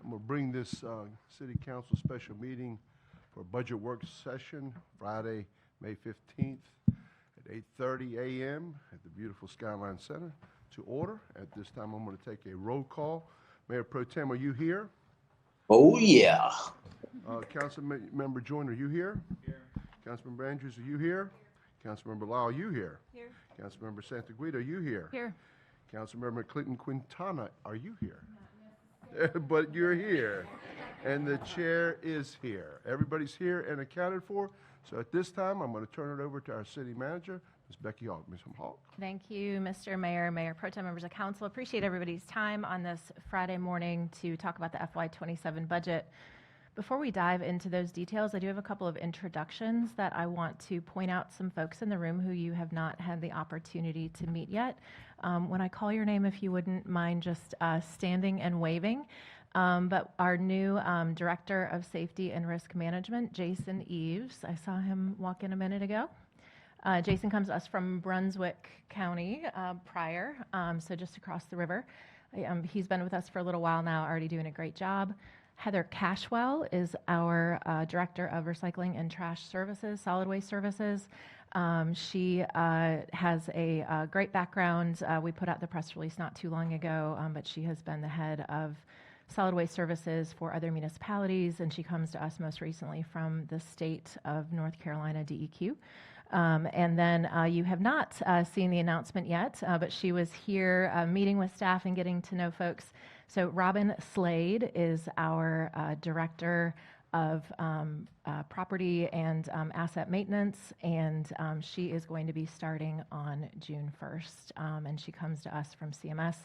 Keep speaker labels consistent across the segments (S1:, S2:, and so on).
S1: I'm going to bring this City Council special meeting for budget work session, Friday, May 15th at 8:30 a.m. at the beautiful Skyline Center to order. At this time, I'm going to take a roll call. Mayor Pro Tem, are you here?
S2: Oh, yeah.
S1: Councilmember Joyner, are you here? Here. Councilmember Andrews, are you here? Councilmember Lau, are you here? Here. Councilmember Santaguida, are you here?
S3: Here.
S1: Councilmember Clinton Quintana, are you here? But you're here. And the chair is here. Everybody's here and accounted for. So at this time, I'm going to turn it over to our city manager, Ms. Becky Hawk. Ms. Hawk.
S3: Thank you, Mr. Mayor, Mayor Pro Tem, members of council. Appreciate everybody's time on this Friday morning to talk about the FY27 budget. Before we dive into those details, I do have a couple of introductions that I want to point out some folks in the room who you have not had the opportunity to meet yet. When I call your name, if you wouldn't mind just standing and waving. But our new Director of Safety and Risk Management, Jason Eves, I saw him walk in a minute ago. Jason comes to us from Brunswick County prior, so just across the river. He's been with us for a little while now, already doing a great job. Heather Cashwell is our Director of Recycling and Trash Services, Solid Waste Services. She has a great background. We put out the press release not too long ago, but she has been the head of Solid Waste Services for other municipalities, and she comes to us most recently from the state of North Carolina, DEQ. And then you have not seen the announcement yet, but she was here meeting with staff and getting to know folks. So Robin Slade is our Director of Property and Asset Maintenance, and she is going to be starting on June 1st. And she comes to us from CMS,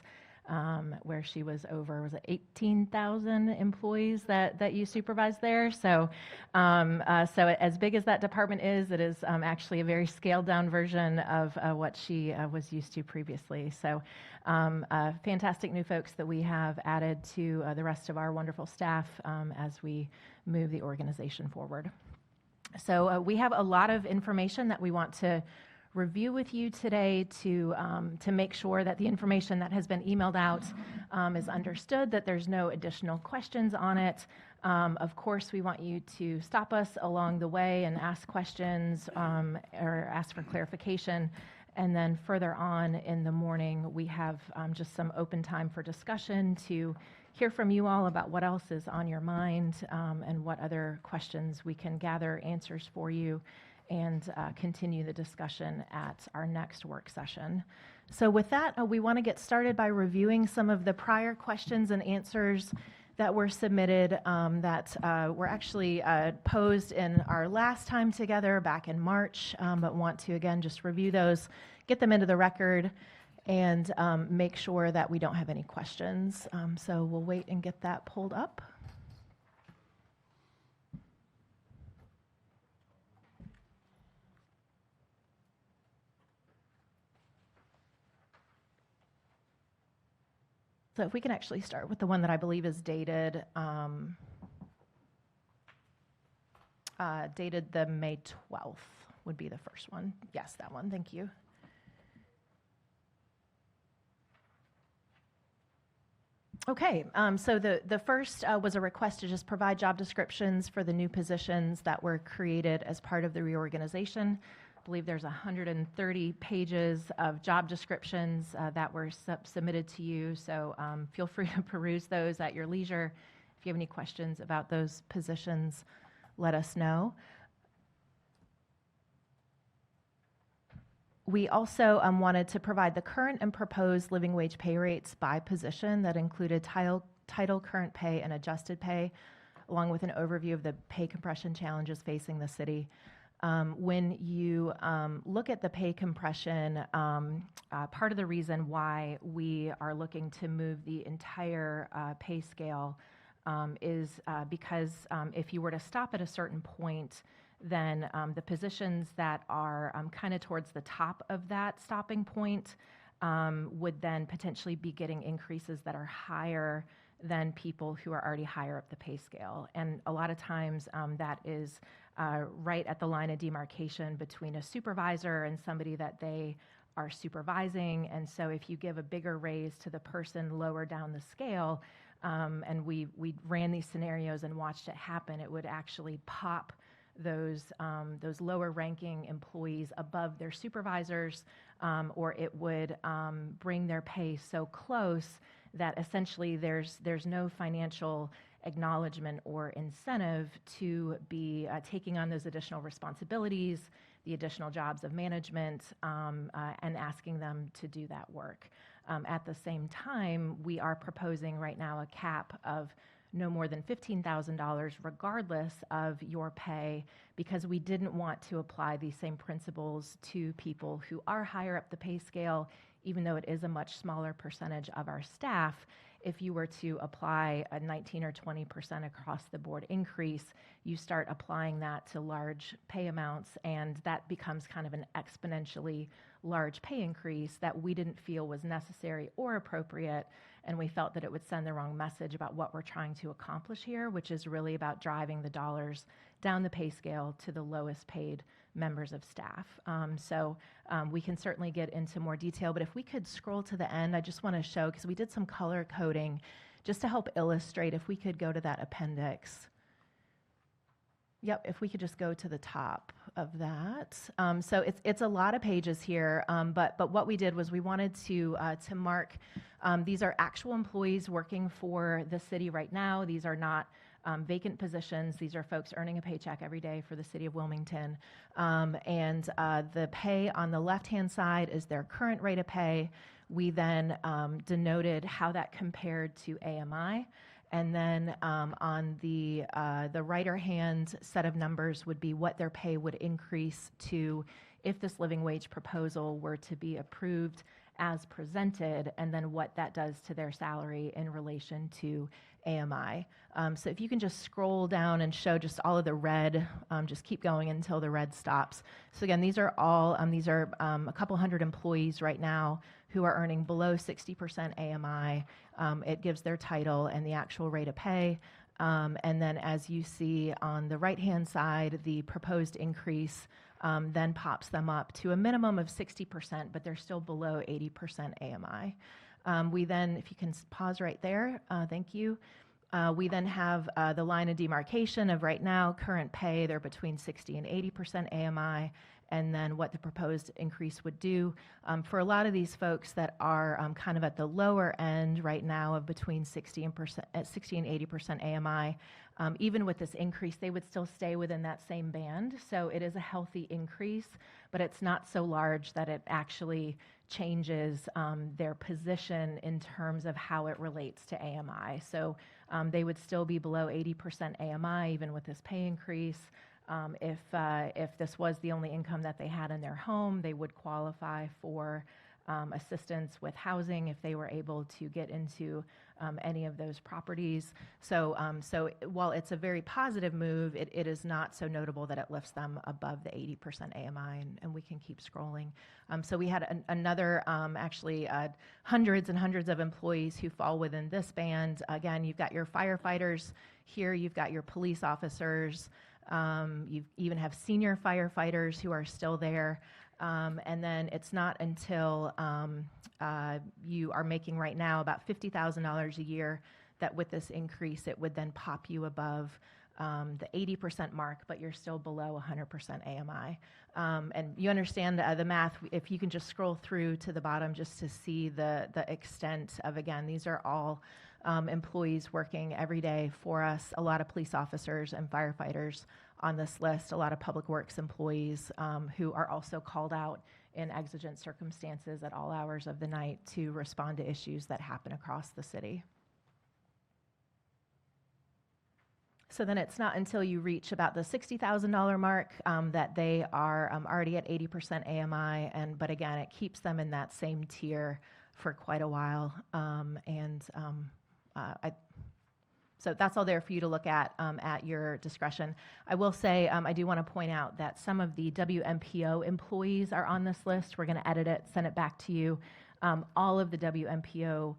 S3: where she was over, was it 18,000 employees that you supervise there? So, so as big as that department is, it is actually a very scaled down version of what she was used to previously. So fantastic new folks that we have added to the rest of our wonderful staff as we move the organization forward. So we have a lot of information that we want to review with you today to make sure that the information that has been emailed out is understood, that there's no additional questions on it. Of course, we want you to stop us along the way and ask questions or ask for clarification. And then further on in the morning, we have just some open time for discussion to hear from you all about what else is on your mind and what other questions we can gather answers for you and continue the discussion at our next work session. So with that, we want to get started by reviewing some of the prior questions and answers that were submitted that were actually posed in our last time together back in March, but want to again just review those, get them into the record, and make sure that we don't have any questions. So we'll wait and get that pulled up. So if we can actually start with the one that I believe is dated, dated the May 12th would be the first one. Yes, that one. Thank you. Okay, so the first was a request to just provide job descriptions for the new positions that were created as part of the reorganization. I believe there's 130 pages of job descriptions that were submitted to you, so feel free to peruse those at your leisure. If you have any questions about those positions, let us know. We also wanted to provide the current and proposed living wage pay rates by position that included title, current pay, and adjusted pay, along with an overview of the pay compression challenges facing the city. When you look at the pay compression, part of the reason why we are looking to move the entire pay scale is because if you were to stop at a certain point, then the positions that are kind of towards the top of that stopping point would then potentially be getting increases that are higher than people who are already higher up the pay scale. And a lot of times that is right at the line of demarcation between a supervisor and somebody that they are supervising. And so if you give a bigger raise to the person lower down the scale, and we ran these scenarios and watched it happen, it would actually pop those lower ranking employees above their supervisors, or it would bring their pay so close that essentially there's no financial acknowledgement or incentive to be taking on those additional responsibilities, the additional jobs of management, and asking them to do that work. At the same time, we are proposing right now a cap of no more than $15,000 regardless of your pay, because we didn't want to apply these same principles to people who are higher up the pay scale, even though it is a much smaller percentage of our staff. If you were to apply a 19 or 20% across the board increase, you start applying that to large pay amounts, and that becomes kind of an exponentially large pay increase that we didn't feel was necessary or appropriate, and we felt that it would send the wrong message about what we're trying to accomplish here, which is really about driving the dollars down the pay scale to the lowest paid members of staff. So we can certainly get into more detail, but if we could scroll to the end, I just want to show, because we did some color coding just to help illustrate. If we could go to that appendix. Yep, if we could just go to the top of that. So it's a lot of pages here, but what we did was we wanted to mark, these are actual employees working for the city right now. These are not vacant positions. These are folks earning a paycheck every day for the city of Wilmington. And the pay on the left-hand side is their current rate of pay. We then denoted how that compared to AMI. And then on the right hand set of numbers would be what their pay would increase to if this living wage proposal were to be approved as presented, and then what that does to their salary in relation to AMI. So if you can just scroll down and show just all of the red, just keep going until the red stops. So again, these are all, a couple hundred employees right now who are earning below 60% AMI. It gives their title and the actual rate of pay. And then as you see on the right-hand side, the proposed increase then pops them up to a minimum of 60%, but they're still below 80% AMI. We then, if you can pause right there, thank you. We then have the line of demarcation of right now, current pay, they're between 60 and 80% AMI, and then what the proposed increase would do. For a lot of these folks that are kind of at the lower end right now of between 60 and 80% AMI, even with this increase, they would still stay within that same band. So it is a healthy increase, but it's not so large that it actually changes their position in terms of how it relates to AMI. So they would still be below 80% AMI even with this pay increase. If this was the only income that they had in their home, they would qualify for assistance with housing if they were able to get into any of those properties. So while it's a very positive move, it is not so notable that it lifts them above the 80% AMI, and we can keep scrolling. So we had another, hundreds and hundreds of employees who fall within this band. Again, you've got your firefighters here, you've got your police officers, you even have senior firefighters who are still there. And then it's not until you are making right now about $50,000 a year that with this increase it would then pop you above the 80% mark, but you're still below 100% AMI. And you understand the math. If you can just scroll through to the bottom just to see the extent of, again, these are all employees working every day for us, a lot of police officers and firefighters on this list, a lot of public works employees who are also called out in exigent circumstances at all hours of the night to respond to issues that happen across the city. So then it's not until you reach about the $60,000 mark that they are already at 80% AMI, but again, it keeps them in that same tier for quite a while. So that's all there for you to look at your discretion. I will say, I do want to point out that some of the WMPO employees are on this list. We're going to edit it, send it back to you. All of the WMPO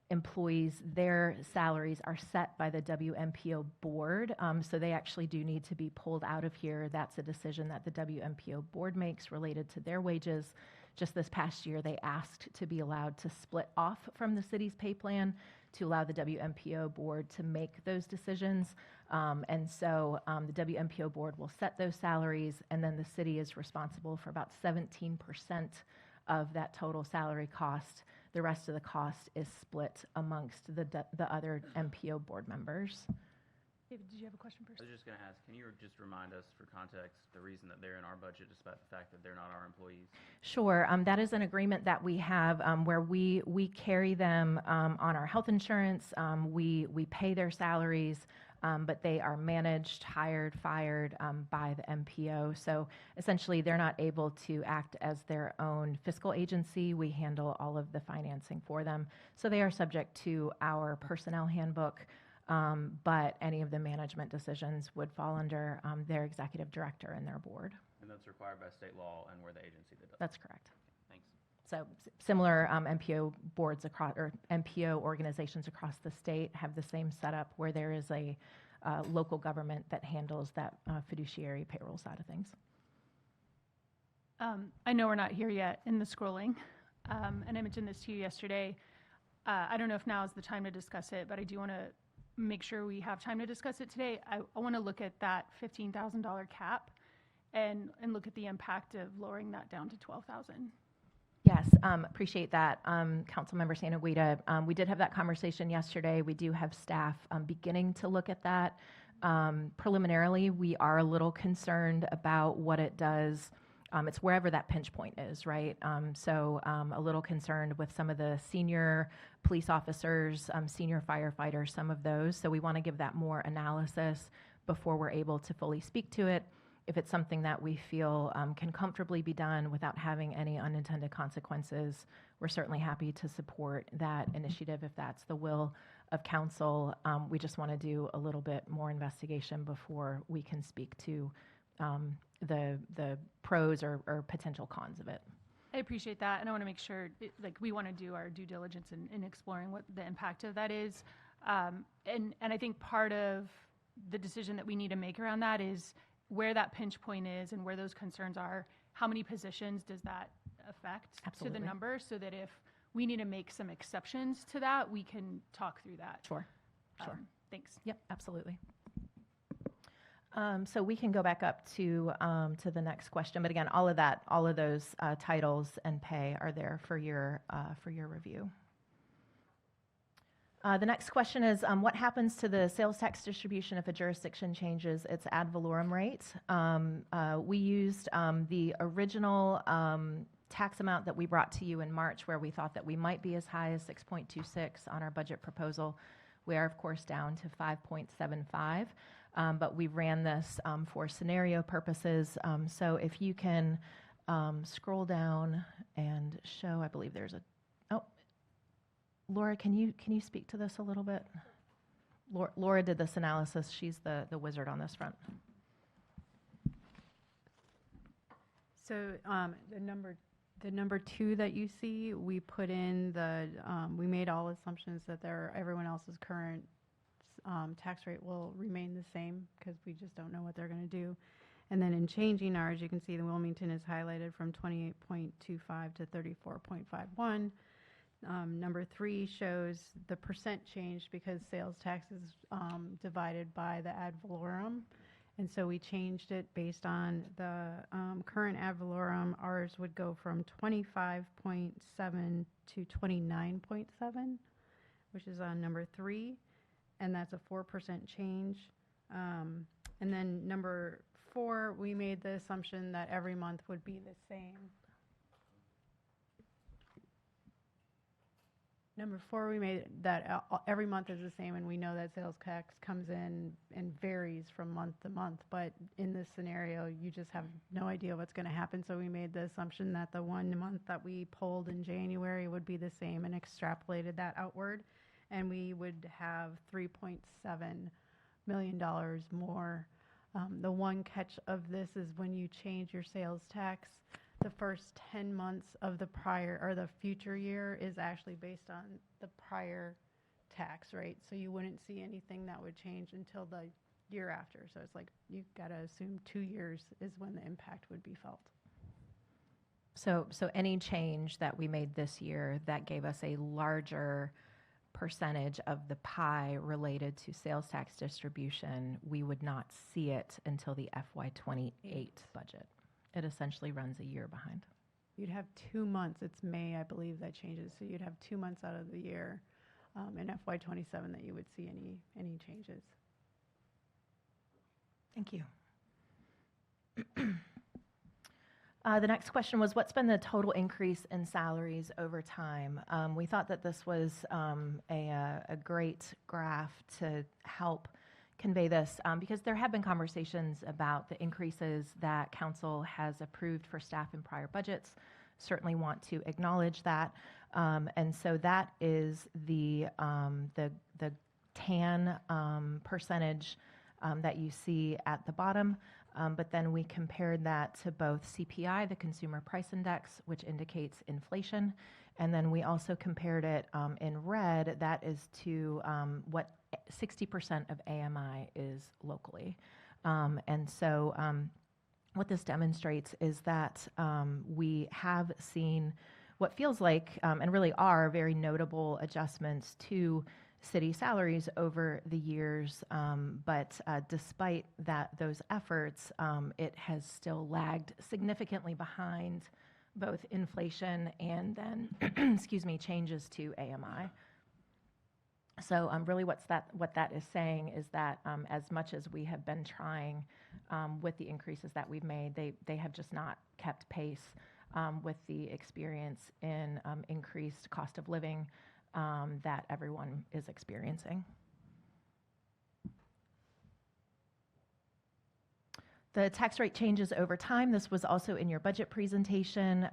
S3: employees, their salaries are set by the WMPO board, so they actually do need to be pulled out of here. That's a decision that the WMPO board makes related to their wages. Just this past year, they asked to be allowed to split off from the city's pay plan to allow the WMPO board to make those decisions. And so the WMPO board will set those salaries, and then the city is responsible for about 17% of that total salary cost. The rest of the cost is split amongst the other MPO board members.
S4: David, did you have a question first?
S5: I was just going to ask, can you just remind us for context the reason that they're in our budget despite the fact that they're not our employees?
S3: Sure. That is an agreement that we have where we carry them on our health insurance. We pay their salaries, but they are managed, hired, fired by the MPO. So essentially, they're not able to act as their own fiscal agency. We handle all of the financing for them. So they are subject to our personnel handbook. But any of the management decisions would fall under their executive director and their board.
S5: And that's required by state law, and we're the agency that does.
S3: That's correct.
S5: Thanks.
S3: So similar MPO boards across, or MPO organizations across the state have the same setup where there is a local government that handles that fiduciary payroll side of things.
S4: I know we're not here yet in the scrolling, and I mentioned this to you yesterday. I don't know if now is the time to discuss it, but I do want to make sure we have time to discuss it today. I want to look at that $15,000 cap and look at the impact of lowering that down to $12,000.
S3: Yes, appreciate that, Councilmember Santaguida. We did have that conversation yesterday. We do have staff beginning to look at that. Preliminarily, we are a little concerned about what it does. It's wherever that pinch point is, right? So a little concerned with some of the senior police officers, senior firefighters, some of those. So we want to give that more analysis before we're able to fully speak to it. If it's something that we feel can comfortably be done without having any unintended consequences, we're certainly happy to support that initiative if that's the will of council. We just want to do a little bit more investigation before we can speak to the pros or potential cons of it.
S4: I appreciate that, and I want to make sure, we want to do our due diligence in exploring what the impact of that is. And I think part of the decision that we need to make around that is where that pinch point is and where those concerns are. How many positions does that affect
S3: Absolutely.
S4: to the number, so that if we need to make some exceptions to that, we can talk through that.
S3: Sure.
S4: Thanks.
S3: Yep, absolutely. So we can go back up to the next question, but again, all of those titles and pay are there for your review. The next question is, what happens to the sales tax distribution if a jurisdiction changes its ad valorem rate? We used the original tax amount that we brought to you in March, where we thought that we might be as high as 6.26 on our budget proposal. We are, of course, down to 5.75. But we ran this for scenario purposes. So if you can scroll down and show, I believe there's Laura, can you speak to this a little bit? Laura did this analysis. She's the wizard on this front.
S6: So the number 2 that you see, we put in we made all assumptions that everyone else's current tax rate will remain the same, because we just don't know what they're going to do. And then in changing ours, you can see the Wilmington is highlighted from 28.25 to 34.51. Number 3 shows the percent change because sales tax is divided by the ad valorem. And so we changed it based on the current ad valorem. Ours would go from 25.7 to 29.7, which is on number 3. And that's a 4% change. And then number 4, we made the assumption that every month would be the same. Number 4, we made that every month is the same, and we know that sales tax comes in and varies from month to month. But in this scenario, you just have no idea what's going to happen. So we made the assumption that the 1 month that we pulled in January would be the same, and extrapolated that outward. And we would have $3.7 million more. The one catch of this is when you change your sales tax, the first 10 months of the prior or the future year is actually based on the prior tax rate. So you wouldn't see anything that would change until the year after. So it's like you've got to assume 2 years is when the impact would be felt.
S3: So any change that we made this year, that gave us a larger percentage of the pie related to sales tax distribution, we would not see it until the FY28 budget. It essentially runs a year behind.
S6: You'd have 2 months, it's May, I believe, that changes, so you'd have 2 months out of the year in FY '27 that you would see any changes.
S3: Thank you. The next question was, what's been the total increase in salaries over time? We thought that this was a great graph to help convey this because there have been conversations about the increases that council has approved for staff in prior budgets. Certainly want to acknowledge that. And so that is the tan percentage that you see at the bottom. But then we compared that to both CPI, the Consumer Price Index, which indicates inflation. And then we also compared it in red, that is to what 60% of AMI is locally. And so what this demonstrates is that we have seen what feels like, and really are, very notable adjustments to city salaries over the years, but despite those efforts, it has still lagged significantly behind both inflation and then, excuse me, changes to AMI. So really what that is saying is that as much as we have been trying with the increases that we've made, they have just not kept pace with the experience in increased cost of living that everyone is experiencing. The tax rate changes over time. This was also in your budget presentation,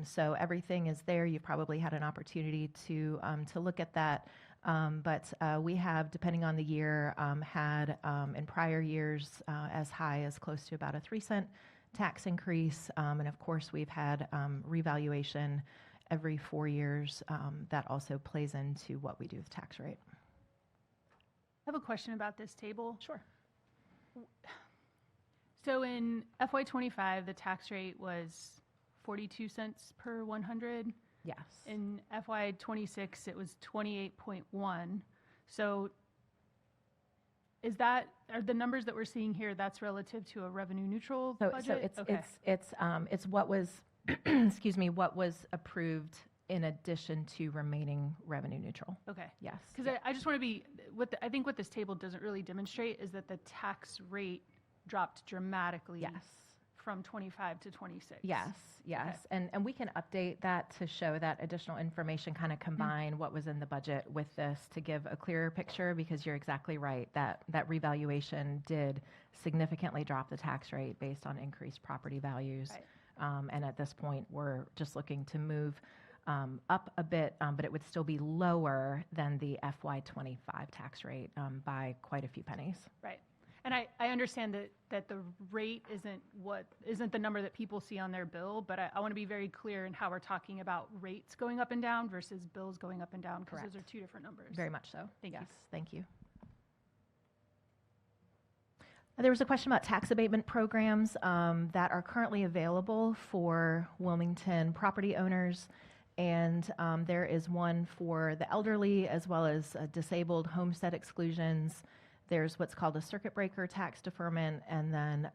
S3: so everything is there. You've probably had an opportunity to look at that, but we have, depending on the year, had in prior years as high as close to about a 3-cent tax increase, and of course we've had revaluation every 4 years. That also plays into what we do with tax rate.
S4: I have a question about this table.
S3: Sure.
S4: So in FY '25, the tax rate was 42 cents per 100.
S3: Yes.
S4: In FY '26, it was 28.1. So are the numbers that we're seeing here, that's relative to a revenue neutral budget?
S3: So it's what was, excuse me, what was approved in addition to remaining revenue neutral.
S4: Okay.
S3: Yes.
S4: Because I just want to be, I think what this table doesn't really demonstrate is that the tax rate dropped dramatically
S3: Yes.
S4: from 25 to 26.
S3: Yes, yes. And we can update that to show that additional information, kind of combine what was in the budget with this to give a clearer picture, because you're exactly right, that revaluation did significantly drop the tax rate based on increased property values.
S4: Right.
S3: And at this point, we're just looking to move up a bit, but it would still be lower than the FY25 tax rate by quite a few pennies.
S4: Right. And I understand that the rate isn't the number that people see on their bill, but I want to be very clear in how we're talking about rates going up and down versus bills going up and down, because those are two different numbers.
S3: Very much so.
S4: Thank you.
S3: Yes, thank you. There was a question about tax abatement programs that are currently available for Wilmington property owners. And there is one for the elderly as well as disabled homestead exclusions. There's what's called a circuit breaker tax deferment, and then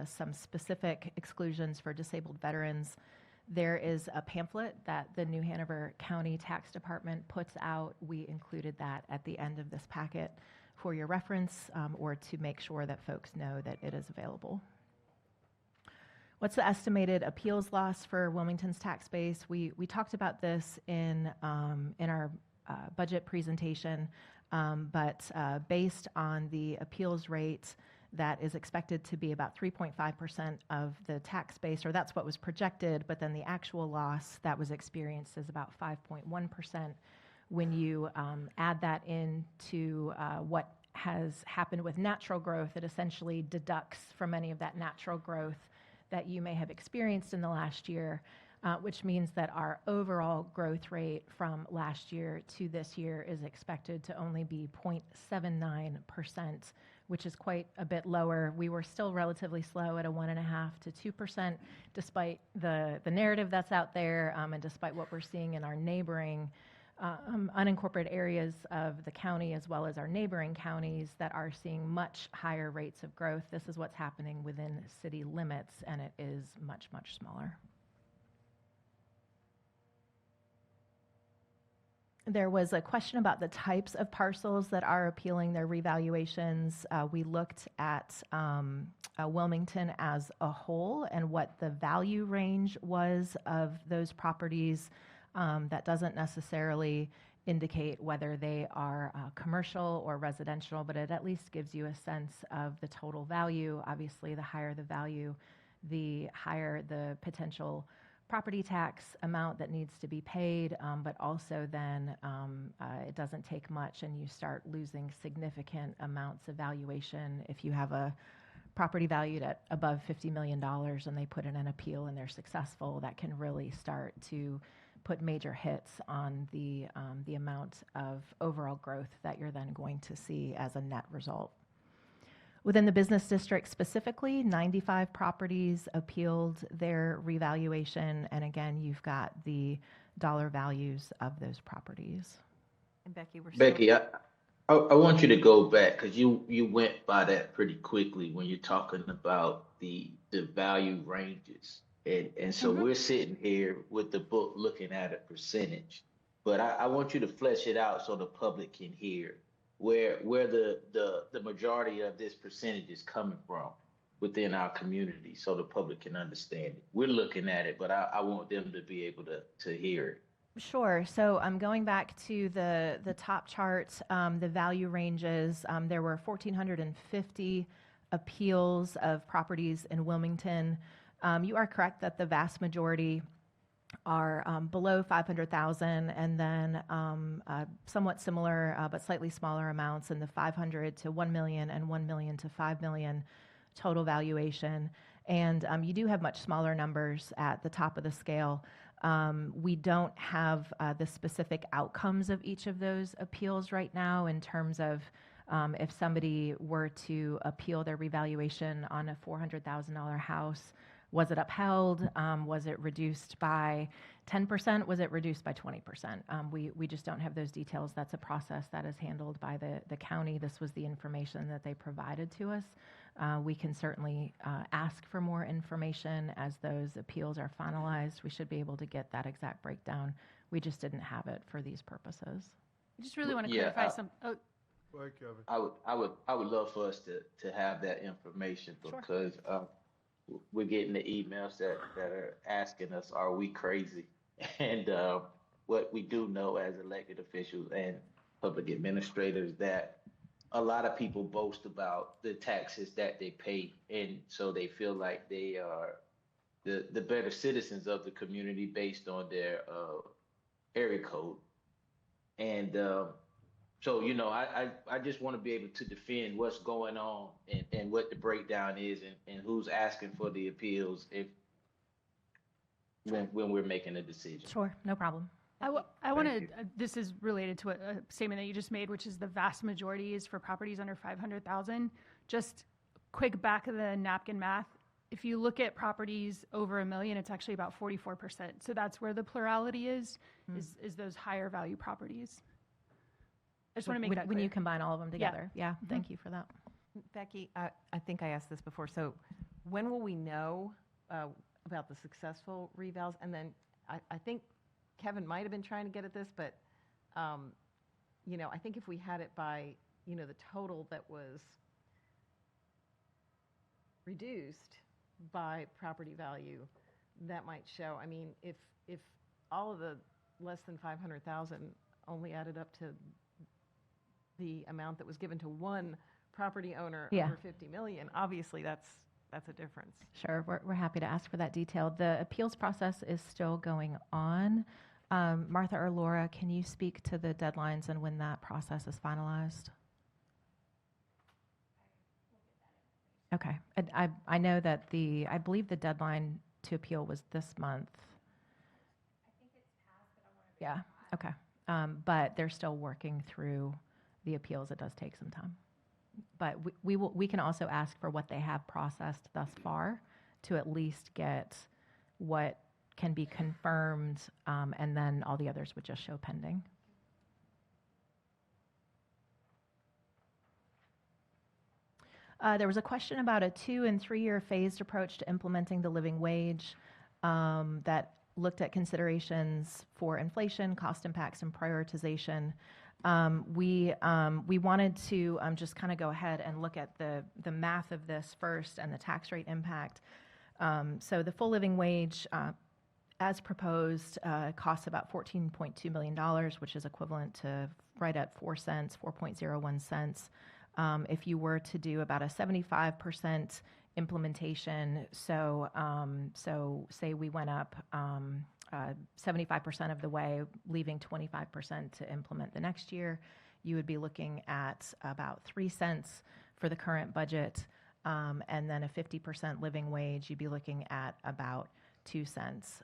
S3: some specific exclusions for disabled veterans. There is a pamphlet that the New Hanover County Tax Department puts out. We included that at the end of this packet for your reference, or to make sure that folks know that it is available. What's the estimated appeals loss for Wilmington's tax base? We talked about this in our budget presentation. But based on the appeals rate, that is expected to be about 3.5% of the tax base, or that's what was projected, but then the actual loss that was experienced is about 5.1%. When you add that into what has happened with natural growth, it essentially deducts from any of that natural growth that you may have experienced in the last year, which means that our overall growth rate from last year to this year is expected to only be 0.79%, which is quite a bit lower. We were still relatively slow at a 1.5% to 2%, despite the narrative that's out there, and despite what we're seeing in our neighboring unincorporated areas of the county as well as our neighboring counties that are seeing much higher rates of growth. This is what's happening within city limits, and it is much, much smaller. There was a question about the types of parcels that are appealing their revaluations. We looked at Wilmington as a whole and what the value range was of those properties. That doesn't necessarily indicate whether they are commercial or residential, but it at least gives you a sense of the total value. Obviously, the higher the value, the higher the potential property tax amount that needs to be paid, but also then it doesn't take much and you start losing significant amounts of valuation. If you have a property valued at above $50 million and they put in an appeal and they're successful, that can really start to put major hits on the amount of overall growth that you're then going to see as a net result. Within the business district specifically, 95 properties appealed their revaluation, and again, you've got the dollar values of those properties.
S7: And Becky, we're
S2: Becky, I want you to go back because you went by that pretty quickly when you're talking about the value ranges. And so we're sitting here with the book looking at a percentage, but I want you to flesh it out so the public can hear where the majority of this percentage is coming from within our community so the public can understand it. We're looking at it, but I want them to be able to hear it.
S3: Sure. So I'm going back to the top chart, the value ranges. There were 1,450 appeals of properties in Wilmington. You are correct that the vast majority are below 500,000, and then somewhat similar but slightly smaller amounts in the 500 to 1 million and 1 million to 5 million total valuation. And you do have much smaller numbers at the top of the scale. We don't have the specific outcomes of each of those appeals right now in terms of if somebody were to appeal their revaluation on a $400,000 house. Was it upheld? Was it reduced by 10%? Was it reduced by 20%? We just don't have those details. That's a process that is handled by the county. This was the information that they provided to us. We can certainly ask for more information as those appeals are finalized. We should be able to get that exact breakdown. We just didn't have it for these purposes.
S4: I just really want to
S2: Yeah,
S4: clarify some. Oh,
S1: Go ahead, Kevin.
S2: I would love for us to have that information because we're getting the emails that are asking us, are we crazy? And what we do know as elected officials and public administrators that a lot of people boast about the taxes that they pay, and so they feel like they are the better citizens of the community based on their area code. And so, you know, I just want to be able to defend what's going on and what the breakdown is and who's asking for the appeals when we're making a decision.
S3: Sure, no problem.
S4: I want to, this is related to a statement that you just made, which is the vast majority is for properties under 500,000. Just quick back of the napkin math. If you look at properties over $1 million, it's actually about 44%. So that's where the plurality is those higher value properties. I just want to make that clear.
S3: When you combine all of them together. Yeah, thank you for that.
S7: Becky, I think I asked this before. So when will we know about the successful revals? And then I think Kevin might have been trying to get at this, but you know, I think if we had it by, you know, the total that was reduced by property value, that might show. I mean, if all of the less than 500,000 only added up to the amount that was given to one property owner over 50 million, obviously that's a difference.
S3: Sure, we're happy to ask for that detail. The appeals process is still going on. Martha or Laura, can you speak to the deadlines and when that process is finalized? Okay, I know that I believe the deadline to appeal was this month. I think it's passed, but I want to. Yeah, okay, but they're still working through the appeals. It does take some time, but we can also ask for what they have processed thus far to at least get what can be confirmed, and then all the others would just show pending. There was a question about a 2 and 3 year phased approach to implementing the living wage that looked at considerations for inflation, cost impacts, and prioritization. We wanted to just kind of go ahead and look at the math of this first and the tax rate impact. So the full living wage, as proposed, costs about $14.2 million, which is equivalent to right at 4 cents, 4.01 cents. If you were to do about a 75% implementation, so say we went up 75% of the way, leaving 25% to implement the next year, you would be looking at about 3 cents for the current budget, and then a 50% living wage, you'd be looking at about 2 cents.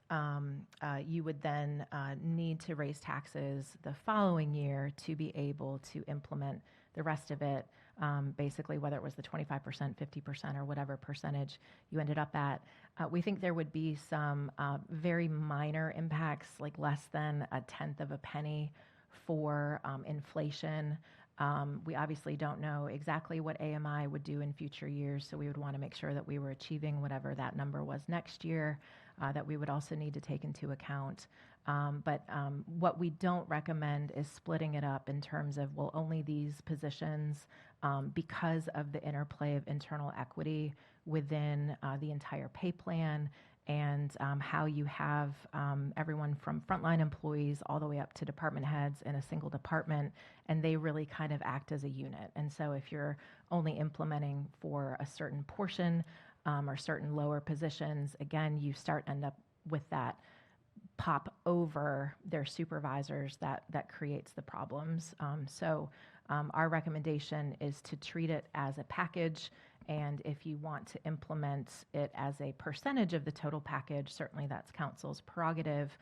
S3: You would then need to raise taxes the following year to be able to implement the rest of it, basically whether it was the 25%, 50%, or whatever percentage you ended up at. We think there would be some very minor impacts, like less than a tenth of a penny for inflation. We obviously don't know exactly what AMI would do in future years, so we would want to make sure that we were achieving whatever that number was next year, that we would also need to take into account. But what we don't recommend is splitting it up in terms of, well, only these positions, because of the interplay of internal equity within the entire pay plan, and how you have everyone from frontline employees all the way up to department heads in a single department, and they really kind of act as a unit. And so if you're only implementing for a certain portion or certain lower positions, again, you end up with that pop over their supervisors that creates the problems. So our recommendation is to treat it as a package, and if you want to implement it as a percentage of the total package, certainly that's council's prerogative,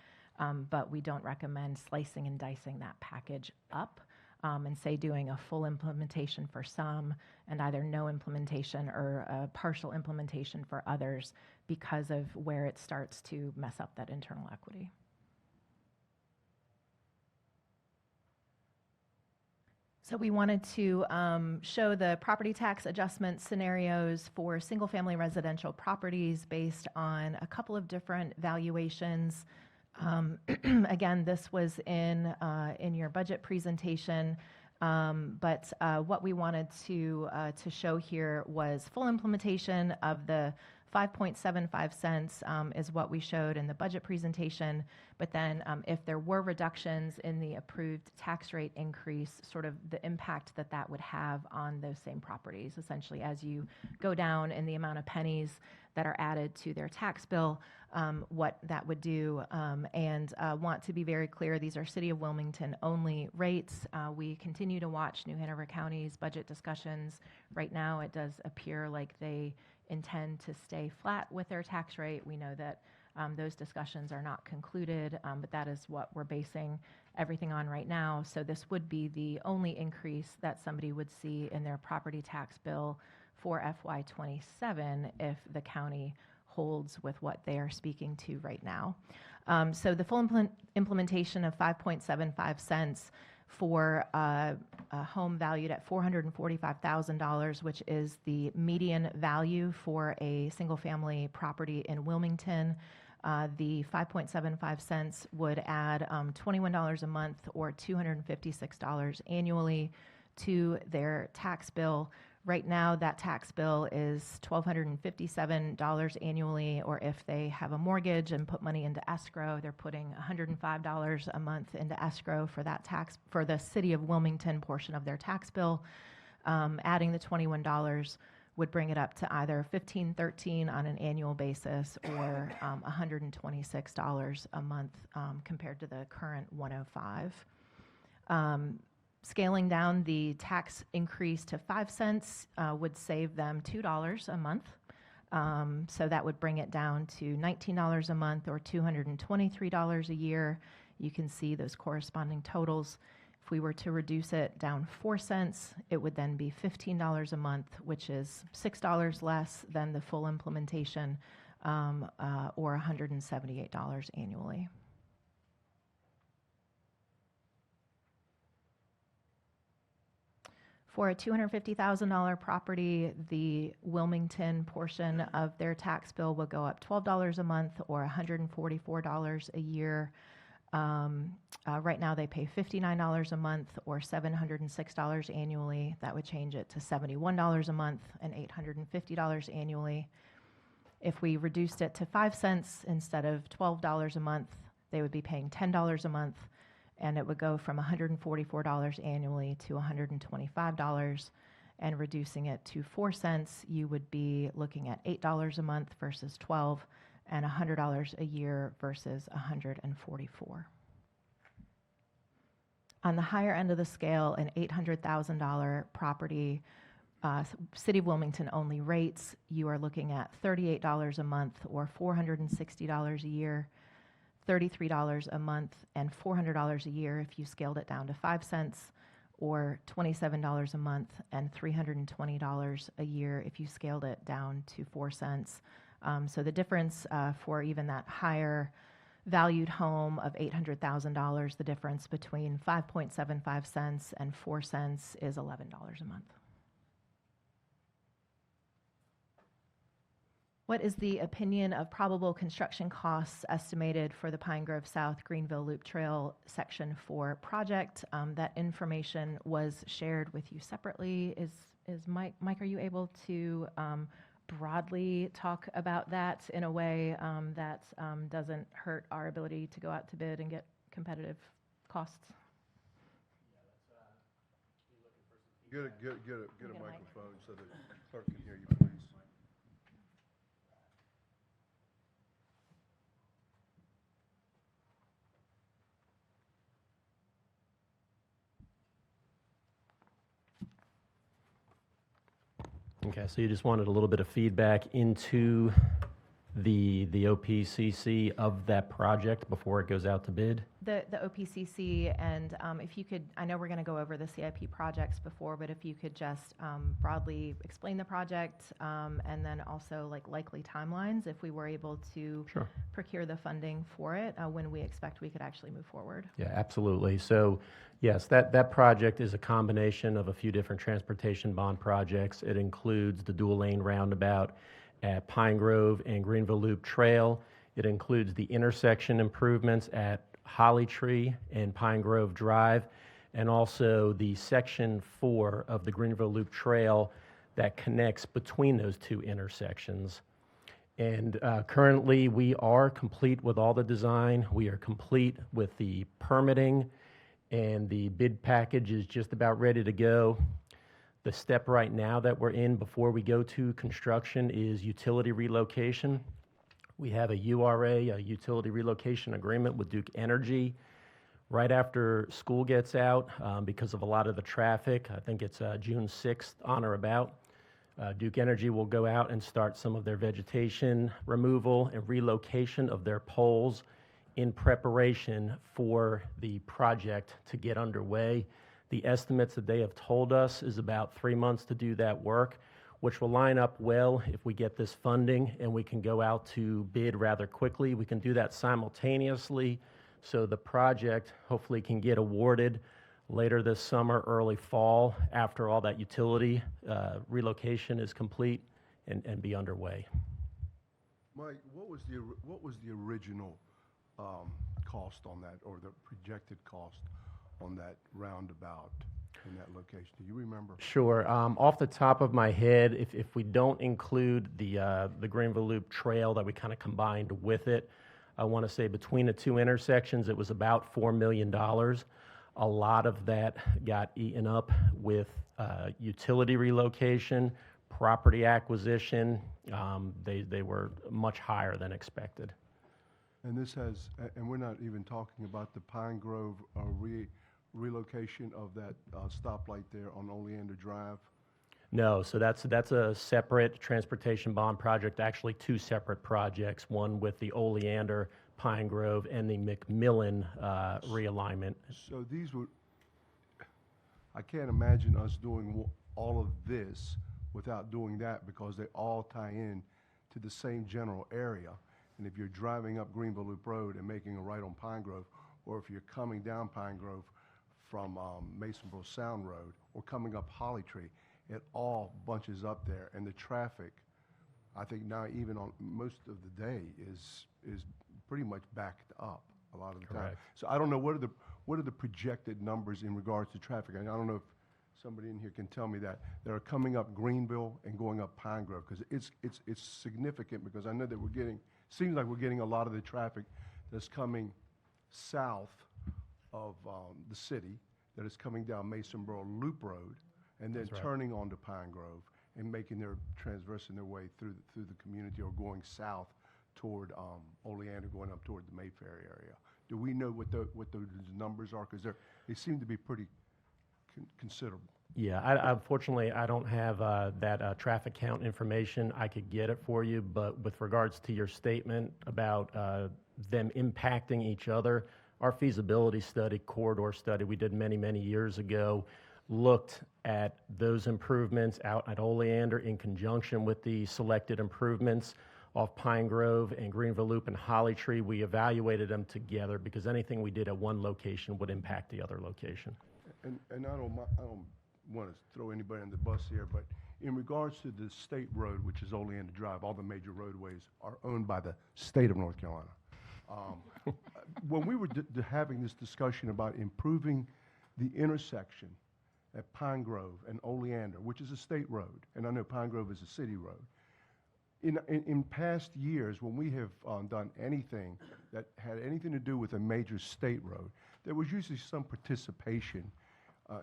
S3: but we don't recommend slicing and dicing that package up and say doing a full implementation for some and either no implementation or a partial implementation for others, because of where it starts to mess up that internal equity. So we wanted to show the property tax adjustment scenarios for single-family residential properties based on a couple of different valuations. Again, this was in your budget presentation, but what we wanted to show here was full implementation of the 5.75 cents is what we showed in the budget presentation. But then if there were reductions in the approved tax rate increase, sort of the impact that would have on those same properties, essentially as you go down in the amount of pennies that are added to their tax bill, what that would do. And want to be very clear, these are City of Wilmington only rates. We continue to watch New Hanover County's budget discussions. Right now, it does appear like they intend to stay flat with their tax rate. We know that those discussions are not concluded, but that is what we're basing everything on right now. So this would be the only increase that somebody would see in their property tax bill for FY27 if the county holds with what they are speaking to right now. So the full implementation of 5.75 cents for a home valued at $445,000, which is the median value for a single-family property in Wilmington. The 5.75 cents would add $21 a month or $256 annually to their tax bill. Right now, that tax bill is $1,257 annually, or if they have a mortgage and put money into escrow, they're putting $105 a month into escrow for that tax, for the City of Wilmington portion of their tax bill. Adding the $21 would bring it up to either $1,513 on an annual basis or $126 a month compared to the current $105. Scaling down the tax increase to 5 cents would save them $2 a month. So that would bring it down to $19 a month or $223 a year. You can see those corresponding totals. If we were to reduce it down 4 cents, it would then be $15 a month, which is $6 less than the full implementation, or $178 annually. For a $250,000 property, the Wilmington portion of their tax bill would go up $12 a month or $144 a year. Right now, they pay $59 a month or $706 annually. That would change it to $71 a month and $850 annually. If we reduced it to 5 cents instead of $12 a month, they would be paying $10 a month, and it would go from $144 annually to $125. And reducing it to 4 cents, you would be looking at $8 a month versus $12, and $100 a year versus $144. On the higher end of the scale, an $800,000 property, City of Wilmington only rates, you are looking at $38 a month or $460 a year, $33 a month and $400 a year if you scaled it down to 5 cents, or $27 a month and $320 a year if you scaled it down to 4 cents. So the difference for even that higher valued home of $800,000, the difference between 5.75 cents and 4 cents is $11 a month. What is the opinion of probable construction costs estimated for the Pine Grove South Greenville Loop Trail Section 4 project? That information was shared with you separately. Is Mike, are you able to broadly talk about that in a way that doesn't hurt our ability to go out to bid and get competitive costs?
S1: Get a
S3: Get a mic.
S1: microphone so the clerk can hear you, please.
S8: Okay, so you just wanted a little bit of feedback into the OPCC of that project before it goes out to bid?
S3: The OPCC, and if you could, I know we're going to go over the CIP projects before, but if you could just broadly explain the project, and then also like likely timelines if we were able to
S8: Sure.
S3: procure the funding for it, when we expect we could actually move forward.
S8: Yeah, absolutely. So, yes, that project is a combination of a few different transportation bond projects. It includes the dual lane roundabout at Pine Grove and Greenville Loop Trail. It includes the intersection improvements at Holly Tree and Pine Grove Drive, and also the Section 4 of the Greenville Loop Trail that connects between those two intersections. And currently, we are complete with all the design. We are complete with the permitting, and the bid package is just about ready to go. The step right now that we're in before we go to construction is utility relocation. We have a URA, a utility relocation agreement with Duke Energy. Right after school gets out, because of a lot of the traffic, I think it's June 6th on or about, Duke Energy will go out and start some of their vegetation removal and relocation of their poles in preparation for the project to get underway. The estimates that they have told us is about 3 months to do that work, which will line up well if we get this funding and we can go out to bid rather quickly. We can do that simultaneously, so the project hopefully can get awarded later this summer, early fall, after all that utility relocation is complete and be underway.
S1: Mike, what was the original cost on that, or the projected cost on that roundabout in that location? Do you remember?
S8: Sure. Off the top of my head, if we don't include the Greenville Loop Trail that we kind of combined with it, I want to say between the two intersections, it was about $4 million. A lot of that got eaten up with utility relocation, property acquisition. They were much higher than expected.
S1: And this has, and we're not even talking about the Pine Grove relocation of that stoplight there on Oleander Drive?
S8: No, so that's a separate transportation bond project, actually two separate projects, one with the Oleander, Pine Grove, and the McMillan realignment.
S1: So these would, I can't imagine us doing all of this without doing that, because they all tie in to the same general area. And if you're driving up Greenville Loop Road and making a right on Pine Grove, or if you're coming down Pine Grove from Masonville Sound Road, or coming up Holly Tree, it all bunches up there, and the traffic, I think now even on most of the day is pretty much backed up a lot of the time.
S8: Correct.
S1: So I don't know, what are the projected numbers in regards to traffic? And I don't know if somebody in here can tell me that are coming up Greenville and going up Pine Grove, because it's significant, because I know that seems like we're getting a lot of the traffic that's coming south of the city, that is coming down Masonboro Loop Road, and then
S8: That's right.
S1: turning onto Pine Grove and transversing their way through the community, or going south toward Oleander, going up toward the Mayfair area. Do we know what those numbers are? Because they seem to be pretty considerable.
S8: Yeah, unfortunately, I don't have that traffic count information. I could get it for you, but with regards to your statement about them impacting each other, our feasibility study, corridor study we did many, many years ago, looked at those improvements out at Oleander in conjunction with the selected improvements off Pine Grove and Greenville Loop and Holly Tree. We evaluated them together because anything we did at one location would impact the other location.
S1: And I don't want to throw anybody on the bus here, but in regards to the state road, which is Oleander Drive, all the major roadways are owned by the state of North Carolina. When we were having this discussion about improving the intersection at Pine Grove and Oleander, which is a state road, and I know Pine Grove is a city road, in past years, when we have done anything that had anything to do with a major state road, there was usually some participation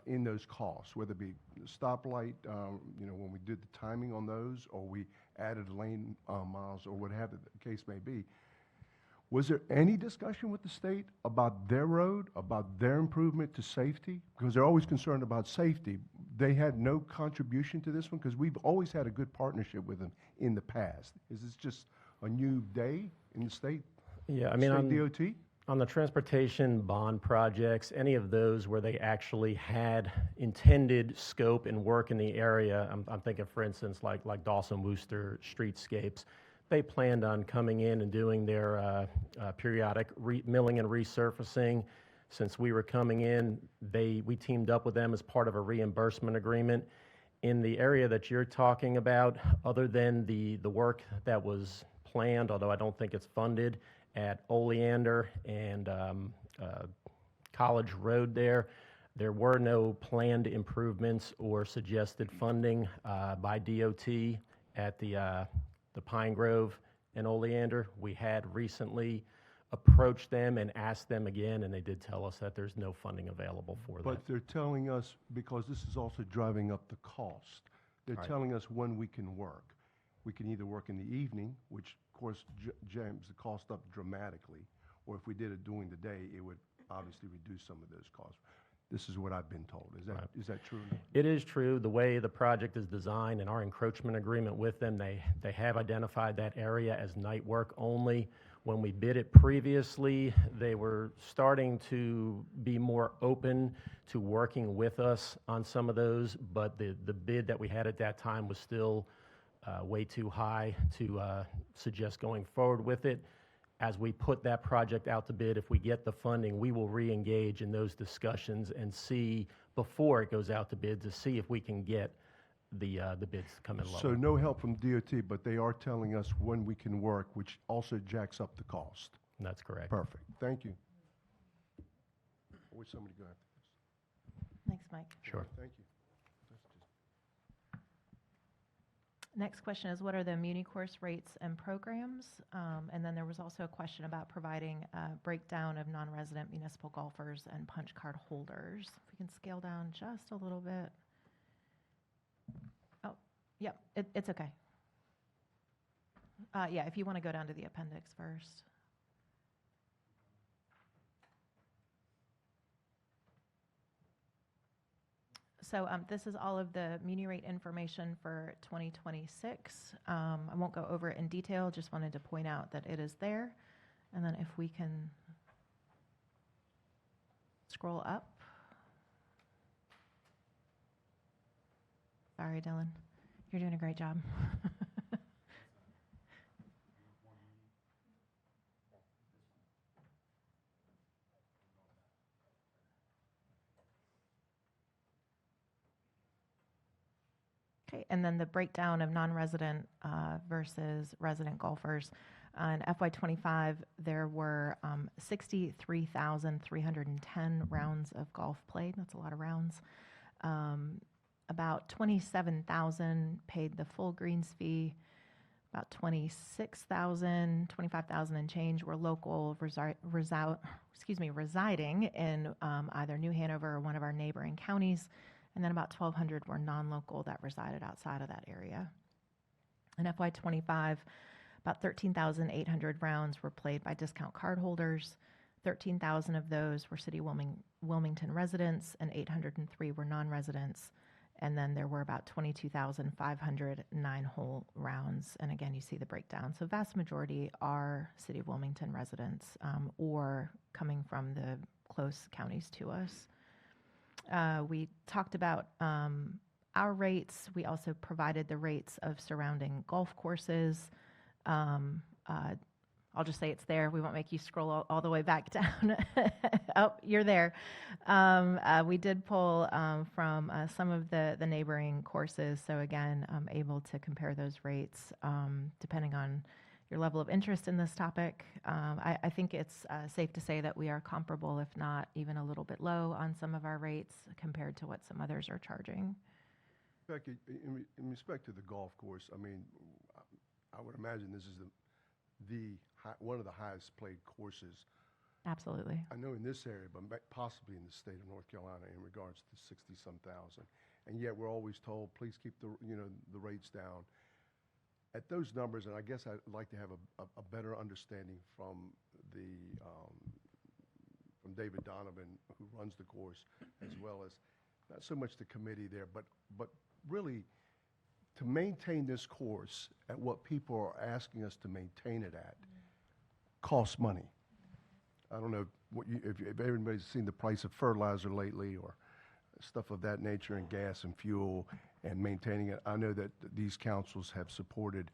S1: in those costs, whether it be stoplight, when we did the timing on those, or we added lane miles, or what have the case may be. Was there any discussion with the state about their road, about their improvement to safety? Because they're always concerned about safety. They had no contribution to this one, because we've always had a good partnership with them in the past. Is this just a new day in the state?
S8: Yeah, I mean,
S1: State DOT?
S8: on the transportation bond projects, any of those where they actually had intended scope and work in the area, I'm thinking, for instance, like Dawson Wooster streetscapes, they planned on coming in and doing their periodic milling and resurfacing. Since we were coming in, we teamed up with them as part of a reimbursement agreement. In the area that you're talking about, other than the work that was planned, although I don't think it's funded, at Oleander and College Road there were no planned improvements or suggested funding by DOT at the Pine Grove and Oleander. We had recently approached them and asked them again, and they did tell us that there's no funding available for that.
S1: But they're telling us, because this is also driving up the cost, they're
S8: Right.
S1: telling us when we can work. We can either work in the evening, which of course jams the cost up dramatically, or if we did it during the day, it would obviously reduce some of those costs. This is what I've been told. Is that true?
S8: It is true. The way the project is designed and our encroachment agreement with them, they have identified that area as night work only. When we bid it previously, they were starting to be more open to working with us on some of those, but the bid that we had at that time was still way too high to suggest going forward with it. As we put that project out to bid, if we get the funding, we will re-engage in those discussions and see, before it goes out to bid, to see if we can get the bids to come in lower.
S1: So no help from DOT, but they are telling us when we can work, which also jacks up the cost.
S8: That's correct.
S1: Perfect. Thank you. I wish somebody go after this.
S3: Thanks, Mike.
S8: Sure.
S1: Thank you.
S3: Next question is, what are the Muni course rates and programs? And then there was also a question about providing a breakdown of non-resident municipal golfers and punch card holders. If we can scale down just a little bit. Oh, yep, it's okay. Yeah, if you want to go down to the appendix first. So this is all of the Muni rate information for 2026. I won't go over it in detail, just wanted to point out that it is there. And then if we can scroll up. Sorry, Dylan. You're doing a great job. Okay, and then the breakdown of non-resident versus resident golfers. In FY25, there were 63,310 rounds of golf played. That's a lot of rounds. About 27,000 paid the full greens fee. About 25,000 and change were local, residing in either New Hanover or one of our neighboring counties. And then about 1,200 were non-local that resided outside of that area. In FY25, about 13,800 rounds were played by discount card holders. 13,000 of those were City Wilmington residents, and 803 were non-residents. And then there were about 22,500 nine-hole rounds. And again, you see the breakdown. So vast majority are City of Wilmington residents or coming from the close counties to us. We talked about our rates. We also provided the rates of surrounding golf courses. I'll just say it's there. We won't make you scroll all the way back down. Oh, you're there. We did pull from some of the neighboring courses. So again, I'm able to compare those rates depending on your level of interest in this topic. I think it's safe to say that we are comparable, if not even a little bit low on some of our rates compared to what some others are charging.
S1: Becky, in respect to the golf course, I mean, I would imagine this is one of the highest played courses.
S3: Absolutely.
S1: I know in this area, but possibly in the state of North Carolina in regards to 60-some thousand. And yet we're always told, please keep the rates down. At those numbers, and I guess I'd like to have a better understanding from David Donovan, who runs the course, as well as not so much the committee there, but really to maintain this course at what people are asking us to maintain it at costs money. I don't know if everybody's seen the price of fertilizer lately or stuff of that nature, and gas and fuel and maintaining it. I know that these councils have supported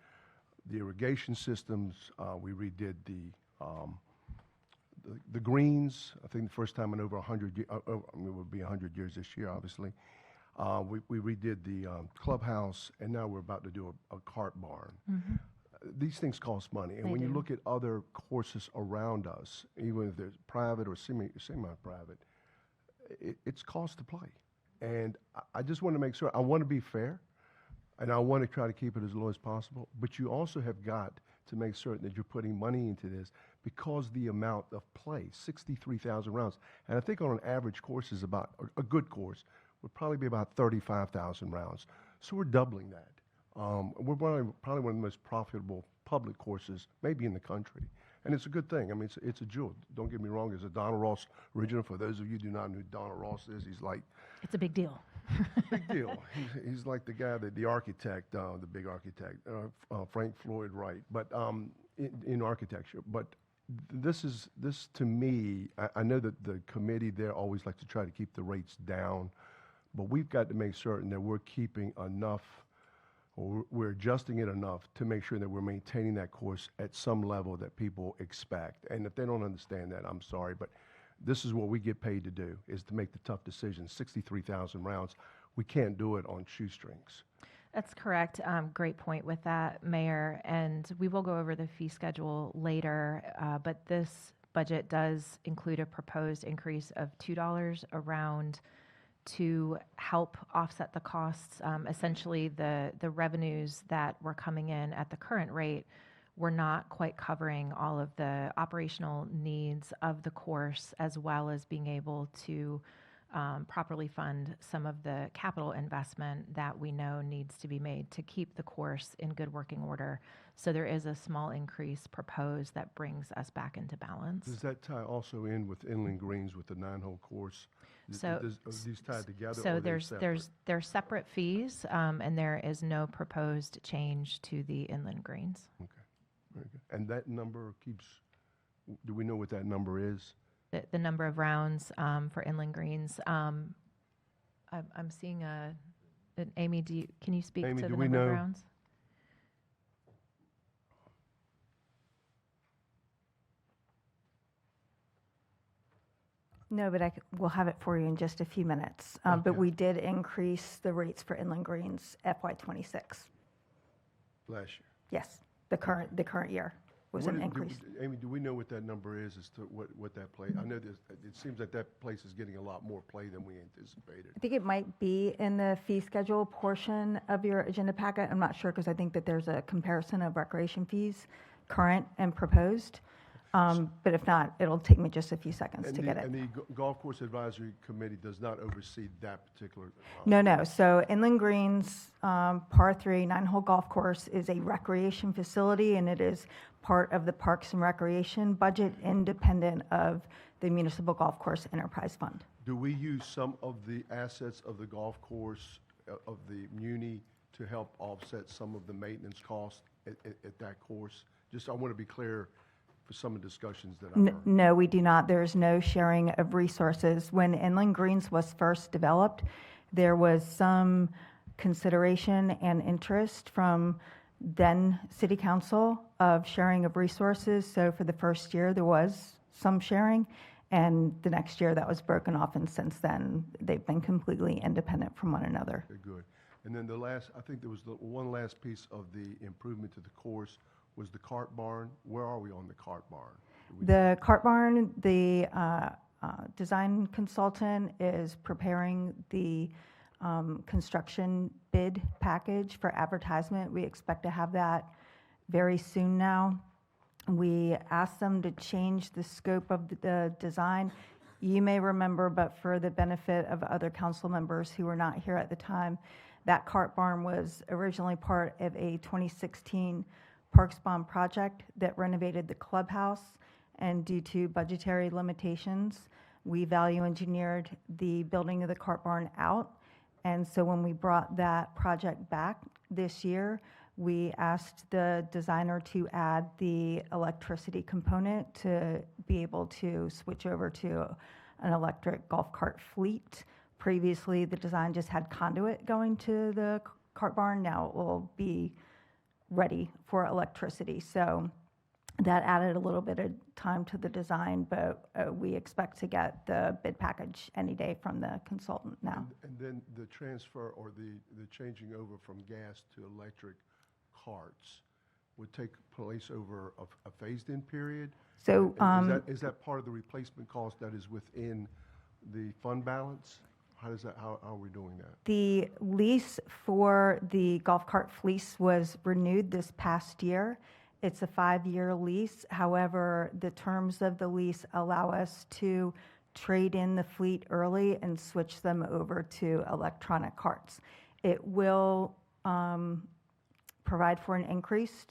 S1: the irrigation systems. We redid the greens. I think the first time in over 100 years, it would be 100 years this year, obviously. We redid the clubhouse, and now we're about to do a cart barn.
S3: Mm-hmm.
S1: These things cost money, and
S3: They
S1: when you
S3: do.
S1: look at other courses around us, even if they're private or semi-private, it's cost to play. And I just want to make sure, I want to be fair, and I want to try to keep it as low as possible, but you also have got to make certain that you're putting money into this because the amount of play, 63,000 rounds, and I think on an average course is about, a good course, would probably be about 35,000 rounds. So we're doubling that. We're probably one of the most profitable public courses, maybe in the country. And it's a good thing. I mean, it's a jewel. Don't get me wrong, it's a Donald Ross original. For those of you who do not know who Donald Ross is, he's like,
S3: It's a big deal.
S1: big deal. He's like the guy, the architect, the big architect, Frank Lloyd Wright, but in architecture. But this to me, I know that the committee there always likes to try to keep the rates down, but we've got to make certain that we're keeping enough, or we're adjusting it enough to make sure that we're maintaining that course at some level that people expect. And if they don't understand that, I'm sorry, but this is what we get paid to do, is to make the tough decisions. 63,000 rounds, we can't do it on shoestrings.
S3: That's correct. Great point with that, Mayor. And we will go over the fee schedule later, but this budget does include a proposed increase of $2 a round to help offset the costs. Essentially, the revenues that were coming in at the current rate were not quite covering all of the operational needs of the course, as well as being able to properly fund some of the capital investment that we know needs to be made to keep the course in good working order. So there is a small increase proposed that brings us back into balance.
S1: Does that tie also in with Inland Greens with the 9-hole course?
S3: So-
S1: Are these tied together?
S3: So
S1: or are they
S3: there's separate fees, and there is no proposed change to the inland greens.
S1: Okay, very good. And that number do we know what that number is?
S3: The number of rounds for inland greens. I'm seeing an Amy. Can you speak
S1: Amy,
S3: to
S1: do
S3: the
S1: we
S3: number of
S1: know?
S3: rounds?
S9: No, but we'll have it for you in just a few minutes. But
S1: Okay.
S9: we did increase the rates for Inland Greens FY '26.
S1: Last year.
S9: Yes, the current year was
S1: What
S9: an
S1: is-
S9: increase.
S1: Amy, do we know what that number is as to what that play? I know it seems like that place is getting a lot more play than we anticipated.
S9: I think it might be in the fee schedule portion of your agenda packet. I'm not sure because I think that there's a comparison of recreation fees, current and proposed. But if not, it'll take me just a few seconds to get it.
S1: And the Golf Course Advisory Committee does not oversee that particular?
S9: No. So Inland Greens, par 3, 9-hole golf course is a recreation facility, and it is part of the Parks and Recreation budget, independent of the Municipal Golf Course Enterprise Fund.
S1: Do we use some of the assets of the golf course, of the muni, to help offset some of the maintenance costs at that course? Just, I want to be clear for some of the discussions that I've heard.
S9: No, we do not. There's no sharing of resources. When Inland Greens was first developed, there was some consideration and interest from then City Council of sharing of resources. So for the first year, there was some sharing, and the next year that was broken off, and since then, they've been completely independent from one another.
S1: Okay, good. And then I think there was the one last piece of the improvement to the course was the cart barn. Where are we on the cart barn?
S9: The cart barn, the design consultant is preparing the construction bid package for advertisement. We expect to have that very soon now. We asked them to change the scope of the design. You may remember, but for the benefit of other council members who were not here at the time, that cart barn was originally part of a 2016 Parks Bond project that renovated the clubhouse, and due to budgetary limitations, we value engineered the building of the cart barn out. And so when we brought that project back this year, we asked the designer to add the electricity component to be able to switch over to an electric golf cart fleet. Previously, the design just had conduit going to the cart barn. Now it will be ready for electricity. So that added a little bit of time to the design, but we expect to get the bid package any day from the consultant now.
S1: And then the transfer or the changing over from gas to electric carts would take place over a phased-in period?
S9: So
S1: And is that part of the replacement cost that is within the fund balance? How are we doing that?
S9: the lease for the golf cart fleece was renewed this past year. It's a 5-year lease. However, the terms of the lease allow us to trade in the fleet early and switch them over to electronic carts. It will provide for an increase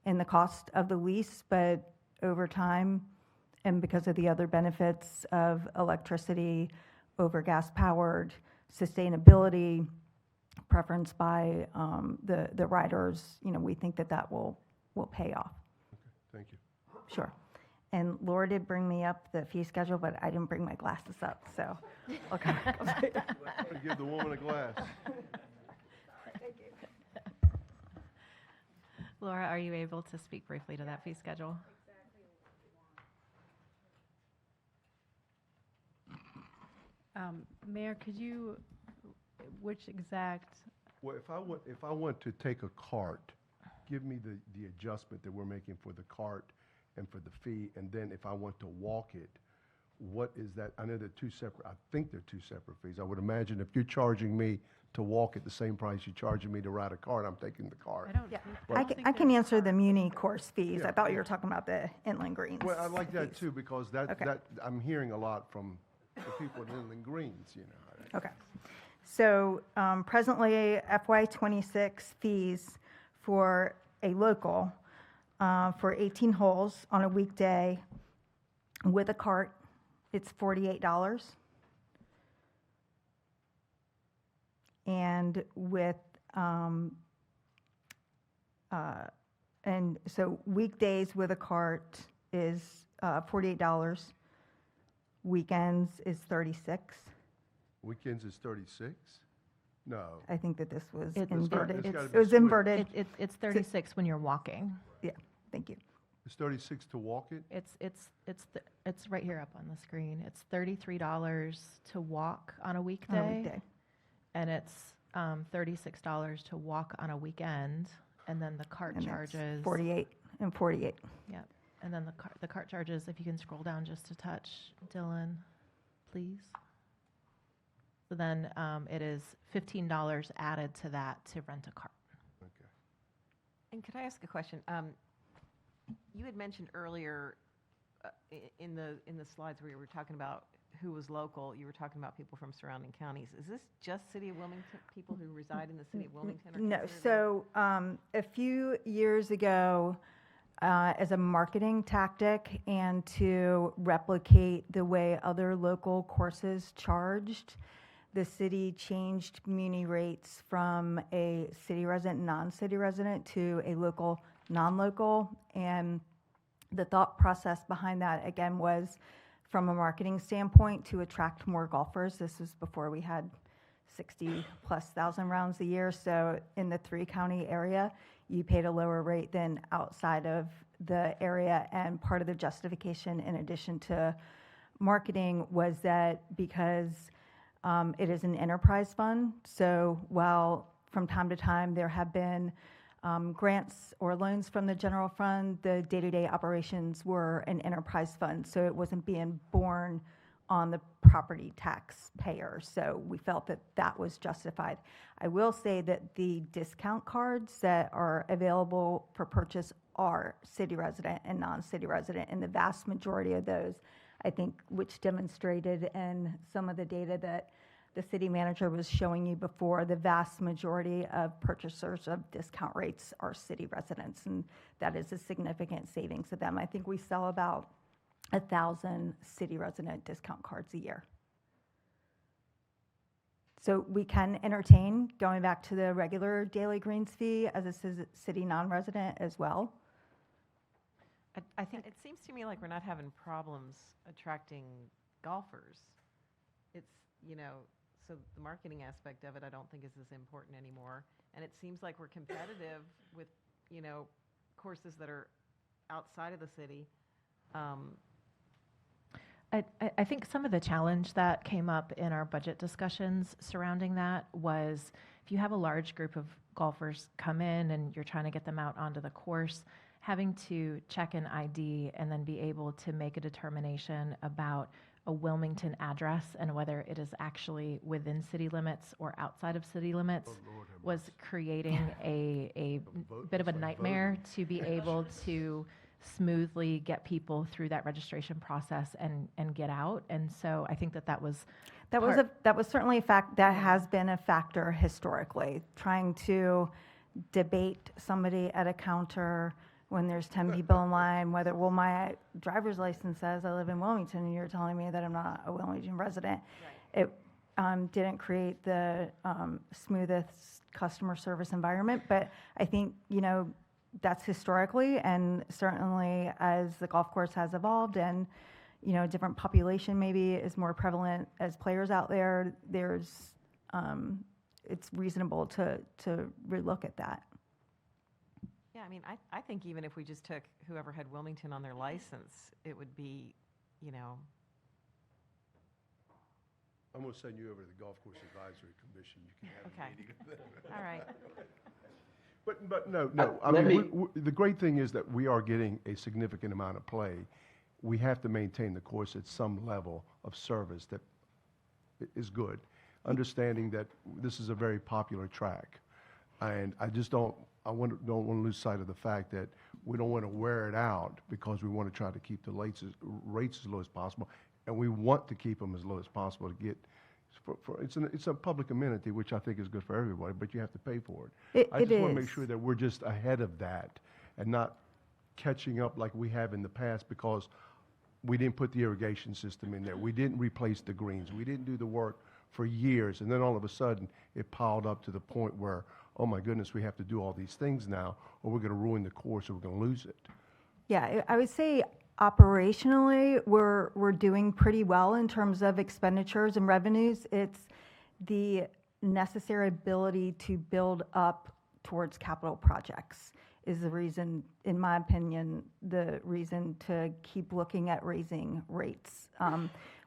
S9: in the cost of the lease, but over time, and because of the other benefits of electricity over gas-powered, sustainability, preference by the riders, we think that will pay off.
S1: Thank you.
S9: Sure. And Laura did bring me up the fee schedule, but I didn't bring my glasses up, so I'll come back.
S1: Give the woman a glass.
S3: Laura, are you able to speak briefly to that fee schedule?
S6: Mayor, which exact,
S1: Well, if I want to take a cart, give me the adjustment that we're making for the cart and for the fee, and then if I want to walk it, what is that? I know they're two separate, I think they're two separate fees. I would imagine if you're charging me to walk at the same price you're charging me to ride a cart, I'm taking the cart.
S9: Yeah, I can answer the muni course fees. I thought you were talking about the Inland Greens.
S1: Well, I like that
S9: fees.
S1: too, because
S9: Okay.
S1: that, I'm hearing a lot from the people in Inland Greens,
S9: Okay. So presently, FY '26 fees for a local, for 18 holes on a weekday with a cart, it's $48. And with, and so weekdays with a cart is $48. Weekends is 36.
S1: Weekends is 36? No.
S9: I think that this was
S3: It's-
S9: inverted.
S1: it's gotta
S9: It
S1: be
S9: was
S1: switched.
S9: inverted.
S3: It's 36 when you're walking.
S9: Yeah, thank you.
S1: It's 36 to walk it?
S3: It's right here up on the screen. It's $33 to walk on a
S9: On a
S3: weekday,
S9: weekday.
S3: and it's $36 to walk on a weekend, and then the cart
S9: And it's
S3: charges.
S9: 48 and 48.
S3: Yep, and then the cart charges, if you can scroll down just a touch, Dylan, please. So then it is $15 added to that to rent a cart.
S1: Okay.
S7: And could I ask a question? You had mentioned earlier in the slides where you were talking about who was local, you were talking about people from surrounding counties. Is this just City of Wilmington, people who reside in the City of Wilmington? Are
S9: No,
S7: considered
S9: so a few years ago, as a marketing tactic and to replicate the way other local courses charged, the city changed muni rates from a city resident, non-city resident to a local, non-local. And the thought process behind that, again, was from a marketing standpoint to attract more golfers. This was before we had 60,000+ rounds a year. So in the 3-county area, you paid a lower rate than outside of the area. And part of the justification, in addition to marketing, was that because it is an enterprise fund, so while from time to time there have been grants or loans from the general fund, the day-to-day operations were an enterprise fund, so it wasn't being borne on the property taxpayer. So we felt that that was justified. I will say that the discount cards that are available for purchase are city resident and non-city resident, and the vast majority of those, I think, which demonstrated in some of the data that the city manager was showing you before, the vast majority of purchasers of discount rates are city residents, and that is a significant savings to them. I think we sell about 1,000 city resident discount cards a year. So we can entertain going back to the regular daily greens fee as a city non-resident as well.
S7: I think it seems to me like we're not having problems attracting golfers. It's, so the marketing aspect of it, I don't think is as important anymore. And it seems like we're competitive with, courses that are outside of the city.
S3: I think some of the challenge that came up in our budget discussions surrounding that was if you have a large group of golfers come in and you're trying to get them out onto the course, having to check an ID and then be able to make a determination about a Wilmington address and whether it is actually within city limits or outside of city limits was creating a bit of a nightmare to be able to smoothly get people through that registration process and get out. And so I think that was
S9: that was certainly a fact that has been a factor historically, trying to debate somebody at a counter when there's 10 people in line, whether, well, my driver's license says I live in Wilmington, and you're telling me that I'm not a Wilmington resident. Right. It didn't create the smoothest customer service environment, but I think, that's historically, and certainly as the golf course has evolved and, different population maybe is more prevalent as players out there, it's reasonable to relook at that.
S7: Yeah, I mean, I think even if we just took whoever had Wilmington on their license, it would be,
S1: I'm going to send you over to the Golf Course Advisory Commission. You can have
S7: Okay.
S1: a meeting with them.
S7: All right.
S1: But no. I
S2: let
S1: mean, the great thing is that we are getting a significant amount of play. We have to maintain the course at some level of service that is good, understanding that this is a very popular track. And I just don't want to lose sight of the fact that we don't want to wear it out because we want to try to keep the rates as low as possible. And we want to keep them as low as possible to get, it's a public amenity, which I think is good for everybody, but you have to pay for it. I just want to make sure that we're just ahead of that and not catching up like we have in the past because we didn't put the irrigation system in there. We didn't replace the greens. We didn't do the work for years. And then all of a sudden, it piled up to the point where, oh my goodness, we have to do all these things now, or we're going to ruin the course, or we're going to lose it.
S9: Yeah, I would say operationally, we're doing pretty well in terms of expenditures and revenues. It's the necessary ability to build up towards capital projects. is the reason, in my opinion, the reason to keep looking at raising rates.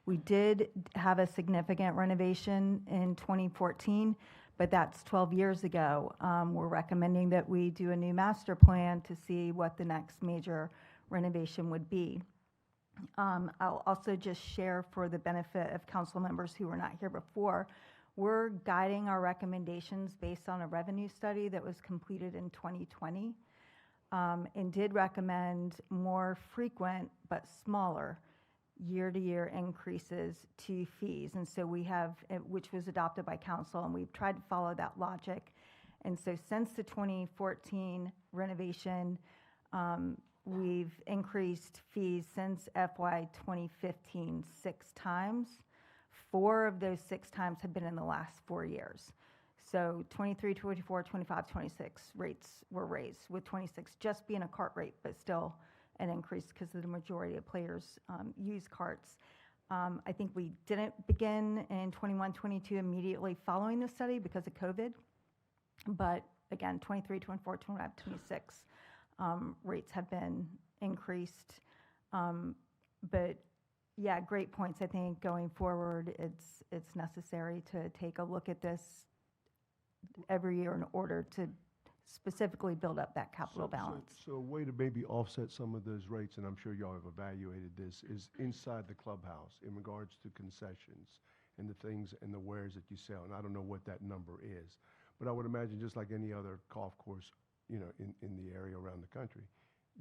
S9: We did have a significant renovation in 2014, but that's 12 years ago. We're recommending that we do a new master plan to see what the next major renovation would be. I'll also just share for the benefit of council members who were not here before, we're guiding our recommendations based on a revenue study that was completed in 2020 and did recommend more frequent but smaller year-to-year increases to fees. And so we have, which was adopted by council, and we've tried to follow that logic. And so since the 2014 renovation, we've increased fees since FY 2015 6 times. 4 of those 6 times have been in the last 4 years. So 23, 24, 25, 26 rates were raised, with 26 just being a cart rate, but still an increase because the majority of players use carts. I think we didn't begin in 21, 22 immediately following the study because of COVID. But again, 23, 24, 25, 26 rates have been increased. But yeah, great points. I think going forward, it's necessary to take a look at this every year in order to specifically build up that capital balance.
S1: So a way to maybe offset some of those rates, and I'm sure y'all have evaluated this, is inside the clubhouse in regards to concessions and the things and the wares that you sell. And I don't know what that number is, but I would imagine just like any other golf course, in the area around the country,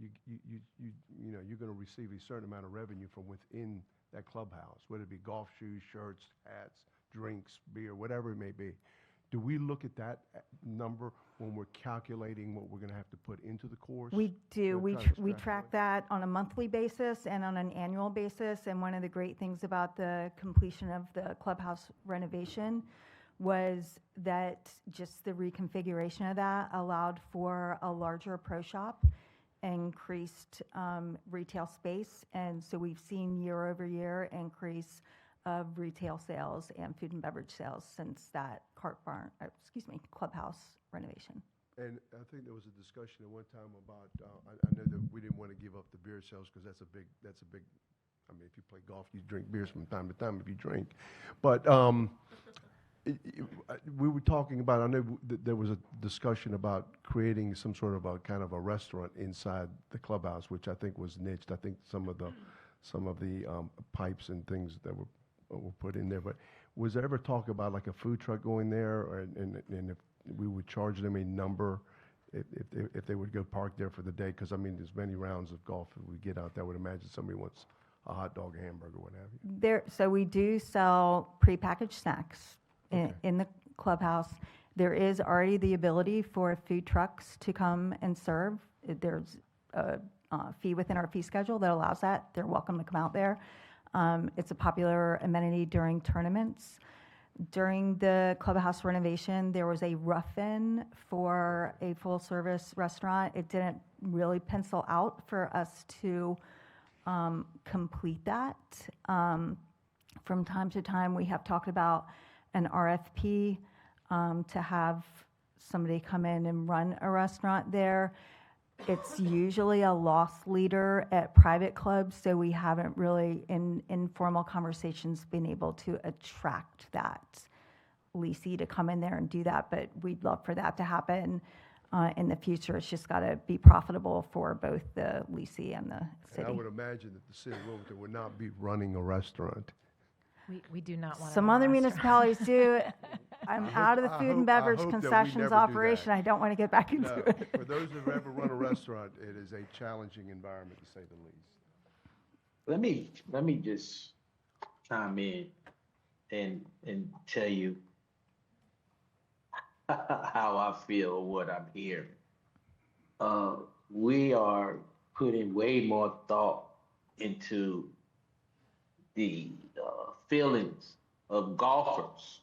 S1: you're going to receive a certain amount of revenue from within that clubhouse, whether it be golf shoes, shirts, hats, drinks, beer, whatever it may be. Do we look at that number when we're calculating what we're going to have to put into the course?
S9: We do.
S1: We're
S9: We,
S1: trying to
S9: we track
S1: extrapolate.
S9: that on a monthly basis and on an annual basis. And one of the great things about the completion of the clubhouse renovation was that just the reconfiguration of that allowed for a larger pro shop, increased retail space. And so we've seen year-over-year increase of retail sales and food and beverage sales since that clubhouse renovation.
S1: And I think there was a discussion at one time about, I know that we didn't want to give up the beer sales because that's a big, I mean, if you play golf, you drink beers from time to time if you drink. But we were talking about, I know there was a discussion about creating some sort of a kind of a restaurant inside the clubhouse, which I think was niched. I think some of the pipes and things that were put in there. But was there ever talk about like a food truck going there, and if we would charge them a number if they would go park there for the day? Because I mean, there's many rounds of golf that we get out there. I would imagine somebody wants a hot dog, a hamburger, what have you.
S9: So we do sell prepackaged snacks in the clubhouse. There is already the ability for food trucks to come and serve. There's a fee within our fee schedule that allows that. They're welcome to come out there. It's a popular amenity during tournaments. During the clubhouse renovation, there was a rough-in for a full-service restaurant. It didn't really pencil out for us to complete that. From time to time, we have talked about an RFP to have somebody come in and run a restaurant there. It's usually a loss leader at private clubs, so we haven't really, in informal conversations, been able to attract that leasee to come in there and do that, but we'd love for that to happen in the future. It's just got to be profitable for both the leasee and the city.
S1: And I would imagine that the city of Wilmington would not be running a restaurant.
S3: We do not want to.
S9: Some
S3: run
S9: other
S3: a restaurant.
S9: municipalities do. I'm out of the food and beverage
S1: hope that we
S9: concessions
S1: never do
S9: operation.
S1: that.
S9: I don't want to get back into
S1: No,
S9: it.
S1: for those that have ever run a restaurant, it is a challenging environment, to say the least.
S2: Let me just chime in and tell you how I feel, what I'm hearing. We are putting way more thought into the feelings of golfers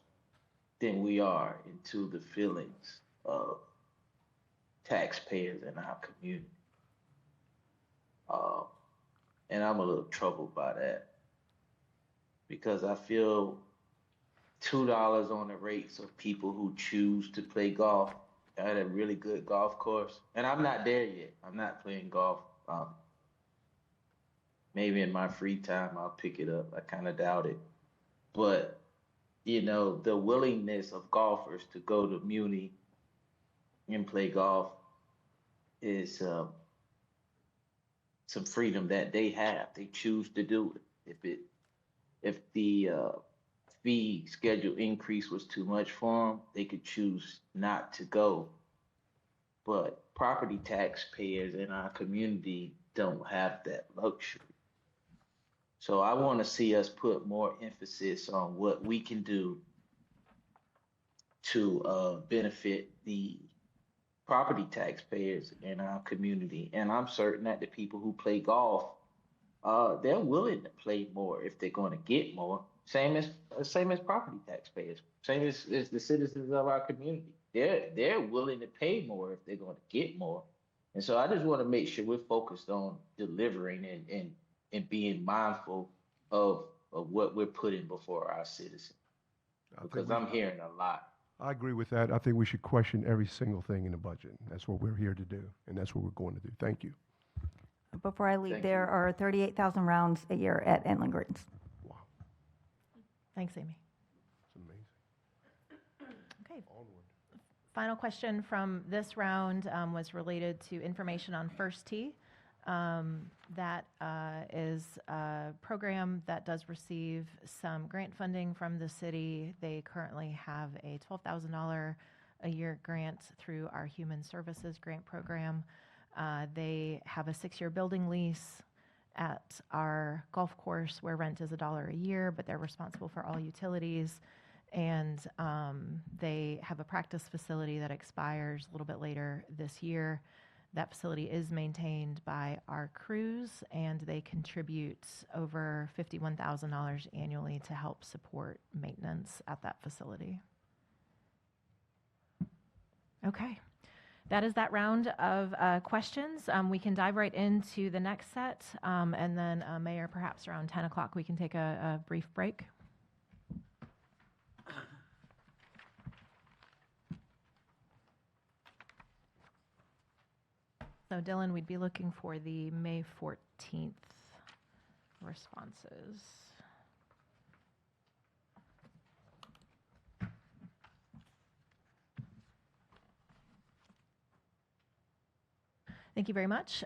S2: than we are into the feelings of taxpayers in our community. And I'm a little troubled by that because I feel $2 on the rates of people who choose to play golf at a really good golf course. And I'm not there yet. I'm not playing golf. Maybe in my free time I'll pick it up. I kind of doubt it. But, you know, the willingness of golfers to go to Muni and play golf is some freedom that they have. They choose to do it. If the fee schedule increase was too much for them, they could choose not to go. But property taxpayers in our community don't have that luxury. So I want to see us put more emphasis on what we can do to benefit the property taxpayers in our community. And I'm certain that the people who play golf, they're willing to play more if they're going to get more. Same as property taxpayers, same as the citizens of our community. They're willing to pay more if they're going to get more. And so I just want to make sure we're focused on delivering and being mindful of what we're putting before our citizens. Because I'm hearing a lot.
S1: I agree with that. I think we should question every single thing in the budget. That's what we're here to do, and that's what we're going to do. Thank you.
S9: Before I leave,
S2: Thank
S9: there
S2: you.
S9: are 38,000 rounds a year at Inland Greens.
S1: Wow,
S3: Thanks, Amy.
S1: it's amazing.
S3: Okay.
S1: Onward.
S3: Final question from this round was related to information on First Tee. That is a program that does receive some grant funding from the city. They currently have a $12,000 a year grant through our Human Services Grant Program. They have a 6-year building lease at our golf course where rent is $1 a year, but they're responsible for all utilities. And they have a practice facility that expires a little bit later this year. That facility is maintained by our crews, and they contribute over $51,000 annually to help support maintenance at that facility. Okay. That is that round of questions. We can dive right into the next set, and then, Mayor, perhaps around 10 o'clock, we can take a brief break. So Dylan, we'd be looking for the May 14th responses. Thank you very much.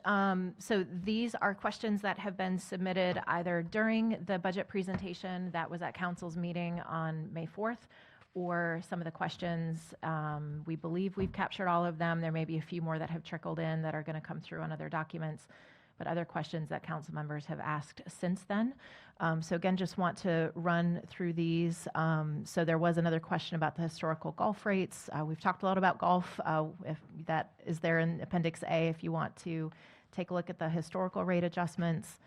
S3: So these are questions that have been submitted either during the budget presentation that was at council's meeting on May 4th, or some of the questions, we believe we've captured all of them. There may be a few more that have trickled in that are going to come through on other documents, but other questions that council members have asked since then. So again, just want to run through these. So there was another question about the historical golf rates. We've talked a lot about golf. If that is there in Appendix A, if you want to take a look at the historical rate adjustments.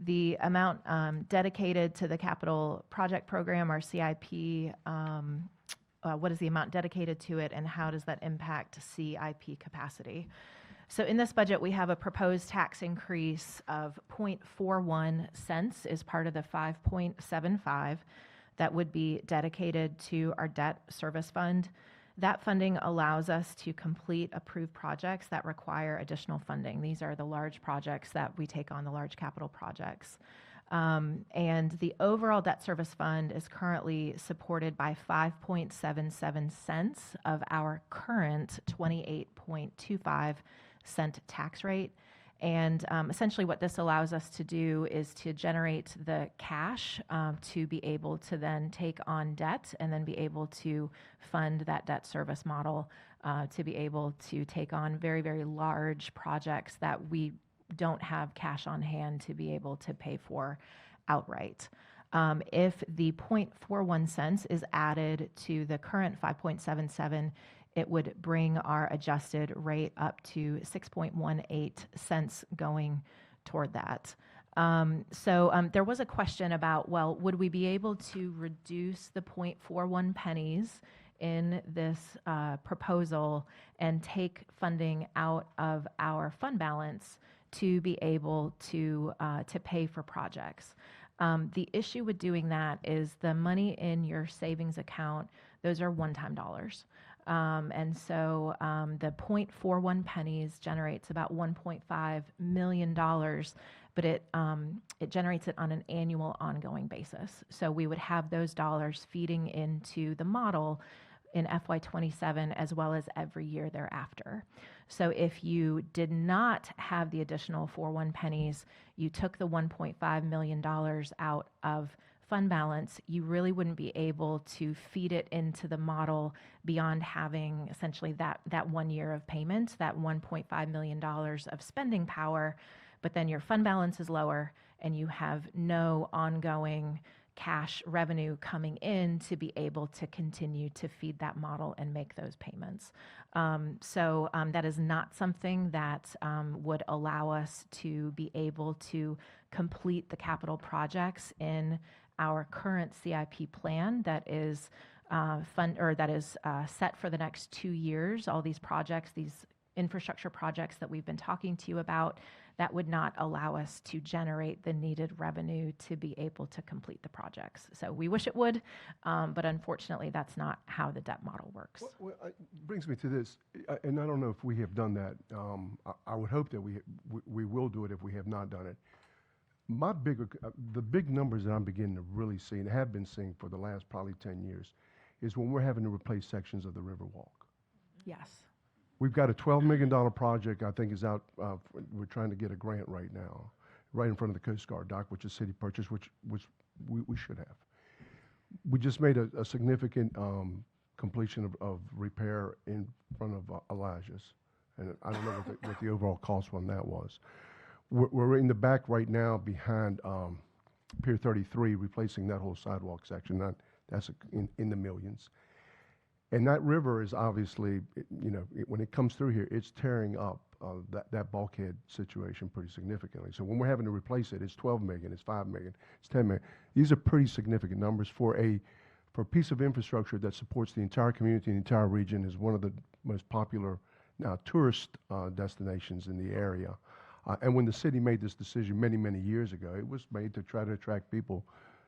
S3: The amount dedicated to the capital project program, our CIP, what is the amount dedicated to it, and how does that impact CIP capacity? So in this budget, we have a proposed tax increase of 0.41 cents as part of the 5.75 that would be dedicated to our debt service fund. That funding allows us to complete approved projects that require additional funding. These are the large projects that we take on, the large capital projects. And the overall debt service fund is currently supported by 5.77 cents of our current 28.25 cent tax rate. And essentially what this allows us to do is to generate the cash to be able to then take on debt and then be able to fund that debt service model to be able to take on very, very large projects that we don't have cash on hand to be able to pay for outright. If the 0.41 cents is added to the current 5.77, it would bring our adjusted rate up to 6.18 cents going toward that. So there was a question about, well, would we be able to reduce the 0.41 pennies in this proposal and take funding out of our fund balance to be able to pay for projects? The issue with doing that is the money in your savings account, those are one-time dollars. And so the 0.41 pennies generates about $1.5 million, but it generates it on an annual ongoing basis. So we would have those dollars feeding into the model in FY27 as well as every year thereafter. So if you did not have the additional 41 pennies, you took the $1.5 million out of fund balance, you really wouldn't be able to feed it into the model beyond having essentially that 1 year of payment, that $1.5 million of spending power, but then your fund balance is lower and you have no ongoing cash revenue coming in to be able to continue to feed that model and make those payments. So that is not something that would allow us to be able to complete the capital projects in our current CIP plan that is set for the next 2 years. All these projects, these infrastructure projects that we've been talking to you about, that would not allow us to generate the needed revenue to be able to complete the projects. So we wish it would, but unfortunately, that's not how the debt model works.
S1: Well, brings me to this, and I don't know if we have done that. I would hope that we will do it if we have not done it. The big numbers that I'm beginning to really see and have been seeing for the last probably 10 years is when we're having to replace sections of the Riverwalk.
S3: Yes.
S1: We've got a $12 million project, I think, is out. We're trying to get a grant right now, right in front of the Coast Guard dock, which is city purchase, which we should have. We just made a significant completion of repair in front of Elijah's. And I don't know what the overall cost on that was. We're in the back right now behind Pier 33, replacing that whole sidewalk section. That's in the millions. And that river is obviously, when it comes through here, it's tearing up that bulkhead situation pretty significantly. So when we're having to replace it, it's 12 million, it's 5 million, it's 10 million. These are pretty significant numbers for a piece of infrastructure that supports the entire community, the entire region, is one of the most popular now tourist destinations in the area. And when the city made this decision many, many years ago, it was made to try to attract people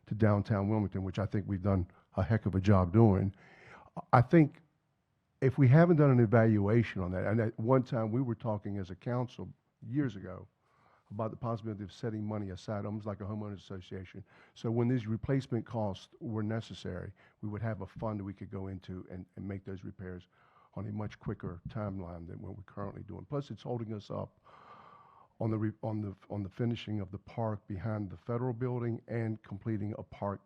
S1: to downtown Wilmington, which I think we've done a heck of a job doing. I think if we haven't done an evaluation on that, and at one time we were talking as a council years ago about the possibility of setting money aside, almost like a homeowners association. So when these replacement costs were necessary, we would have a fund that we could go into and make those repairs on a much quicker timeline than what we're currently doing. Plus, it's holding us up on the finishing of the park behind the federal building and completing a park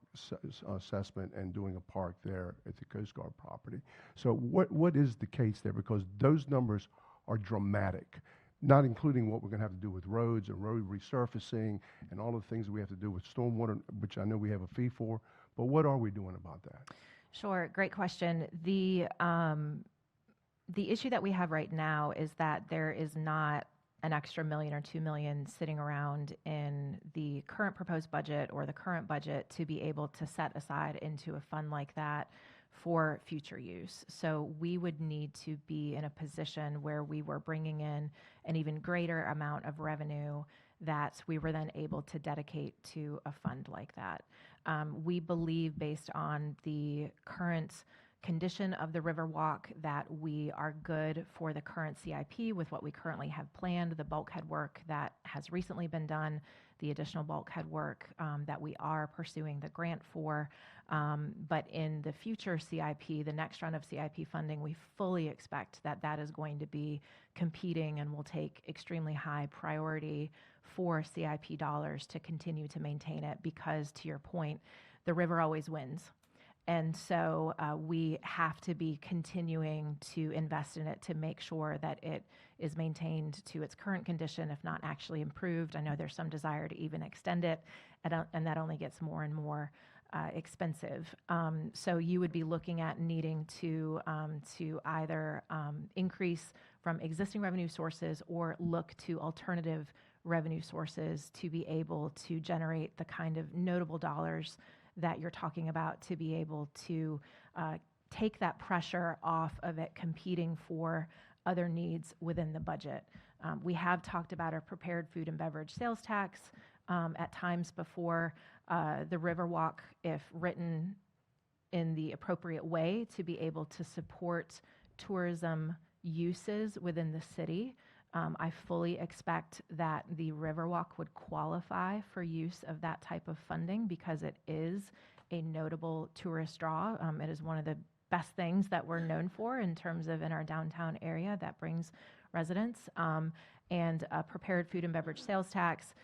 S1: assessment and doing a park there at the Coast Guard property. So what is the case there? Because those numbers are dramatic, not including what we're going to have to do with roads and road resurfacing and all of the things that we have to do with stormwater, which I know we have a fee for. But what are we doing about that?
S3: Sure, great question. The issue that we have right now is that there is not an extra $1 million or $2 million sitting around in the current proposed budget or the current budget to be able to set aside into a fund like that for future use. So we would need to be in a position where we were bringing in an even greater amount of revenue that we were then able to dedicate to a fund like that. We believe, based on the current condition of the Riverwalk, that we are good for the current CIP with what we currently have planned, the bulkhead work that has recently been done, the additional bulkhead work that we are pursuing the grant for. But in the future CIP, the next round of CIP funding, we fully expect that that is going to be competing and will take extremely high priority for CIP dollars to continue to maintain it, because, to your point, the river always wins. And so we have to be continuing to invest in it to make sure that it is maintained to its current condition, if not actually improved. I know there's some desire to even extend it, and that only gets more and more expensive. So you would be looking at needing to either increase from existing revenue sources or look to alternative revenue sources to be able to generate the kind of notable dollars that you're talking about, to be able to take that pressure off of it competing for other needs within the budget. We have talked about our prepared food and beverage sales tax at times before. The Riverwalk, if written in the appropriate way to be able to support tourism uses within the city, I fully expect that the Riverwalk would qualify for use of that type of funding because it is a notable tourist draw. It is one of the best things that we're known for in terms of in our downtown area that brings residents. And a prepared food and beverage sales tax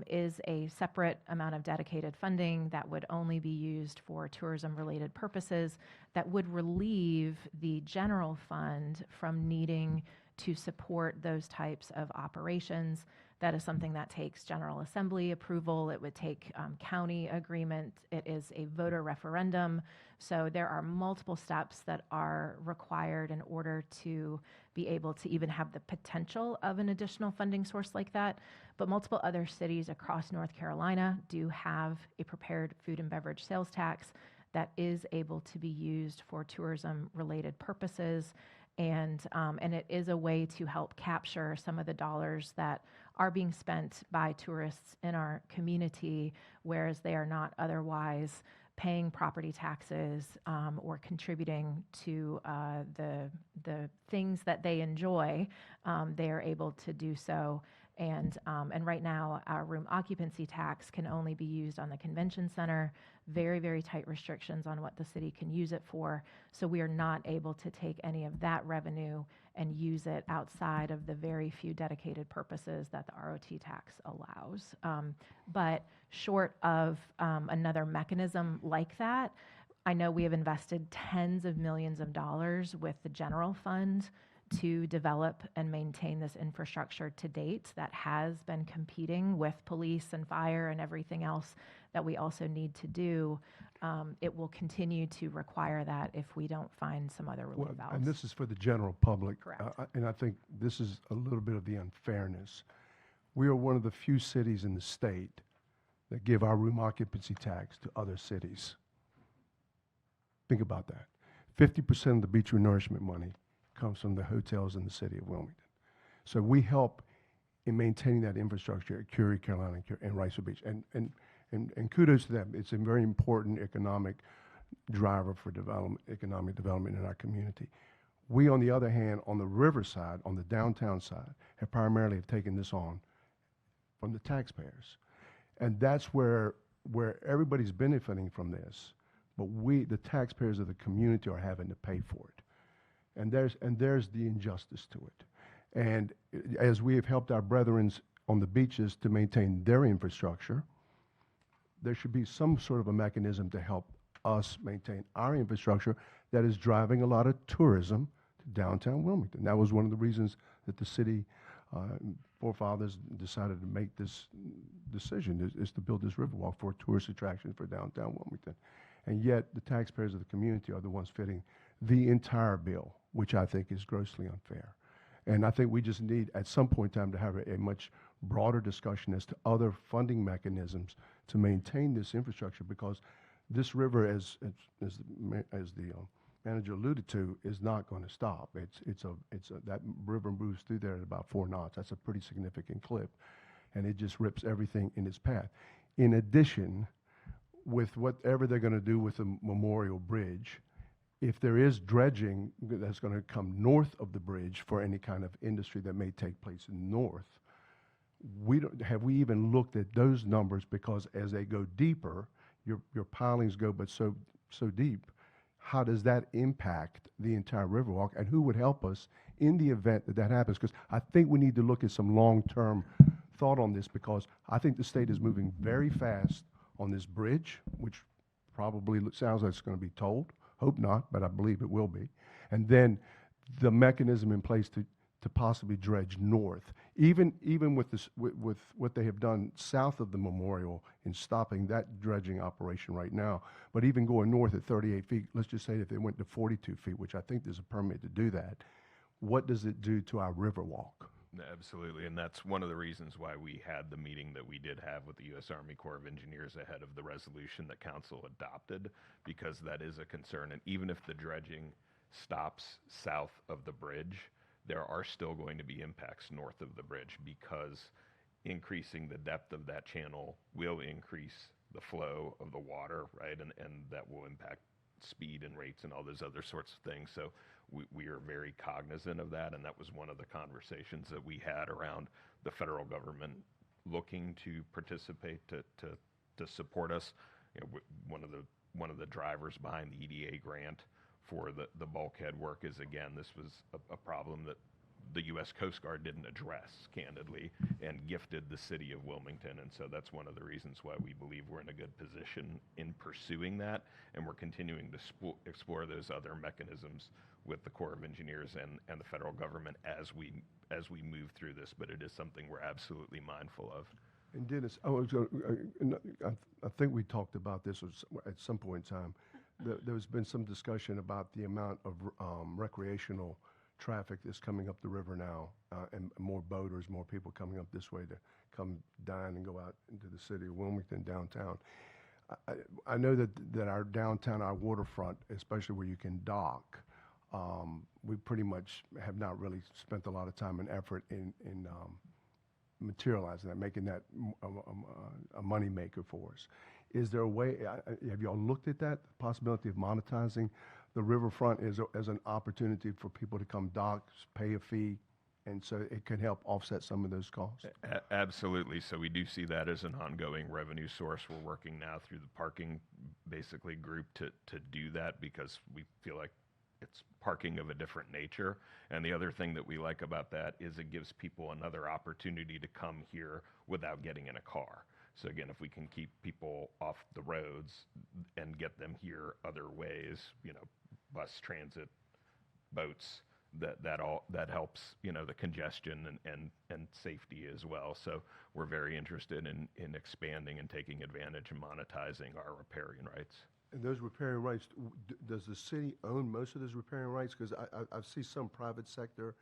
S3: is a separate amount of dedicated funding that would only be used for tourism-related purposes that would relieve the general fund from needing to support those types of operations. That is something that takes General Assembly approval. It would take county agreement. It is a voter referendum. So there are multiple steps that are required in order to be able to even have the potential of an additional funding source like that. But multiple other cities across North Carolina do have a prepared food and beverage sales tax that is able to be used for tourism-related purposes. And it is a way to help capture some of the dollars that are being spent by tourists in our community, whereas they are not otherwise paying property taxes or contributing to the things that they enjoy. They are able to do so. And right now, our room occupancy tax can only be used on the convention center. Very, very tight restrictions on what the city can use it for. So we are not able to take any of that revenue and use it outside of the very few dedicated purposes that the ROT tax allows. But short of another mechanism like that, I know we have invested tens of millions of dollars with the general fund to develop and maintain this infrastructure to date that has been competing with police and fire and everything else that we also need to do. It will continue to require that if we don't find some other relief valves.
S1: And this is for the general public.
S3: Correct.
S1: And I think this is a little bit of the unfairness. We are one of the few cities in the state that give our room occupancy tax to other cities. Think about that. 50% of the beach renourishment money comes from the hotels in the city of Wilmington. So we help in maintaining that infrastructure at Curie, Carolina, and Riceville Beach. And kudos to them. It's a very important economic driver for economic development in our community. We, on the other hand, on the riverside, on the downtown side, have primarily taken this on from the taxpayers. And that's where everybody's benefiting from this, but we, the taxpayers of the community, are having to pay for it. And there's the injustice to it. And as we have helped our brethren on the beaches to maintain their infrastructure, there should be some sort of a mechanism to help us maintain our infrastructure that is driving a lot of tourism to downtown Wilmington. That was one of the reasons that the city forefathers decided to make this decision, is to build this Riverwalk for a tourist attraction for downtown Wilmington. And yet the taxpayers of the community are the ones fitting the entire bill, which I think is grossly unfair. And I think we just need, at some point in time, to have a much broader discussion as to other funding mechanisms to maintain this infrastructure, because this river, as the manager alluded to, is not going to stop. That river moves through there at about 4 knots. That's a pretty significant clip, and it just rips everything in its path. In addition, with whatever they're going to do with the Memorial Bridge, if there is dredging that's going to come north of the bridge for any kind of industry that may take place north, have we even looked at those numbers? Because as they go deeper, your pilings go but so deep. How does that impact the entire Riverwalk, and who would help us in the event that happens? Because I think we need to look at some long-term thought on this, because I think the state is moving very fast on this bridge, which probably sounds like it's going to be tolled. Hope not, but I believe it will be. And then the mechanism in place to possibly dredge north, even with this, with what they have done south of the Memorial in stopping that dredging operation right now. But even going north at 38 feet, let's just say if they went to 42 feet, which I think there's a permit to do that, what does it do to our Riverwalk?
S10: Absolutely, and that's one of the reasons why we had the meeting that we did have with the U.S. Army Corps of Engineers ahead of the resolution that council adopted, because that is a concern. And even if the dredging stops south of the bridge, there are still going to be impacts north of the bridge, because increasing the depth of that channel will increase the flow of the water, right? And that will impact speed and rates and all those other sorts of things. So we are very cognizant of that, and that was one of the conversations that we had around the federal government looking to participate to support us. You know, one of the drivers behind the EDA grant for the bulkhead work is, again, this was a problem that the U.S. Coast Guard didn't address, candidly, and gifted the city of Wilmington. And so that's one of the reasons why we believe we're in a good position in pursuing that, and we're continuing to explore those other mechanisms with the Corps of Engineers and the federal government as we move through this. But it is something we're absolutely mindful of.
S1: And Dennis, I think we talked about this at some point in time. There's been some discussion about the amount of recreational traffic that's coming up the river now, and more boaters, more people coming up this way to come dine and go out into the city of Wilmington downtown. I know that our downtown, our waterfront, especially where you can dock, we pretty much have not really spent a lot of time and effort in materializing that, making that a money maker for us. Is there a way, have you all looked at that, the possibility of monetizing the riverfront as an opportunity for people to come dock, pay a fee, and so it can help offset some of those costs?
S10: Absolutely. So we do see that as an ongoing revenue source. We're working now through the parking, basically, group to do that, because we feel like it's parking of a different nature. And the other thing that we like about that is it gives people another opportunity to come here without getting in a car. So again, if we can keep people off the roads and get them here other ways, you know, bus, transit, boats, that helps, you know, the congestion and safety as well. So we're very interested in expanding and taking advantage and monetizing our riparian rights.
S1: And those riparian rights, does the city own most of those riparian rights? Because I see some private sector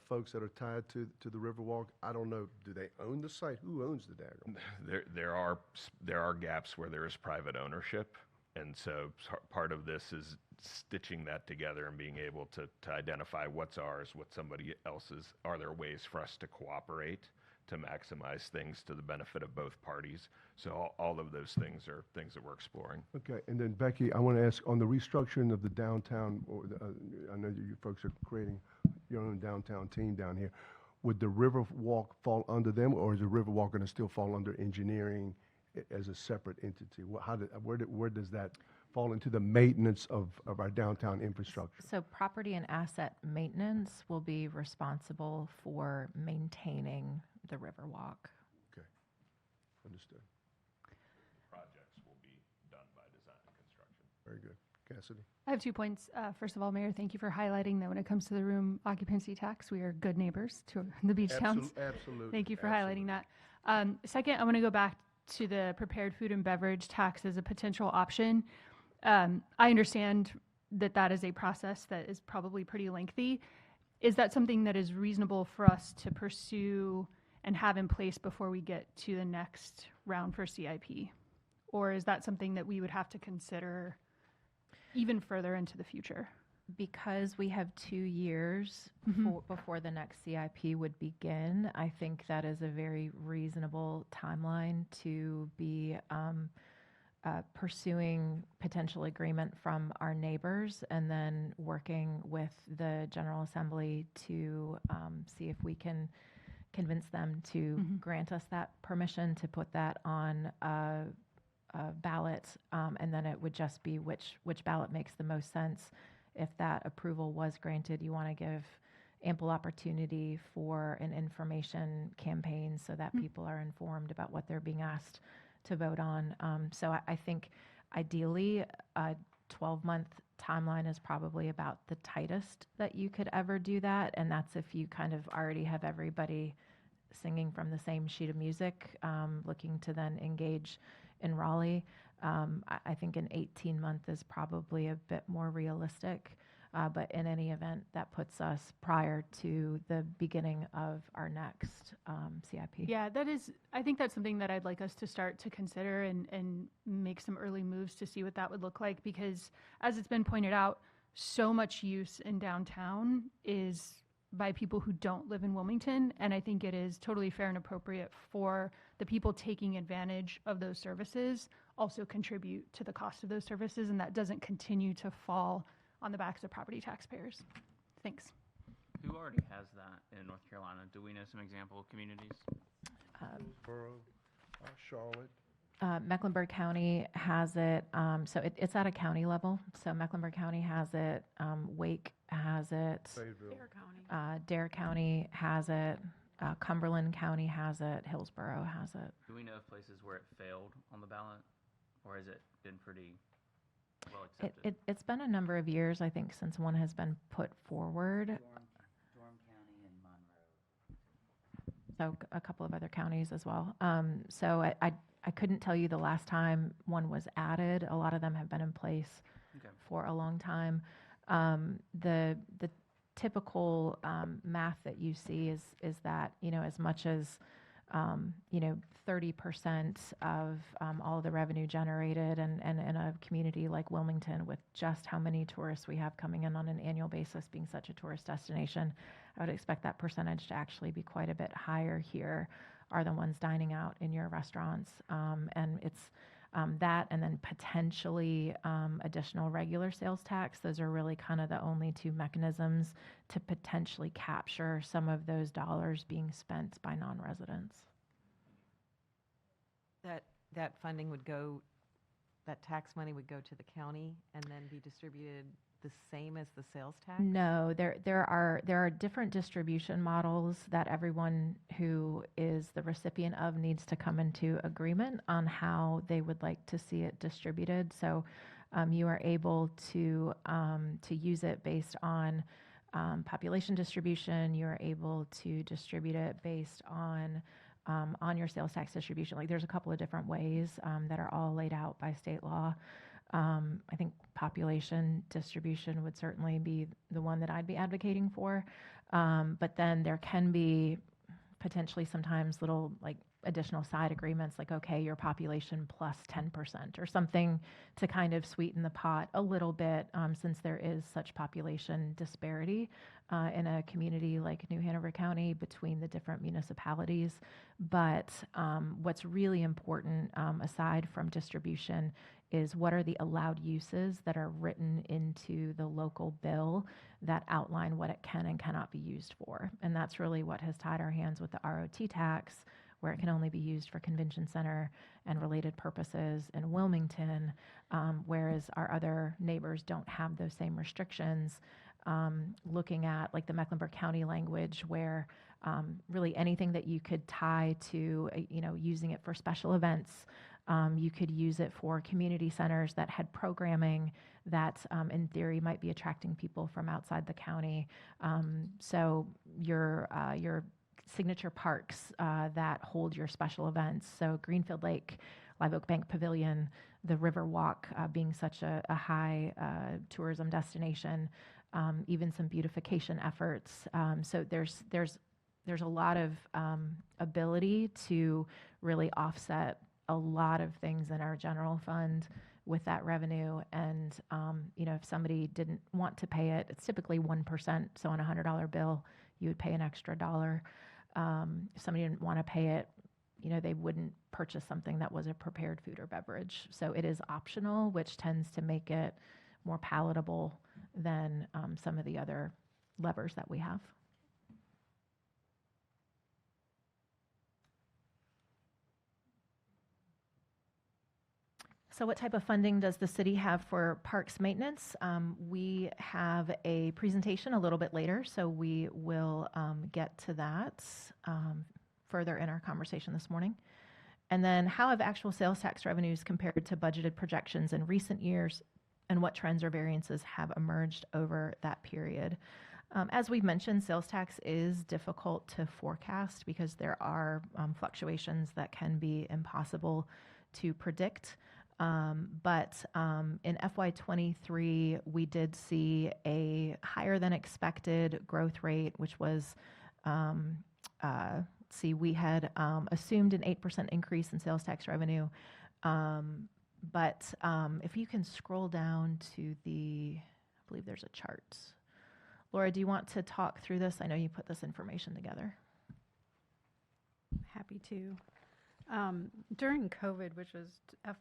S1: folks that are tied to the Riverwalk. I don't know, do they own the site? Who owns the dagger?
S10: There are gaps where there is private ownership, and so part of this is stitching that together and being able to identify what's ours, what somebody else's. Are there ways for us to cooperate to maximize things to the benefit of both parties? So all of those things are things that we're exploring.
S1: Okay, and then Becky, I want to ask on the restructuring of the downtown, I know you folks are creating your own downtown team down here. Would the Riverwalk fall under them, or is the Riverwalk going to still fall under engineering as a separate entity? Where does that fall into the maintenance of our downtown infrastructure?
S3: So property and asset maintenance will be responsible for maintaining the Riverwalk.
S1: Okay, understood.
S10: Projects will be done by design and construction.
S1: Very good. Cassidy?
S4: I have 2 points. First of all, Mayor, thank you for highlighting that when it comes to the room occupancy tax, we are good neighbors to the beach towns.
S1: Absolutely.
S4: Thank you for highlighting that. Second, I want to go back to the prepared food and beverage tax as a potential option. I understand that is a process that is probably pretty lengthy. Is that something that is reasonable for us to pursue and have in place before we get to the next round for CIP? Or is that something that we would have to consider even further into the future?
S3: Because we have 2 years before the next CIP would begin, I think that is a very reasonable timeline to be pursuing potential agreement from our neighbors, and then working with the General Assembly to see if we can convince them to grant us that permission to put that on a ballot, and then it would just be which ballot makes the most sense. If that approval was granted, you want to give ample opportunity for an information campaign so that people are informed about what they're being asked to vote on. So I think ideally a 12-month timeline is probably about the tightest that you could ever do that, and that's if you kind of already have everybody singing from the same sheet of music, looking to then engage in Raleigh. I think an 18-month is probably a bit more realistic, but in any event, that puts us prior to the beginning of our next CIP.
S4: Yeah, I think that's something that I'd like us to start to consider and make some early moves to see what that would look like, because as it's been pointed out, so much use in downtown is by people who don't live in Wilmington, and I think it is totally fair and appropriate for the people taking advantage of those services also contribute to the cost of those services, and that doesn't continue to fall on the backs of property taxpayers. Thanks.
S5: Who already has that in North Carolina? Do we know some example communities?
S1: Borough, Charlotte.
S3: Mecklenburg County has it, so it's at a county level. So Mecklenburg County has it, Wake has it,
S1: Fayetteville.
S3: Dare County has it, Cumberland County has it, Hillsborough has it.
S5: Do we know of places where it failed on the ballot, or has it been pretty well accepted?
S3: It's been a number of years, I think, since one has been put forward.
S11: Durham County and Monroe.
S3: So a couple of other counties as well. So I couldn't tell you the last time one was added. A lot of them have been in place
S5: Okay.
S3: for a long time. The typical math that you see is that, you know, as much as 30% of all of the revenue generated, and in a community like Wilmington, with just how many tourists we have coming in on an annual basis, being such a tourist destination, I would expect that percentage to actually be quite a bit higher here, are the ones dining out in your restaurants. And it's that, and then potentially additional regular sales tax. Those are really kind of the only two mechanisms to potentially capture some of those dollars being spent by non-residents.
S7: That funding would go, that tax money would go to the county and then be distributed the same as the sales tax?
S3: No, there are different distribution models that everyone who is the recipient of needs to come into agreement on how they would like to see it distributed. So you are able to use it based on population distribution. You are able to distribute it based on your sales tax distribution. Like, there's a couple of different ways that are all laid out by state law. I think population distribution would certainly be the one that I'd be advocating for. But then there can be potentially sometimes little like additional side agreements, like, okay, your population plus 10% or something to kind of sweeten the pot a little bit, since there is such population disparity in a community like New Hanover County between the different municipalities. But what's really important, aside from distribution, is what are the allowed uses that are written into the local bill that outline what it can and cannot be used for. And that's really what has tied our hands with the ROT tax, where it can only be used for convention center and related purposes in Wilmington, whereas our other neighbors don't have those same restrictions. Looking at like the Mecklenburg County language, where really anything that you could tie to, using it for special events. You could use it for community centers that had programming that, in theory, might be attracting people from outside the county. So your signature parks that hold your special events. So Greenfield Lake, Live Oak Bank Pavilion, the River Walk being such a high tourism destination, even some beautification efforts. So there's a lot of ability to really offset a lot of things in our general fund with that revenue. And, if somebody didn't want to pay it, it's typically 1%. So on a $100 bill, you would pay an extra $1. If somebody didn't want to pay it, they wouldn't purchase something that was a prepared food or beverage. So it is optional, which tends to make it more palatable than some of the other levers that we have. So what type of funding does the city have for parks maintenance? We have a presentation a little bit later, so we will get to that further in our conversation this morning. And then, how have actual sales tax revenues compared to budgeted projections in recent years, and what trends or variances have emerged over that period? As we've mentioned, sales tax is difficult to forecast because there are fluctuations that can be impossible to predict. But in FY23, we did see a higher than expected growth rate, which was, we had assumed an 8% increase in sales tax revenue. But if you can scroll down to I believe there's a chart. Laura, do you want to talk through this? I know you put this information together.
S6: Happy to. During COVID, which was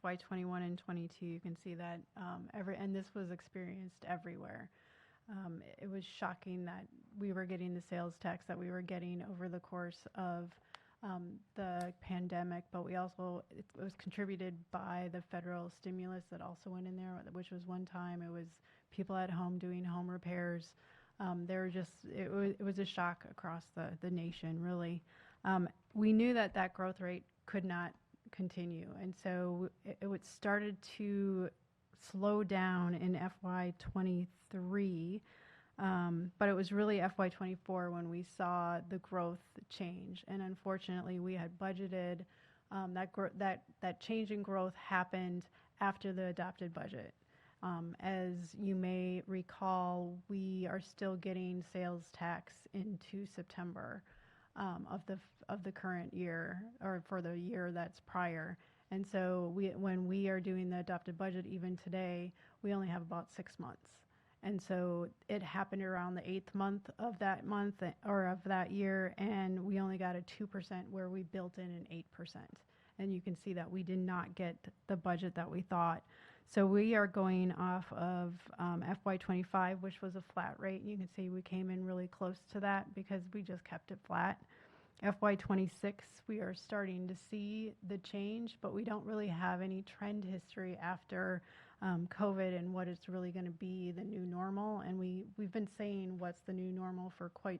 S6: FY '21 and '22, you can see that and this was experienced everywhere. It was shocking that we were getting the sales tax that we were getting over the course of the pandemic, but it was contributed by the federal stimulus that also went in there, which was one time. It was people at home doing home repairs. It was a shock across the nation, really. We knew that growth rate could not continue, and so it started to slow down in FY '23, but it was really FY '24 when we saw the growth change. And unfortunately, we had budgeted that change in growth happened after the adopted budget. As you may recall, we are still getting sales tax into September of the current year, or for the year that's prior. And so when we are doing the adopted budget, even today, we only have about 6 months. And so it happened around the 8th month of that month or of that year, and we only got a 2% where we built in an 8%. And you can see that we did not get the budget that we thought. So we are going off of FY '25, which was a flat rate. You can see we came in really close to that because we just kept it flat. FY '26, we are starting to see the change, but we don't really have any trend history after COVID and what it's really going to be the new normal. And we've been saying what's the new normal for quite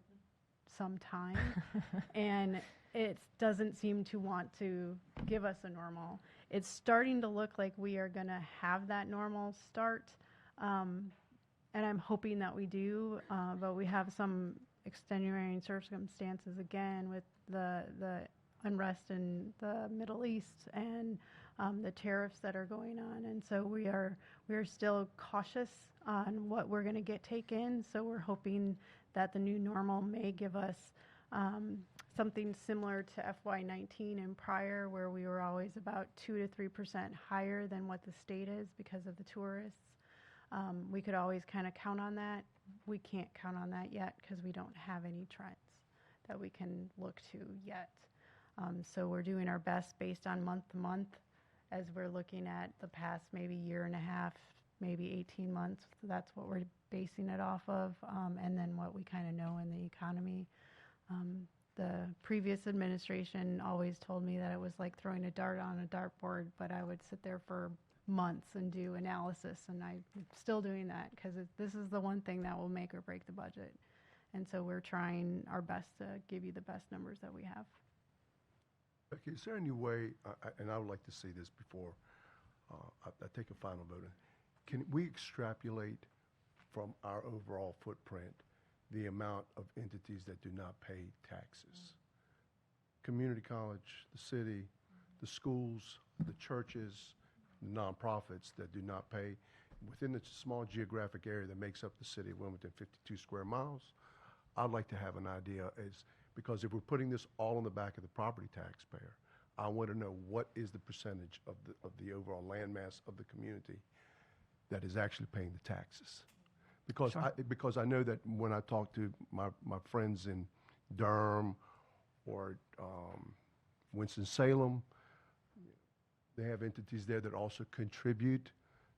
S6: some time, and it doesn't seem to want to give us a normal. It's starting to look like we are going to have that normal start, and I'm hoping that we do, but we have some extenuating circumstances again with the unrest in the Middle East and the tariffs that are going on, and so we are still cautious on what we're going to take in. So we're hoping that the new normal may give us something similar to FY '19 and prior, where we were always about 2 to 3% higher than what the state is because of the tourists. We could always kind of count on that. We can't count on that yet because we don't have any trends that we can look to yet. So we're doing our best based on month to month as we're looking at the past maybe year and a half, maybe 18 months. So that's what we're basing it off of, and then what we kind of know in the economy. The previous administration always told me that it was like throwing a dart on a dartboard, but I would sit there for months and do analysis, and I'm still doing that because this is the one thing that will make or break the budget. And so we're trying our best to give you the best numbers that we have.
S1: Okay, is there any way, and I would like to see this before I take a final vote, can we extrapolate from our overall footprint the amount of entities that do not pay taxes? Community college, the city, the schools, the churches, the nonprofits that do not pay within the small geographic area that makes up the city of Wilmington, 52 square miles. I'd like to have an idea, because if we're putting this all on the back of the property taxpayer, I want to know what is the percentage of the overall landmass of the community that is actually paying the taxes. Because
S3: Sure.
S1: because I know that when I talk to my friends in Durham or Winston-Salem, they have entities there that also contribute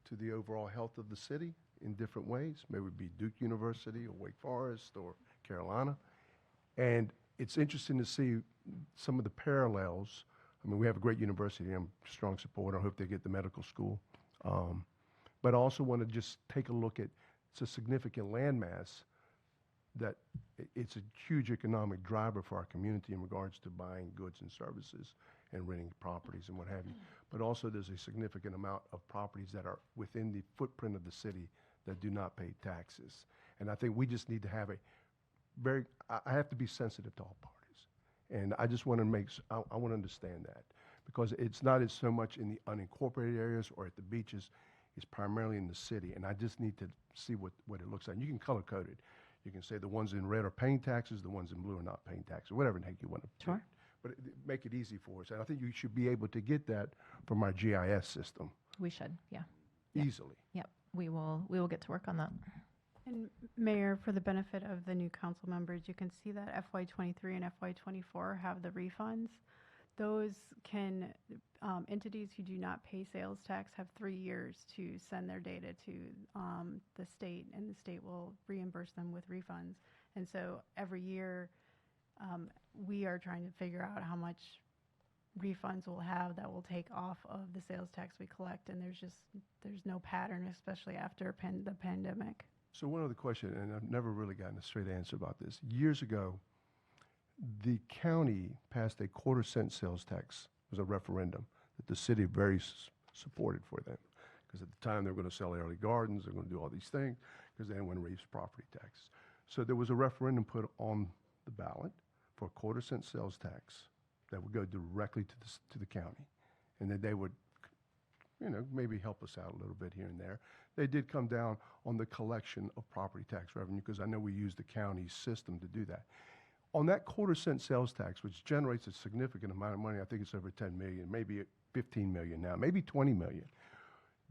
S1: to the overall health of the city in different ways. Maybe it be Duke University or Wake Forest or Carolina. And it's interesting to see some of the parallels. I mean, we have a great university. I'm a strong supporter. I hope they get the medical school. But I also want to just take a look at, it's a significant landmass that it's a huge economic driver for our community in regards to buying goods and services and renting properties and what have you. But also there's a significant amount of properties that are within the footprint of the city that do not pay taxes. And I think we just need to have I have to be sensitive to all parties. And I just want to I want to understand that, because it's not as so much in the unincorporated areas or at the beaches. It's primarily in the city, and I just need to see what it looks like. And you can color code it. You can say the ones in red are paying taxes, the ones in blue are not paying taxes, whatever the heck you want to do.
S3: Sure.
S1: But make it easy for us. And I think you should be able to get that from our GIS system
S3: We should, yeah.
S1: easily.
S3: Yep, we will get to work on that.
S6: And Mayor, for the benefit of the new council members, you can see that FY '23 and FY '24 have the refunds. those can, entities who do not pay sales tax have 3 years to send their data to the state, and the state will reimburse them with refunds. And so every year, we are trying to figure out how much refunds we'll have that will take off of the sales tax we collect, and there's no pattern, especially after the pandemic.
S1: So one other question, and I've never really gotten a straight answer about this. Years ago, the county passed a quarter-cent sales tax. It was a referendum that the city very supported for them. Because at the time, they were going to sell early gardens, they were going to do all these things, because they didn't want to raise property taxes. So there was a referendum put on the ballot for a quarter-cent sales tax that would go directly to the county. And that they would, maybe help us out a little bit here and there. They did come down on the collection of property tax revenue, because I know we use the county's system to do that. On that quarter-cent sales tax, which generates a significant amount of money, I think it's over 10 million, maybe 15 million now, maybe 20 million.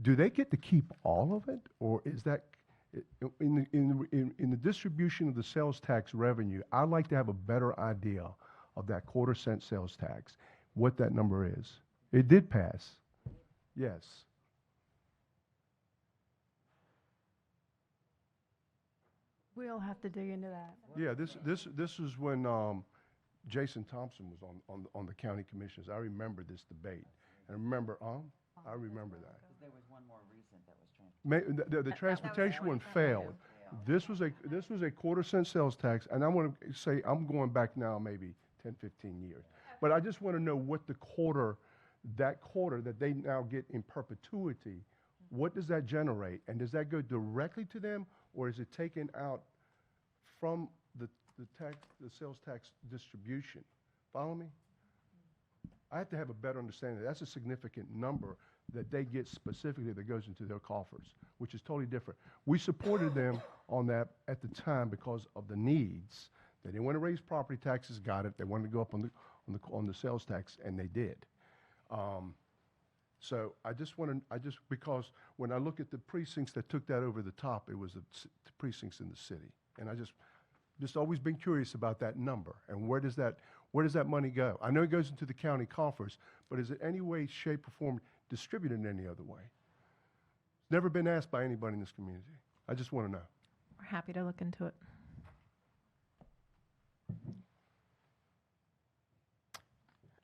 S1: Do they get to keep all of it, or is that in the distribution of the sales tax revenue? I'd like to have a better idea of that quarter-cent sales tax, what that number is. It did pass, yes.
S6: We'll have to dig into that.
S1: Yeah, this was when Jason Thompson was on the county commissions. I remember this debate. I remember that.
S11: Because there was one more recent that was
S1: The transportation one failed. This was a quarter-cent sales tax, and I want to say, I'm going back now maybe 10, 15 years. But I just want to know what that quarter that they now get in perpetuity, what does that generate? And does that go directly to them, or is it taken out from the sales tax distribution? Follow me? I have to have a better understanding. That's a significant number that they get specifically that goes into their coffers, which is totally different. We supported them on that at the time because of the needs. They didn't want to raise property taxes, got it. They wanted to go up on the sales tax, and they did. So because when I look at the precincts that took that over the top, it was the precincts in the city. And I just always been curious about that number and where does that money go? I know it goes into the county coffers, but is it any way, shape, or form distributed in any other way? It's never been asked by anybody in this community. I just want to know.
S3: We're happy to look into it.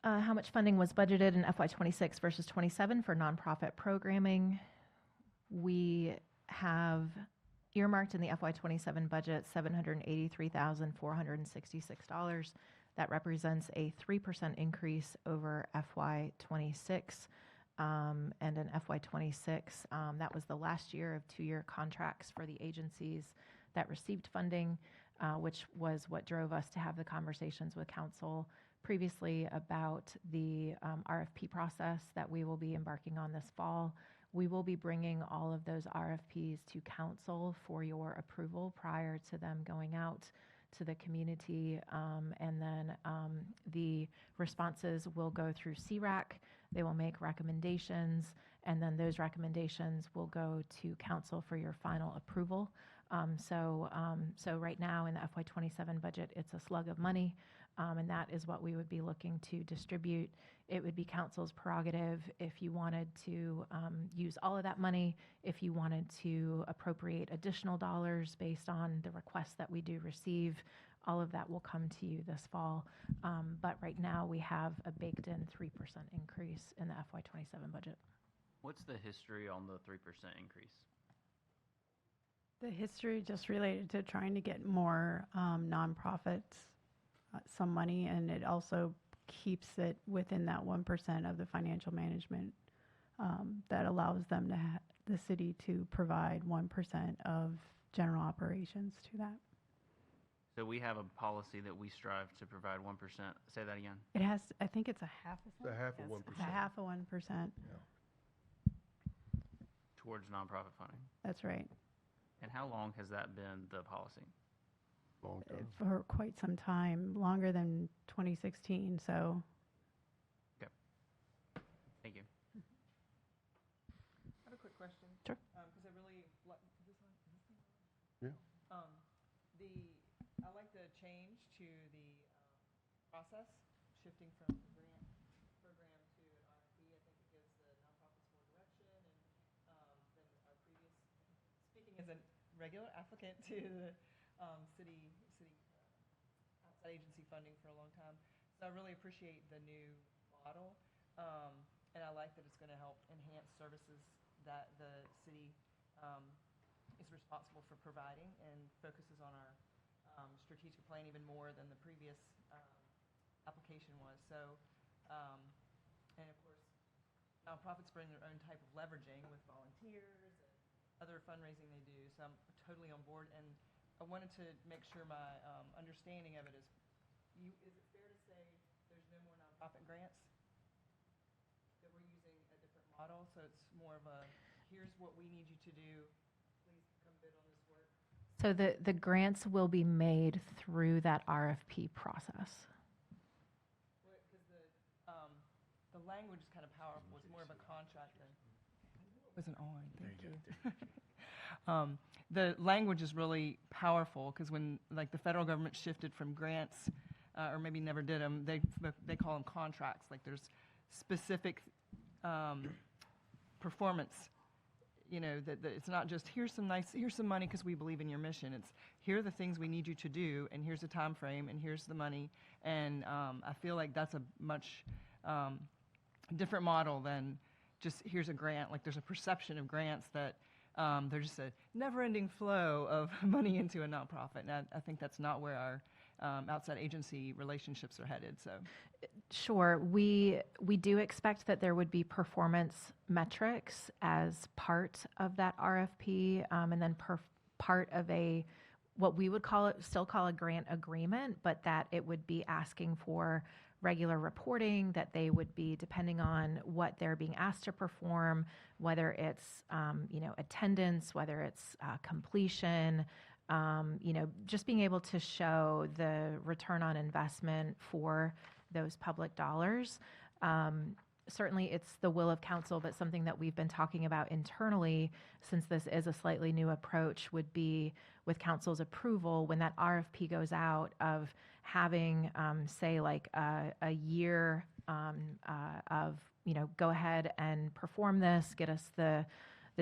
S3: How much funding was budgeted in FY26 versus 27 for nonprofit programming? We have earmarked in the FY27 budget $783,466. That represents a 3% increase over FY26. And in FY26, that was the last year of 2-year contracts for the agencies that received funding, which was what drove us to have the conversations with council previously about the RFP process that we will be embarking on this fall. We will be bringing all of those RFPs to council for your approval prior to them going out to the community. And then the responses will go through CRAC. They will make recommendations, and then those recommendations will go to council for your final approval. So right now in the FY27 budget, it's a slug of money. And that is what we would be looking to distribute. It would be council's prerogative if you wanted to use all of that money, if you wanted to appropriate additional dollars based on the requests that we do receive. All of that will come to you this fall. But right now, we have a baked-in 3% increase in the FY27 budget.
S5: What's the history on the 3% increase?
S6: The history just related to trying to get more nonprofits some money, and it also keeps it within that 1% of the financial management that allows them to the city to provide 1% of general operations to that.
S5: So we have a policy that we strive to provide 1%. Say that again.
S6: It has, I think it's a half a cent.
S1: It's a half of 1%.
S6: It's a half of 1%.
S5: Towards nonprofit funding.
S6: That's right.
S5: And how long has that been the policy?
S1: Long time.
S6: For quite some time, longer than 2016, so.
S5: Okay. Thank you.
S12: I have a quick question.
S3: Sure.
S12: Because I really like this one.
S1: Yeah.
S12: I like the change to the process, shifting from grant a regular applicant to the city outside agency funding for a long time. So I really appreciate the new model, and I like that it's going to help enhance services that the city is responsible for providing and focuses on our strategic plan even more than the previous application was. So, and of course, nonprofits bring their own type of leveraging with volunteers and other fundraising they do. So I'm totally on board, and I wanted to make sure my understanding of it is. Is it fair to say there's no more nonprofit grants? That we're using a different model, so it's more of a, here's what we need you to do, please come bid on this work.
S3: So the grants will be made through that RFP process.
S12: Because the language is kind of powerful, it's more of a contract than. Wasn't on, thank you. The language is really powerful, because when, like, the federal government shifted from grants, or maybe never did them, they call them contracts. Like, there's specific performance, that it's not just here's some money because we believe in your mission. It's here are the things we need you to do, and here's the time frame, and here's the money. And I feel like that's a much different model than just here's a grant. Like, there's a perception of grants that they're just a never-ending flow of money into a nonprofit, and I think that's not where our outside agency relationships are headed. So,
S3: Sure. We do expect that there would be performance metrics as part of that RFP, and then part of what we would still call a grant agreement, but that it would be asking for regular reporting, that they would be, depending on what they're being asked to perform, whether it's attendance, whether it's completion, just being able to show the return on investment for those public dollars. Certainly, it's the will of council, but something that we've been talking about internally, since this is a slightly new approach, would be with council's approval when that RFP goes out, of having, say, like a year of, go ahead and perform this, get us the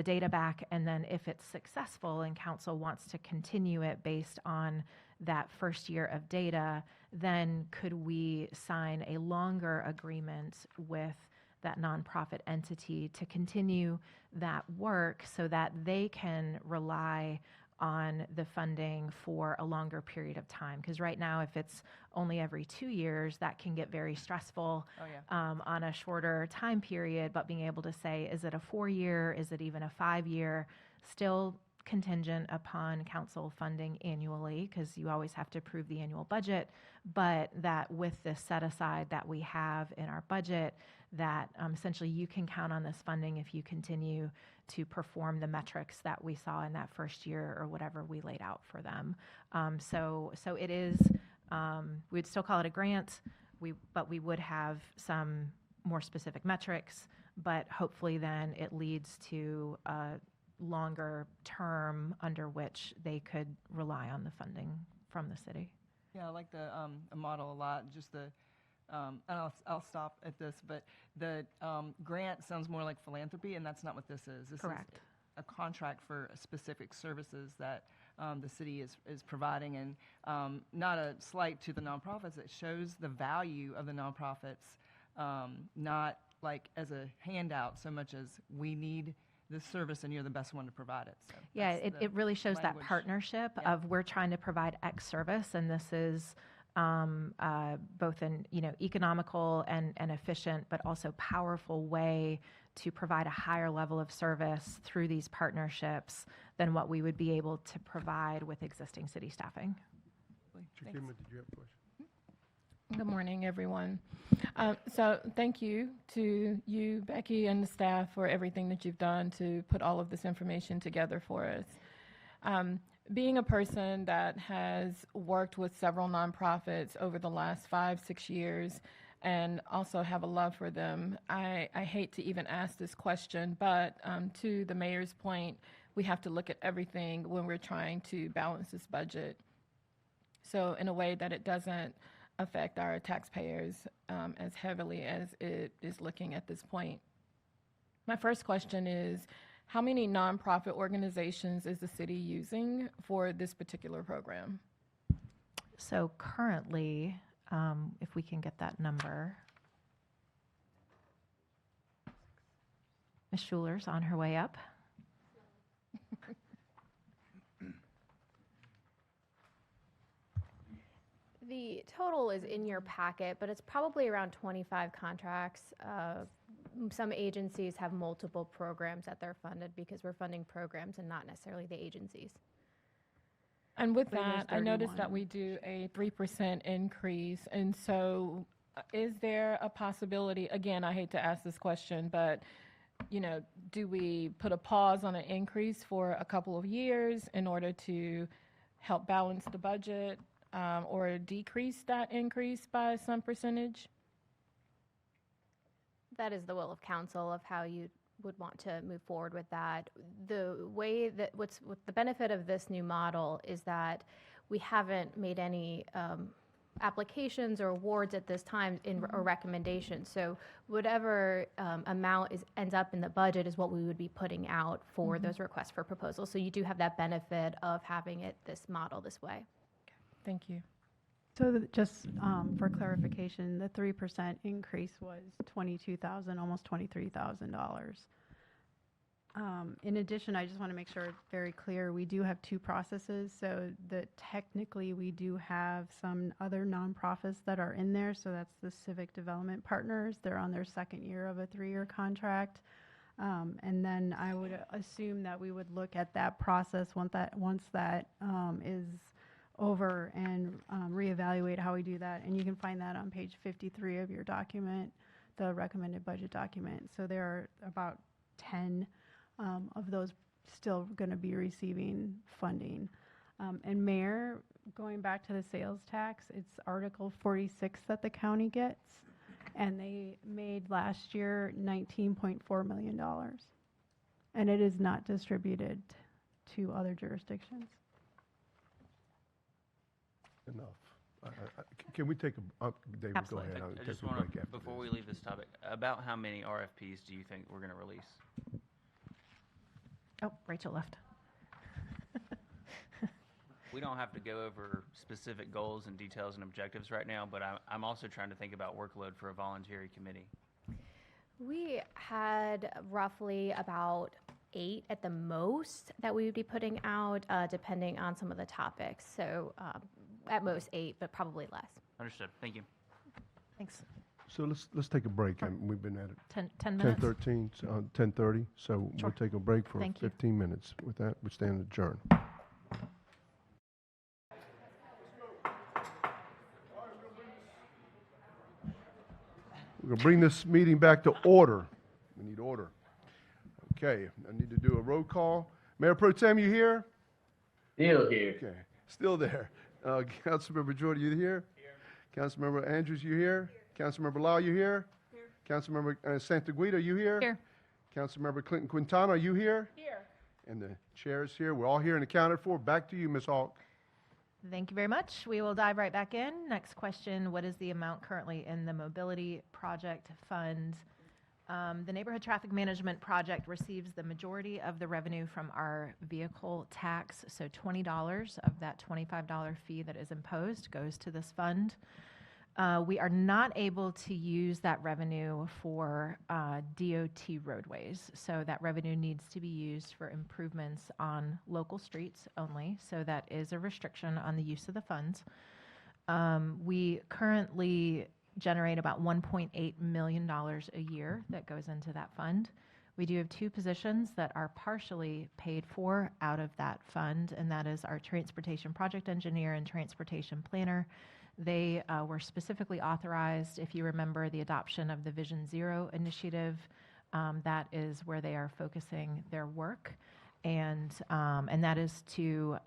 S3: data back, and then if it's successful and council wants to continue it based on that first year of data, then could we sign a longer agreement with that nonprofit entity to continue that work so that they can rely on the funding for a longer period of time? Because right now, if it's only every 2 years, that can get very stressful on a shorter time period. But being able to say, is it a 4-year? Is it even a 5-year? Still contingent upon council funding annually, because you always have to approve the annual budget. But that with this set aside that we have in our budget, that essentially you can count on this funding if you continue to perform the metrics that we saw in that first year or whatever we laid out for them. So it is, we'd still call it a grant, but we would have some more specific metrics, but hopefully then it leads to a longer term under which they could rely on the funding from the city.
S12: yeah, I like the model a lot. Just and I'll stop at this, but the grant sounds more like philanthropy, and that's not what this is. This
S3: Correct.
S12: is a contract for specific services that the city is providing, and not a slight to the nonprofits. It shows the value of the nonprofits, not like as a handout so much as we need this service and you're the best one to provide it. So
S3: Yeah,
S12: that's the
S3: it really shows that
S12: language.
S3: partnership
S12: Yeah.
S3: of we're trying to provide X service, and this is both an economical and efficient, but also powerful way to provide a higher level of service through these partnerships than what we would be able to provide with existing city staffing.
S12: Thanks.
S1: Chikima, did you have a question?
S13: Good morning, everyone. So thank you to you, Becky, and the staff for everything that you've done to put all of this information together for us. Being a person that has worked with several nonprofits over the last 5-6 years and also have a love for them, I hate to even ask this question, but to the mayor's point, we have to look at everything when we're trying to balance this budget. So in a way that it doesn't affect our taxpayers as heavily as it is looking at this point. My first question is, how many nonprofit organizations is the city using for this particular program?
S3: So currently, if we can get that number. Ms. Schuler's on her way up.
S14: The total is in your packet, but it's probably around 25 contracts. Some agencies have multiple programs that they're funded because we're funding programs and not necessarily the agencies.
S13: And with
S6: believe there's
S13: that, I noticed that
S6: 31.
S13: we do a 3% increase. And so is there a possibility, again, I hate to ask this question, but, you know, do we put a pause on an increase for a couple of years in order to help balance the budget, or decrease that increase by some percentage?
S14: That is the will of council of how you would want to move forward with that. The way that what the benefit of this new model is that we haven't made any applications or awards at this time in or recommendations. So whatever amount ends up in the budget is what we would be putting out for those requests for proposals. So you do have that benefit of having it this model this way.
S13: Thank you.
S6: So just for clarification, the 3% increase was $22,000, almost $23,000. In addition, I just want to make sure it's very clear, we do have two processes, so that technically we do have some other nonprofits that are in there, so that's the Civic Development Partners. They're on their second year of a 3-year contract. And then I would assume that we would look at that process once that is over and reevaluate how we do that. And you can find that on page 53 of your document, the recommended budget document. So there are about 10 of those still going to be receiving funding. And Mayor, going back to the sales tax, it's Article 46 that the county gets, and they made last year $19.4 million. And it is not distributed to other jurisdictions.
S1: Enough. Can we take a, David,
S3: Absolutely.
S1: go ahead. I'll
S5: I
S1: take
S5: just
S1: a
S5: want
S1: break
S5: to,
S1: after
S5: before
S1: this.
S5: we leave this topic, about how many RFPs do you think we're going to release?
S3: Oh, Rachel left.
S5: We don't have to go over specific goals and details and objectives right now, but I'm also trying to think about workload for a voluntary committee.
S14: We had roughly about 8 at the most that we would be putting out, depending on some of the topics. So at most 8, but probably less.
S5: Understood. Thank you.
S3: Thanks.
S1: So let's take a break, and we've been at it
S3: 10 minutes?
S1: 10:13, 10:30, so
S3: Sure.
S1: we'll take a break for
S3: Thank you.
S1: 15 minutes. With that, we stand adjourned. We're going to bring this meeting back to order. We need order. Okay, I need to do a roll call. Mayor Pro Tem, you here?
S2: Still here.
S1: Okay, still there. Councilmember Jordan, you here? Here. Councilmember Andrews, you here? Councilmember Lau, you here? Here. Councilmember Santaguida, you here?
S3: Here.
S1: Councilmember Clinton Quintana, are you here?
S3: Here.
S1: And the chair is here. We're all here and accounted for. Back to you, Ms. Hawk.
S3: Thank you very much. We will dive right back in. Next question, what is the amount currently in the Mobility Project Fund? The Neighborhood Traffic Management Project receives the majority of the revenue from our vehicle tax, so $20 of that $25 fee that is imposed goes to this fund. We are not able to use that revenue for DOT roadways, so that revenue needs to be used for improvements on local streets only, so that is a restriction on the use of the funds. We currently generate about $1.8 million a year that goes into that fund. We do have 2 positions that are partially paid for out of that fund, and that is our transportation project engineer and transportation planner. They were specifically authorized, if you remember the adoption of the Vision Zero initiative, that is where they are focusing their work. And that is to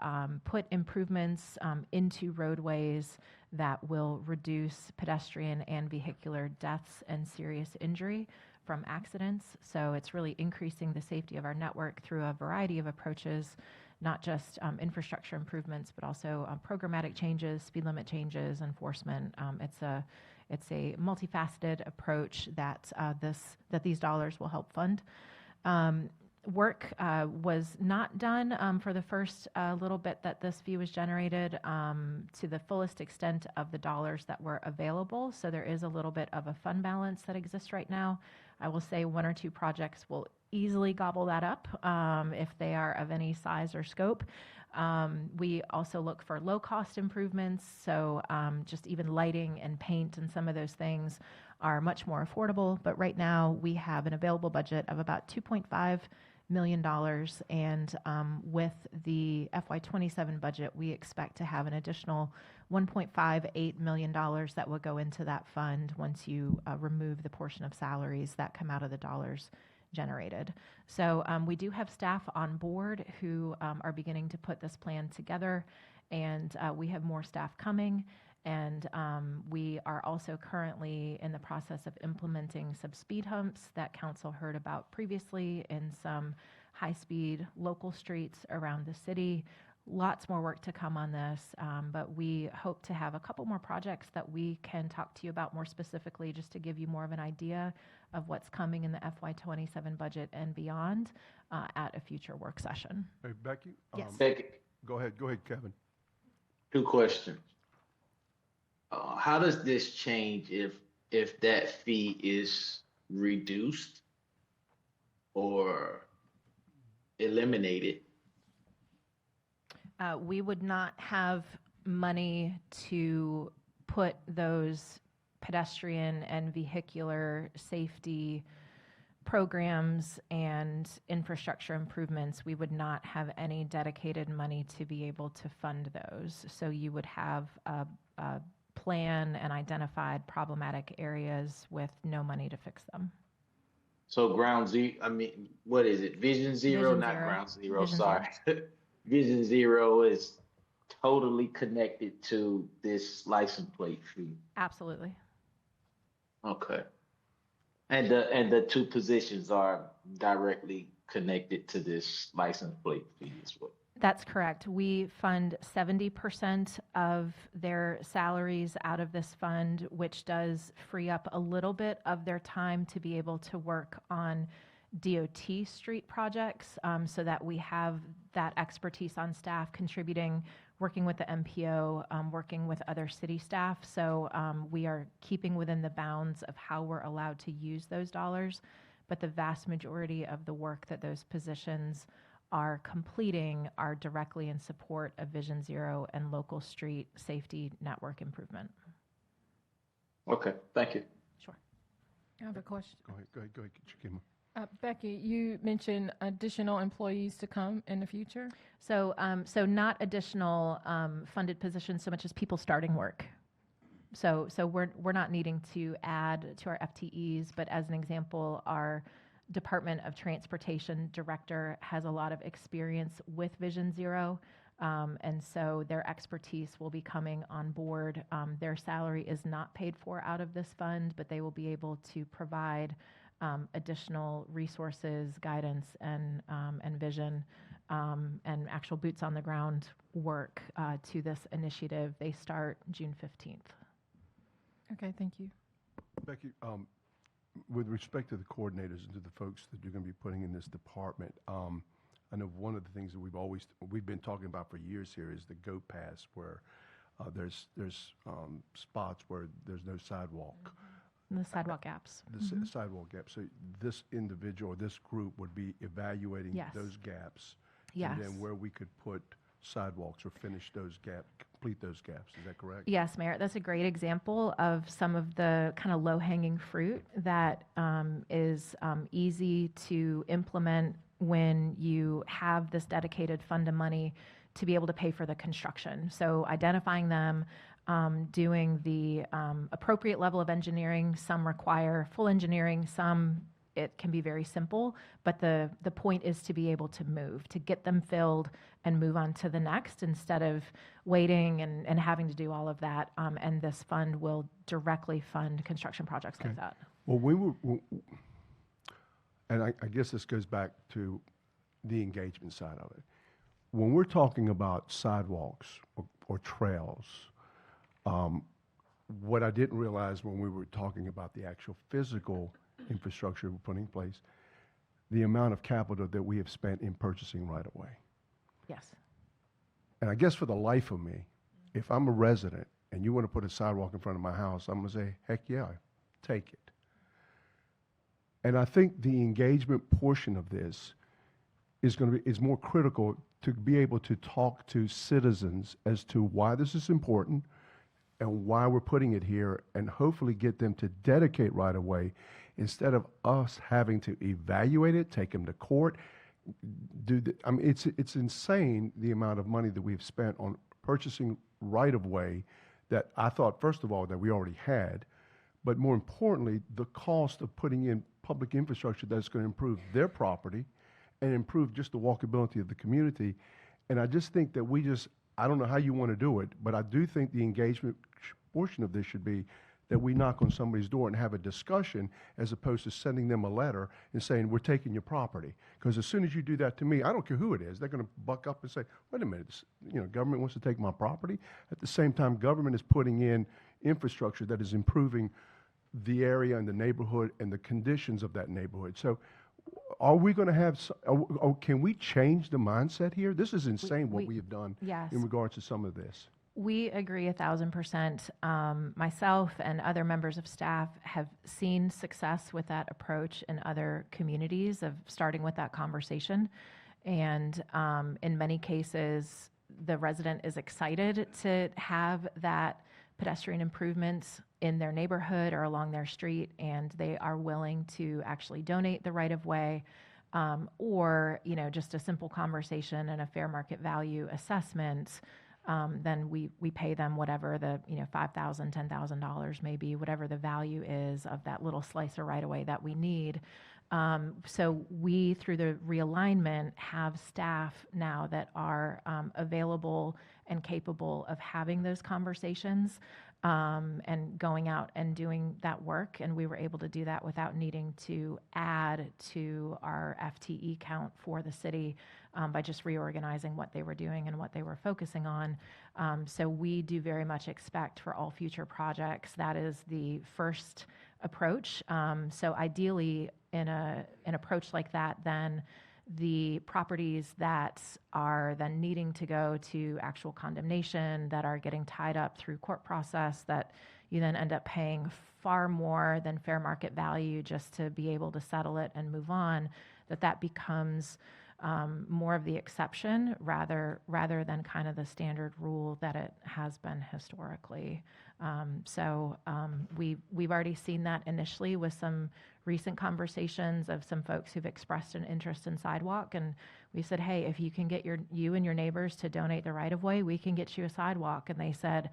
S3: put improvements into roadways that will reduce pedestrian and vehicular deaths and serious injury from accidents. So it's really increasing the safety of our network through a variety of approaches, not just infrastructure improvements, but also programmatic changes, speed limit changes, enforcement. It's a multifaceted approach that these dollars will help fund. Work was not done for the first little bit that this fee was generated to the fullest extent of the dollars that were available. So there is a little bit of a fund balance that exists right now. I will say one or two projects will easily gobble that up if they are of any size or scope. We also look for low-cost improvements, so just even lighting and paint and some of those things are much more affordable. But right now, we have an available budget of about $2.5 million, and with the FY27 budget, we expect to have an additional $1.58 million that will go into that fund once you remove the portion of salaries that come out of the dollars generated. So we do have staff on board who are beginning to put this plan together, and we have more staff coming. And we are also currently in the process of implementing some speed humps that council heard about previously in some high-speed local streets around the city. Lots more work to come on this, but we hope to have a couple more projects that we can talk to you about more specifically, just to give you more of an idea of what's coming in the FY27 budget and beyond at a future work session.
S1: Hey, Becky?
S3: Yes.
S2: Becky,
S1: Go ahead, Kevin.
S2: 2 questions. How does this change if that fee is reduced or eliminated?
S3: We would not have money to put those pedestrian and vehicular safety programs and infrastructure improvements. We would not have any dedicated money to be able to fund those. So you would have a plan and identified problematic areas with no money to fix them.
S2: So ground zero, I mean, what is it? Vision Zero,
S3: Vision
S2: not
S3: Zero.
S2: ground zero,
S3: Vision
S2: sorry. Vision Zero is totally connected to this license plate fee.
S3: Absolutely.
S2: Okay. And the 2 positions are directly connected to this license plate fee as well.
S3: That's correct. We fund 70% of their salaries out of this fund, which does free up a little bit of their time to be able to work on DOT street projects, so that we have that expertise on staff contributing, working with the MPO, working with other city staff. So we are keeping within the bounds of how we're allowed to use those dollars. But the vast majority of the work that those positions are completing are directly in support of Vision Zero and local street safety network improvement.
S2: Okay, thank you.
S3: Sure.
S13: I have a question.
S1: Go ahead, Chikima.
S13: Becky, you mentioned additional employees to come in the future?
S3: So, so not additional funded positions so much as people starting work. So we're not needing to add to our FTEs, but as an example, our Department of Transportation director has a lot of experience with Vision Zero, and so their expertise will be coming on board. Their salary is not paid for out of this fund, but they will be able to provide additional resources, guidance, and vision, and actual boots on the ground work to this initiative. They start June 15th.
S13: Okay, thank you.
S1: Becky, with respect to the coordinators and to the folks that you're going to be putting in this department, I know one of the things that we've been talking about for years here is the GOAT Pass, where there's spots where there's no sidewalk.
S3: The sidewalk gaps.
S1: The sidewalk gaps. So this individual, or this group would be evaluating
S3: Yes.
S1: those gaps.
S3: Yes.
S1: And then where we could put sidewalks or finish those gaps, complete those gaps. Is that correct?
S3: Yes, Mayor. That's a great example of some of the kind of low-hanging fruit that is easy to implement when you have this dedicated fund of money to be able to pay for the construction. So identifying them, doing the appropriate level of engineering. Some require full engineering, some it can be very simple, but the point is to be able to move, to get them filled and move on to the next instead of waiting and having to do all of that. And this fund will directly fund construction projects like that.
S1: Well, and I guess this goes back to the engagement side of it. When we're talking about sidewalks or trails, what I didn't realize when we were talking about the actual physical infrastructure we're putting in place, the amount of capital that we have spent in purchasing right away.
S3: Yes.
S1: And I guess for the life of me, if I'm a resident and you want to put a sidewalk in front of my house, I'm going to say, heck yeah, take it. And I think the engagement portion of this is more critical to be able to talk to citizens as to why this is important and why we're putting it here, and hopefully get them to dedicate right away instead of us having to evaluate it, take them to court. I mean, it's insane the amount of money that we've spent on purchasing right of way that I thought, first of all, that we already had, but more importantly, the cost of putting in public infrastructure that's going to improve their property and improve just the walkability of the community. And I just think that I don't know how you want to do it, but I do think the engagement portion of this should be that we knock on somebody's door and have a discussion as opposed to sending them a letter and saying, we're taking your property. Because as soon as you do that to me, I don't care who it is, they're going to buck up and say, wait a minute, government wants to take my property. At the same time, government is putting in infrastructure that is improving the area and the neighborhood and the conditions of that neighborhood. So are we going to have, can we change the mindset here? This is insane what we have done
S3: Yes.
S1: in regards to some of this.
S3: We agree 1,000%. Myself and other members of staff have seen success with that approach in other communities of starting with that conversation. And in many cases, the resident is excited to have that pedestrian improvements in their neighborhood or along their street, and they are willing to actually donate the right of way, or just a simple conversation and a fair market value assessment. Then we pay them whatever the $5,000, $10,000 maybe, whatever the value is of that little slice of right of way that we need. So we, through the realignment, have staff now that are available and capable of having those conversations and going out and doing that work. And we were able to do that without needing to add to our FTE count for the city by just reorganizing what they were doing and what they were focusing on. So we do very much expect for all future projects, that is the first approach. So ideally, in an approach like that, then the properties that are then needing to go to actual condemnation, that are getting tied up through court process, that you then end up paying far more than fair market value just to be able to settle it and move on, that becomes more of the exception rather than kind of the standard rule that it has been historically. We've already seen that initially with some recent conversations of some folks who've expressed an interest in sidewalk, and we said, hey, if you can get you and your neighbors to donate the right of way, we can get you a sidewalk. And they said,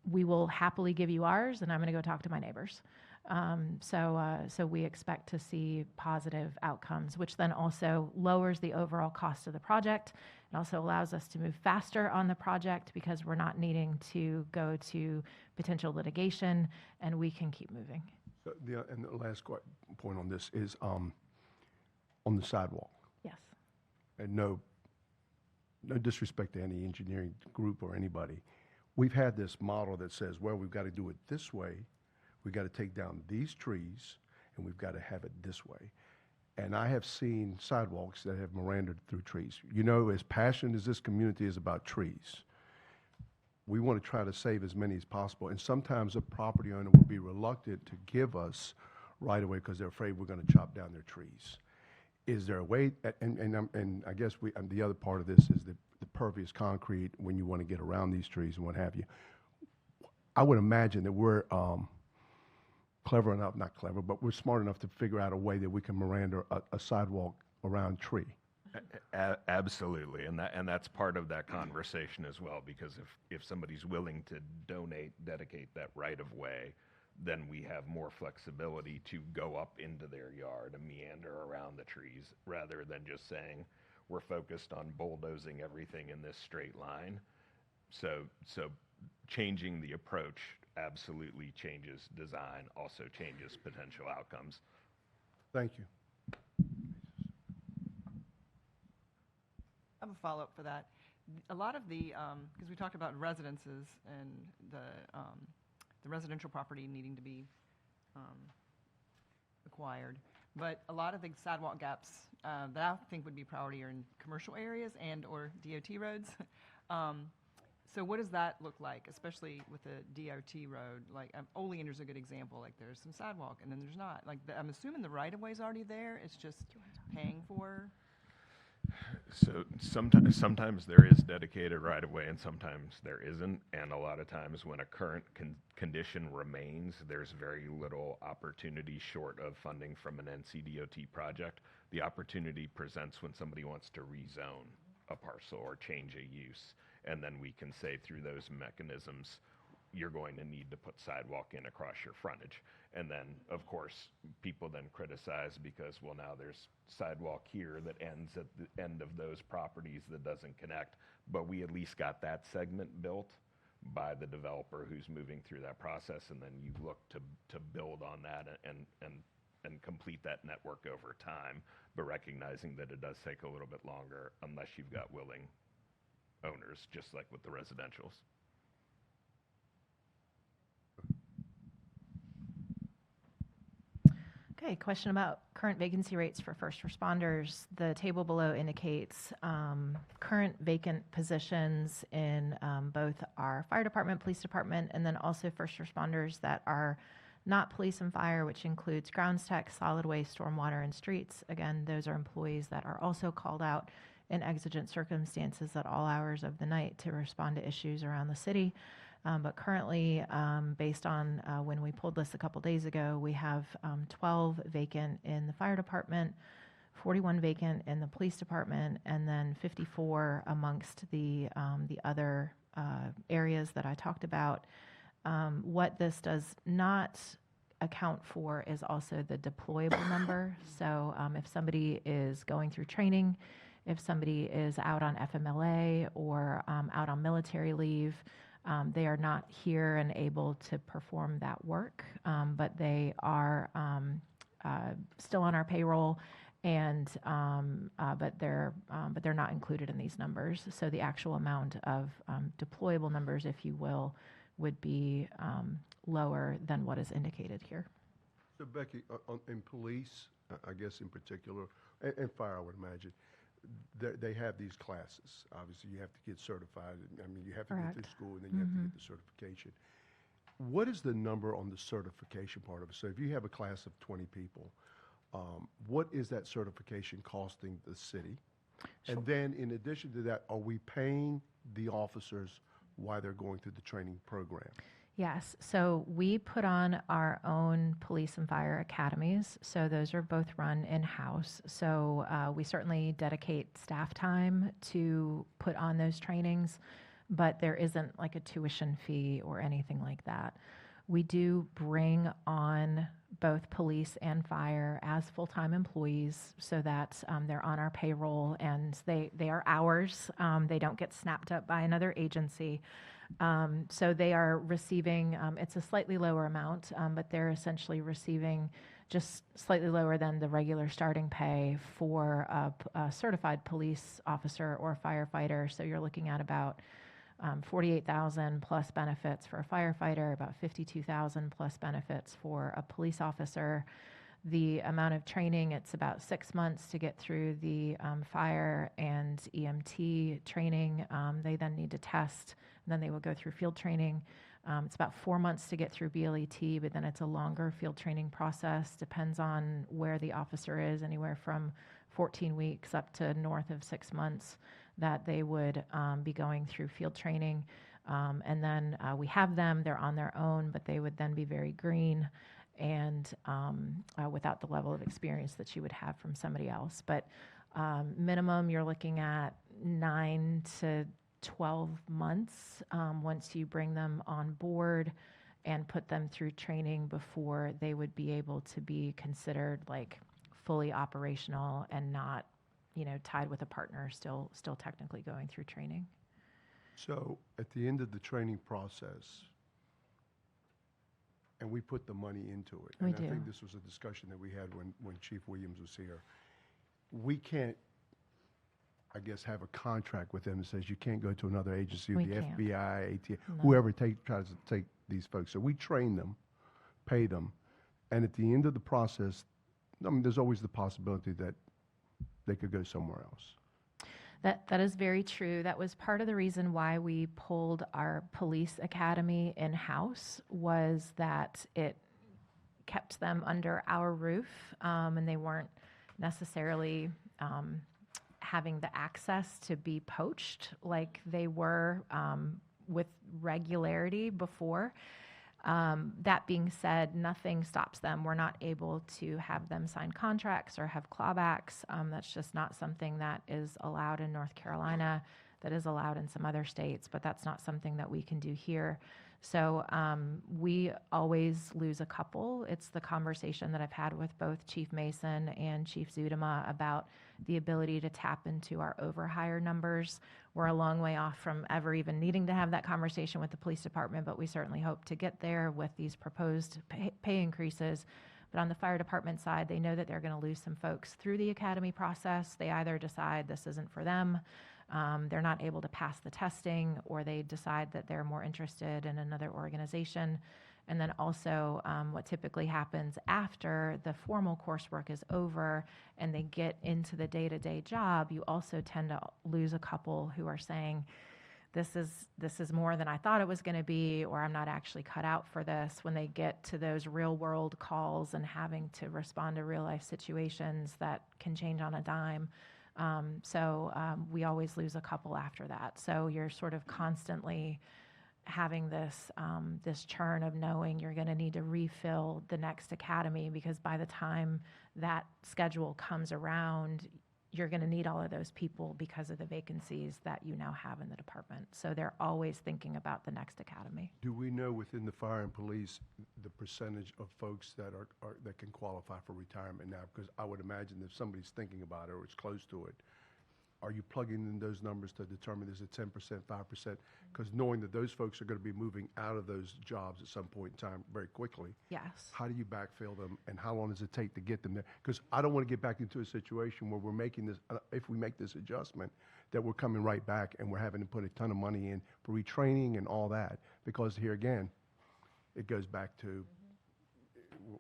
S3: we will happily give you ours, and I'm going to go talk to my neighbors. So we expect to see positive outcomes, which then also lowers the overall cost of the project. It also allows us to move faster on the project because we're not needing to go to potential litigation, and we can keep moving.
S1: And the last point on this is on the sidewalk.
S3: Yes.
S1: And no disrespect to any engineering group or anybody. We've had this model that says, well, we've got to do it this way. We've got to take down these trees, and we've got to have it this way. And I have seen sidewalks that have meandered through trees. As passionate as this community is about trees, we want to try to save as many as possible. And sometimes a property owner will be reluctant to give us right away because they're afraid we're going to chop down their trees. Is there a way, and I guess the other part of this is the pervious concrete when you want to get around these trees and what have you. I would imagine that we're clever enough, not clever, but we're smart enough to figure out a way that we can meander a sidewalk around tree.
S10: Absolutely, and that's part of that conversation as well, because if somebody's willing to dedicate that right of way, then we have more flexibility to go up into their yard and meander around the trees, rather than just saying we're focused on bulldozing everything in this straight line. So changing the approach absolutely changes design, also changes potential outcomes.
S1: Thank you.
S12: I have a follow-up for that. A lot of the, because we talked about residences and the residential property needing to be acquired, but a lot of the sidewalk gaps that I think would be priority are in commercial areas and/or DOT roads. So what does that look like, especially with a DOT road? Like, Oleander's a good example. Like, there's some sidewalk, and then there's not. Like, I'm assuming the right-of-way's already there. It's just paying for.
S10: So sometimes there is dedicated right of way and sometimes there isn't. And a lot of times when a current condition remains, there's very little opportunity short of funding from an NCDOT project. The opportunity presents when somebody wants to rezone a parcel or change a use. And then we can say through those mechanisms, you're going to need to put sidewalk in across your frontage. And then, of course, people then criticize because, well, now there's sidewalk here that ends at the end of those properties that doesn't connect. But we at least got that segment built by the developer who's moving through that process. And then you look to build on that and complete that network over time, but recognizing that it does take a little bit longer unless you've got willing owners, just like with the residentials.
S3: Okay, question about current vacancy rates for first responders. The table below indicates current vacant positions in both our fire department, police department, and then also first responders that are not police and fire, which includes grounds tech, solid waste, stormwater, and streets. Again, those are employees that are also called out in exigent circumstances at all hours of the night to respond to issues around the city. But currently, based on when we pulled this a couple days ago, we have 12 vacant in the fire department, 41 vacant in the police department, and then 54 amongst the other areas that I talked about. What this does not account for is also the deployable number. So if somebody is going through training, if somebody is out on FMLA or out on military leave, they are not here and able to perform that work, but they are still on our payroll, and but they're not included in these numbers. So the actual amount of deployable numbers, if you will, would be lower than what is indicated here.
S1: So Becky, in police, I guess in particular, and fire, I would imagine, they have these classes. Obviously, you have to get certified. I mean, you have to get through school, and then you have to get the certification. What is the number on the certification part of it? So if you have a class of 20 people, what is that certification costing the city?
S3: Sure.
S1: And then in addition to that, are we paying the officers while they're going through the training program?
S3: Yes, so we put on our own police and fire academies. So those are both run in-house. So we certainly dedicate staff time to put on those trainings, but there isn't like a tuition fee or anything like that. We do bring on both police and fire as full-time employees so that they're on our payroll and they are ours. They don't get snapped up by another agency. So they are receiving, it's a slightly lower amount, but they're essentially receiving just slightly lower than the regular starting pay for a certified police officer or firefighter. So you're looking at about $48,000 plus benefits for a firefighter, about $52,000 plus benefits for a police officer. The amount of training, it's about 6 months to get through the fire and EMT training. They then need to test, and then they will go through field training. It's about 4 months to get through BLET, but then it's a longer field training process. Depends on where the officer is, anywhere from 14 weeks up to north of 6 months that they would be going through field training. And then we have them, they're on their own, but they would then be very green and without the level of experience that you would have from somebody else. But minimum, you're looking at 9 to 12 months once you bring them on board and put them through training before they would be able to be considered like fully operational and not, tied with a partner, still technically going through training.
S1: So at the end of the training process, and we put the money into it.
S3: We
S1: and
S3: do.
S1: I think this was a discussion that we had when Chief Williams was here. We can't, I guess, have a contract with them that says you can't go to another agency,
S3: We
S1: the
S3: can't.
S1: FBI, ATF,
S3: No.
S1: whoever tries to take these folks. So we train them, pay them, and at the end of the process, I mean, there's always the possibility that they could go somewhere else.
S3: That is very true. That was part of the reason why we pulled our police academy in-house, was that it kept them under our roof, and they weren't necessarily having the access to be poached like they were with regularity before. That being said, nothing stops them. We're not able to have them sign contracts or have clawbacks. That's just not something that is allowed in North Carolina. That is allowed in some other states, but that's not something that we can do here. So we always lose a couple. It's the conversation that I've had with both Chief Mason and Chief Zudema about the ability to tap into our overhire numbers. We're a long way off from ever even needing to have that conversation with the police department, but we certainly hope to get there with these proposed pay increases. But on the fire department side, they know that they're going to lose some folks through the academy process. They either decide this isn't for them, they're not able to pass the testing, or they decide that they're more interested in another organization. And then also what typically happens after the formal coursework is over and they get into the day-to-day job, you also tend to lose a couple who are saying, this is more than I thought it was going to be, or I'm not actually cut out for this, when they get to those real-world calls and having to respond to real-life situations that can change on a dime. We always lose a couple after that. So you're sort of constantly having this churn of knowing you're going to need to refill the next academy, because by the time that schedule comes around, you're going to need all of those people because of the vacancies that you now have in the department. So they're always thinking about the next academy.
S1: Do we know within the fire and police the percentage of folks that that can qualify for retirement now? Because I would imagine if somebody's thinking about it or it's close to it, are you plugging in those numbers to determine is it 10%, 5%? Because knowing that those folks are going to be moving out of those jobs at some point in time very quickly.
S3: Yes.
S1: How do you backfill them, and how long does it take to get them there? Because I don't want to get back into a situation where we're making this, if we make this adjustment, that we're coming right back and we're having to put a ton of money in for retraining and all that. Because here again, it goes back to,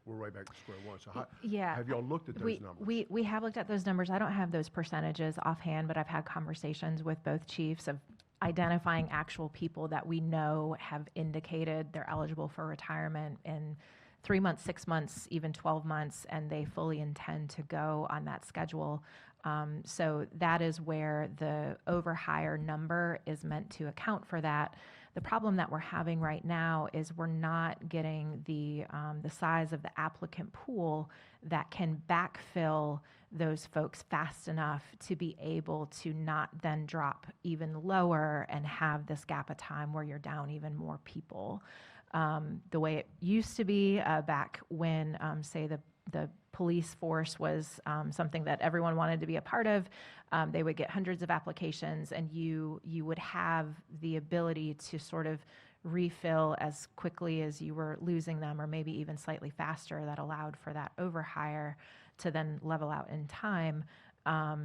S1: we're right back to square one. So have y'all looked at those numbers?
S3: We have looked at those numbers. I don't have those percentages offhand, but I've had conversations with both chiefs of identifying actual people that we know have indicated they're eligible for retirement in 3 months, 6 months, even 12 months, and they fully intend to go on that schedule. So that is where the overhire number is meant to account for that. The problem that we're having right now is we're not getting the size of the applicant pool that can backfill those folks fast enough to be able to not then drop even lower and have this gap of time where you're down even more people. The way it used to be back when, say, the police force was something that everyone wanted to be a part of. They would get hundreds of applications, and you would have the ability to sort of refill as quickly as you were losing them, or maybe even slightly faster. That allowed for that overhire to then level out in time. I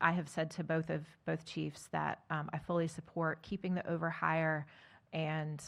S3: have said to both chiefs that I fully support keeping the overhire. And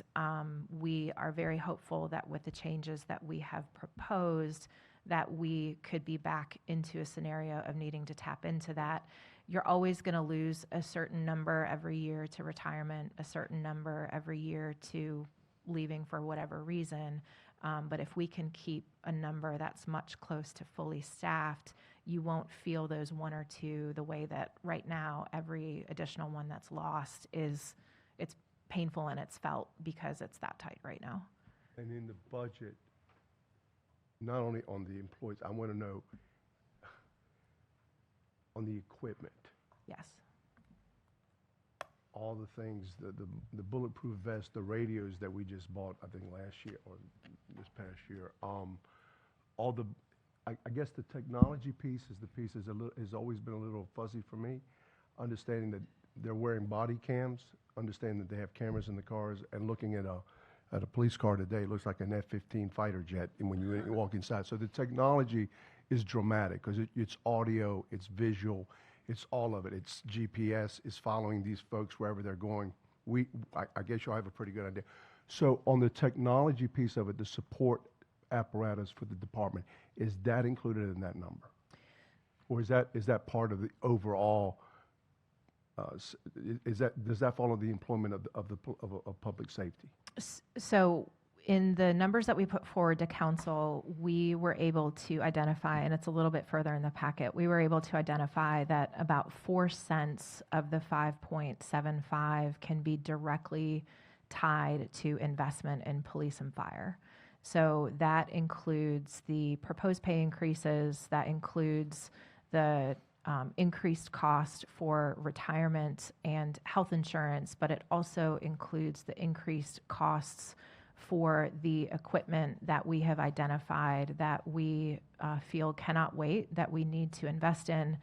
S3: we are very hopeful that with the changes that we have proposed, that we could be back into a scenario of needing to tap into that. You're always going to lose a certain number every year to retirement, a certain number every year to leaving for whatever reason. But if we can keep a number that's much close to fully staffed, you won't feel those one or two the way that right now every additional one that's lost it's painful and it's felt because it's that tight right now.
S1: And in the budget, not only on the employees, I want to know on the equipment.
S3: Yes.
S1: All the things, the bulletproof vest, the radios that we just bought, I think last year or this past year. I guess the technology piece is the piece has always been a little fuzzy for me. Understanding that they're wearing body cams, understanding that they have cameras in the cars, and looking at a police car today, it looks like an F-15 fighter jet when you walk inside. So the technology is dramatic because it's audio, it's visual, it's all of it. It's GPS, it's following these folks wherever they're going. I guess you'll have a pretty good idea. So on the technology piece of it, the support apparatus for the department. Is that included in that number? Or is that part of the overall, does that follow the employment of public safety?
S3: So in the numbers that we put forward to council, we were able to identify, and it's a little bit further in the packet, we were able to identify that about 4 cents of the 5.75 can be directly tied to investment in police and fire. So that includes the proposed pay increases, that includes the increased cost for retirement and health insurance, but it also includes the increased costs for the equipment that we have identified that we feel cannot wait, that we need to invest in,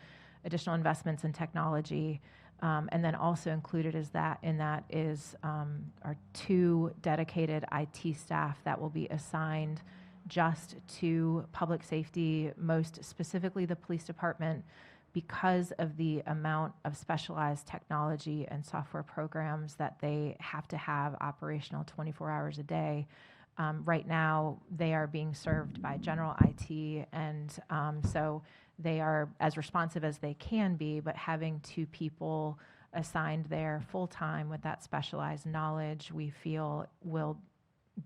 S3: additional investments in technology. And then also included in that is our 2 dedicated IT staff that will be assigned just to public safety, most specifically the police department, because of the amount of specialized technology and software programs that they have to have operational 24 hours a day. Right now, they are being served by general IT, and so they are as responsive as they can be, but having 2 people assigned there full-time with that specialized knowledge, we feel will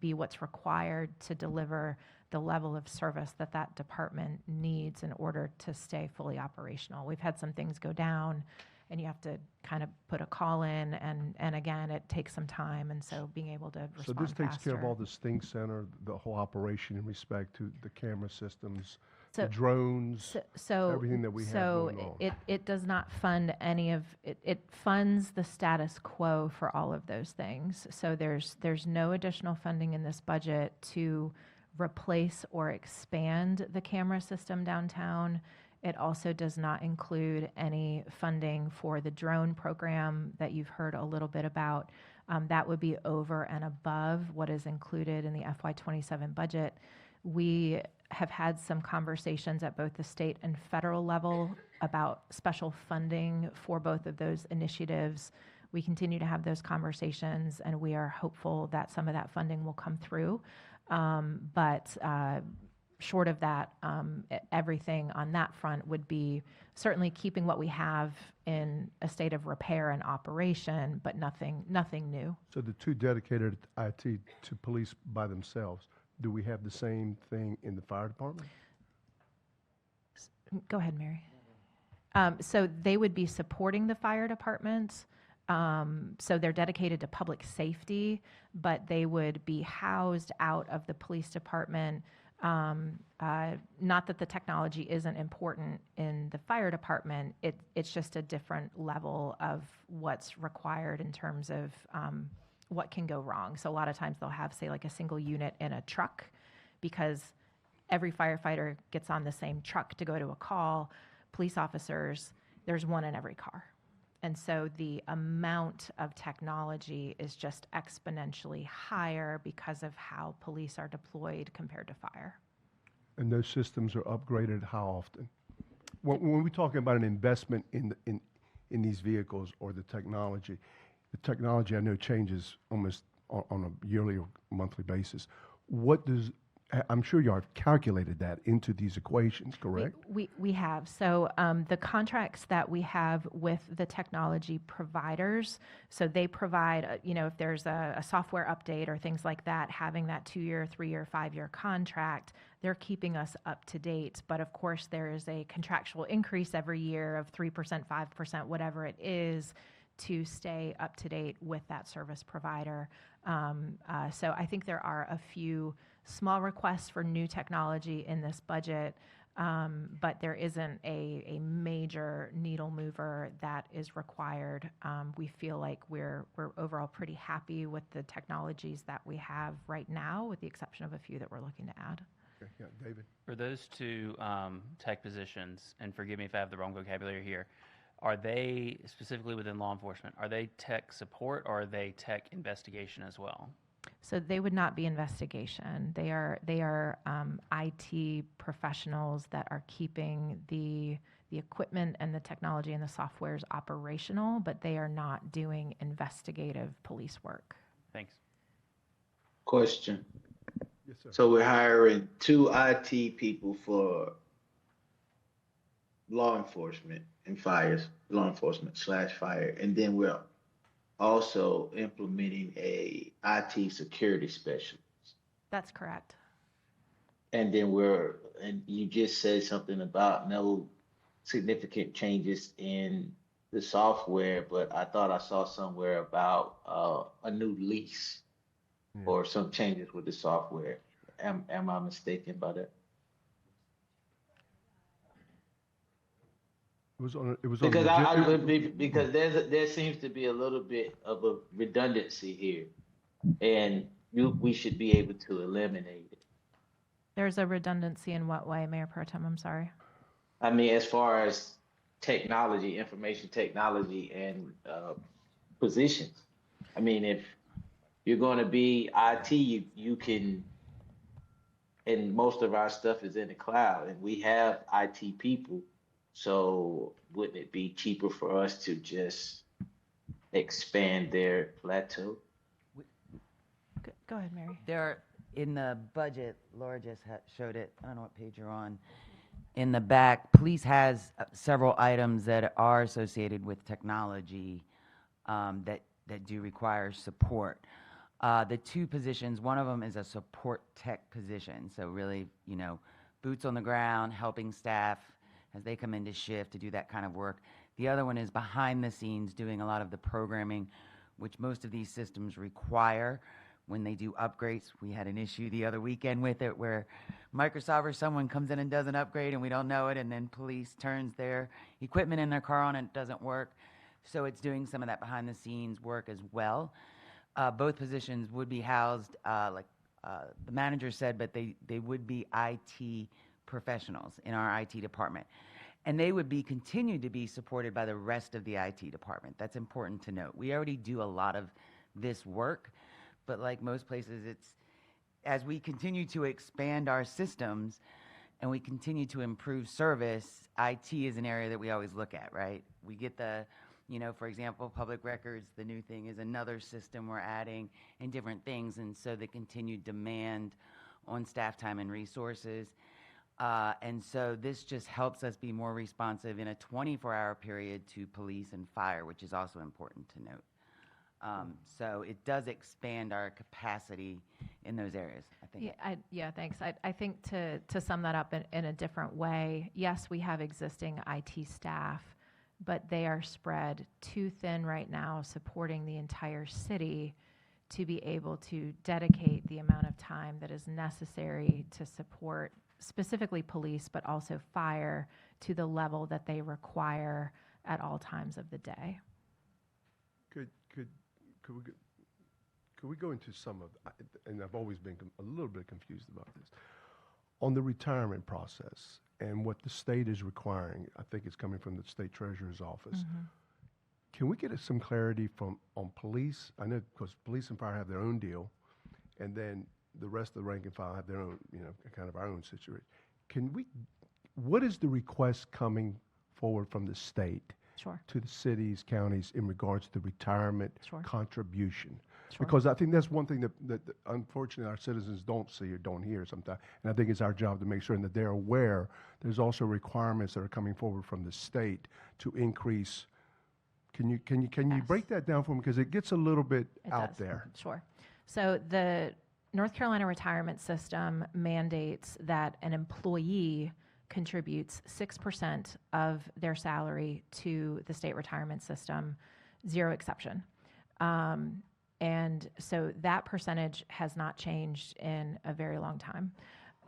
S3: be what's required to deliver the level of service that that department needs in order to stay fully operational. We've had some things go down, and you have to kind of put a call in, and again, it takes some time, and so being able to respond
S1: So this takes care of
S3: faster.
S1: all the Sting Center, the whole operation in respect to the camera systems,
S3: So-
S1: the drones,
S3: So
S1: everything that we have going on.
S3: it does not fund any of it. It funds the status quo for all of those things. So there's no additional funding in this budget to replace or expand the camera system downtown. It also does not include any funding for the drone program that you've heard a little bit about. That would be over and above what is included in the FY27 budget. We have had some conversations at both the state and federal level about special funding for both of those initiatives. We continue to have those conversations, and we are hopeful that some of that funding will come through. But short of that, everything on that front would be certainly keeping what we have in a state of repair and operation, but nothing new.
S1: So the 2 dedicated IT to police by themselves, do we have the same thing in the fire department?
S3: Go ahead, Mary. So they would be supporting the fire department. So they're dedicated to public safety, but they would be housed out of the police department. Not that the technology isn't important in the fire department, it's just a different level of what's required in terms of what can go wrong. So a lot of times they'll have, say, like a single unit in a truck, because every firefighter gets on the same truck to go to a call. Police officers, there's one in every car. And so the amount of technology is just exponentially higher because of how police are deployed compared to fire.
S1: And those systems are upgraded how often? When we're talking about an investment in these vehicles or the technology I know changes almost on a yearly or monthly basis. I'm sure you have calculated that into these equations, correct?
S3: We have. So the contracts that we have with the technology providers, so they provide, if there's a software update or things like that, having that 2-year, 3-year, 5-year contract, they're keeping us up to date. But of course, there is a contractual increase every year of 3%, 5%, whatever it is, to stay up to date with that service provider. So I think there are a few small requests for new technology in this budget, but there isn't a major needle mover that is required. We feel like we're overall pretty happy with the technologies that we have right now, with the exception of a few that we're looking to add.
S1: Okay, yeah, David?
S5: For those 2 tech positions, and forgive me if I have the wrong vocabulary here, are they specifically within law enforcement? Are they tech support, or are they tech investigation as well?
S3: So they would not be investigation. They are IT professionals that are keeping the equipment and the technology and the softwares operational, but they are not doing investigative police work.
S5: Thanks.
S2: Question.
S1: Yes, sir.
S2: So we're hiring 2 IT people for law enforcement and fires, law enforcement / fire, and then we're also implementing a IT security specialist.
S3: That's correct.
S2: And then and you just said something about no significant changes in the software, but I thought I saw somewhere about a new lease or some changes with the software. Am I mistaken about that?
S1: It was on the
S2: Because
S1: agenda.
S2: because there seems to be a little bit of a redundancy here, and we should be able to eliminate it.
S3: There's a redundancy in what way, Mayor Pro Tem? I'm sorry.
S2: I mean, as far as technology, information technology, and positions. I mean, if you're going to be IT, you can, and most of our stuff is in the cloud, and we have IT people. So wouldn't it be cheaper for us to just expand their plateau?
S3: Go ahead, Mary.
S11: There, in the budget, Laura just showed it. I don't know what page you're on. In the back, police has several items that are associated with technology that do require support. The 2 positions, one of them is a support tech position. So really, boots on the ground, helping staff as they come into shift to do that kind of work. The other one is behind the scenes doing a lot of the programming, which most of these systems require when they do upgrades. We had an issue the other weekend with it where Microsoft or someone comes in and does an upgrade and we don't know it, and then police turns their equipment in their car on and it doesn't work. So it's doing some of that behind the scenes work as well. Both positions would be housed, like the manager said, but they would be IT professionals in our IT department. And they would be continued to be supported by the rest of the IT department. That's important to note. We already do a lot of this work, but like most places, it's as we continue to expand our systems and we continue to improve service, IT is an area that we always look at, right? We get for example, public records, the new thing is another system we're adding and different things. And so the continued demand on staff time and resources. And so this just helps us be more responsive in a 24-hour period to police and fire, which is also important to note. So it does expand our capacity in those areas, I think.
S3: Yeah, thanks. I think to sum that up in a different way, yes, we have existing IT staff, but they are spread too thin right now supporting the entire city to be able to dedicate the amount of time that is necessary to support specifically police, but also fire to the level that they require at all times of the day.
S1: Could we go into some of, and I've always been a little bit confused about this, on the retirement process and what the state is requiring. I think it's coming from the state treasurer's office.
S3: Mm-hmm.
S1: Can we get some clarity on police? I know because police and fire have their own deal, and then the rest of the rank and file have their own, kind of our own situation. What is the request coming forward from the state to the cities, counties in regards to the retirement contribution? Because I think that's one thing that unfortunately our citizens don't see or don't hear sometimes, and I think it's our job to make sure that they're aware. There's also requirements that are coming forward from the state to increase. Can you break that down for me, because it gets a little bit out there?
S3: Sure. So the North Carolina retirement system mandates that an employee contributes 6% of their salary to the state retirement system, zero exception. And so that percentage has not changed in a very long time.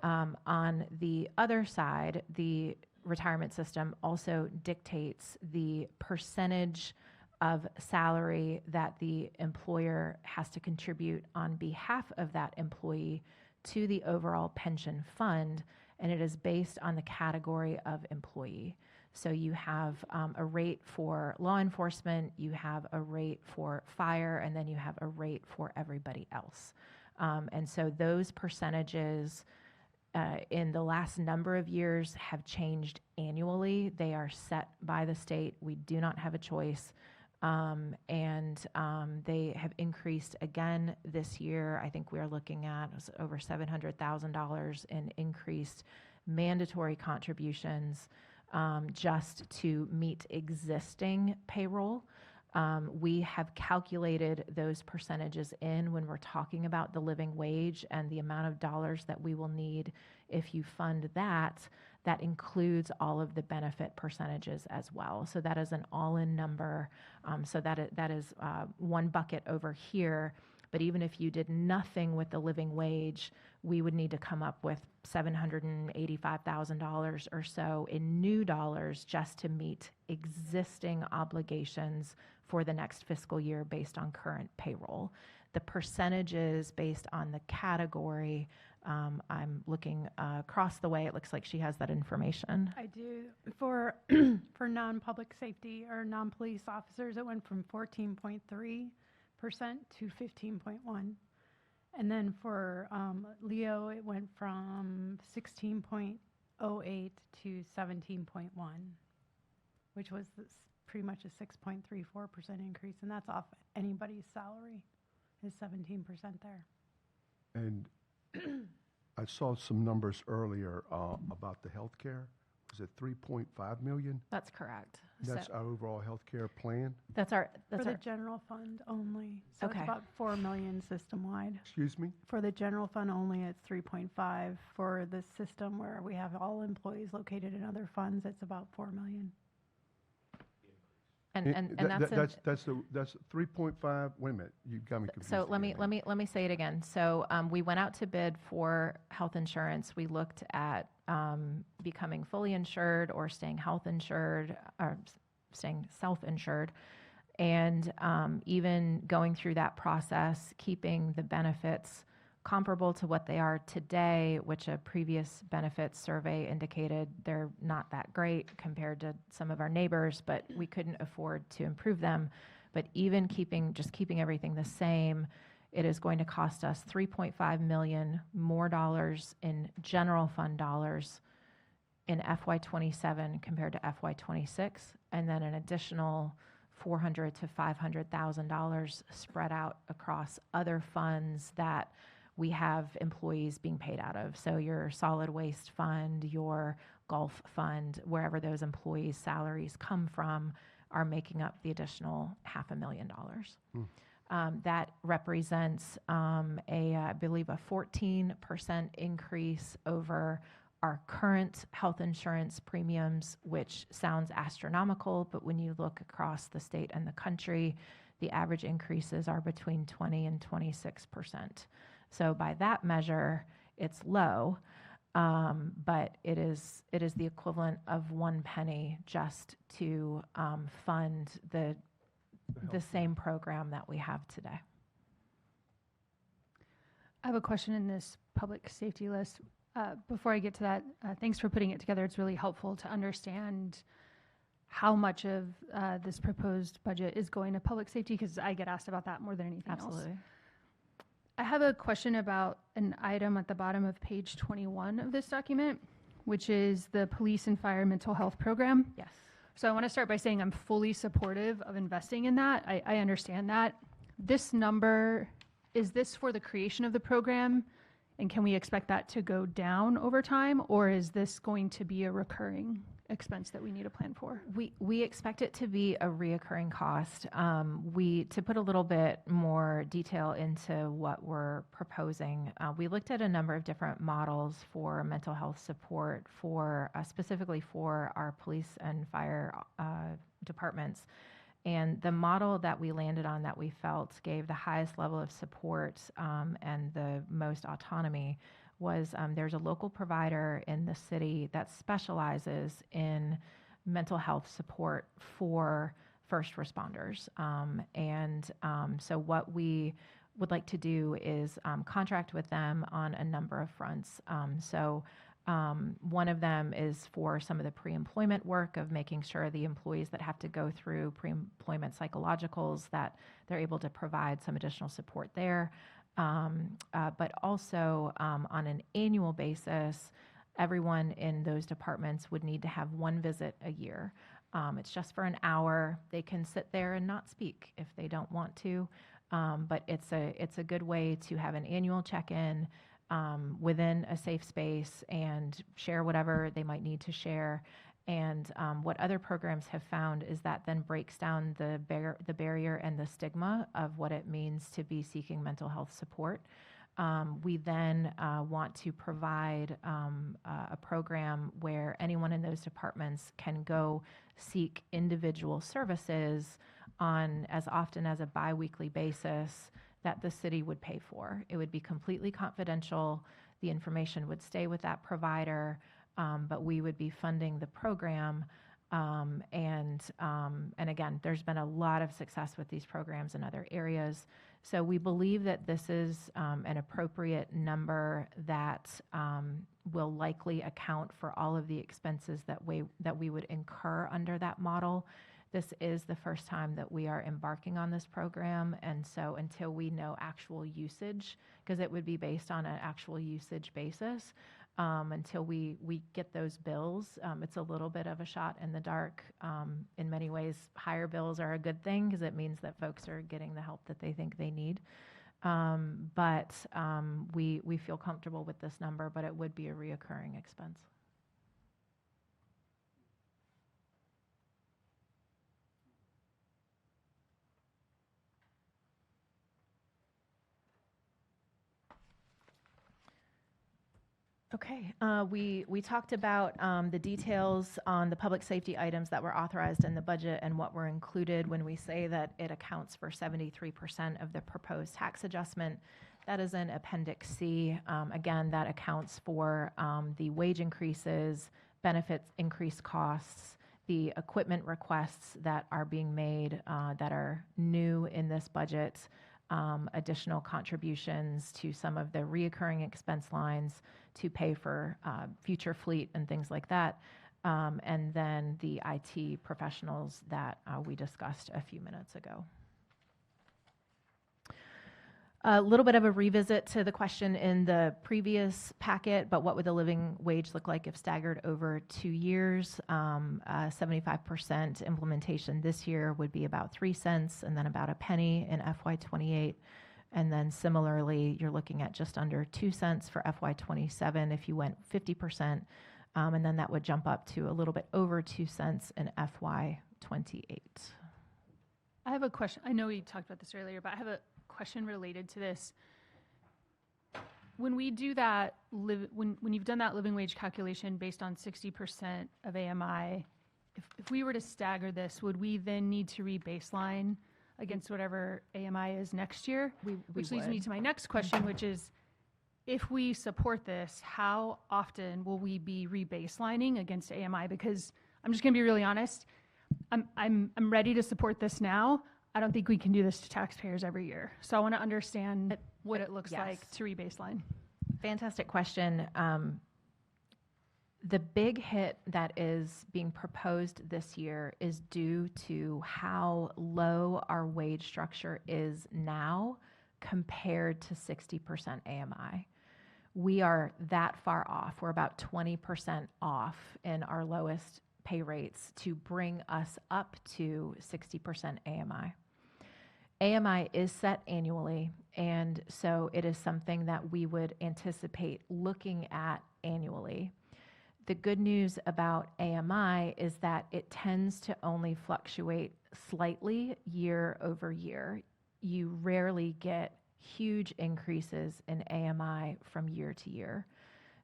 S3: On the other side, the retirement system also dictates the percentage of salary that the employer has to contribute on behalf of that employee to the overall pension fund, and it is based on the category of employee. So you have a rate for law enforcement, you have a rate for fire, and then you have a rate for everybody else. And so those percentages in the last number of years have changed annually. They are set by the state. We do not have a choice. They have increased again this year. I think we are looking at over $700,000 in increased mandatory contributions just to meet existing payroll. We have calculated those percentages in when we're talking about the living wage and the amount of dollars that we will need if you fund that. That includes all of the benefit percentages as well. So that is an all-in number. So that is one bucket over here. But even if you did nothing with the living wage, we would need to come up with $785,000 or so in new dollars just to meet existing obligations for the next fiscal year based on current payroll. The percentages based on the category, I'm looking across the way. It looks like she has that information.
S6: I do. For for non-public safety or non-police officers, it went from 14.3% to 15.1%. And then for Leo, it went from 16.08 to 17.1, which was pretty much a 6.34% increase, and that's off anybody's salary, is 17% there.
S1: And I saw some numbers earlier about the healthcare. Was it 3.5 million?
S3: That's correct.
S1: That's our overall healthcare plan?
S3: That's
S6: For the general fund only. So
S3: Okay.
S6: it's about 4 million system-wide.
S1: Excuse me?
S6: For the general fund only, it's 3.5. For the system where we have all employees located in other funds, it's about 4 million.
S3: and
S1: That's 3.5, wait a minute, you got me confused.
S3: So let
S1: again.
S3: me say it again. So we went out to bid for health insurance. We looked at becoming fully insured or staying health insured or staying self-insured, and even going through that process, keeping the benefits comparable to what they are today, which a previous benefits survey indicated they're not that great compared to some of our neighbors, but we couldn't afford to improve them. But even keeping everything the same, it is going to cost us $3.5 million more dollars in general fund dollars in FY27 compared to FY26, and then an additional $400,000 to $500,000 spread out across other funds that we have employees being paid out of. So your solid waste fund, your golf fund, wherever those employees' salaries come from, are making up the additional $500,000. That represents I believe a 14% increase over our current health insurance premiums, which sounds astronomical, but when you look across the state and the country, the average increases are between 20 and 26%. So by that measure, it's low, but it is the equivalent of 1 penny just to fund the same program that we have today.
S4: I have a question in this public safety list. Before I get to that, thanks for putting it together. It's really helpful to understand how much of this proposed budget is going to public safety, because I get asked about that more than anything else.
S3: Absolutely.
S4: I have a question about an item at the bottom of page 21 of this document, which is the police and fire mental health program.
S3: Yes.
S4: So I want to start by saying I'm fully supportive of investing in that. I understand that. This number, is this for the creation of the program? And can we expect that to go down over time? Or is this going to be a recurring expense that we need to plan for?
S3: We expect it to be a reoccurring cost. To put a little bit more detail into what we're proposing, we looked at a number of different models for mental health support for specifically for our police and fire departments. And the model that we landed on that we felt gave the highest level of support and the most autonomy was there's a local provider in the city that specializes in mental health support for first responders. So what we would like to do is contract with them on a number of fronts. One of them is for some of the pre-employment work of making sure the employees that have to go through pre-employment psychologicals, that they're able to provide some additional support there. But also on an annual basis, everyone in those departments would need to have one visit a year. It's just for an hour. They can sit there and not speak if they don't want to, but it's a good way to have an annual check-in within a safe space and share whatever they might need to share. And what other programs have found is that then breaks down the barrier and the stigma of what it means to be seeking mental health support. We then want to provide a program where anyone in those departments can go seek individual services on as often as a biweekly basis that the city would pay for. It would be completely confidential. The information would stay with that provider, but we would be funding the program. And again, there's been a lot of success with these programs in other areas. So we believe that this is an appropriate number that will likely account for all of the expenses that we would incur under that model. This is the first time that we are embarking on this program, and so until we know actual usage, because it would be based on an actual usage basis, until we get those bills, it's a little bit of a shot in the dark. In many ways, higher bills are a good thing because it means that folks are getting the help that they think they need. But we feel comfortable with this number, but it would be a reoccurring expense. Okay, we talked about the details on the public safety items that were authorized in the budget and what were included when we say that it accounts for 73% of the proposed tax adjustment. That is in Appendix C. Again, that accounts for the wage increases, benefits increased costs, the equipment requests that are being made that are new in this budget, additional contributions to some of the reoccurring expense lines to pay for future fleet and things like that, and then the IT professionals that we discussed a few minutes ago. A little bit of a revisit to the question in the previous packet, but what would the living wage look like if staggered over 2 years? 75% implementation this year would be about 3 cents, and then about a penny in FY28. And then similarly, you're looking at just under 2 cents for FY27 if you went 50%, and then that would jump up to a little bit over 2 cents in FY28.
S4: I have a question. I know we talked about this earlier, but I have a question related to this. When we do that, when you've done that living wage calculation based on 60% of AMI, if we were to stagger this, would we then need to re-baseline against whatever AMI is next year? Which leads me to my next question, which is, if we support this, how often will we be re-baselining against AMI? Because I'm just going to be really honest, I'm ready to support this now. I don't think we can do this to taxpayers every year. So I want to understand what it looks like to re-baseline.
S3: Fantastic question. The big hit that is being proposed this year is due to how low our wage structure is now compared to 60% AMI. We are that far off. We're about 20% off in our lowest pay rates to bring us up to 60% AMI. AMI is set annually, and so it is something that we would anticipate looking at annually. The good news about AMI is that it tends to only fluctuate slightly year over year. You rarely get huge increases in AMI from year to year.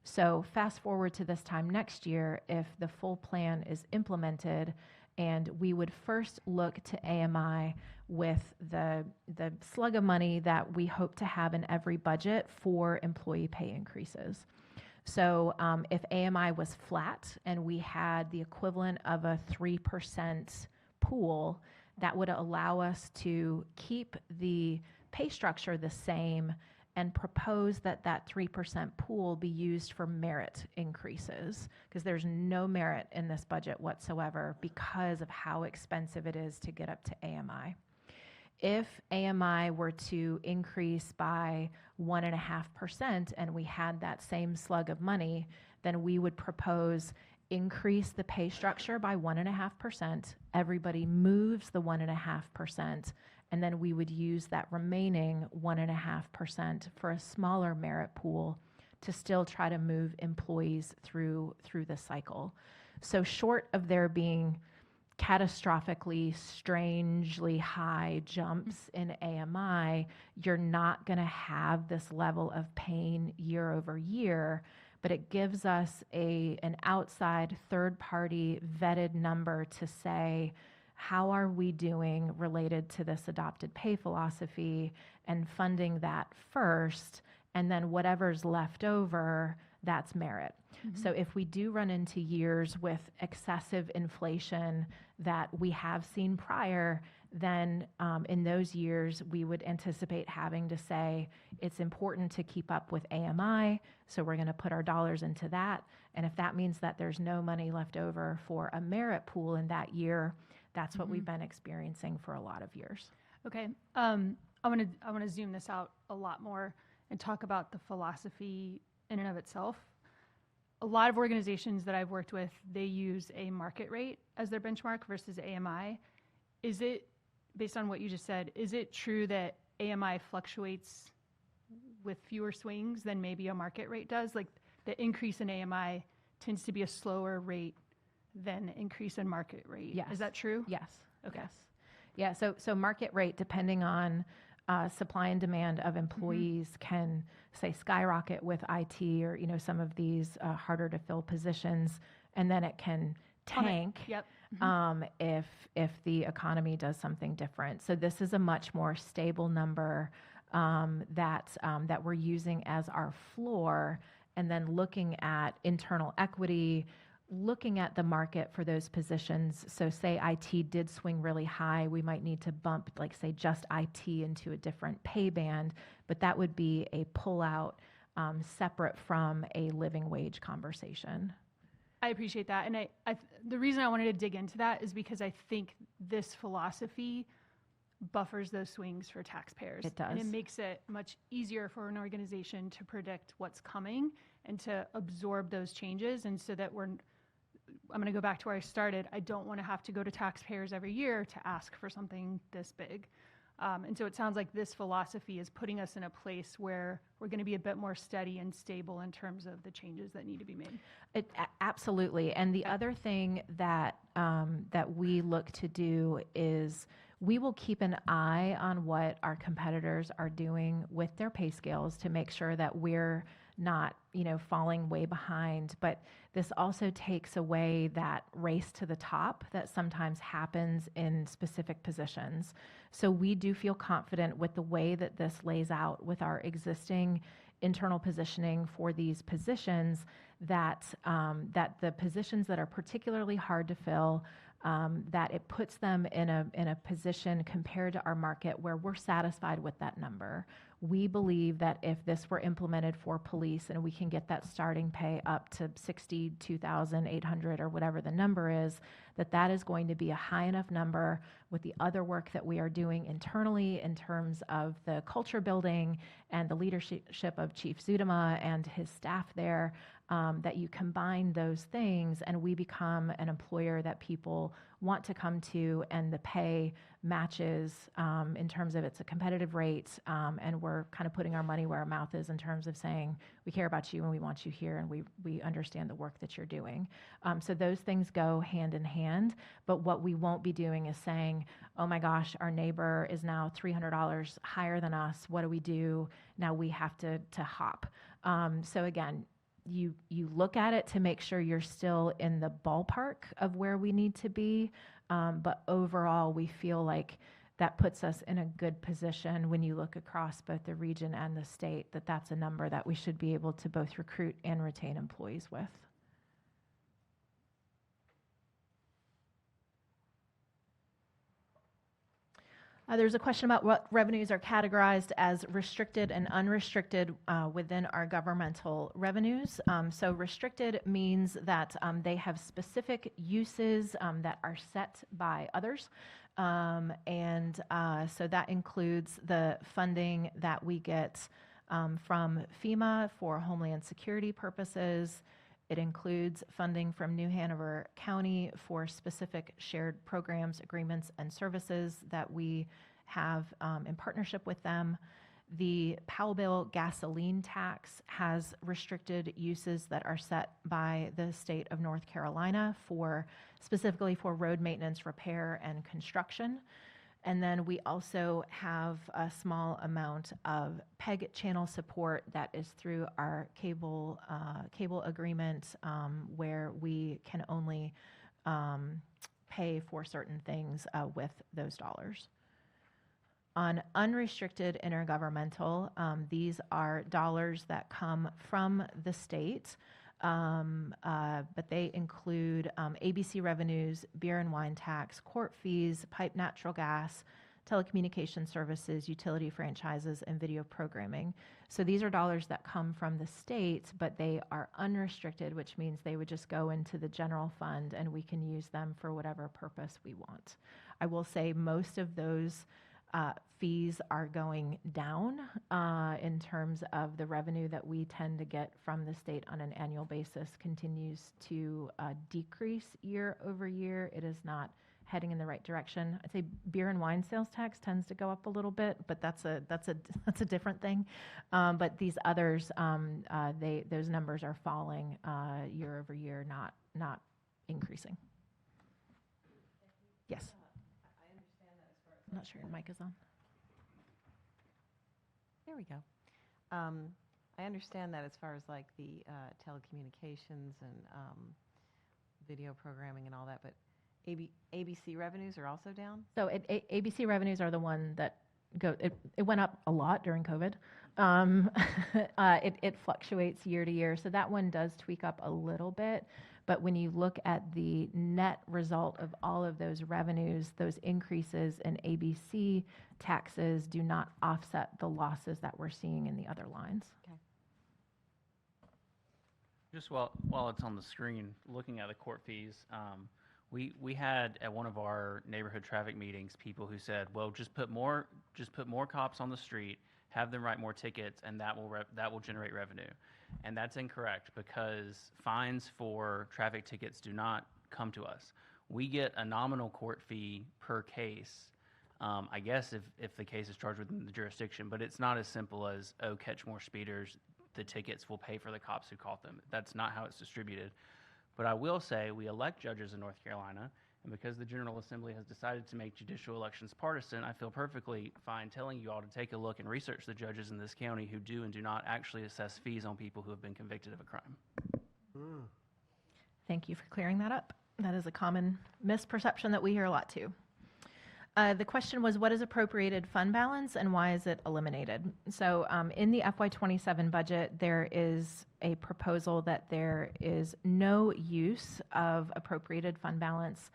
S3: So fast forward to this time next year, if the full plan is implemented, and we would first look to AMI with the slug of money that we hope to have in every budget for employee pay increases. So if AMI was flat and we had the equivalent of a 3% pool, that would allow us to keep the pay structure the same and propose that that 3% pool be used for merit increases, because there's no merit in this budget whatsoever because of how expensive it is to get up to AMI. If AMI were to increase by 1.5% and we had that same slug of money, then we would propose increase the pay structure by 1.5%. Everybody moves the 1.5%, and then we would use that remaining 1.5% for a smaller merit pool to still try to move employees through the cycle. So short of there being catastrophically, strangely high jumps in AMI, you're not going to have this level of pain year over year, but it gives us an outside third-party vetted number to say, how are we doing related to this adopted pay philosophy, and funding that first, and then whatever's left over, that's merit. So if we do run into years with excessive inflation that we have seen prior, then in those years, we would anticipate having to say, it's important to keep up with AMI, so we're going to put our dollars into that. And if that means that there's no money left over for a merit pool in that year, that's what we've been experiencing for a lot of years.
S4: Okay. I want to zoom this out a lot more and talk about the philosophy in and of itself. A lot of organizations that I've worked with, they use a market rate as their benchmark versus AMI. Is it, based on what you just said, is it true that AMI fluctuates with fewer swings than maybe a market rate does? Like the increase in AMI tends to be a slower rate than the increase in market rate.
S3: Yes.
S4: Is that true?
S3: Yes.
S4: Okay.
S3: Yes. Yeah, so market rate, depending on supply and demand of employees, can say skyrocket with IT or some of these harder to fill positions, and then it can tank if the economy does something different. So this is a much more stable number that we're using as our floor, and then looking at internal equity, looking at the market for those positions. So say IT did swing really high, we might need to bump, like say just IT into a different pay band, but that would be a pullout separate from a living wage conversation.
S4: I appreciate that. And the reason I wanted to dig into that is because I think this philosophy buffers those swings for taxpayers.
S3: It does.
S4: And it makes it much easier for an organization to predict what's coming and to absorb those changes. And so that I'm going to go back to where I started. I don't want to have to go to taxpayers every year to ask for something this big. And so it sounds like this philosophy is putting us in a place where we're going to be a bit more steady and stable in terms of the changes that need to be made.
S3: Absolutely. And the other thing that we look to do is we will keep an eye on what our competitors are doing with their pay scales to make sure that we're not, falling way behind. But this also takes away that race to the top that sometimes happens in specific positions. So we do feel confident with the way that this lays out with our existing internal positioning for these positions, that the positions that are particularly hard to fill, that it puts them in a position compared to our market where we're satisfied with that number. We believe that if this were implemented for police and we can get that starting pay up to $62,800 or whatever the number is, that is going to be a high enough number with the other work that we are doing internally in terms of the culture building and the leadership of Chief Zudema and his staff there, that you combine those things and we become an employer that people want to come to, and the pay matches in terms of it's a competitive rate, and we're kind of putting our money where our mouth is in terms of saying we care about you and we want you here and we understand the work that you're doing. So those things go hand in hand, but what we won't be doing is saying, oh my gosh, our neighbor is now $300 higher than us. What do we do? Now we have to hop. So again, you look at it to make sure you're still in the ballpark of where we need to be, but overall we feel like that puts us in a good position when you look across both the region and the state, that's a number that we should be able to both recruit and retain employees with. There's a question about what revenues are categorized as restricted and unrestricted within our governmental revenues. So restricted means that they have specific uses that are set by others. So that includes the funding that we get from FEMA for Homeland Security purposes. It includes funding from New Hanover County for specific shared programs, agreements, and services that we have in partnership with them. The Powellville gasoline tax has restricted uses that are set by the state of North Carolina for specifically for road maintenance, repair, and construction. And then we also have a small amount of PEG channel support that is through our cable agreement, where we can only pay for certain things with those dollars. On unrestricted intergovernmental, these are dollars that come from the state, but they include ABC revenues, beer and wine tax, court fees, pipe natural gas, telecommunication services, utility franchises, and video programming. So these are dollars that come from the state, but they are unrestricted, which means they would just go into the general fund and we can use them for whatever purpose we want. I will say most of those fees are going down in terms of the revenue that we tend to get from the state on an annual basis continues to decrease year over year. It is not heading in the right direction. I'd say beer and wine sales tax tends to go up a little bit, but that's a different thing. But these others, those numbers are falling year over year, not increasing. Yes. I'm not sure your mic is on.
S7: There we go. I understand that as far as like the telecommunications and video programming and all that, but ABC revenues are also down?
S3: So ABC revenues are the one that go, it went up a lot during COVID. It fluctuates year to year, so that one does tweak up a little bit. But when you look at the net result of all of those revenues, those increases in ABC taxes do not offset the losses that we're seeing in the other lines.
S7: Okay.
S5: Just while it's on the screen, looking at the court fees, we had at one of our neighborhood traffic meetings people who said, well, just put more cops on the street, have them write more tickets, and that will generate revenue. And that's incorrect, because fines for traffic tickets do not come to us. We get a nominal court fee per case, I guess if the case is charged within the jurisdiction, but it's not as simple as, oh, catch more speeders, the tickets will pay for the cops who caught them. That's not how it's distributed. But I will say we elect judges in North Carolina, and because the General Assembly has decided to make judicial elections partisan, I feel perfectly fine telling you all to take a look and research the judges in this county who do and do not actually assess fees on people who have been convicted of a crime.
S3: Thank you for clearing that up. That is a common misperception that we hear a lot too. The question was, what is appropriated fund balance and why is it eliminated? So in the FY27 budget, there is a proposal that there is no use of appropriated fund balance.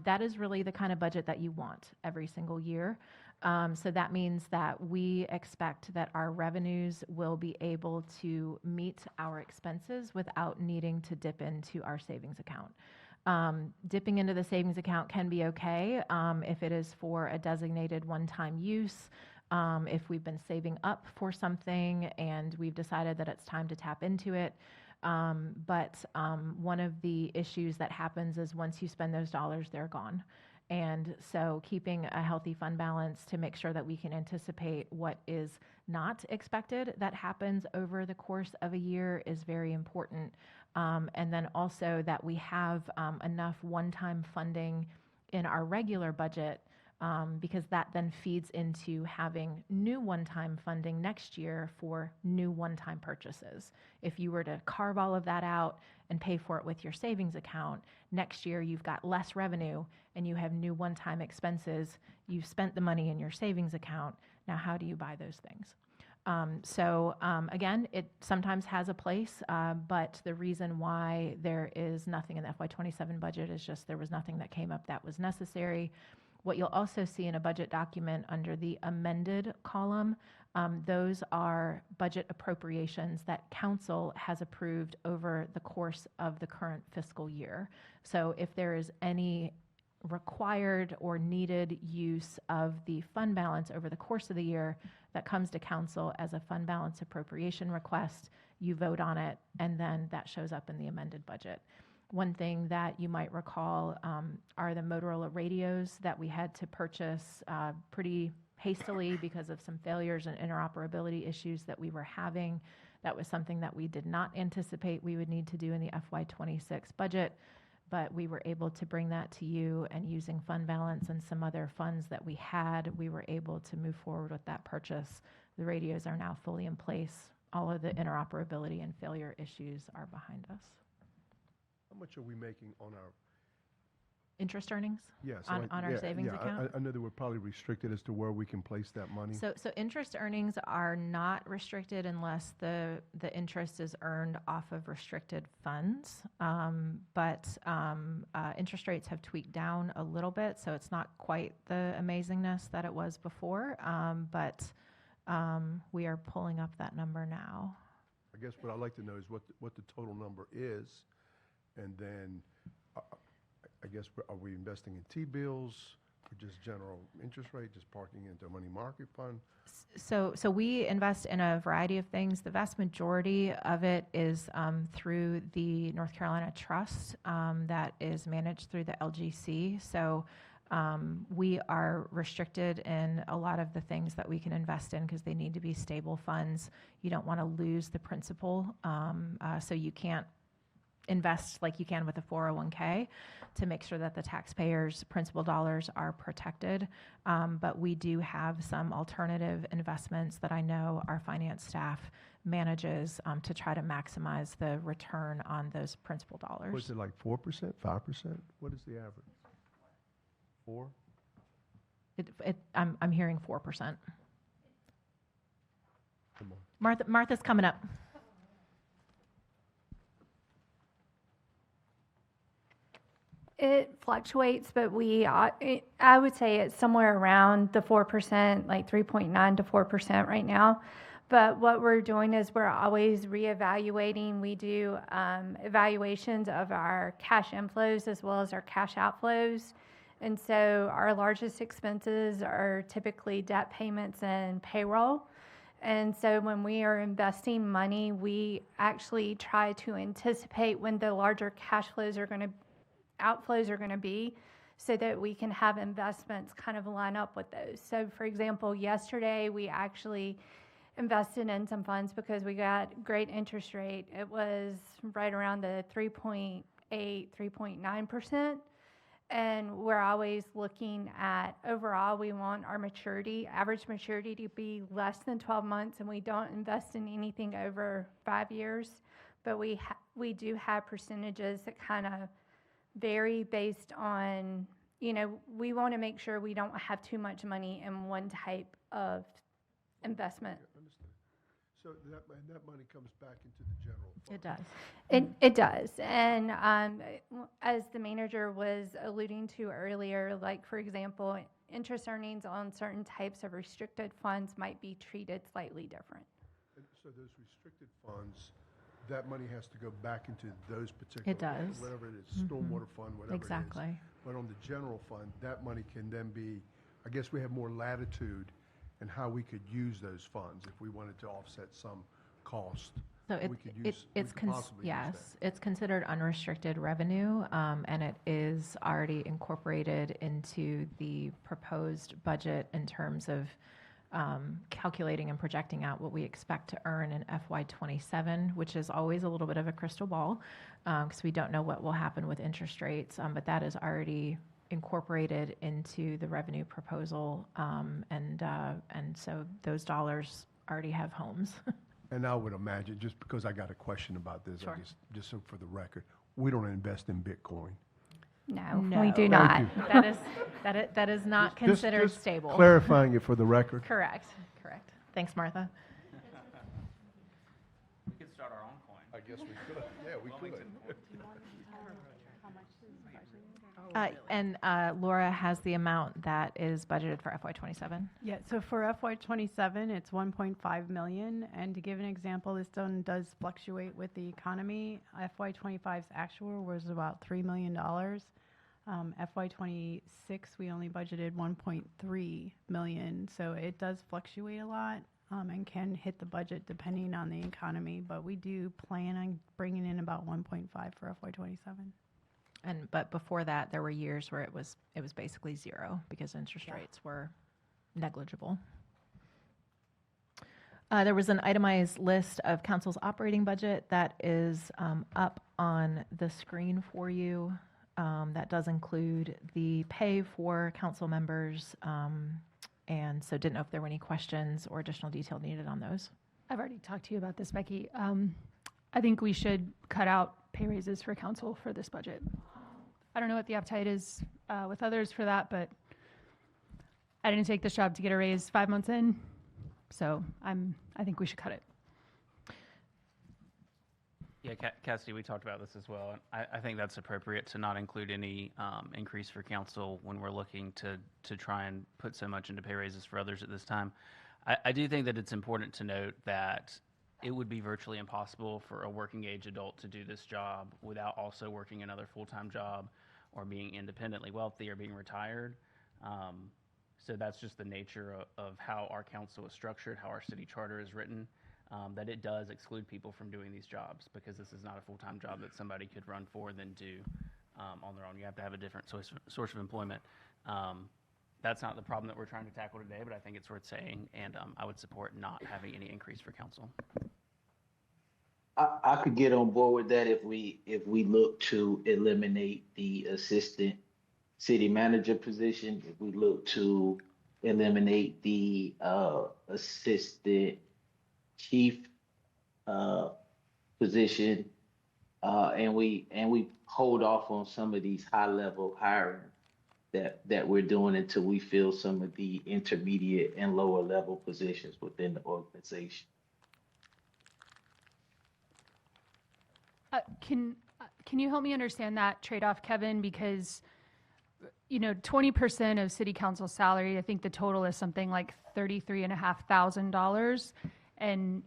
S3: That is really the kind of budget that you want every single year. So that means that we expect that our revenues will be able to meet our expenses without needing to dip into our savings account. Dipping into the savings account can be okay if it is for a designated one-time use, if we've been saving up for something and we've decided that it's time to tap into it. But one of the issues that happens is once you spend those dollars, they're gone. And so keeping a healthy fund balance to make sure that we can anticipate what is not expected that happens over the course of a year is very important. And then also that we have enough one-time funding in our regular budget, because that then feeds into having new one-time funding next year for new one-time purchases. If you were to carve all of that out and pay for it with your savings account, next year you've got less revenue and you have new one-time expenses. You've spent the money in your savings account. Now, how do you buy those things? Again, it sometimes has a place, but the reason why there is nothing in the FY27 budget is just there was nothing that came up that was necessary. What you'll also see in a budget document under the amended column, those are budget appropriations that council has approved over the course of the current fiscal year. So if there is any required or needed use of the fund balance over the course of the year, that comes to council as a fund balance appropriation request. You vote on it, and then that shows up in the amended budget. One thing that you might recall are the Motorola radios that we had to purchase pretty hastily because of some failures and interoperability issues that we were having. That was something that we did not anticipate we would need to do in the FY26 budget, but we were able to bring that to you, and using fund balance and some other funds that we had, we were able to move forward with that purchase. The radios are now fully in place. All of the interoperability and failure issues are behind us.
S1: How much are we making on our,
S3: Interest earnings?
S1: yes,
S3: On our savings account?
S1: I know that we're probably restricted as to where we can place that money.
S3: So interest earnings are not restricted unless the interest is earned off of restricted funds. But interest rates have tweaked down a little bit, so it's not quite the amazingness that it was before. But we are pulling up that number now.
S1: I guess what I'd like to know is what the total number is, and then I guess, are we investing in T-bills or just general interest rate, just parking into a money market fund?
S3: So we invest in a variety of things. The vast majority of it is through the North Carolina Trust that is managed through the LGC. So we are restricted in a lot of the things that we can invest in because they need to be stable funds. You don't want to lose the principal, so you can't invest like you can with a 401k to make sure that the taxpayers' principal dollars are protected. But we do have some alternative investments that I know our finance staff manages to try to maximize the return on those principal dollars.
S1: Was it like 4%, 5%? What is the average? 4?
S3: I'm hearing 4%.
S1: Come on.
S3: Martha's coming up.
S15: It fluctuates, but I would say it's somewhere around the 4%, like 3.9 to 4% right now. But what we're doing is we're always reevaluating. We do evaluations of our cash inflows as well as our cash outflows. And so our largest expenses are typically debt payments and payroll. And so when we are investing money, we actually try to anticipate when the larger outflows are going to be so that we can have investments kind of line up with those. So for example, yesterday we actually invested in some funds because we got great interest rate. It was right around the 3.8, 3.9%. And we're always looking at overall, we want our average maturity to be less than 12 months, and we don't invest in anything over 5 years. But we do have percentages that kind of vary based on, we want to make sure we don't have too much money in one type of investment.
S1: Yeah, understand. So that money comes back into the general fund?
S3: It does.
S15: It does. And as the manager was alluding to earlier, like for example, interest earnings on certain types of restricted funds might be treated slightly different.
S1: And so those restricted funds, that money has to go back into those particular.
S3: It does.
S1: Whatever it is, stormwater fund, whatever it is.
S3: Exactly.
S1: But on the general fund, that money can then be, I guess we have more latitude in how we could use those funds if we wanted to offset some cost.
S3: So it's considered unrestricted revenue, and it is already incorporated into the proposed budget in terms of calculating and projecting out what we expect to earn in FY27, which is always a little bit of a crystal ball because we don't know what will happen with interest rates, but that is already incorporated into the revenue proposal, and so those dollars already have homes.
S1: And I would imagine, just because I got a question about this,
S3: Sure.
S1: just so for the record, we don't invest in Bitcoin.
S15: No,
S3: No.
S15: we do
S1: Thank
S15: not.
S1: you.
S3: That is not
S1: Just
S3: considered stable.
S1: Clarifying it for the record.
S3: Correct. Thanks, Martha.
S5: We could start our own coin.
S1: I guess we could. Yeah, we could.
S3: And Laura has the amount that is budgeted for FY27.
S6: Yeah, so for FY27, it's 1.5 million, and to give an example, this does fluctuate with the economy. FY25's actual was about $3 million. FY '26, we only budgeted 1.3 million, so it does fluctuate a lot, and can hit the budget depending on the economy, but we do plan on bringing in about 1.5 for FY '27.
S3: But before that, there were years where it was basically zero because interest rates were negligible. There was an itemized list of council's operating budget that is up on the screen for you. That does include the pay for council members, and so didn't know if there were any questions or additional detail needed on those.
S4: I've already talked to you about this, Becky. I think we should cut out pay raises for council for this budget. I don't know what the appetite is with others for that, but I didn't take this job to get a raise 5 months in, so I think we should cut it.
S5: Yeah, Cassidy, we talked about this as well. I think that's appropriate to not include any increase for council when we're looking to try and put so much into pay raises for others at this time. I do think that it's important to note that it would be virtually impossible for a working age adult to do this job without also working another full-time job or being independently wealthy or being retired. So that's just the nature of how our council is structured, how our city charter is written, that it does exclude people from doing these jobs because this is not a full-time job that somebody could run for then do on their own. You have to have a different source of employment. That's not the problem that we're trying to tackle today, but I think it's worth saying, and I would support not having any increase for council.
S2: I could get on board with that if we look to eliminate the assistant city manager position, if we look to eliminate the assistant chief position, and we hold off on some of these high level hiring that we're doing until we fill some of the intermediate and lower level positions within the organization.
S4: Can you help me understand that trade-off, Kevin? Because 20% of city council salary, I think the total is something like $33,500, and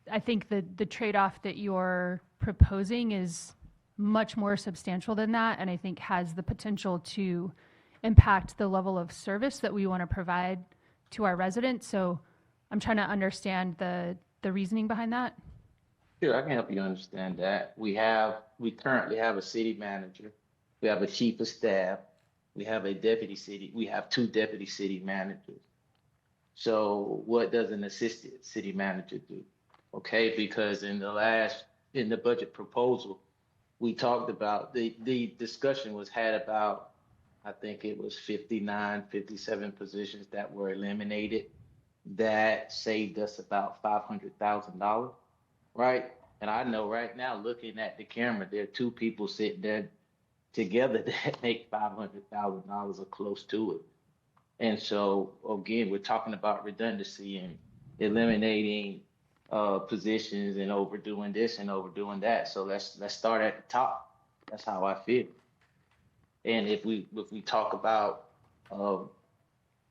S4: I think the trade-off that you're proposing is much more substantial than that, and I think has the potential to impact the level of service that we want to provide to our residents. So I'm trying to understand the reasoning behind that.
S2: Sure, I can help you understand that. We currently have a city manager, we have a chief of staff, we have a we have 2 deputy city managers. So what does an assistant city manager do? Okay, because in the budget proposal, we talked about, the discussion was had about, I think it was 57 positions that were eliminated. That saved us about $500,000, right? And I know right now, looking at the camera, there are 2 people sitting there together that make $500,000 or close to it. And so, again, we're talking about redundancy and eliminating positions and overdoing this and overdoing that. So let's start at the top. That's how I feel. And if we talk about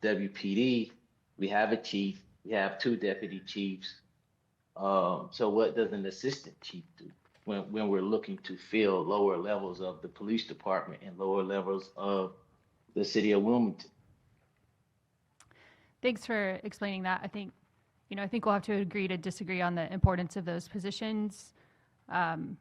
S2: WPD, we have a chief, we have 2 deputy chiefs. So what does an assistant chief do when we're looking to fill lower levels of the police department and lower levels of the city of Wilmington?
S4: Thanks for explaining that. I think we'll have to agree to disagree on the importance of those positions. I'm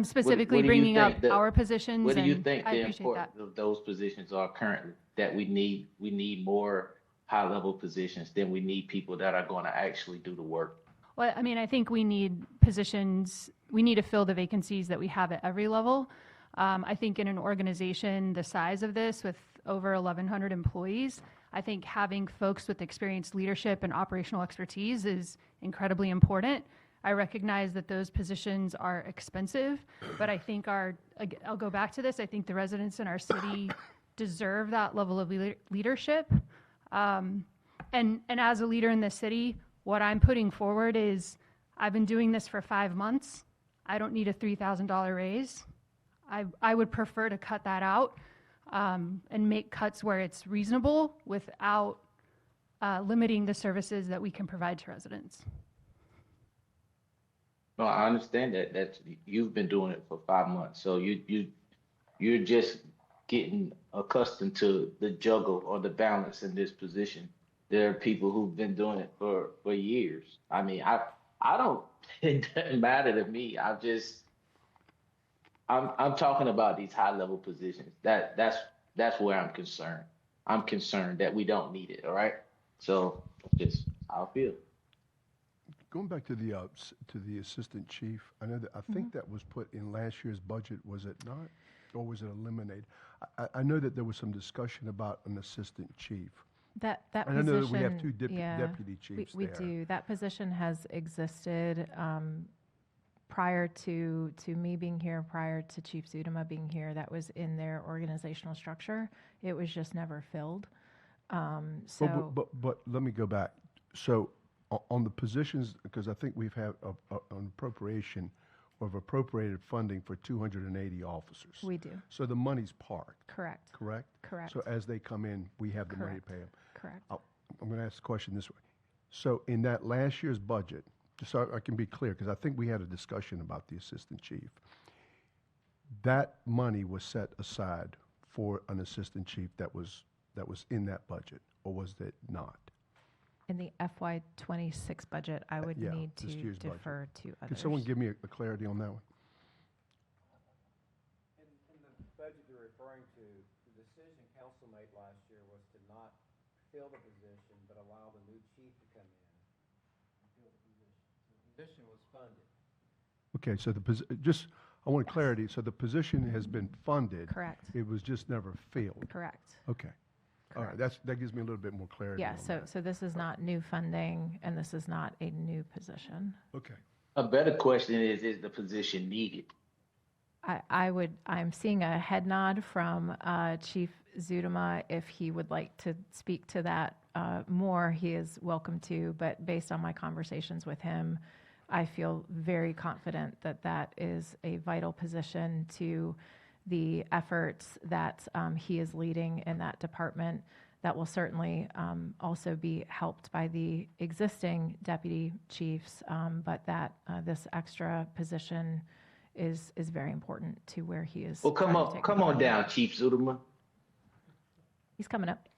S4: specifically bringing up our positions.
S2: What do you
S4: and
S2: think
S4: I
S2: the
S4: appreciate
S2: importance
S4: that.
S2: of those positions are currently? That we need more high-level positions than we need people that are going to actually do the work.
S4: Well, I mean, I think we need positions, we need to fill the vacancies that we have at every level. I think in an organization the size of this, with over 1,100 employees, I think having folks with experienced leadership and operational expertise is incredibly important. I recognize that those positions are expensive, but I think I'll go back to this, I think the residents in our city deserve that level of leadership. And as a leader in the city, what I'm putting forward is, I've been doing this for 5 months. I don't need a $3,000 raise. I would prefer to cut that out and make cuts where it's reasonable without limiting the services that we can provide to residents.
S2: No, I understand that you've been doing it for 5 months. So you're just getting accustomed to the juggle or the balance in this position. There are people who've been doing it for years. I mean, I don't, it doesn't matter to me. I'm talking about these high level positions. That's where I'm concerned. I'm concerned that we don't need it. All right. So just how I feel.
S1: Going back to the assistant chief, I know that, I think that was put in last year's budget, was it not? Or was it eliminated? I know that there was some discussion about an assistant chief.
S3: That
S1: And
S3: position.
S1: I know that we have two
S3: yeah,
S1: deputy chiefs
S3: we
S1: there.
S3: do. That position has existed prior to me being here, prior to Chief Zudema being here. That was in their organizational structure. It was just never filled. So
S1: But let me go back. So on the positions, because I think we've had an appropriation of appropriated funding for 280 officers.
S3: we do.
S1: So the money's parked,
S3: Correct.
S1: correct?
S3: Correct.
S1: So as they come in, we have the money to pay them.
S3: Correct.
S1: I'm going to ask the question this way. So in that last year's budget, just so I can be clear, because I think we had a discussion about the assistant chief, that money was set aside for an assistant chief that was in that budget, or was it not?
S3: In the FY26 budget, I would
S1: yeah,
S3: need
S1: this
S3: to
S1: year's budget.
S3: defer to others.
S1: Could someone give me a clarity on that one?
S16: In the budget you're referring to, the decision council made last year was to not fill the position, but allow the new chief to come in and fill the position. So the position was funded.
S1: Okay, so I want clarity. So the position has been funded.
S3: Correct.
S1: It was just never filled.
S3: Correct.
S1: Okay. All right, that gives me a little bit more clarity.
S3: Yeah,
S1: on
S3: so
S1: that.
S3: this is not new funding, and this is not a new position.
S1: Okay.
S2: A better question is the position needed?
S3: I'm seeing a head nod from Chief Zudema. If he would like to speak to that more, he is welcome to, but based on my conversations with him, I feel very confident that that is a vital position to the efforts that he is leading in that department. That will certainly also be helped by the existing deputy chiefs, but that this extra position is very important to where he is.
S2: Well, come
S3: trying to
S2: on,
S3: take
S2: come
S3: the
S2: on
S3: company.
S2: down, Chief Zudema.
S3: He's coming up.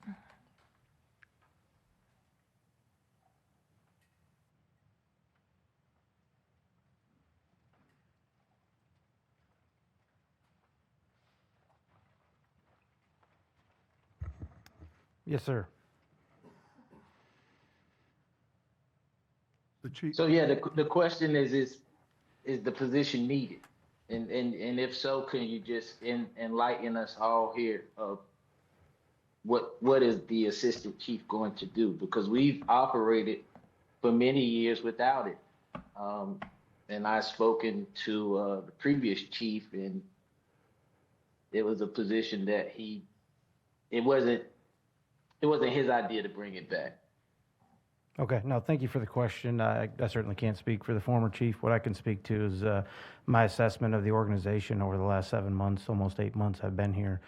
S16: Yes, sir.
S1: The chief.
S2: So yeah, the question is the position needed? And if so, can you just enlighten us all here of what is the assistant chief going to do? Because we've operated for many years without it. And I've spoken to the previous chief, and it was a position that it wasn't his idea to bring it back.
S16: Okay, no, thank you for the question. I certainly can't speak for the former chief. What I can speak to is my assessment of the organization over the last 7 months, almost 8 months I've been here.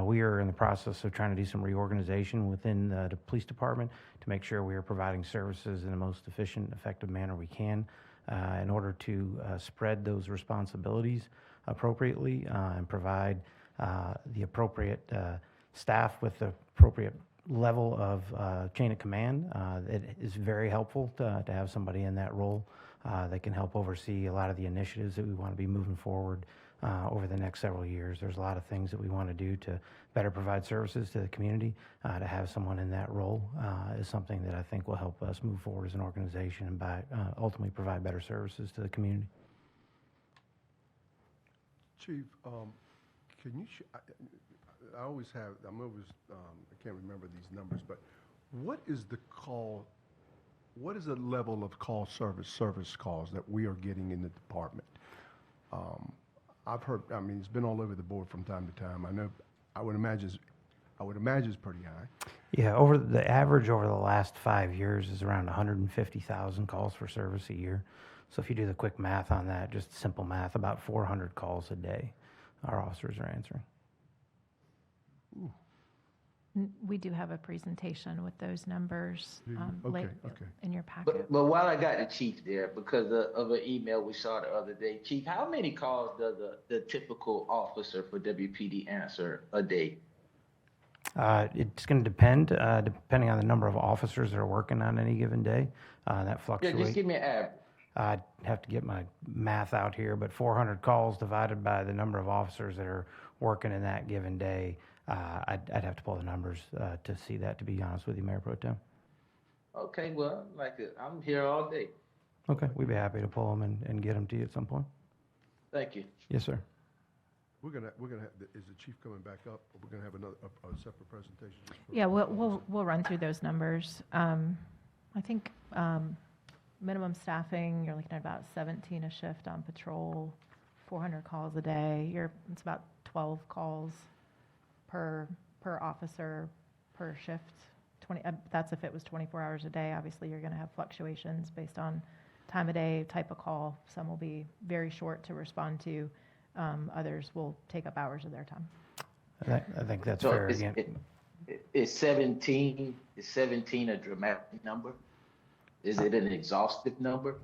S16: We are in the process of trying to do some reorganization within the police department to make sure we are providing services in the most efficient, effective manner we can in order to spread those responsibilities appropriately and provide the appropriate staff with the appropriate level of chain of command. It is very helpful to have somebody in that role that can help oversee a lot of the initiatives that we want to be moving forward over the next several years. There's a lot of things that we want to do to better provide services to the community. To have someone in that role is something that I think will help us move forward as an organization and ultimately provide better services to the community.
S1: Chief, can you, I always have, I can't remember these numbers, but what is the level of service calls that we are getting in the department? I've heard, it's been all over the board from time to time. I would imagine it's pretty high.
S16: Yeah, the average over the last 5 years is around 150,000 calls for service a year. So if you do the quick math on that, just simple math, about 400 calls a day our officers are answering.
S1: Ooh.
S3: We do have a presentation with those numbers
S1: Do you?
S3: late
S1: Okay.
S3: in your packet.
S2: But while I got the chief there, because of an email we saw the other day, chief, how many calls does the typical officer for WPD answer a day?
S16: It's going to depend, depending on the number of officers that are working on any given day. That
S2: Yeah,
S16: fluctuates.
S2: just give me an average.
S16: I'd have to get my math out here, but 400 calls divided by the number of officers that are working in that given day, I'd have to pull the numbers to see that, to be honest with you, Mayor Pro Tem.
S2: Okay, well, I'm here all day.
S16: Okay, we'd be happy to pull them and get them to you at some point.
S2: Thank you.
S16: Yes, sir.
S1: We're gonna have, is the chief coming back up, or we're gonna have a separate presentation? just for-
S3: Yeah, we'll run through those numbers. I think minimum staffing, you're looking at about 17 a shift on patrol, 400 calls a day. It's about 12 calls per officer per shift. 20. That's if it was 24 hours a day. Obviously, you're going to have fluctuations based on time of day, type of call. Some will be very short to respond to. Others will take up hours of their time.
S16: I think that's
S2: So
S16: fair again.
S2: Is 17 a dramatic number? Is it an exhaustive number?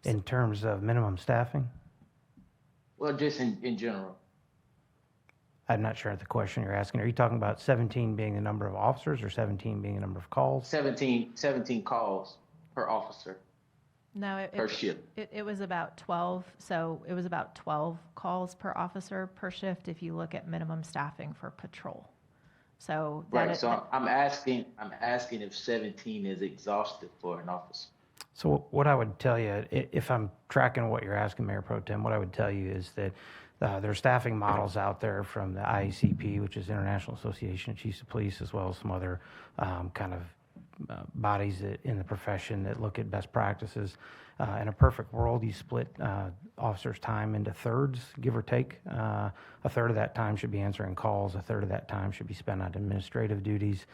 S16: In terms of minimum staffing,
S2: Well, just in general.
S16: I'm not sure of the question you're asking. Are you talking about 17 being the number of officers or 17 being the number of calls?
S2: 17 calls per officer
S3: No,
S2: per shift.
S3: it was about 12. So it was about 12 calls per officer per shift if you look at minimum staffing for patrol. So that
S2: Right. So I'm asking if 17 is exhaustive for an officer.
S16: So what I would tell you, if I'm tracking what you're asking, Mayor Pro Tem, what I would tell you is that there are staffing models out there from the IACP, which is International Association of Chiefs of Police, as well as some other kind of bodies in the profession that look at best practices. In a perfect world, you split officers' time into thirds, give or take. A third of that time should be answering calls. A third of that time should be spent on administrative duties,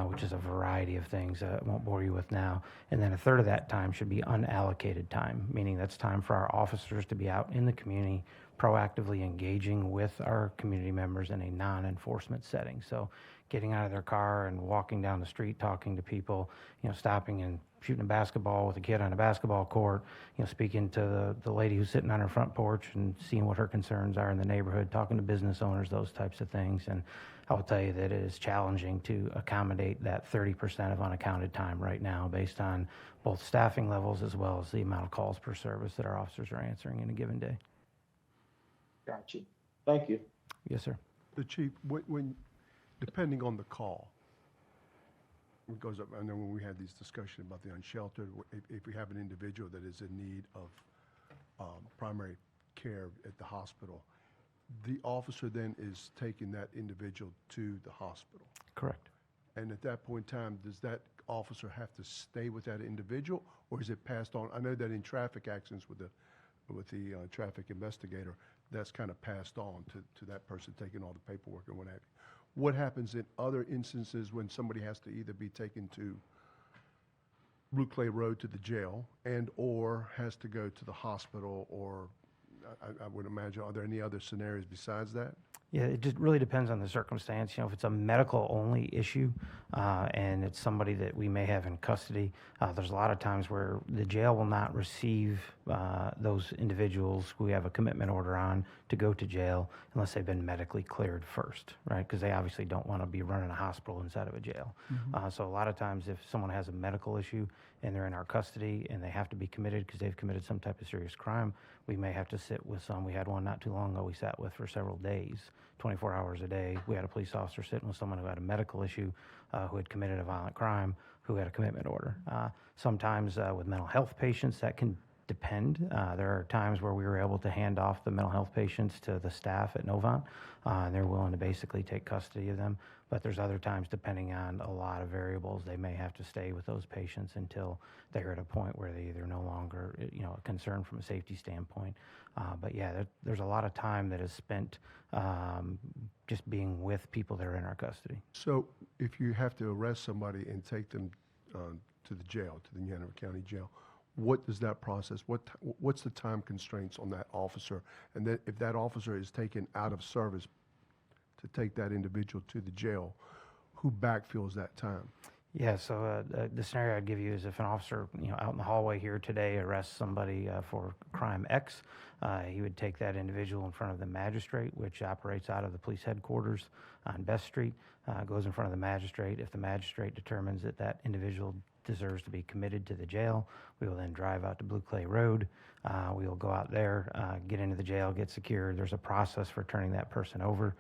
S16: which is a variety of things I won't bore you with now. And then a third of that time should be unallocated time, meaning that's time for our officers to be out in the community, proactively engaging with our community members in a non-enforcement setting. So getting out of their car and walking down the street, talking to people, stopping and shooting a basketball with a kid on a basketball court, speaking to the lady who's sitting on her front porch and seeing what her concerns are in the neighborhood, talking to business owners, those types of things. And I will tell you that it is challenging to accommodate that 30% of unaccounted time right now based on both staffing levels as well as the amount of calls per service that our officers are answering in a given day.
S2: Got you. Thank you.
S16: Yes, sir.
S1: The chief, when depending on the call, it goes up, I know when we had these discussions about the unsheltered, if we have an individual that is in need of primary care at the hospital, the officer then is taking that individual to the hospital.
S16: Correct.
S1: And at that point in time, does that officer have to stay with that individual, or is it passed on? I know that in traffic accidents with the traffic investigator, that's kind of passed on to that person taking all the paperwork and what have you. What happens in other instances when somebody has to either be taken to Blue Clay Road to the jail or has to go to the hospital, or I would imagine, are there any other scenarios besides that?
S16: Yeah, it just really depends on the circumstance. If it's a medical-only issue and it's somebody that we may have in custody, there's a lot of times where the jail will not receive those individuals who we have a commitment order on to go to jail unless they've been medically cleared first, right? Because they obviously don't want to be running a hospital inside of a jail. So a lot of times if someone has a medical issue and they're in our custody and they have to be committed because they've committed some type of serious crime, we may have to sit with some. We had one not too long ago we sat with for several days, 24 hours a day. We had a police officer sitting with someone who had a medical issue, who had committed a violent crime, who had a commitment order. Sometimes with mental health patients, that can depend. There are times where we were able to hand off the mental health patients to the staff at Novant, and they're willing to basically take custody of them. But there's other times, depending on a lot of variables, they may have to stay with those patients until they're at a point where they either no longer, a concern from a safety standpoint. But yeah, there's a lot of time that is spent just being with people that are in our custody.
S1: So if you have to arrest somebody and take them to the jail, to the Hanover County Jail, what does that process, what's the time constraints on that officer? And then if that officer is taken out of service to take that individual to the jail, who backfills that time?
S16: Yeah, so the scenario I'd give you is if an officer, out in the hallway here today arrests somebody for crime X, he would take that individual in front of the magistrate, which operates out of the police headquarters on Best Street, goes in front of the magistrate. If the magistrate determines that that individual deserves to be committed to the jail, we will then drive out to Blue Clay Road. We will go out there, get into the jail, get secured. There's a process for turning that person over.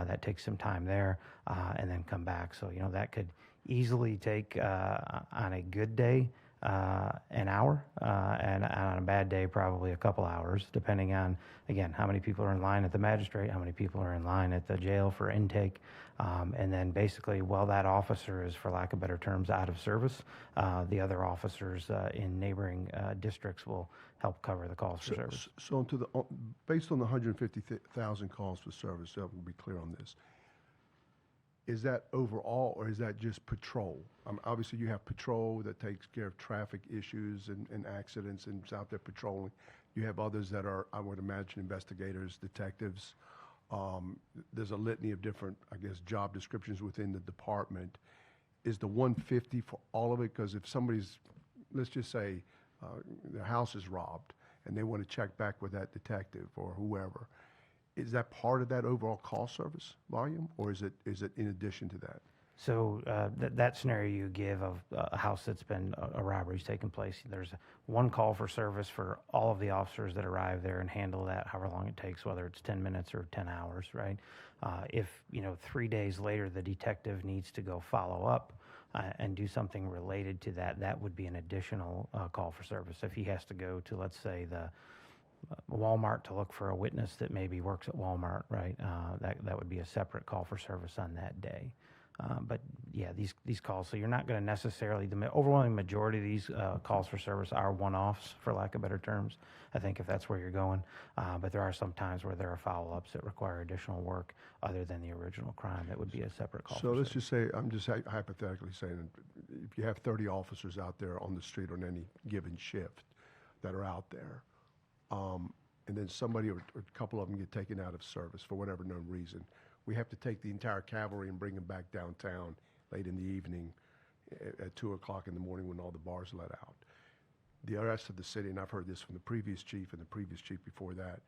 S16: That takes some time there, and then come back. So, that could easily take, on a good day, an hour, and on a bad day, probably a couple hours, depending on, again, how many people are in line at the magistrate, how many people are in line at the jail for intake. And then basically, while that officer is, for lack of better terms, out of service, the other officers in neighboring districts will help cover the calls for service.
S1: So based on the 150,000 calls for service, so we'll be clear on this, is that overall, or is that just patrol? Obviously, you have patrol that takes care of traffic issues and accidents and is out there patrolling. You have others that are, I would imagine, investigators, detectives. There's a litany of different, I guess, job descriptions within the department. Is the 150 for all of it? Because if somebody's, let's just say, their house is robbed and they want to check back with that detective or whoever, is that part of that overall call service volume, or is it in addition to that?
S16: So that scenario you give of a house that's been a robbery's taken place, there's one call for service for all of the officers that arrive there and handle that, however long it takes, whether it's 10 minutes or 10 hours, right? If 3 days later the detective needs to go follow up and do something related to that, that would be an additional call for service. If he has to go to, let's say, the Walmart to look for a witness that maybe works at Walmart, right? That would be a separate call for service on that day. But yeah, these calls, so you're not going to necessarily, the overwhelming majority of these calls for service are one-offs, for lack of better terms, I think, if that's where you're going. But there are some times where there are follow-ups that require additional work other than the original crime. That would be a separate call
S1: So
S16: for
S1: let's
S16: service.
S1: just say, I'm just hypothetically saying, if you have 30 officers out there on the street on any given shift that are out there, and then somebody or a couple of them get taken out of service for whatever known reason, we have to take the entire cavalry and bring them back downtown late in the evening at 2 o'clock in the morning when all the bars let out. The rest of the city, and I've heard this from the previous chief and the previous chief before that,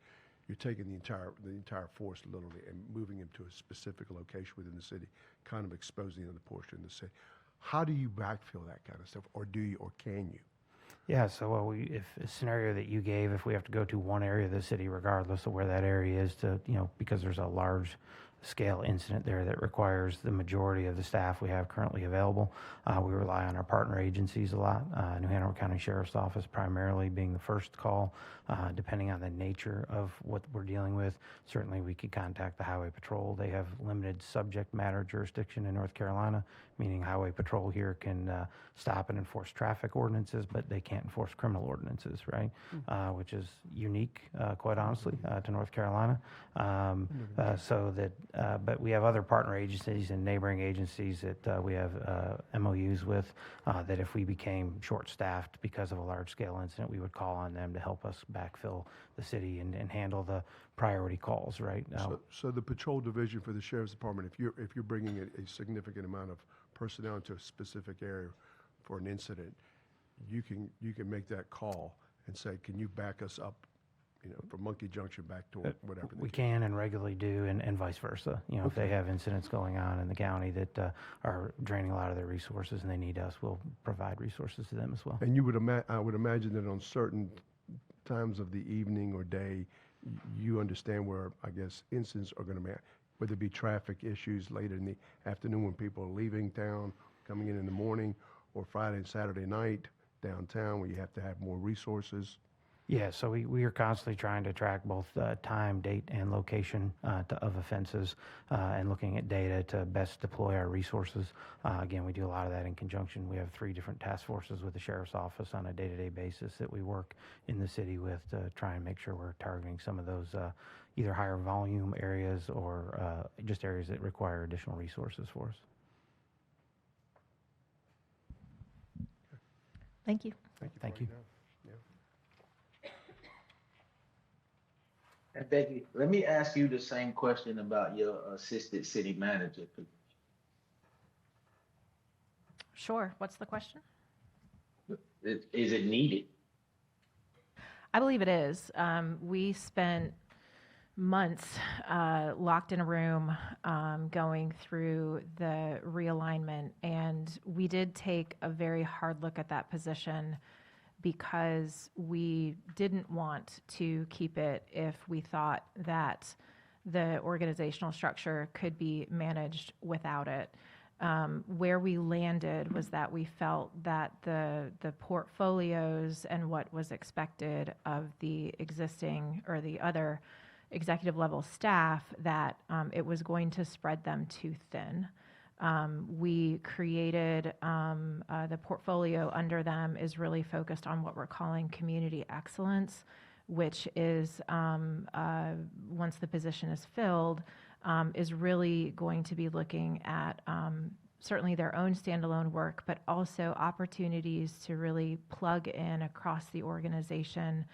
S1: you're taking the entire force literally and moving them to a specific location within the city, kind of exposing the other portion of the city. How do you backfill that kind of stuff, or do you, or can you?
S16: Yeah, so if a scenario that you gave, if we have to go to one area of the city, regardless of where that area is, to because there's a large scale incident there that requires the majority of the staff we have currently available, we rely on our partner agencies a lot. New Hanover County Sheriff's Office primarily being the first call, depending on the nature of what we're dealing with. Certainly, we could contact the Highway Patrol. They have limited subject matter jurisdiction in North Carolina, meaning Highway Patrol here can stop and enforce traffic ordinances, but they can't enforce criminal ordinances, right? Which is unique, quite honestly, to North Carolina. But we have other partner agencies and neighboring agencies that we have MOUs with, that if we became short-staffed because of a large-scale incident, we would call on them to help us backfill the city and handle the priority calls, right?
S1: So the patrol division for the sheriff's department, if you're bringing a significant amount of personnel into a specific area for an incident, you can make that call and say, can you back us up, from Monkey Junction back to whatever.
S16: We can and regularly do, and vice versa. If they have incidents going on in the county that are draining a lot of their resources and they need us, we'll provide resources to them as well.
S1: And I would imagine that on certain times of the evening or day, you understand where, I guess, incidents are going to be, whether it be traffic issues later in the afternoon when people are leaving town, coming in the morning, or Friday and Saturday night downtown where you have to have more resources.
S16: Yeah, so we are constantly trying to track both time, date, and location of offenses, and looking at data to best deploy our resources. Again, we do a lot of that in conjunction. We have 3 different task forces with the Sheriff's Office on a day-to-day basis that we work in the city with to try and make sure we're targeting some of those either higher volume areas or just areas that require additional resources for us.
S3: Thank you.
S16: Thank you.
S2: And Becky, let me ask you the same question about your assistant city manager.
S3: Sure. What's the question?
S2: Is it needed?
S3: I believe it is. We spent months locked in a room going through the realignment, and we did take a very hard look at that position because we didn't want to keep it if we thought that the organizational structure could be managed without it. Where we landed was that we felt that the portfolios and what was expected of the existing or the other executive level staff, that it was going to spread them too thin. We created the portfolio under them is really focused on what we're calling community excellence, which is once the position is filled, is really going to be looking at certainly their own standalone work, but also opportunities to really plug in across the organization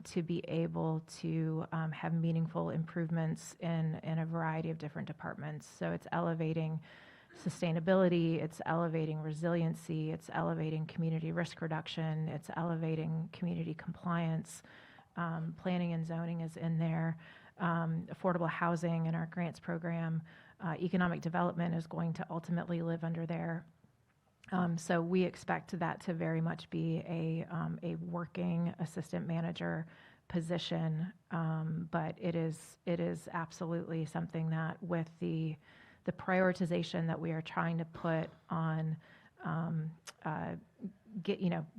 S3: to be able to have meaningful improvements in a variety of different departments. So it's elevating sustainability, it's elevating resiliency, it's elevating community risk reduction, it's elevating community compliance. Planning and zoning is in there. Affordable housing in our grants program. Economic development is going to ultimately live under there. So we expect that to very much be a working assistant manager position, but it is absolutely something that with the prioritization that we are trying to put on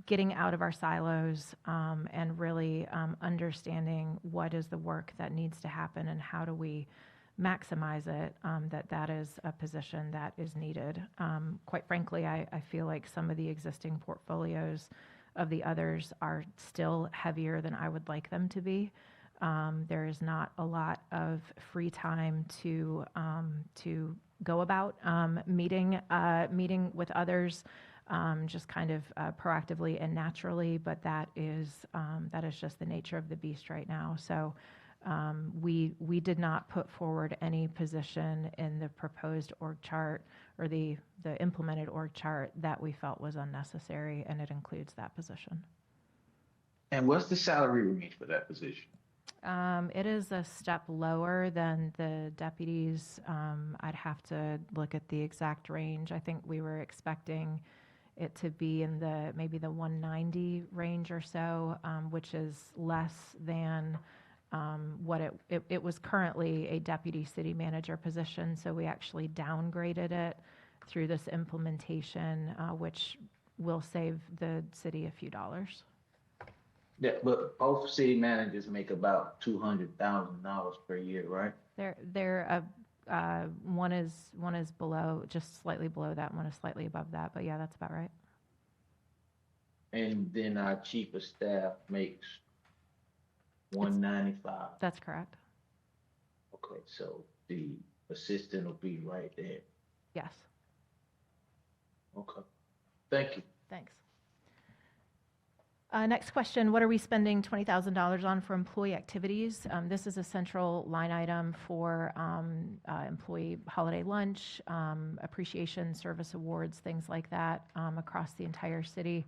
S3: getting out of our silos and really understanding what is the work that needs to happen and how do we maximize it, that is a position that is needed. Quite frankly, I feel like some of the existing portfolios of the others are still heavier than I would like them to be. There is not a lot of free time to go about meeting with others, just kind of proactively and naturally. But that is just the nature of the beast right now. So we did not put forward any position in the proposed org chart or the implemented org chart that we felt was unnecessary, and it includes that position.
S2: And what's the salary range for that position?
S3: It is a step lower than the deputies. I'd have to look at the exact range. I think we were expecting it to be in maybe the 190 range or so, which is less than what it was currently a deputy city manager position. So we actually downgraded it through this implementation, which will save the city a few dollars.
S2: Yeah, but both city managers make about $200,000 per year, right?
S3: They're one is below, just slightly below that. One is slightly above that. But yeah, that's about right.
S2: And then our chief of staff makes 195.
S3: That's correct.
S2: Okay, so the assistant will be right there.
S3: Yes.
S2: Okay. Thank you.
S3: Thanks. Next question, what are we spending $20,000 on for employee activities? This is a central line item for employee holiday lunch, appreciation service awards, things like that across the entire city.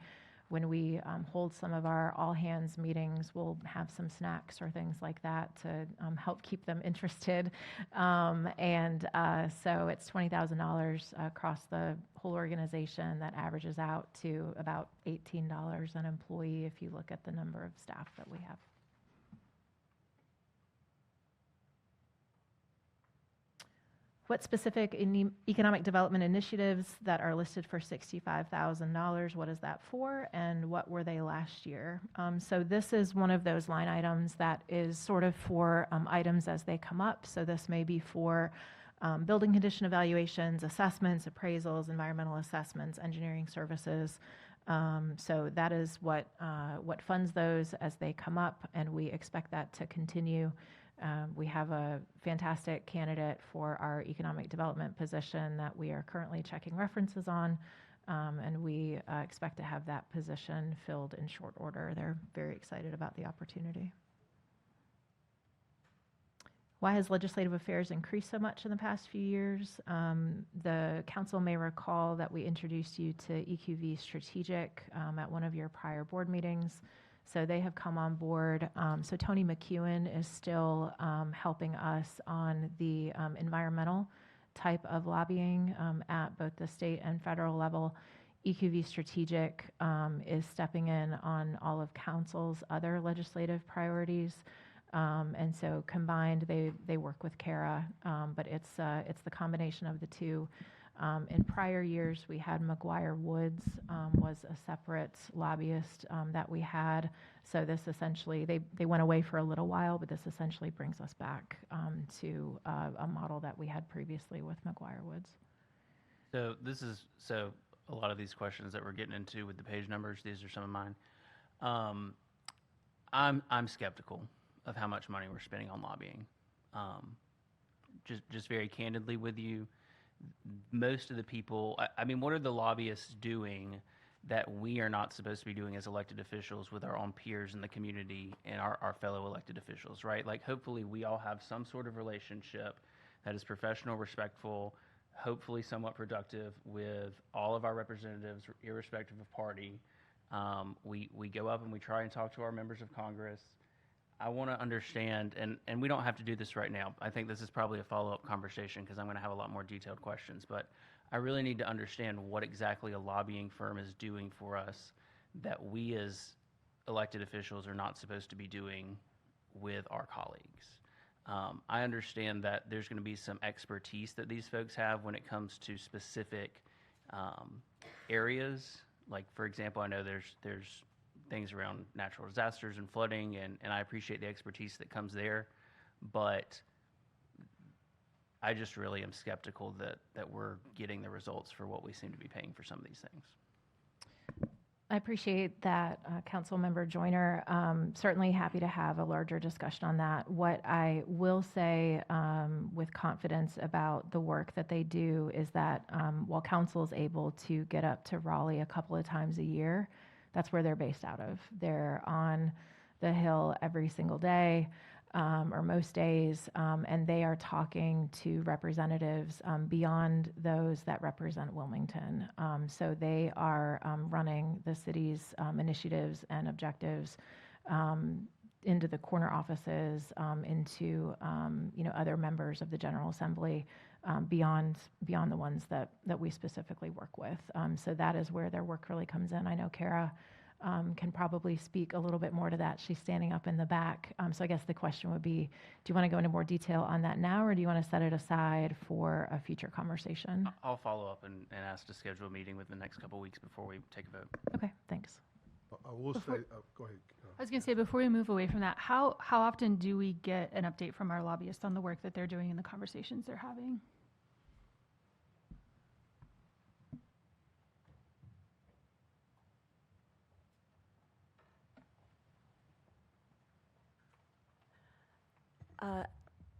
S3: When we hold some of our all-hands meetings, we'll have some snacks or things like that to help keep them interested. So it's $20,000 across the whole organization. That averages out to about $18 an employee if you look at the number of staff that we have. What specific economic development initiatives that are listed for $65,000, what is that for, and what were they last year? So this is one of those line items that is sort of for items as they come up. So this may be for building condition evaluations, assessments, appraisals, environmental assessments, engineering services. So that is what funds those as they come up, and we expect that to continue. We have a fantastic candidate for our economic development position that we are currently checking references on, and we expect to have that position filled in short order. They're very excited about the opportunity. Why has legislative affairs increased so much in the past few years? The council may recall that we introduced you to EQV Strategic at one of your prior board meetings. So they have come on board. So Tony McEwen is still helping us on the environmental type of lobbying at both the state and federal level. EQV Strategic is stepping in on all of council's other legislative priorities. And so combined, they work with Kara, but it's the combination of the two. In prior years, we had McGuire Woods was a separate lobbyist that we had. So this essentially, they went away for a little while, but this essentially brings us back to a model that we had previously with McGuire Woods.
S5: So a lot of these questions that we're getting into with the page numbers, these are some of mine. I'm skeptical of how much money we're spending on lobbying. Just very candidly with you, most of the people, I mean, what are the lobbyists doing that we are not supposed to be doing as elected officials with our own peers in the community and our fellow elected officials, right? Like, hopefully we all have some sort of relationship that is professional, respectful, hopefully somewhat productive with all of our representatives, irrespective of party. We go up and we try and talk to our members of Congress. I want to understand, and we don't have to do this right now. I think this is probably a follow-up conversation because I'm going to have a lot more detailed questions, but I really need to understand what exactly a lobbying firm is doing for us that we as elected officials are not supposed to be doing with our colleagues. I understand that there's going to be some expertise that these folks have when it comes to specific areas. Like, for example, I know there's things around natural disasters and flooding, and I appreciate the expertise that comes there, but I just really am skeptical that we're getting the results for what we seem to be paying for some of these things.
S3: I appreciate that, Council Member Joyner. Certainly happy to have a larger discussion on that. What I will say with confidence about the work that they do is that while Council is able to get up to Raleigh a couple of times a year, that's where they're based out of. They're on the Hill every single day, or most days, and they are talking to representatives beyond those that represent Wilmington. So they are running the city's initiatives and objectives into the corner offices, into other members of the General Assembly, beyond the ones that we specifically work with. So that is where their work really comes in. I know Kara can probably speak a little bit more to that. She's standing up in the back. So I guess the question would be, do you want to go into more detail on that now, or do you want to set it aside for a future conversation?
S5: I'll follow up and ask to schedule a meeting within the next couple of weeks before we take a vote.
S3: Okay, thanks.
S1: I will say, go ahead.
S4: I was going to say, before we move away from that, how often do we get an update from our lobbyists on the work that they're doing and the conversations they're having?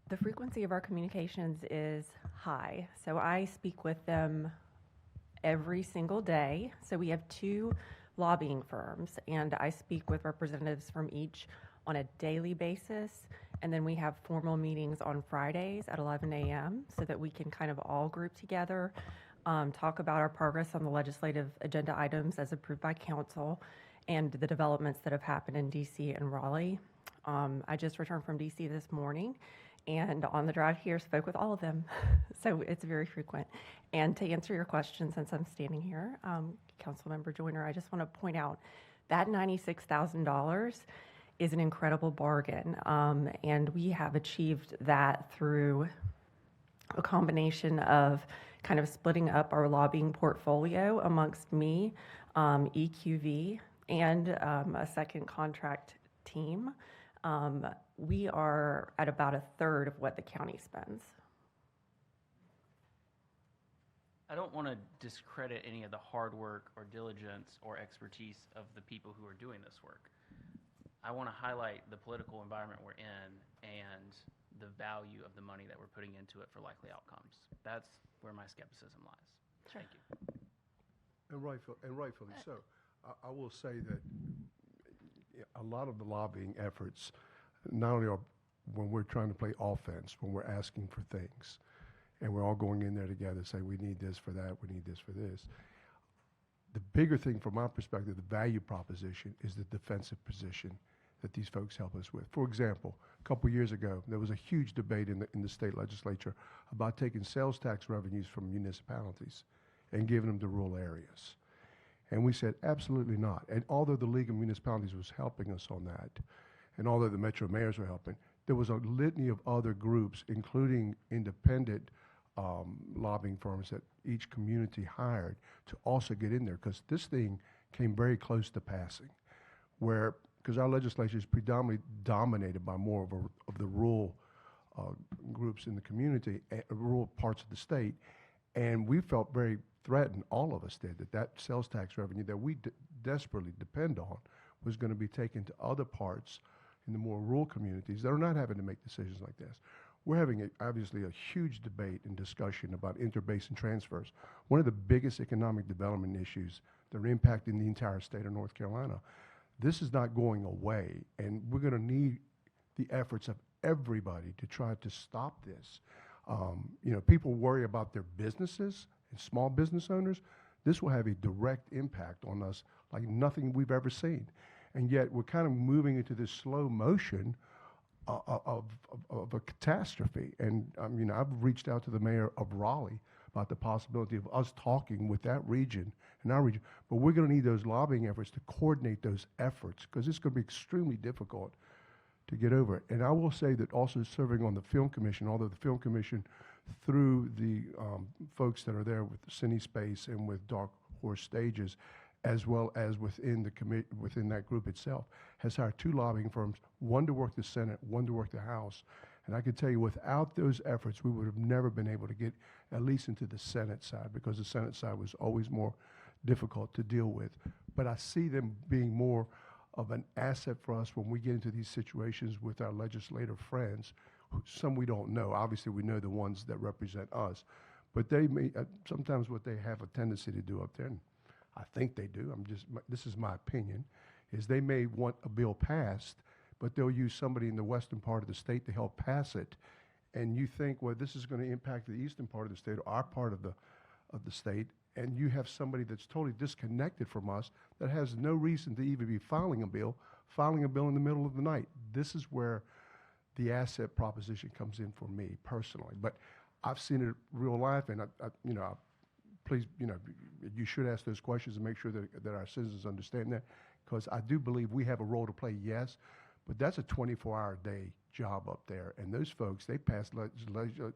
S17: The frequency of our communications is high. So I speak with them every single day. So we have 2 lobbying firms, and I speak with representatives from each on a daily basis. And then we have formal meetings on Fridays at 11 a.m. so that we can kind of all group together, talk about our progress on the legislative agenda items as approved by council and the developments that have happened in DC and Raleigh. I just returned from DC this morning, and on the drive here spoke with all of them. So it's very frequent. And to answer your question, since I'm standing here, Councilmember Joyner, I just want to point out that $96,000 is an incredible bargain. And we have achieved that through a combination of kind of splitting up our lobbying portfolio amongst me, EQV, and a second contract team. We are at about a third of what the county spends.
S5: I don't want to discredit any of the hard work or diligence or expertise of the people who are doing this work. I want to highlight the political environment we're in and the value of the money that we're putting into it for likely outcomes. That's where my skepticism lies.
S3: Sure.
S5: Thank you.
S1: And rightfully so. I will say that a lot of the lobbying efforts not only are when we're trying to play offense, when we're asking for things, and we're all going in there together, say, we need this for that, we need this for this. The bigger thing from my perspective, the value proposition, is the defensive position that these folks help us with. For example, a couple years ago, there was a huge debate in the state legislature about taking sales tax revenues from municipalities and giving them to rural areas. And we said, absolutely not. And although the League of Municipalities was helping us on that, and although the Metro mayors were helping, there was a litany of other groups, including independent lobbying firms that each community hired to also get in there, because this thing came very close to passing, because our legislature is predominantly dominated by more of the rural groups in the community, rural parts of the state, and we felt very threatened, all of us did, that sales tax revenue that we desperately depend on was going to be taken to other parts in the more rural communities that are not having to make decisions like this. We're having, obviously, a huge debate and discussion about interbasin transfers, one of the biggest economic development issues that are impacting the entire state of North Carolina. This is not going away, and we're going to need the efforts of everybody to try to stop this. People worry about their businesses and small business owners. This will have a direct impact on us like nothing we've ever seen. And yet we're kind of moving into this slow motion of a catastrophe. And I've reached out to the mayor of Raleigh about the possibility of us talking with that region and our region. But we're going to need those lobbying efforts to coordinate those efforts, because it's going to be extremely difficult to get over it. And I will say that also serving on the Film Commission, although the Film Commission, through the folks that are there with Cine Space and with Dark Horse Stages, as well as within that group itself, has hired 2 lobbying firms, one to work the Senate, one to work the House. And I can tell you, without those efforts, we would have never been able to get at least into the Senate side, because the Senate side was always more difficult to deal with. But I see them being more of an asset for us when we get into these situations with our legislative friends. Some we don't know. Obviously, we know the ones that represent us. But they may, sometimes what they have a tendency to do up there, and I think they do, this is my opinion, is they may want a bill passed, but they'll use somebody in the western part of the state to help pass it. And you think, well, this is going to impact the eastern part of the state, or our part of the state, and you have somebody that's totally disconnected from us that has no reason to even be filing a bill in the middle of the night. This is where the asset proposition comes in for me personally. But I've seen it real life, and please, you should ask those questions and make sure that our citizens understand that, because I do believe we have a role to play, yes, but that's a 24-hour-a-day job up there. And those folks, they pass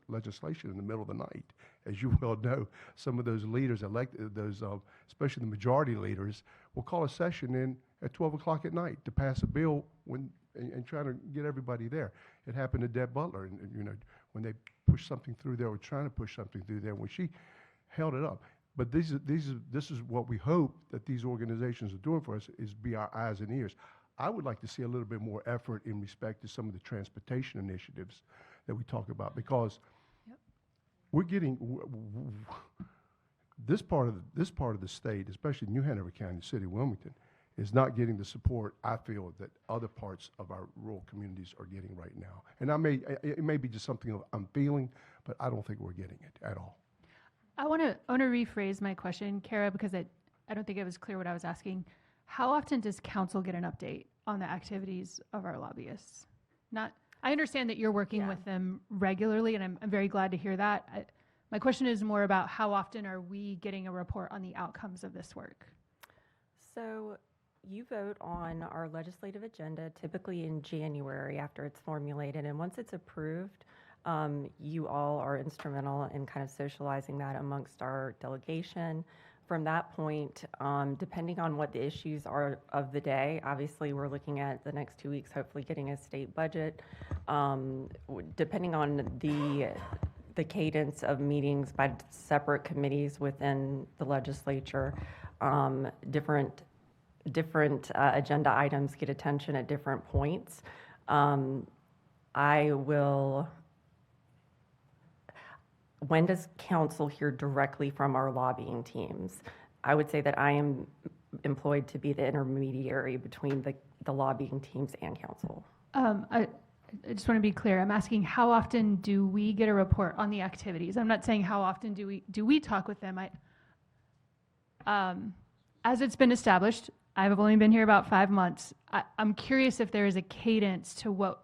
S1: legislation in the middle of the night. As you well know, some of those leaders, especially the majority leaders, will call a session in at 12 o'clock at night to pass a bill and trying to get everybody there. It happened to Deb Butler, and when they pushed something through there, or trying to push something through there, when she held it up. But this is what we hope that these organizations are doing for us, is be our eyes and ears. I would like to see a little bit more effort in respect to some of the transportation initiatives that we talk about, because we're getting this part of the state, especially New Hanover County, City of Wilmington, is not getting the support I feel that other parts of our rural communities are getting right now. And it may be just something I'm feeling, but I don't think we're getting it at all.
S4: I want to rephrase my question, Kara, because I don't think it was clear what I was asking. How often does council get an update on the activities of our lobbyists? I understand that you're working with them regularly, and I'm very glad to hear that. My question is more about how often are we getting a report on the outcomes of this work?
S17: So you vote on our legislative agenda typically in January after it's formulated, and once it's approved, you all are instrumental in kind of socializing that amongst our delegation. From that point, depending on what the issues are of the day, obviously we're looking at the next 2 weeks, hopefully getting a state budget. Depending on the cadence of meetings by separate committees within the legislature, different agenda items get attention at different points. When does council hear directly from our lobbying teams? I would say that I am employed to be the intermediary between the lobbying teams and council.
S4: I just want to be clear. I'm asking how often do we get a report on the activities? I'm not saying how often do we talk with them. As it's been established, I've only been here about 5 months. I'm curious if there is a cadence to what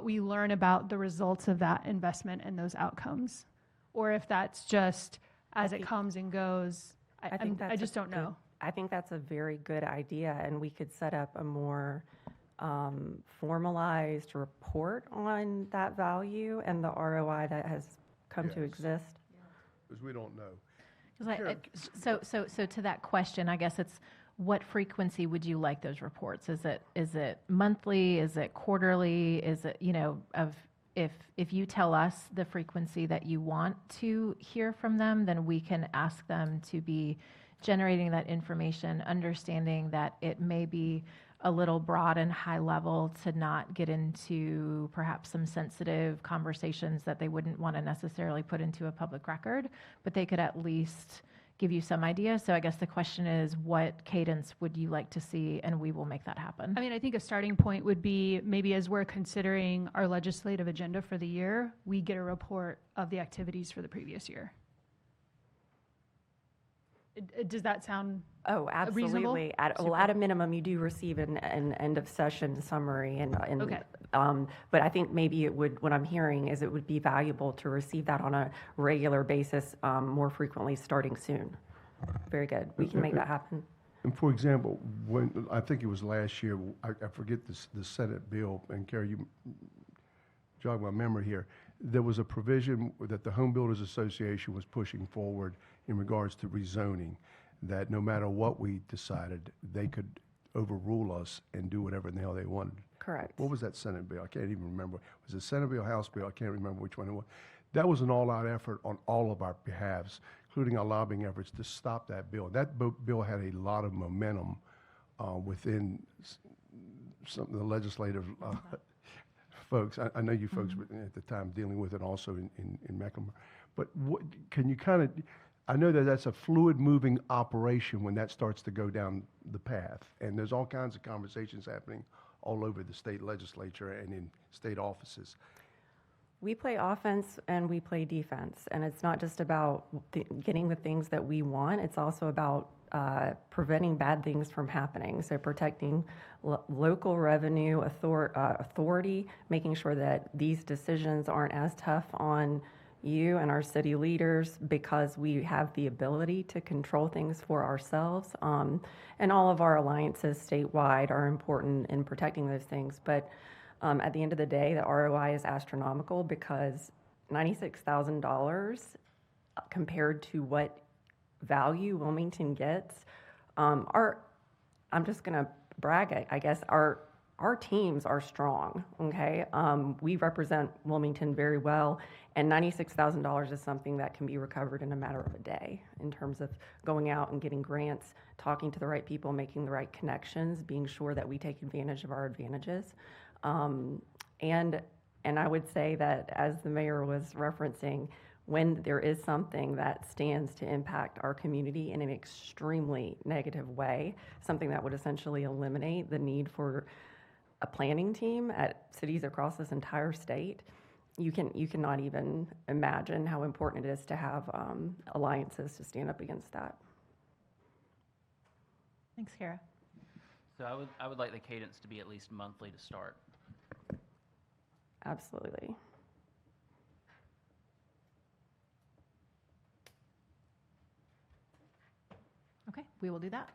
S4: we learn about the results of that investment and those outcomes, or if that's just as it comes and goes. I just don't know.
S17: I think that's a very good idea, and we could set up a more formalized report on that value and the ROI that has come to exist.
S1: Because we don't know.
S3: So to that question, I guess it's what frequency would you like those reports? Is it monthly? Is it quarterly? Is it, if you tell us the frequency that you want to hear from them, then we can ask them to be generating that information, understanding that it may be a little broad and high level to not get into perhaps some sensitive conversations that they wouldn't want to necessarily put into a public record, but they could at least give you some idea. So I guess the question is, what cadence would you like to see, and we will make that happen.
S4: I think a starting point would be maybe as we're considering our legislative agenda for the year, we get a report of the activities for the previous year. Does that sound reasonable?
S17: Absolutely. At a minimum, you do receive an end of session summary,
S4: Okay.
S17: But I think maybe what I'm hearing is it would be valuable to receive that on a regular basis, more frequently, starting soon. Very good. We can make that happen.
S1: And for example, when, I think it was last year, I forget the Senate bill, and Carrie, you jog my memory here, there was a provision that the Home Builders Association was pushing forward in regards to rezoning, that no matter what we decided, they could overrule us and do whatever the hell they wanted.
S17: Correct.
S1: What was that Senate bill? I can't even remember. Was it Senate bill, House bill? I can't remember which one it was. That was an all-out effort on all of our behalves, including our lobbying efforts to stop that bill. That bill had a lot of momentum within some of the legislative folks. I know you folks were at the time dealing with it also in Mecklenburg. But can you kind of, I know that that's a fluid moving operation when that starts to go down the path. And there's all kinds of conversations happening all over the state legislature and in state offices.
S17: We play offense and we play defense, and it's not just about getting the things that we want. It's also about preventing bad things from happening. So protecting local revenue authority, making sure that these decisions aren't as tough on you and our city leaders because we have the ability to control things for ourselves. And all of our alliances statewide are important in protecting those things. But at the end of the day, the ROI is astronomical because $96,000 compared to what value Wilmington gets, I'm just going to brag, I guess, our teams are strong, okay? We represent Wilmington very well, and $96,000 is something that can be recovered in a matter of a day in terms of going out and getting grants, talking to the right people, making the right connections, being sure that we take advantage of our advantages. And I would say that, as the mayor was referencing, when there is something that stands to impact our community in an extremely negative way, something that would essentially eliminate the need for a planning team at cities across this entire state, you cannot even imagine how important it is to have alliances to stand up against that.
S3: Thanks, Kara.
S5: So I would like the cadence to be at least monthly to start.
S17: Absolutely.
S3: Okay, we will do that.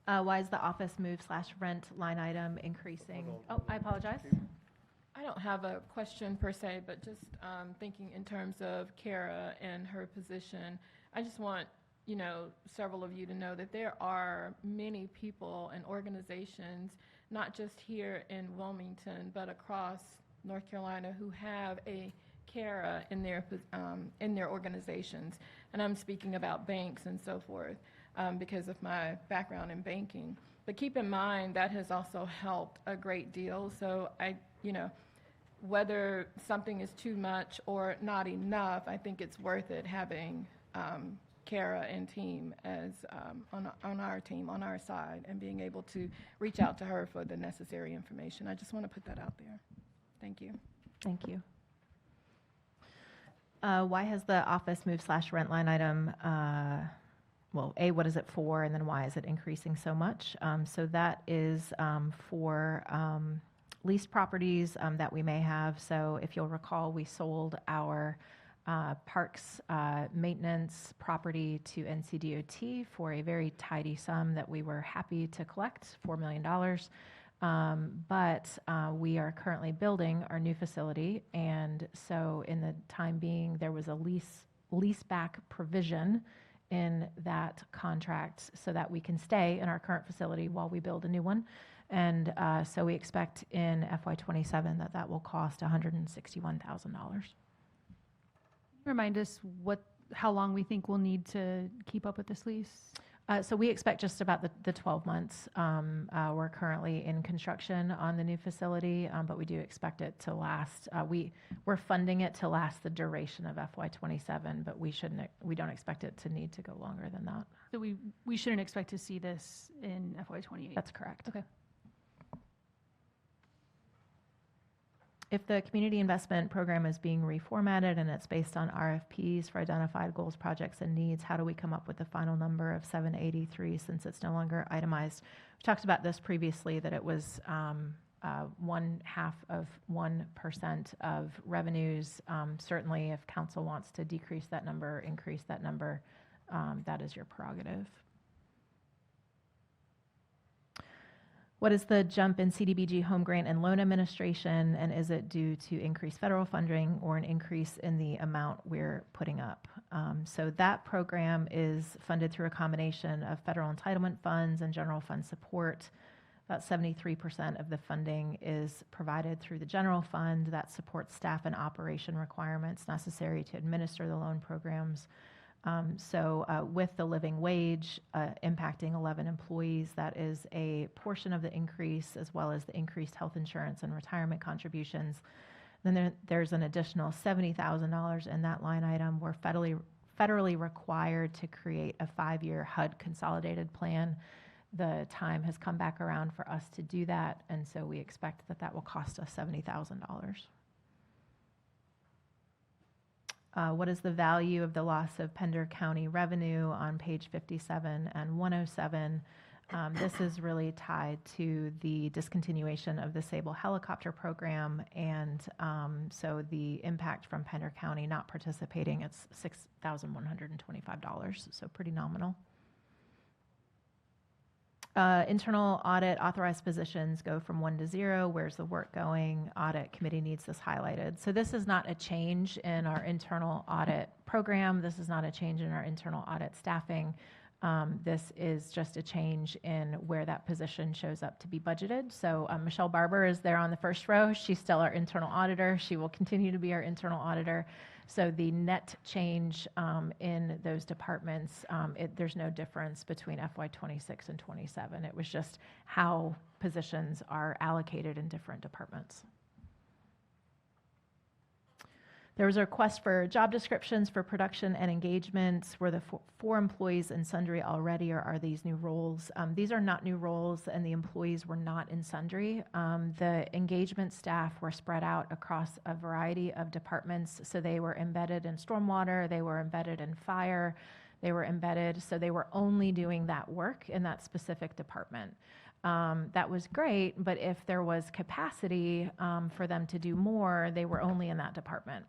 S3: Why is the office move/rent line item increasing? Oh, I apologize.
S13: I don't have a question per se, but just thinking in terms of Kara and her position, I just want, several of you to know that there are many people and organizations, not just here in Wilmington, but across North Carolina, who have a Kara in their organizations. And I'm speaking about banks and so forth because of my background in banking. But keep in mind that has also helped a great deal. So whether something is too much or not enough, I think it's worth it having Kara and team as on our team, on our side, and being able to reach out to her for the necessary information. I just want to put that out there. Thank you.
S3: Thank you. Why has the office move/rent line item, well, A, what is it for, and then why is it increasing so much? So that is for leased properties that we may have. So if you'll recall, we sold our parks maintenance property to NCDOT for a very tidy sum that we were happy to collect, $4 million. But we are currently building our new facility, and so in the time being, there was a lease back provision in that contract so that we can stay in our current facility while we build a new one. And so we expect in FY27 that will cost $161,000.
S4: Remind us how long we think we'll need to keep up with this lease?
S3: So we expect just about the 12 months. We're currently in construction on the new facility, but we do expect it to last. We're funding it to last the duration of FY27, but we don't expect it to need to go longer than that.
S4: So we shouldn't expect to see this in FY28?
S3: That's correct.
S4: Okay.
S3: If the community investment program is being reformatted and it's based on RFPs for identified goals, projects, and needs, how do we come up with the final number of 783 since it's no longer itemized? We talked about this previously, that it was 0.5% of revenues. Certainly, if council wants to decrease that number, increase that number, that is your prerogative. What is the jump in CDBG home grant and loan administration, and is it due to increased federal funding or an increase in the amount we're putting up? So that program is funded through a combination of federal entitlement funds and general fund support. About 73% of the funding is provided through the general fund that supports staff and operation requirements necessary to administer the loan programs. With the living wage impacting 11 employees, that is a portion of the increase, as well as the increased health insurance and retirement contributions. Then there's an additional $70,000 in that line item. We're federally required to create a 5-year HUD consolidated plan. The time has come back around for us to do that, and so we expect that will cost us $70,000. What is the value of the loss of Pender County revenue on page 57 and 107? This is really tied to the discontinuation of the Sable helicopter program, and so the impact from Pender County not participating, it's $6,125, so pretty nominal. Internal audit authorized positions go from 1 to 0. Where's the work going? Audit committee needs this highlighted. So this is not a change in our internal audit program. This is not a change in our internal audit staffing. This is just a change in where that position shows up to be budgeted. So Michelle Barber is there on the first row. She's still our internal auditor. She will continue to be our internal auditor. So the net change in those departments, there's no difference between FY26 and 27. It was just how positions are allocated in different departments. There was a request for job descriptions for production and engagements. Were the 4 employees in sundry already, or are these new roles? These are not new roles, and the employees were not in sundry. The engagement staff were spread out across a variety of departments. So they were embedded in stormwater, they were embedded in fire, they were embedded, so they were only doing that work in that specific department. That was great, but if there was capacity for them to do more, they were only in that department.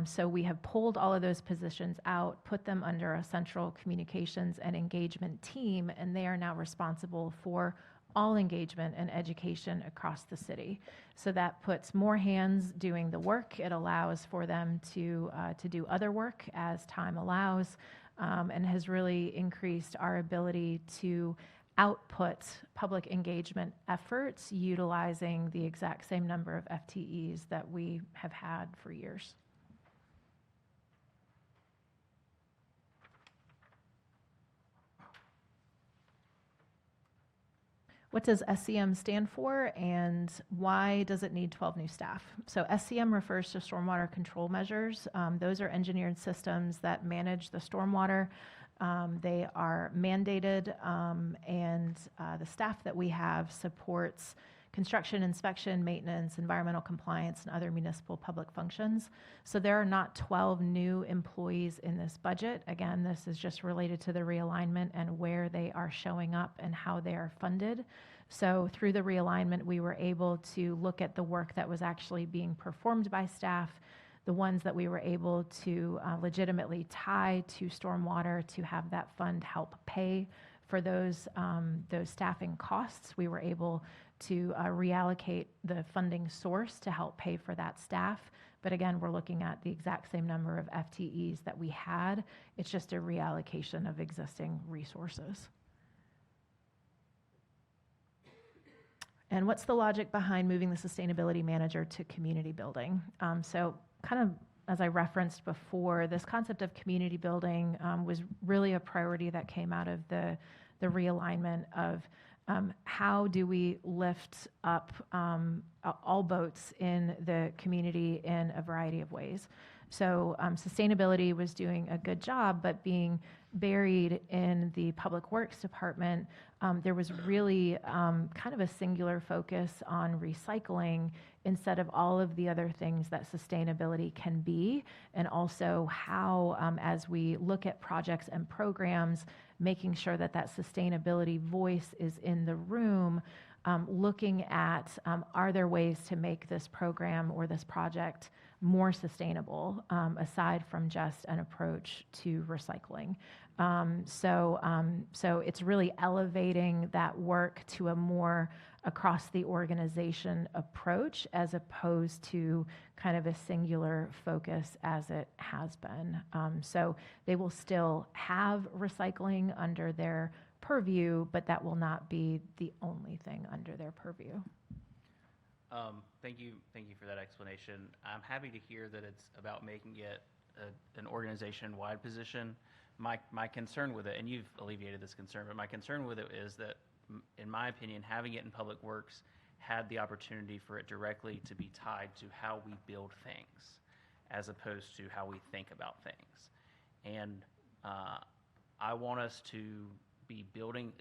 S3: So we have pulled all of those positions out, put them under a central communications and engagement team, and they are now responsible for all engagement and education across the city. So that puts more hands doing the work. It allows for them to do other work as time allows, and has really increased our ability to output public engagement efforts utilizing the exact same number of FTEs that we have had for years. What does SCM stand for, and why does it need 12 new staff? So SCM refers to stormwater control measures. Those are engineered systems that manage the stormwater. They are mandated, and the staff that we have supports construction, inspection, maintenance, environmental compliance, and other municipal public functions. So there are not 12 new employees in this budget. Again, this is just related to the realignment and where they are showing up and how they are funded. So through the realignment, we were able to look at the work that was actually being performed by staff, the ones that we were able to legitimately tie to stormwater to have that fund help pay for those staffing costs. We were able to reallocate the funding source to help pay for that staff. But again, we're looking at the exact same number of FTEs that we had. It's just a reallocation of existing resources. And what's the logic behind moving the sustainability manager to community building? So kind of as I referenced before, this concept of community building was really a priority that came out of the realignment of how do we lift up all boats in the community in a variety of ways. So sustainability was doing a good job, but being buried in the Public Works Department, there was really kind of a singular focus on recycling instead of all of the other things that sustainability can be, and also how, as we look at projects and programs, making sure that that sustainability voice is in the room, looking at are there ways to make this program or this project more sustainable, aside from just an approach to recycling. So it's really elevating that work to a more across the organization approach as opposed to kind of a singular focus as it has been. So they will still have recycling under their purview, but that will not be the only thing under their purview.
S5: Thank you for that explanation. I'm happy to hear that it's about making it an organization-wide position. My concern with it, and you've alleviated this concern, but my concern with it is that, in my opinion, having it in Public Works had the opportunity for it directly to be tied to how we build things, as opposed to how we think about things. And I want us to be building.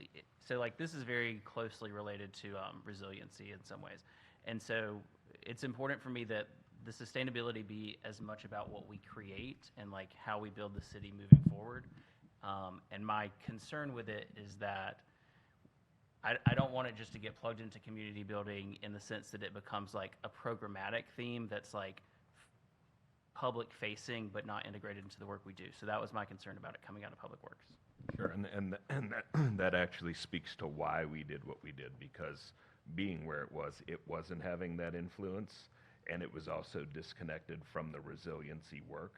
S5: So, like, this is very closely related to resiliency in some ways. And so it's important for me that the sustainability be as much about what we create and like how we build the city moving forward. And my concern with it is that I don't want it just to get plugged into community building in the sense that it becomes like a programmatic theme that's like public facing but not integrated into the work we do. So that was my concern about it coming out of Public Works.
S10: Sure, and that actually speaks to why we did what we did, because being where it wasn't having that influence, and it was also disconnected from the resiliency work.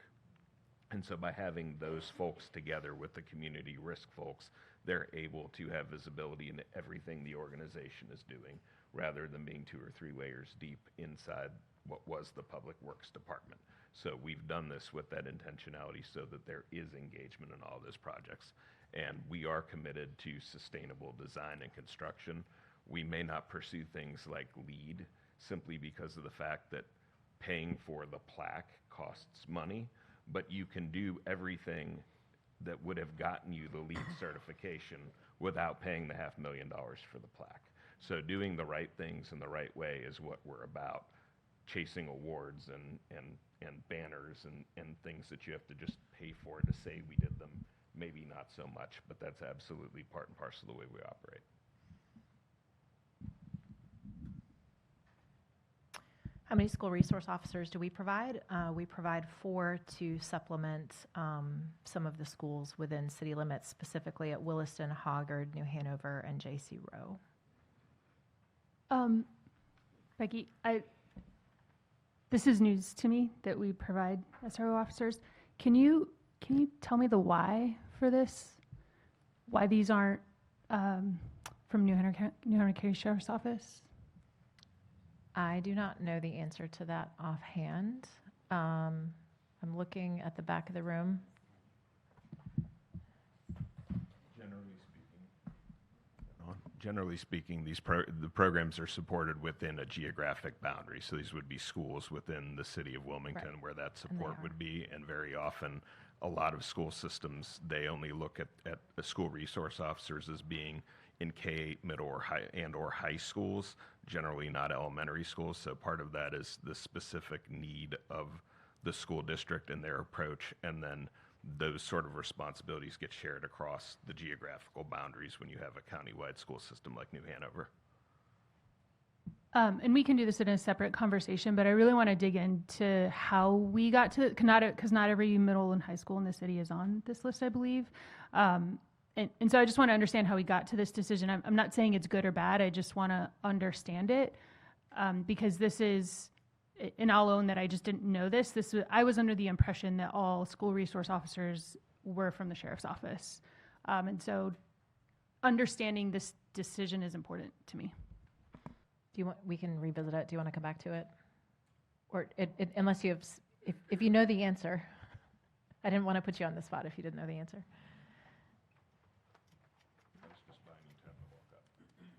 S10: And so by having those folks together with the community risk folks, they're able to have visibility into everything the organization is doing, rather than being 2 or 3 layers deep inside what was the Public Works Department. So we've done this with that intentionality so that there is engagement in all those projects. And we are committed to sustainable design and construction. We may not pursue things like LEED simply because of the fact that paying for the plaque costs money, but you can do everything that would have gotten you the LEED certification without paying the $500,000 for the plaque. So doing the right things in the right way is what we're about. Chasing awards and banners and things that you have to just pay for to say we did them, maybe not so much, but that's absolutely part and parcel of the way we operate.
S3: How many school resource officers do we provide? We provide 4 to supplement some of the schools within city limits, specifically at Williston, Hoggard, New Hanover, and J.C. Rowe.
S4: Becky, this is news to me that we provide SRO officers. Can you tell me the why for this? Why these aren't from New Hunter County Sheriff's Office?
S3: I do not know the answer to that offhand. I'm looking at the back of the room.
S10: Generally speaking, the programs are supported within a geographic boundary. So these would be schools within the city of Wilmington, right, where that support would be. And very often, a lot of school systems, they only look at the school resource officers as being in K, middle or high schools, generally not elementary schools. So part of that is the specific need of the school district and their approach, and then those sort of responsibilities get shared across the geographical boundaries when you have a countywide school system like New Hanover.
S4: And we can do this in a separate conversation, but I really want to dig into how we got to, because not every middle and high school in the city is on this list, I believe. And so I just want to understand how we got to this decision. I'm not saying it's good or bad. I just want to understand it, because this is, and I'll own that I just didn't know this. I was under the impression that all school resource officers were from the sheriff's office. And so understanding this decision is important to me.
S3: We can revisit it. Do you want to come back to it? Or unless you have, if you know the answer. I didn't want to put you on the spot if you didn't know the answer.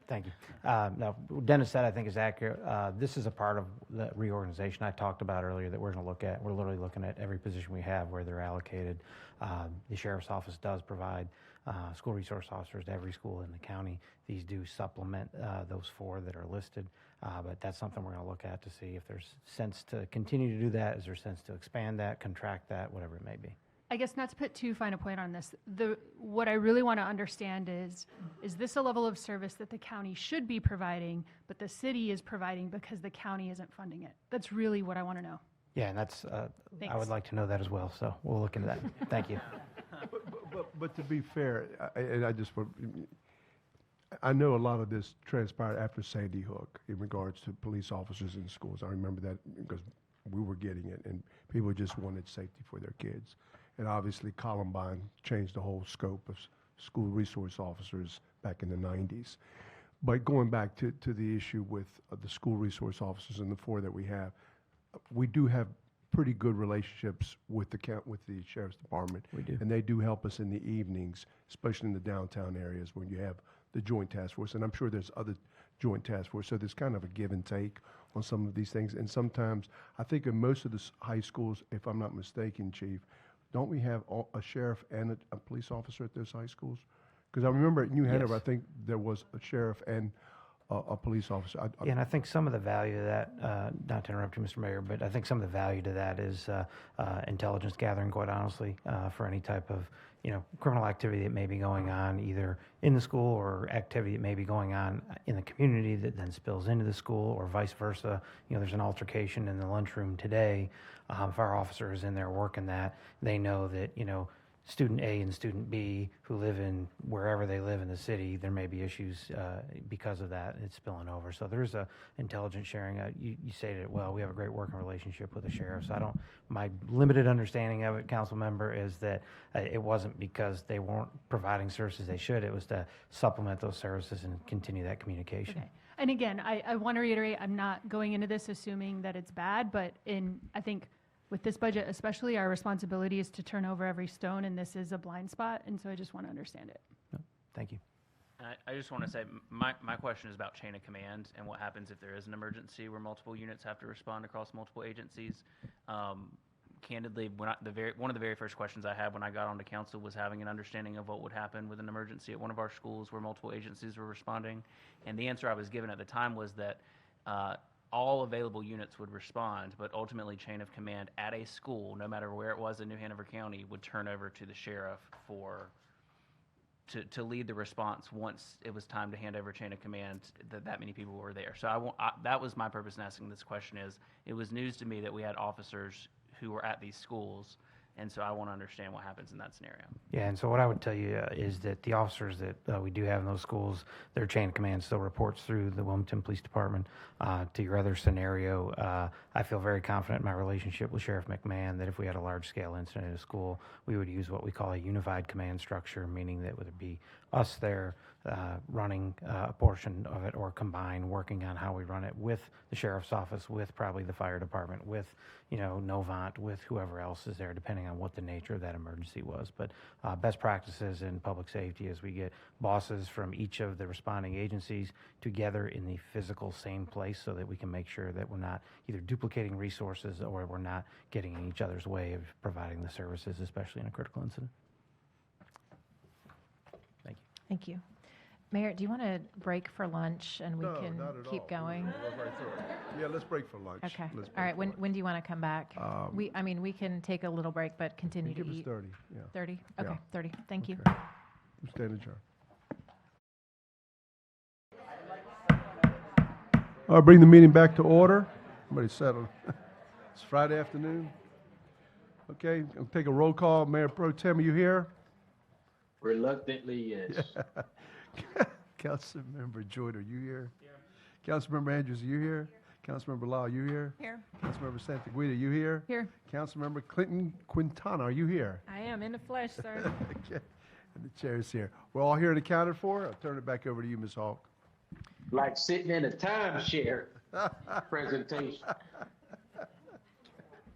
S16: Thank you. Now, what Dennis said, I think, is accurate. This is a part of the reorganization I talked about earlier that we're going to look at. We're literally looking at every position we have, where they're allocated. The sheriff's office does provide school resource officers to every school in the county. These do supplement those 4 that are listed, but that's something we're going to look at to see if there's sense to continue to do that. Is there sense to expand that, contract that, whatever it may be.
S4: I guess not to put too fine a point on this, what I really want to understand is this a level of service that the county should be providing, but the city is providing because the county isn't funding it? That's really what I want to know.
S16: Yeah, and that's, I
S4: Thanks.
S16: would like to know that as well, so we'll look into that. Thank you.
S1: But to be fair, I know a lot of this transpired after Sandy Hook in regards to police officers in schools. I remember that because we were getting it, and people just wanted safety for their kids. And obviously Columbine changed the whole scope of school resource officers back in the 90s. But going back to the issue with the school resource officers and the 4 that we have, we do have pretty good relationships with the sheriff's department.
S16: We do.
S1: And they do help us in the evenings, especially in the downtown areas when you have the joint task force. And I'm sure there's other joint task force. So there's kind of a give and take on some of these things. And sometimes, I think in most of the high schools, if I'm not mistaken, Chief, don't we have a sheriff and a police officer at those high schools? Because I remember at New Hanover,
S16: Yes.
S1: I think there was a sheriff and a police officer.
S16: Yeah, and I think some of the value of that, not to interrupt you, Mr. Mayor, but I think some of the value to that is intelligence gathering, quite honestly, for any type of, criminal activity that may be going on either in the school or activity that may be going on in the community that then spills into the school, or vice versa. There's an altercation in the lunchroom today. If our officer is in there working that, they know that, student A and student B who live in wherever they live in the city, there may be issues because of that. It's spilling over. So there's a intelligence sharing. You stated it well. We have a great working relationship with the sheriff. So my limited understanding of it, council member, is that it wasn't because they weren't providing services they should. It was to supplement those services and continue that communication.
S4: Okay. And again, I want to reiterate, I'm not going into this assuming that it's bad, but I think with this budget especially, our responsibility is to turn over every stone, and this is a blind spot, and so I just want to understand it.
S16: Thank you.
S5: I just want to say, my question is about chain of command and what happens if there is an emergency where multiple units have to respond across multiple agencies. Candidly, one of the very first questions I had when I got onto council was having an understanding of what would happen with an emergency at one of our schools where multiple agencies were responding. And the answer I was given at the time was that all available units would respond, but ultimately chain of command at a school, no matter where it was in New Hanover County, would turn over to the sheriff to lead the response once it was time to hand over chain of command, that many people were there. So that was my purpose in asking this question. It was news to me that we had officers who were at these schools, and so I want to understand what happens in that scenario.
S16: Yeah, and so what I would tell you is that the officers that we do have in those schools, their chain of command still reports through the Wilmington Police Department. To your other scenario, I feel very confident in my relationship with Sheriff McMahon that if we had a large-scale incident at a school, we would use what we call a unified command structure, meaning that would be us there running a portion of it, or combined working on how we run it with the sheriff's office, with probably the fire department, with Novant, with whoever else is there, depending on what the nature of that emergency was. But best practices in public safety is we get bosses from each of the responding agencies together in the physical same place so that we can make sure that we're not either duplicating resources or we're not getting in each other's way of providing the services, especially in a critical incident. Thank you.
S3: Thank you. Mayor, do you want to break for lunch and we
S1: No,
S3: can
S1: not at all.
S3: keep going?
S1: We'll go right through it. Yeah, let's break for lunch.
S3: Okay.
S1: Let's
S3: All
S1: break
S3: right.
S1: for
S3: When,
S1: lunch.
S3: when do you want to come back? We can take a little break, but continue to
S1: Give us
S3: eat.
S1: 30, yeah.
S3: 30?
S1: Yeah.
S3: Okay, 30. Thank you.
S1: Okay. We stand adjourned. I'll bring the meeting back to order. Everybody settled. It's Friday afternoon. Okay, I'll take a roll call. Mayor Pro Tem, are you here?
S2: Reluctantly, yes.
S1: Councilmember Jordan, are you here? Here. Councilmember Andrews, are you here? Councilmember Law, are you here?
S13: Here.
S1: Councilmember Santaguida, you here?
S13: Here.
S1: Councilmember Clinton Quintana, are you here?
S13: I am in the flesh, sir.
S1: Okay. And the chair is here. We're all here and accounted for. I'll turn it back over to you, Ms. Hawk.
S2: Like sitting in a timeshare presentation.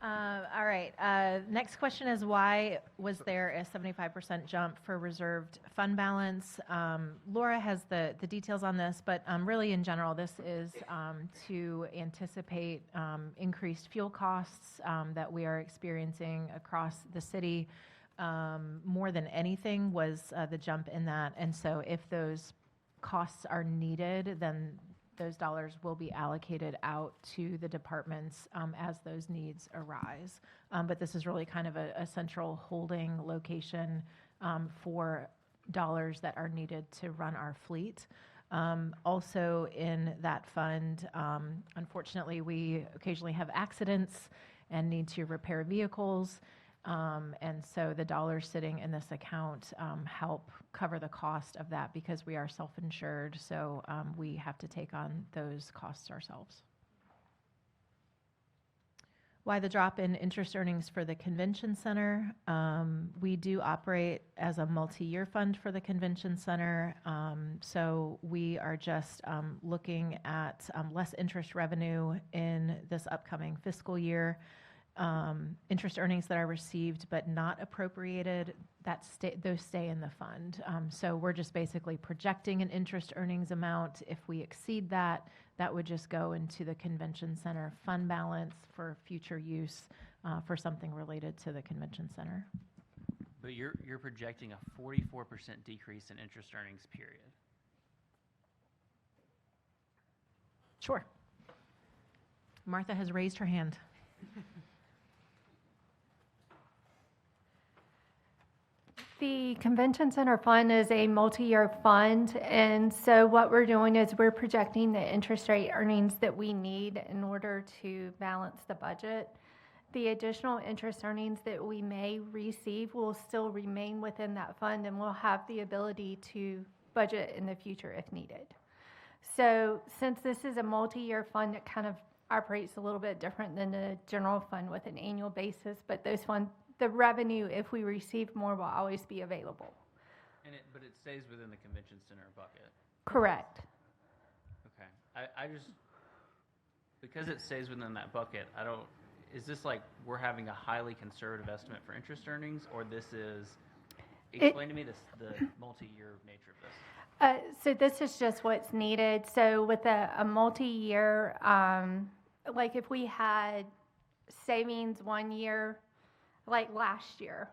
S3: All right. Next question is, why was there a 75% jump for reserved fund balance? Laura has the details on this, but really in general, this is to anticipate increased fuel costs that we are experiencing across the city. More than anything was the jump in that. And so if those costs are needed, then those dollars will be allocated out to the departments as those needs arise. But this is really kind of a central holding location for dollars that are needed to run our fleet. Also in that fund, unfortunately, we occasionally have accidents and need to repair vehicles. And so the dollars sitting in this account help cover the cost of that because we are self-insured. So we have to take on those costs ourselves. Why the drop in interest earnings for the convention center? We do operate as a multi-year fund for the convention center. So we are just looking at less interest revenue in this upcoming fiscal year. Interest earnings that are received but not appropriated, those stay in the fund. So we're just basically projecting an interest earnings amount. If we exceed that, that would just go into the convention center fund balance for future use for something related to the convention center.
S5: But you're projecting a 44% decrease in interest earnings, period.
S3: Sure. Martha has raised her hand.
S15: The Convention Center Fund is a multi-year fund, and so what we're doing is we're projecting the interest rate earnings that we need in order to balance the budget. The additional interest earnings that we may receive will still remain within that fund, and we'll have the ability to budget in the future if needed. So since this is a multi-year fund, it kind of operates a little bit different than the general fund with an annual basis, but those funds, the revenue, if we receive more, will always be available.
S5: But it stays within the convention center bucket.
S15: Correct.
S5: Okay. I just, because it stays within that bucket, is this like we're having a highly conservative estimate for interest earnings, or this is, explain to me the multi-year nature of this.
S15: So this is just what's needed. So with a multi-year, like if we had savings 1 year, like last year,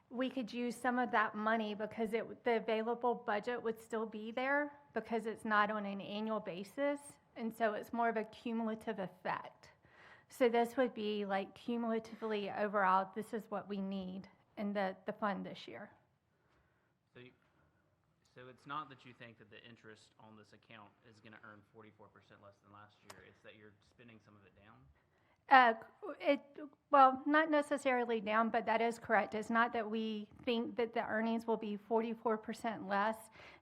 S15: we could use some of that money because the available budget would still be there because it's not on an annual basis. And so it's more of a cumulative effect. So this would be like cumulatively overall, this is what we need in the fund this year.
S5: So it's not that you think that the interest on this account is going to earn 44% less than last year. It's that you're spending some of it down?
S15: Well, not necessarily down, but that is correct. It's not that we think that the earnings will be 44% less.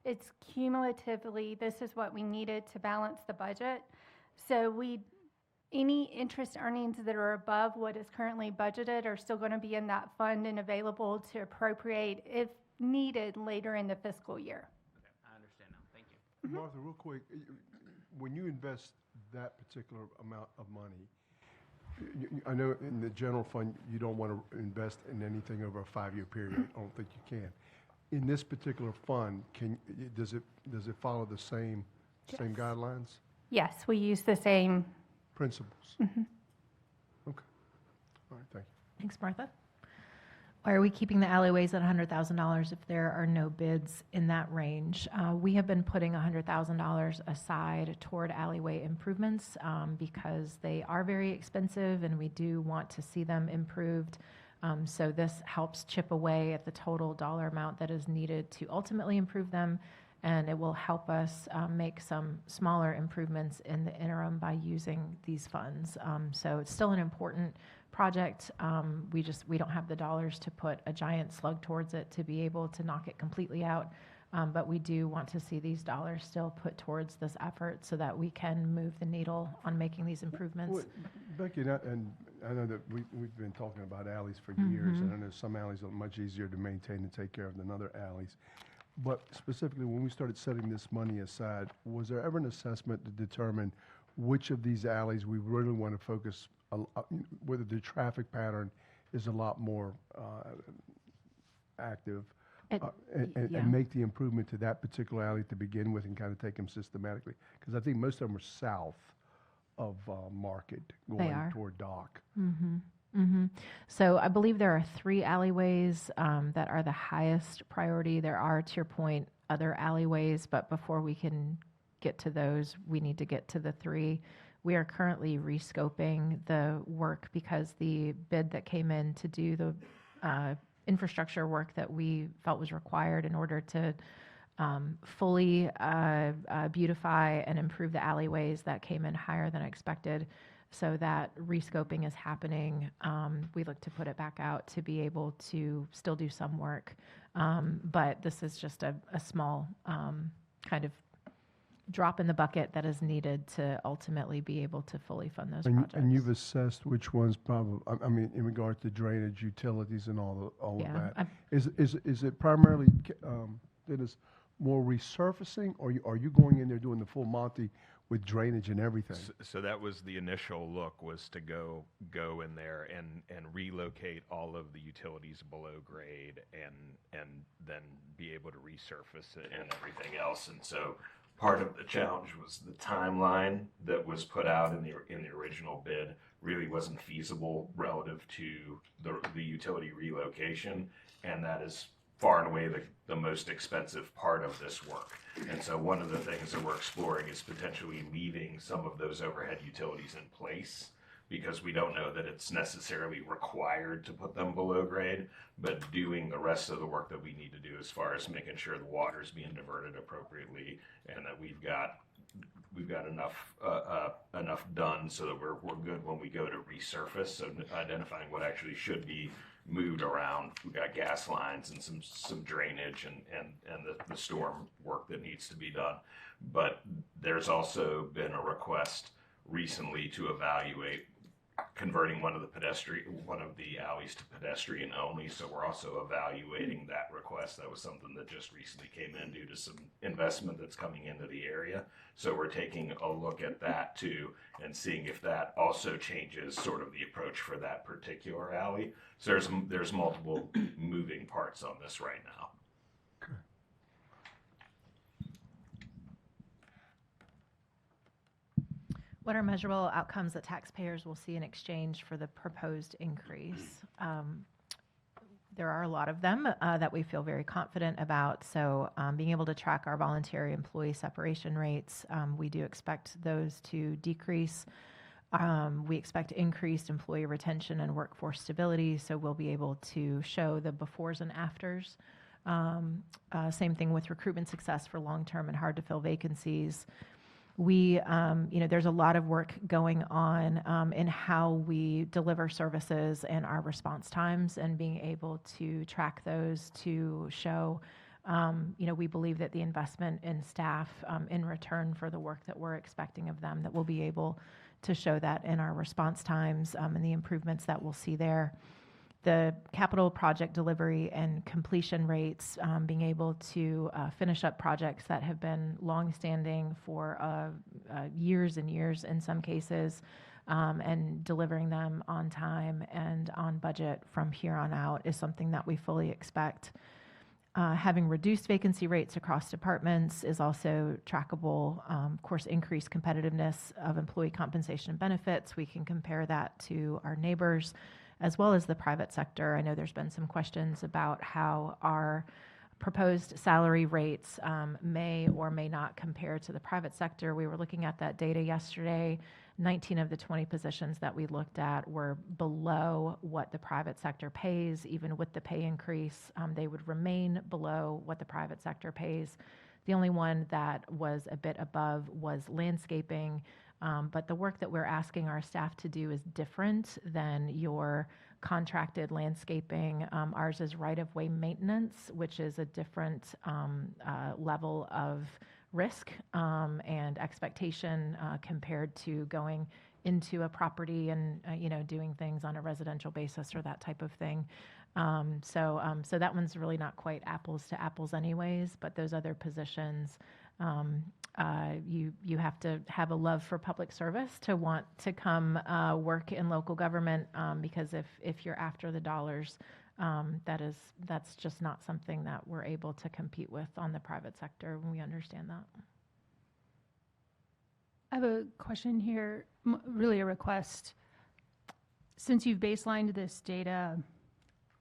S15: It's cumulatively, this is what we needed to balance the budget. So any interest earnings that are above what is currently budgeted are still going to be in that fund and available to appropriate if needed later in the fiscal year.
S5: Okay, I understand now. Thank you.
S1: Martha, real quick, when you invest that particular amount of money, I know in the general fund, you don't want to invest in anything over a 5-year period. I don't think you can. In this particular fund, does it follow the same guidelines?
S15: Yes, we use the same
S1: Principles?
S15: Mhm.
S1: Okay. All right, thank you.
S3: Thanks, Martha. Why are we keeping the alleyways at $100,000 if there are no bids in that range? We have been putting $100,000 aside toward alleyway improvements because they are very expensive and we do want to see them improved. So this helps chip away at the total dollar amount that is needed to ultimately improve them, and it will help us make some smaller improvements in the interim by using these funds. So it's still an important project. We don't have the dollars to put a giant slug towards it to be able to knock it completely out. But we do want to see these dollars still put towards this effort so that we can move the needle on making these improvements.
S1: Well, Becky, and I know that we've been talking about alleys for years, and I know some alleys are much easier to maintain and take care of than other alleys. But specifically, when we started setting this money aside, was there ever an assessment to determine which of these alleys we really want to focus, whether the traffic pattern is a lot more active, and make the improvement to that particular alley to begin with and kind of take them systematically? Because I think most of them are south of Market going toward Dock.
S3: So I believe there are 3 alleyways that are the highest priority. There are, to your point, other alleyways, but before we can get to those, we need to get to the 3. We are currently rescoping the work because the bid that came in to do the infrastructure work that we felt was required in order to fully beautify and improve the alleyways, that came in higher than expected. So that rescoping is happening. We look to put it back out to be able to still do some work. But this is just a small kind of drop in the bucket that is needed to ultimately be able to fully fund those projects.
S1: And you've assessed which ones probably, I mean, in regard to drainage, utilities, and all of that. Is it primarily, Dennis, more resurfacing, or are you going in there doing the full Monty with drainage and everything?
S10: So that was the initial look, was to go in there and relocate all of the utilities below grade and then be able to resurface it and everything else. And so part of the challenge was the timeline that was put out in the original bid really wasn't feasible relative to the utility relocation, and that is far and away the most expensive part of this work. And so one of the things that we're exploring is potentially leaving some of those overhead utilities in place, because we don't know that it's necessarily required to put them below grade, but doing the rest of the work that we need to do as far as making sure the water is being diverted appropriately and that we've got enough done so that we're good when we go to resurface. So identifying what actually should be moved around. We've got gas lines and some drainage and the storm work that needs to be done. But there's also been a request recently to evaluate converting one of the alleys to pedestrian only. So we're also evaluating that request. That was something that just recently came in due to some investment that's coming into the area. So we're taking a look at that too and seeing if that also changes sort of the approach for that particular alley. So there's multiple moving parts on this right now.
S3: What are measurable outcomes that taxpayers will see in exchange for the proposed increase? There are a lot of them that we feel very confident about. So being able to track our voluntary employee separation rates, we do expect those to decrease. We expect increased employee retention and workforce stability, so we'll be able to show the befores and afters. Same thing with recruitment success for long-term and hard-to-fill vacancies. We, there's a lot of work going on in how we deliver services and our response times, and being able to track those to show, we believe that the investment in staff in return for the work that we're expecting of them, that we'll be able to show that in our response times and the improvements that we'll see there. The capital project delivery and completion rates, being able to finish up projects that have been longstanding for years and years in some cases, and delivering them on time and on budget from here on out is something that we fully expect. Having reduced vacancy rates across departments is also trackable. Of course, increased competitiveness of employee compensation and benefits. We can compare that to our neighbors. as well as the private sector. I know there's been some questions about how our proposed salary rates may or may not compare to the private sector. We were looking at that data yesterday. 19 of the 20 positions that we looked at were below what the private sector pays. Even with the pay increase, they would remain below what the private sector pays. The only one that was a bit above was landscaping, but the work that we're asking our staff to do is different than your contracted landscaping. Ours is right-of-way maintenance, which is a different level of risk and expectation compared to going into a property and doing things on a residential basis or that type of thing. So that one's really not quite apples to apples anyways, but those other positions, you have to have a love for public service to want to come work in local government, because if you're after the dollars, that's just not something that we're able to compete with on the private sector, and we understand that.
S4: I have a question here, really a request. Since you've baselined this data,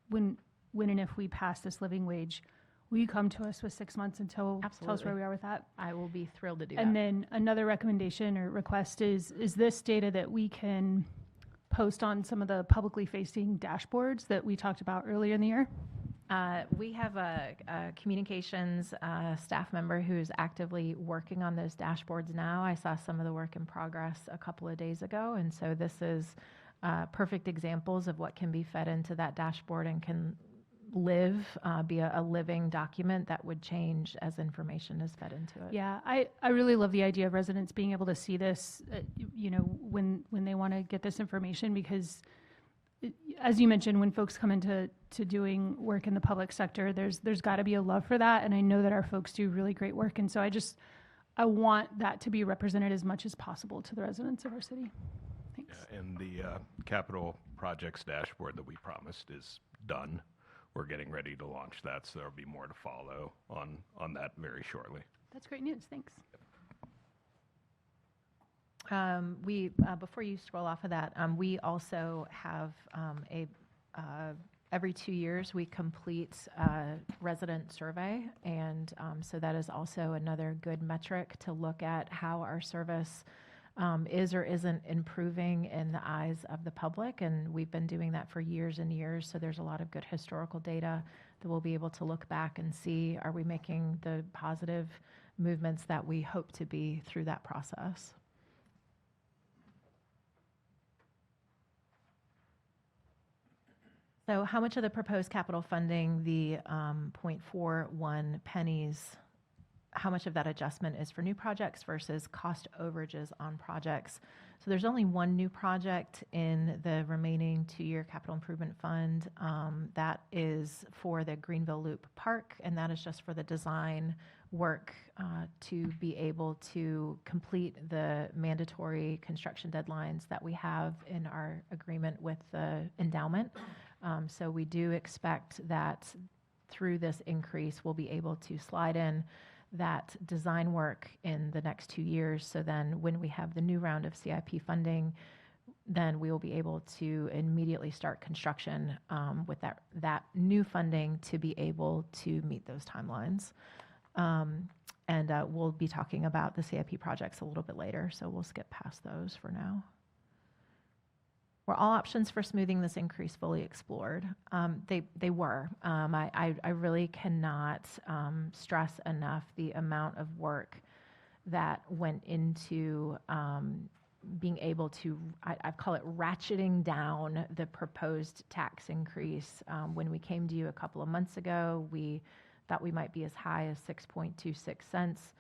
S4: when and if we pass this living wage, will you come to us with 6 months until tell us where we are with that?
S3: I will be thrilled to do that.
S4: And then another recommendation or request is this data that we can post on some of the publicly facing dashboards that we talked about earlier in the year?
S3: We have a communications staff member who's actively working on those dashboards now. I saw some of the work in progress a couple of days ago, and so this is perfect examples of what can be fed into that dashboard and can be a living document that would change as information is fed into it.
S4: Yeah, I really love the idea of residents being able to see this, when they want to get this information, because as you mentioned, when folks come into doing work in the public sector, there's got to be a love for that, and I know that our folks do really great work, and so I want that to be represented as much as possible to the residents of our city. Thanks.
S10: Yeah, and the capital projects dashboard that we promised is done. We're getting ready to launch that, so there'll be more to follow on that very shortly.
S4: That's great news. Thanks.
S3: Before you scroll off of that, we also have every 2 years we complete a resident survey, and so that is also another good metric to look at how our service is or isn't improving in the eyes of the public, and we've been doing that for years and years, so there's a lot of good historical data that we'll be able to look back and see, are we making the positive movements that we hope to be through that process. So how much of the proposed capital funding, the 0.41 pennies, how much of that adjustment is for new projects versus cost overages on projects? So there's only one new project in the remaining 2-year capital improvement fund. That is for the Greenville Loop Park, and that is just for the design work to be able to complete the mandatory construction deadlines that we have in our agreement with the endowment. So we do expect that through this increase, we'll be able to slide in that design work in the next 2 years. So then when we have the new round of CIP funding, then we will be able to immediately start construction with that new funding to be able to meet those timelines. And we'll be talking about the CIP projects a little bit later, so we'll skip past those for now. Were all options for smoothing this increase fully explored? They were. I really cannot stress enough the amount of work that went into being able to, I call it ratcheting down the proposed tax increase. When we came to you a couple of months ago, we thought we might be as high as 6.26 cents.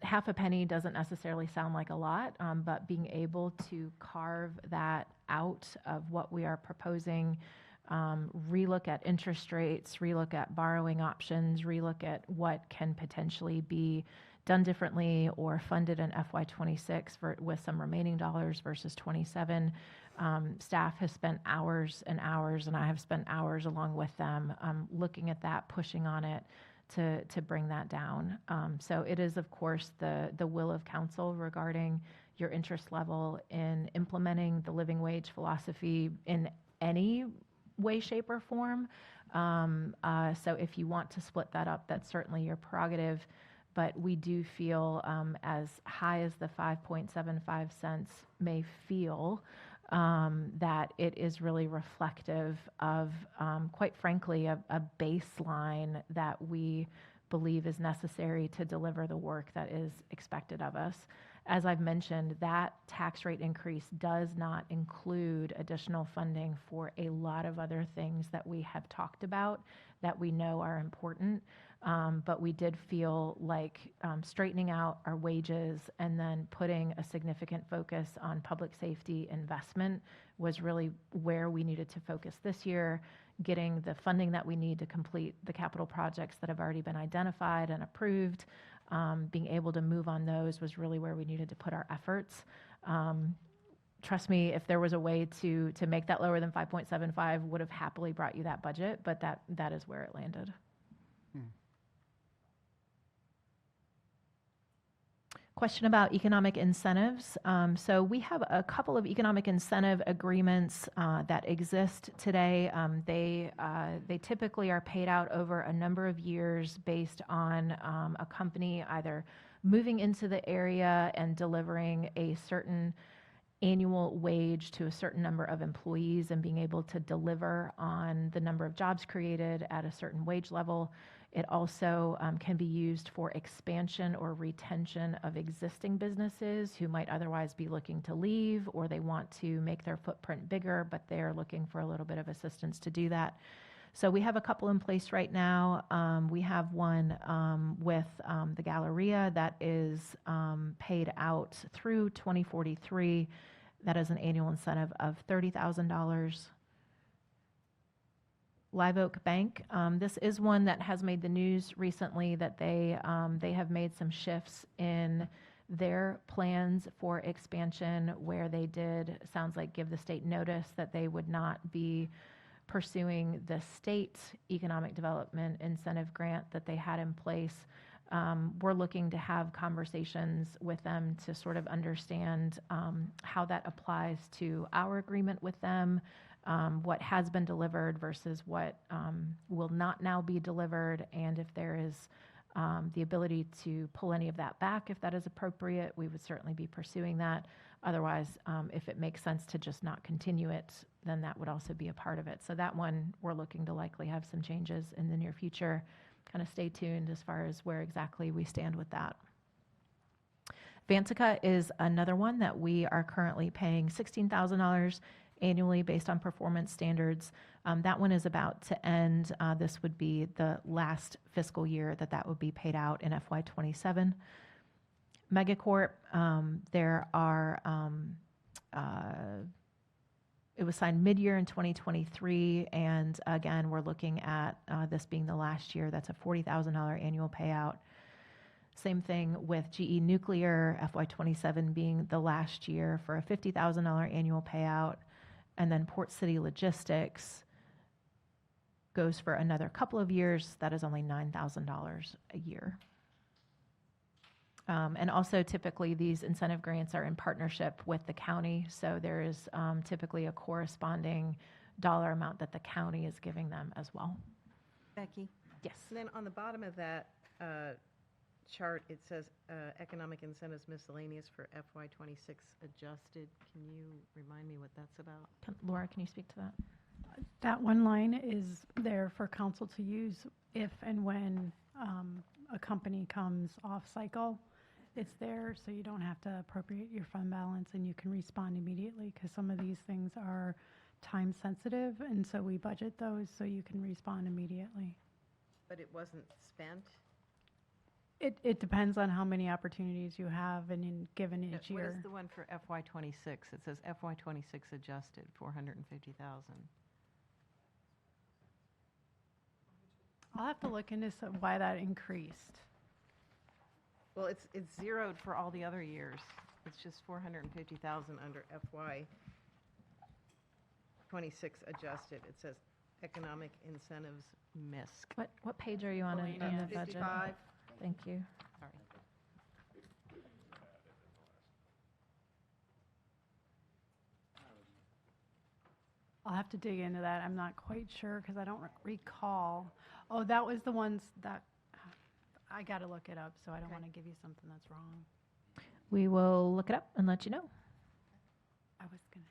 S3: Half a penny doesn't necessarily sound like a lot, but being able to carve that out of what we are proposing, relook at interest rates, relook at borrowing options, relook at what can potentially be done differently or funded in FY26 with some remaining dollars versus 27. Staff has spent hours and hours, and I have spent hours along with them looking at that, pushing on it, to bring that down. So it is, of course, the will of council regarding your interest level in implementing the living wage philosophy in any way, shape, or form. So if you want to split that up, that's certainly your prerogative. But we do feel, as high as the 5.75 cents may feel, that it is really reflective of, quite frankly, a baseline that we believe is necessary to deliver the work that is expected of us. As I've mentioned, that tax rate increase does not include additional funding for a lot of other things that we have talked about that we know are important. But we did feel like straightening out our wages and then putting a significant focus on public safety investment was really where we needed to focus this year. Getting the funding that we need to complete the capital projects that have already been identified and approved, being able to move on those was really where we needed to put our efforts. Trust me, if there was a way to make that lower than 5.75, would have happily brought you that budget, but that is where it landed. Question about economic incentives. So we have a couple of economic incentive agreements that exist today. They typically are paid out over a number of years based on a company either moving into the area and delivering a certain annual wage to a certain number of employees and being able to deliver on the number of jobs created at a certain wage level. It also can be used for expansion or retention of existing businesses who might otherwise be looking to leave, or they want to make their footprint bigger, but they're looking for a little bit of assistance to do that. So we have a couple in place right now. We have one with the Galleria that is paid out through 2043. That is an annual incentive of $30,000. Live Oak Bank. This is one that has made the news recently that they have made some shifts in their plans for expansion where they did, sounds like, give the state notice that they would not be pursuing the state economic development incentive grant that they had in place. We're looking to have conversations with them to sort of understand how that applies to our agreement with them. What has been delivered versus what will not now be delivered, and if there is the ability to pull any of that back, if that is appropriate, we would certainly be pursuing that. Otherwise, if it makes sense to just not continue it, then that would also be a part of it. So that one, we're looking to likely have some changes in the near future. Kind of stay tuned as far as where exactly we stand with that. Vantica is another one that we are currently paying $16,000 annually based on performance standards. That one is about to end. This would be the last fiscal year that would be paid out in FY27. Megacorp, there are, it was signed mid-year in 2023, and again, we're looking at this being the last year. That's a $40,000 annual payout. Same thing with GE Nuclear, FY27 being the last year for a $50,000 annual payout. And then Port City Logistics goes for another couple of years. That is only $9,000 a year. And also typically these incentive grants are in partnership with the county. So there is typically a corresponding dollar amount that the county is giving them as well.
S7: Becky?
S3: Yes.
S7: And then on the bottom of that chart, it says economic incentives miscellaneous for FY26 adjusted. Can you remind me what that's about?
S3: Laura, can you speak to that?
S6: That one line is there for council to use if and when a company comes off cycle. It's there so you don't have to appropriate your fund balance and you can respond immediately, because some of these things are time sensitive, and so we budget those so you can respond immediately.
S7: But it wasn't spent?
S6: It depends on how many opportunities you have and given each year.
S7: What is the one for FY26? It says FY26 adjusted, 450,000.
S6: I'll have to look into why that increased.
S7: Well, it's zeroed for all the other years. It's just 450,000 under FY26 adjusted. It says economic incentives MISC.
S3: What page are you on in the budget?
S7: 55.
S3: Thank you.
S7: Sorry.
S6: I'll have to dig into that. I'm not quite sure because I don't recall. Oh, that was the ones that, I got to look it up, so I don't want to give you something that's wrong.
S3: We will look it up and let you know.
S6: I was going to.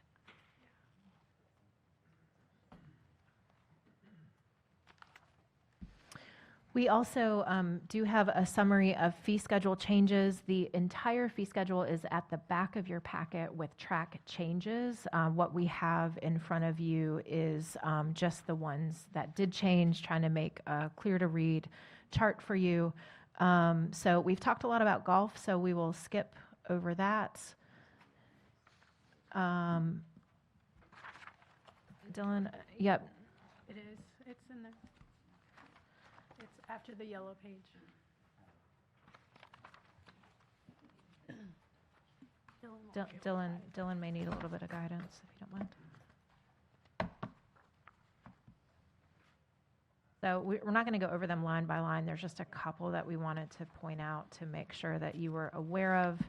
S3: We also do have a summary of fee schedule changes. The entire fee schedule is at the back of your packet with track changes. What we have in front of you is just the ones that did change, trying to make a clear to read chart for you. So we've talked a lot about golf, so we will skip over that. Dylan, yep.
S6: It is. It's in there. It's after the yellow page.
S3: Dylan may need a little bit of guidance, if you don't mind. So we're not going to go over them line by line. There's just a couple that we wanted to point out to make sure that you were aware of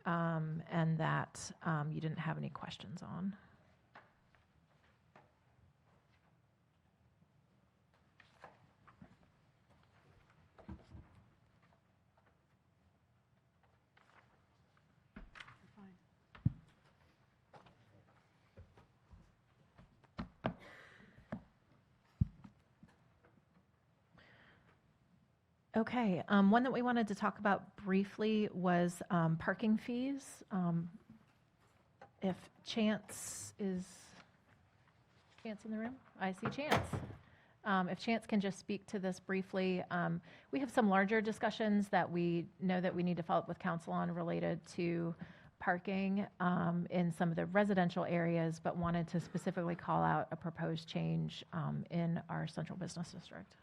S3: and that you didn't have any questions on. Okay, one that we wanted to talk about briefly was parking fees. If Chance is, Chance in the room? I see Chance. If Chance can just speak to this briefly. We have some larger discussions that we know that we need to follow up with council on related to parking in some of the residential areas, but wanted to specifically call out a proposed change in our central business district.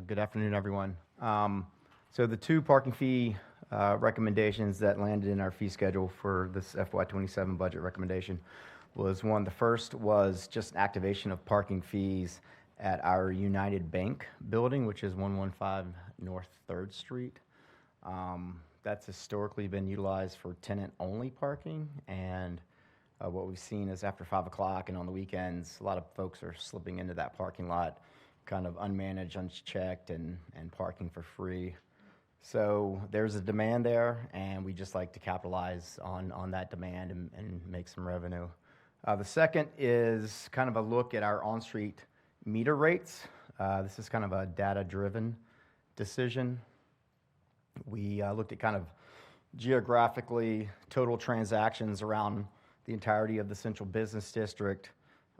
S18: Good afternoon, everyone. So the two parking fee recommendations that landed in our fee schedule for this FY27 budget recommendation was one, the first was just activation of parking fees at our United Bank building, which is 115 North 3rd Street. That's historically been utilized for tenant-only parking, and what we've seen is after 5 o'clock and on the weekends, a lot of folks are slipping into that parking lot kind of unmanaged, unchecked, and parking for free. So there's a demand there, and we just like to capitalize on that demand and make some revenue. The second is kind of a look at our on-street meter rates. This is kind of a data-driven decision. We looked at kind of geographically total transactions around the entirety of the central business district,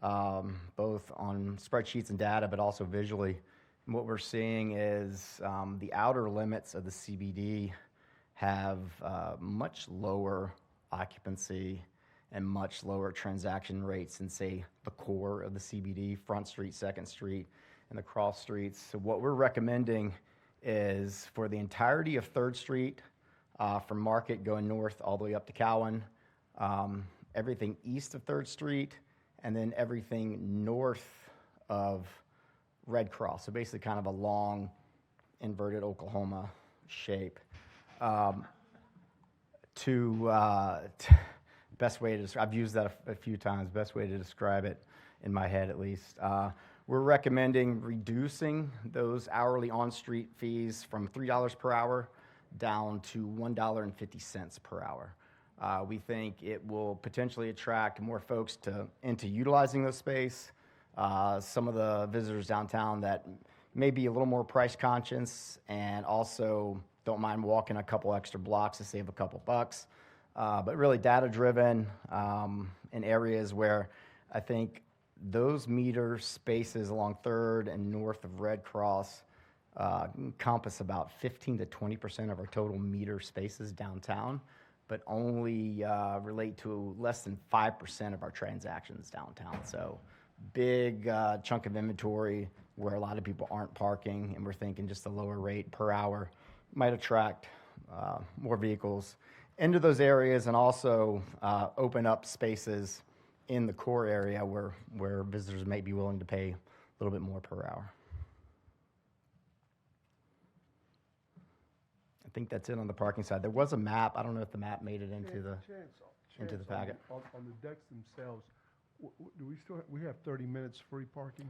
S18: both on spreadsheets and data, but also visually. And what we're seeing is the outer limits of the CBD have much lower occupancy and much lower transaction rates than, say, the core of the CBD, Front Street, Second Street, and the cross streets. So what we're recommending is for the entirety of 3rd Street, from Market going north all the way up to Cowan, everything east of 3rd Street, and then everything north of Red Cross. So basically kind of a long inverted Oklahoma shape. Best way to describe, I've used that a few times, best way to describe it in my head at least. We're recommending reducing those hourly on-street fees from $3 per hour down to $1.50 per hour. We think it will potentially attract more folks into utilizing the space. Some of the visitors downtown that may be a little more price conscious and also don't mind walking a couple extra blocks to save a couple bucks. But really data driven in areas where I think those meter spaces along 3rd and north of Red Cross encompass about 15 to 20% of our total meter spaces downtown, but only relate to less than 5% of our transactions downtown. So big chunk of inventory where a lot of people aren't parking, and we're thinking just a lower rate per hour might attract more vehicles into those areas and also open up spaces in the core area where visitors may be willing to pay a little bit more per hour. I think that's it on the parking side. There was a map. I don't know if the map made it into the packet.
S1: On the decks themselves, Do we still, we have 30 minutes free parking?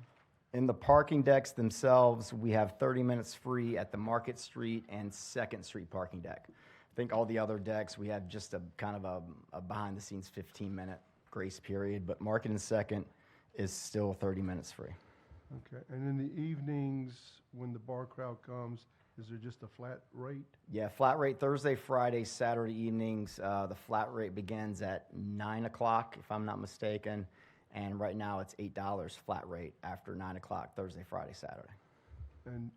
S18: In the parking decks themselves, we have 30 minutes free at the Market Street and Second Street parking deck. I think all the other decks, we have just a kind of a behind-the-scenes 15-minute grace period, but Market and Second is still 30 minutes free.
S1: Okay, and in the evenings, when the bar crowd comes, is there just a flat rate?
S18: Yeah, flat rate Thursday, Friday, Saturday evenings. The flat rate begins at 9 o'clock, if I'm not mistaken. And right now, it's $8 flat rate after 9 o'clock, Thursday, Friday, Saturday.
S1: And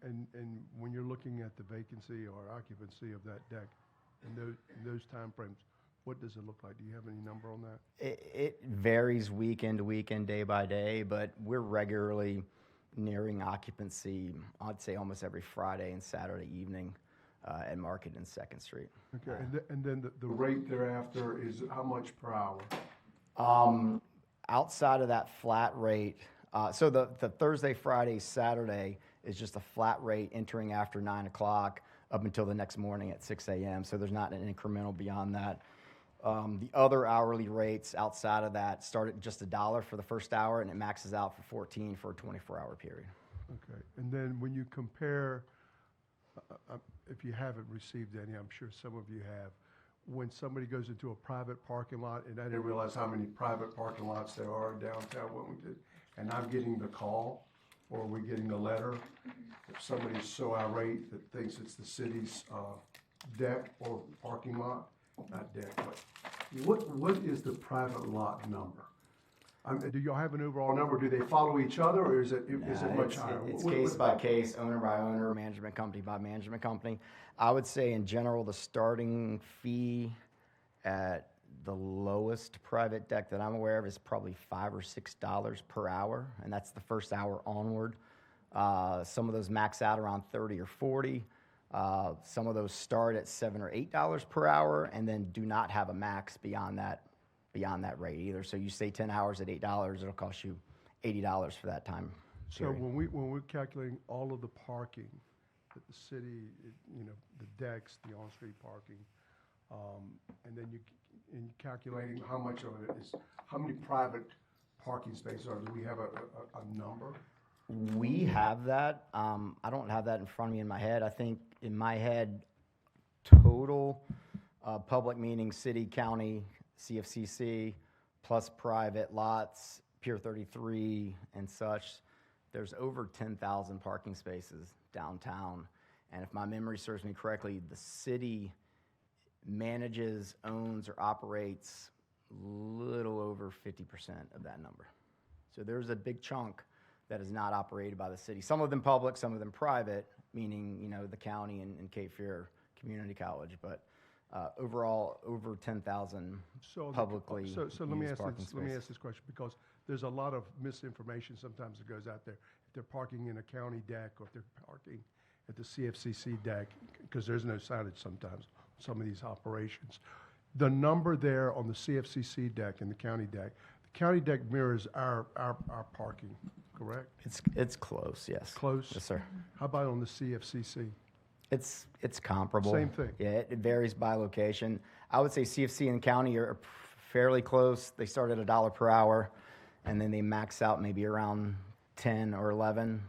S1: when you're looking at the vacancy or occupancy of that deck in those timeframes, what does it look like? Do you have any number on that?
S18: It varies weekend to weekend, day by day, but we're regularly nearing occupancy, I'd say almost every Friday and Saturday evening at Market and Second Street.
S1: Okay, and then the rate thereafter is how much per hour?
S18: Outside of that flat rate, so the Thursday, Friday, Saturday is just a flat rate entering after 9 o'clock up until the next morning at 6 a.m. So there's not an incremental beyond that. The other hourly rates outside of that start at just $1 for the first hour, and it maxes out for $14 for a 24-hour period.
S1: Okay, and then when you compare, if you haven't received any, I'm sure some of you have, when somebody goes into a private parking lot, and I didn't realize how many private parking lots there are in downtown Wilmington, and I'm getting the call, or we're getting the letter, if somebody's so irate that thinks it's the city's deck or parking lot, not deck, but what is the private lot number? Do y'all have an overall number? Do they follow each other, or is it much higher?
S18: It's case by case, owner by owner, management company by management company. I would say in general, the starting fee at the lowest private deck that I'm aware of is probably $5 or $6 per hour, and that's the first hour onward. Some of those max out around 30 or 40. Some of those start at $7 or $8 per hour, and then do not have a max beyond that rate either. So you stay 10 hours at $8, it'll cost you $80 for that time.
S1: So when we're calculating all of the parking that the city, the decks, the on-street parking, and then you're calculating how much of it is, how many private parking spaces are, do we have a number?
S18: We have that. I don't have that in front of me in my head. I think in my head, total public meaning city, county, CFCC, plus private lots, Pier 33 and such, there's over 10,000 parking spaces downtown. And if my memory serves me correctly, the city manages, owns, or operates little over 50% of that number. So there's a big chunk that is not operated by the city. Some of them public, some of them private, meaning, the county and Cape Fear Community College. But overall, over 10,000 publicly
S1: So let me
S18: used parking
S1: let me
S18: spaces.
S1: ask this question, because there's a lot of misinformation sometimes that goes out there. If they're parking in a county deck, or if they're parking at the CFCC deck, because there's no signage sometimes on some of these operations. The number there on the CFCC deck and the county deck mirrors our parking, correct?
S18: It's close, yes.
S1: Close?
S18: Yes, sir.
S1: How about on the CFCC?
S18: It's comparable.
S1: Same thing.
S18: Yeah, it varies by location. I would say CFC and county are fairly close. They start at $1 per hour, and then they max out maybe around 10 or 11.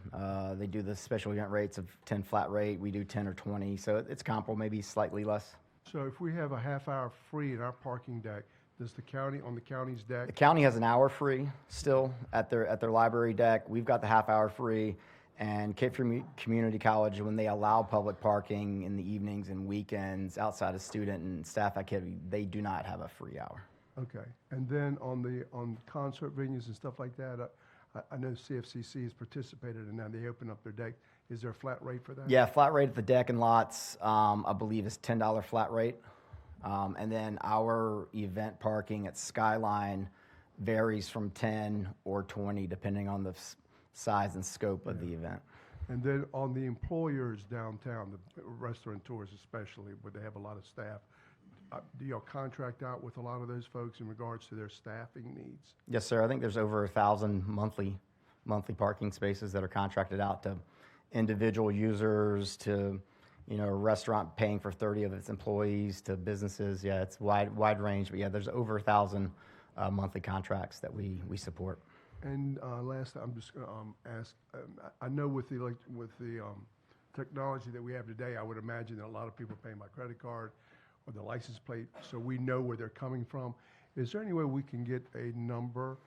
S18: They do the special event rates of 10 flat rate. We do 10 or 20, so it's comparable, maybe slightly less.
S1: So if we have a half hour free in our parking deck, does the county, on the county's deck?
S18: The county has an hour free still at their library deck. We've got the half hour free. And Cape Fear Community College, when they allow public parking in the evenings and weekends outside of student and staff activity, they do not have a free hour.
S1: Okay, and then on concert venues and stuff like that, I know CFCC has participated in that. They open up their deck. Is there a flat rate for that?
S18: Yeah, flat rate at the deck and lots, I believe, is $10 flat rate. And then our event parking at Skyline varies from 10 or 20, depending on the size and scope of the event.
S1: And then on the employers downtown, the restaurateurs especially, where they have a lot of staff, do y'all contract out with a lot of those folks in regards to their staffing needs?
S18: Yes, sir. I think there's over 1,000 monthly parking spaces that are contracted out to individual users, to a restaurant paying for 30 of its employees, to businesses. Yeah, it's wide range, but yeah, there's over 1,000 monthly contracts that we support.
S1: And last, I'm just going to ask, I know with the technology that we have today, I would imagine that a lot of people pay by credit card or the license plate, so we know where they're coming from. Is there any way we can get a number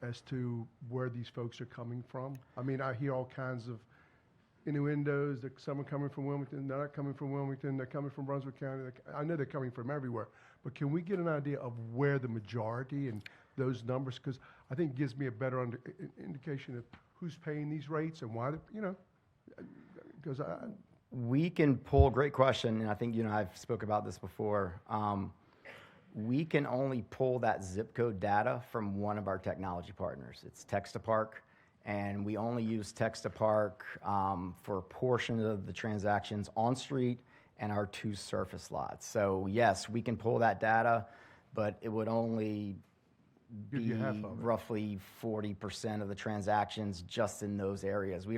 S1: as to where these folks are coming from? I mean, I hear all kinds of innuendos that some are coming from Wilmington, they're not coming from Wilmington, they're coming from Brunswick County. I know they're coming from everywhere, but can we get an idea of where the majority and those numbers, because I think it gives me a better indication of who's paying these rates and why, because
S18: We can pull, great question, and I think you and I have spoke about this before. We can only pull that zip code data from one of our technology partners. It's Text2Park, and we only use Text2Park for a portion of the transactions on street and our 2 surface lots. So yes, we can pull that data, but it would only be roughly 40% of the transactions just in those areas. We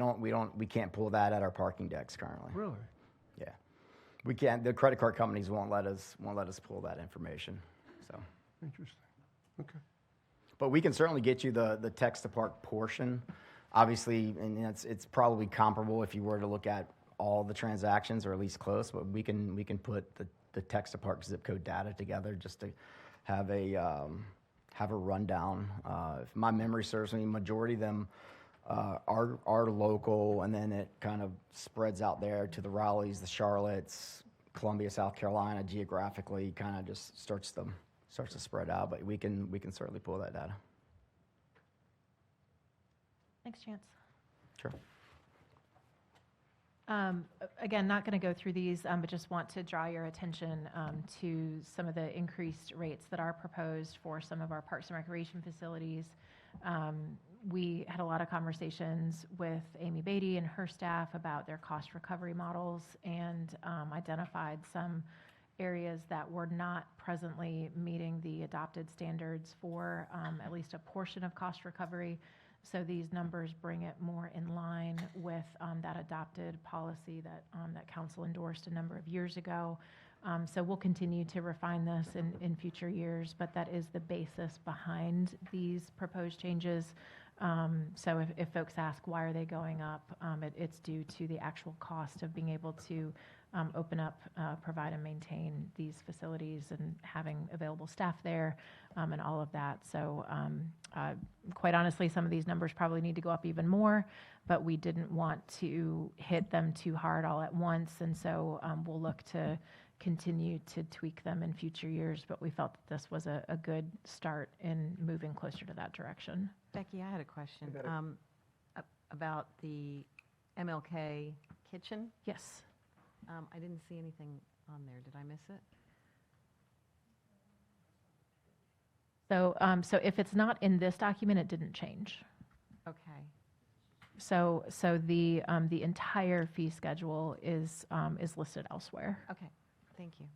S18: can't pull that at our parking decks currently.
S1: Really?
S18: Yeah, we can't. The credit card companies won't let us pull that information. So
S1: Interesting. Okay.
S18: but we can certainly get you the Text2Park portion. Obviously, and it's probably comparable if you were to look at all the transactions, or at least close. But we can put the Text2Park zip code data together just to have a rundown. If my memory serves me, majority of them are local, and then it kind of spreads out there to the Raleighs, the Charlottes, Columbia, South Carolina, geographically, kind of just starts to spread out. But we can certainly pull that data.
S3: Thanks, Chance.
S18: Sure.
S3: Again, not going to go through these, but just want to draw your attention to some of the increased rates that are proposed for some of our parks and recreation facilities. We had a lot of conversations with Amy Beatty and her staff about their cost recovery models, and identified some areas that were not presently meeting the adopted standards for at least a portion of cost recovery. So these numbers bring it more in line with that adopted policy that council endorsed a number of years ago. So we'll continue to refine this in future years, but that is the basis behind these proposed changes. So if folks ask why are they going up, it's due to the actual cost of being able to open up, provide and maintain these facilities and having available staff there, and all of that. So quite honestly, some of these numbers probably need to go up even more, but we didn't want to hit them too hard all at once. And so we'll look to continue to tweak them in future years, but we felt that this was a good start in moving closer to that direction.
S7: Becky, I had a question about the MLK kitchen.
S3: Yes.
S7: I didn't see anything on there. Did I miss it?
S3: So if it's not in this document, it didn't change.
S7: Okay.
S3: So the entire fee schedule is listed elsewhere.
S7: Okay. Thank you.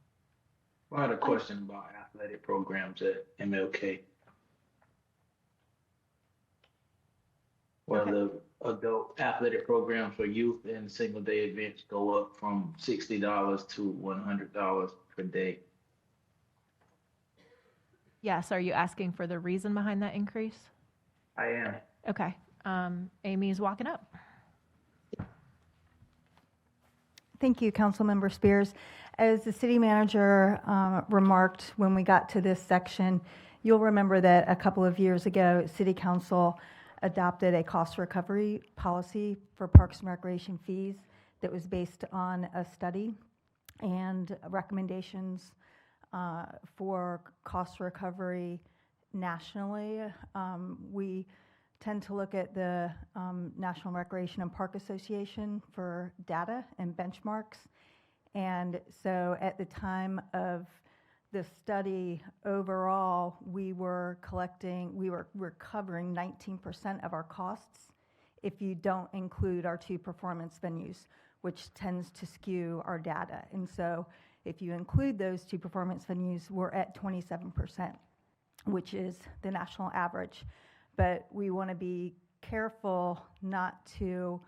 S2: I had a question about athletic programs at MLK. Well, the adult athletic programs for youth and single day events go up from $60 to $100 per day.
S3: Yes, are you asking for the reason behind that increase?
S2: I am.
S3: Okay. Amy's walking up.
S9: Thank you, Councilmember Spears. As the city manager remarked when we got to this section, you'll remember that a couple of years ago, City Council adopted a cost recovery policy for parks and recreation fees that was based on a study and recommendations for cost recovery nationally. We tend to look at the National Recreation and Park Association for data and benchmarks. And so at the time of the study, overall, we were covering 19% of our costs if you don't include our 2 performance venues, which tends to skew our data. And so if you include those 2 performance venues, we're at 27%, which is the national average. But we want to be careful not to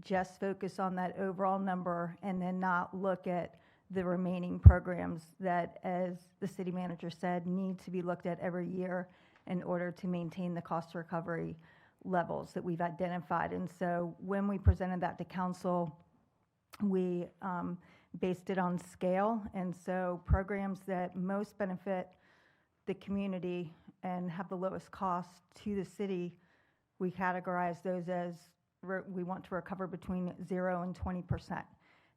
S9: just focus on that overall number and then not look at the remaining programs that, as the city manager said, need to be looked at every year in order to maintain the cost recovery levels that we've identified. And so when we presented that to council, we based it on scale. And so programs that most benefit the community and have the lowest cost to the city, we categorize those as we want to recover between 0 and 20%.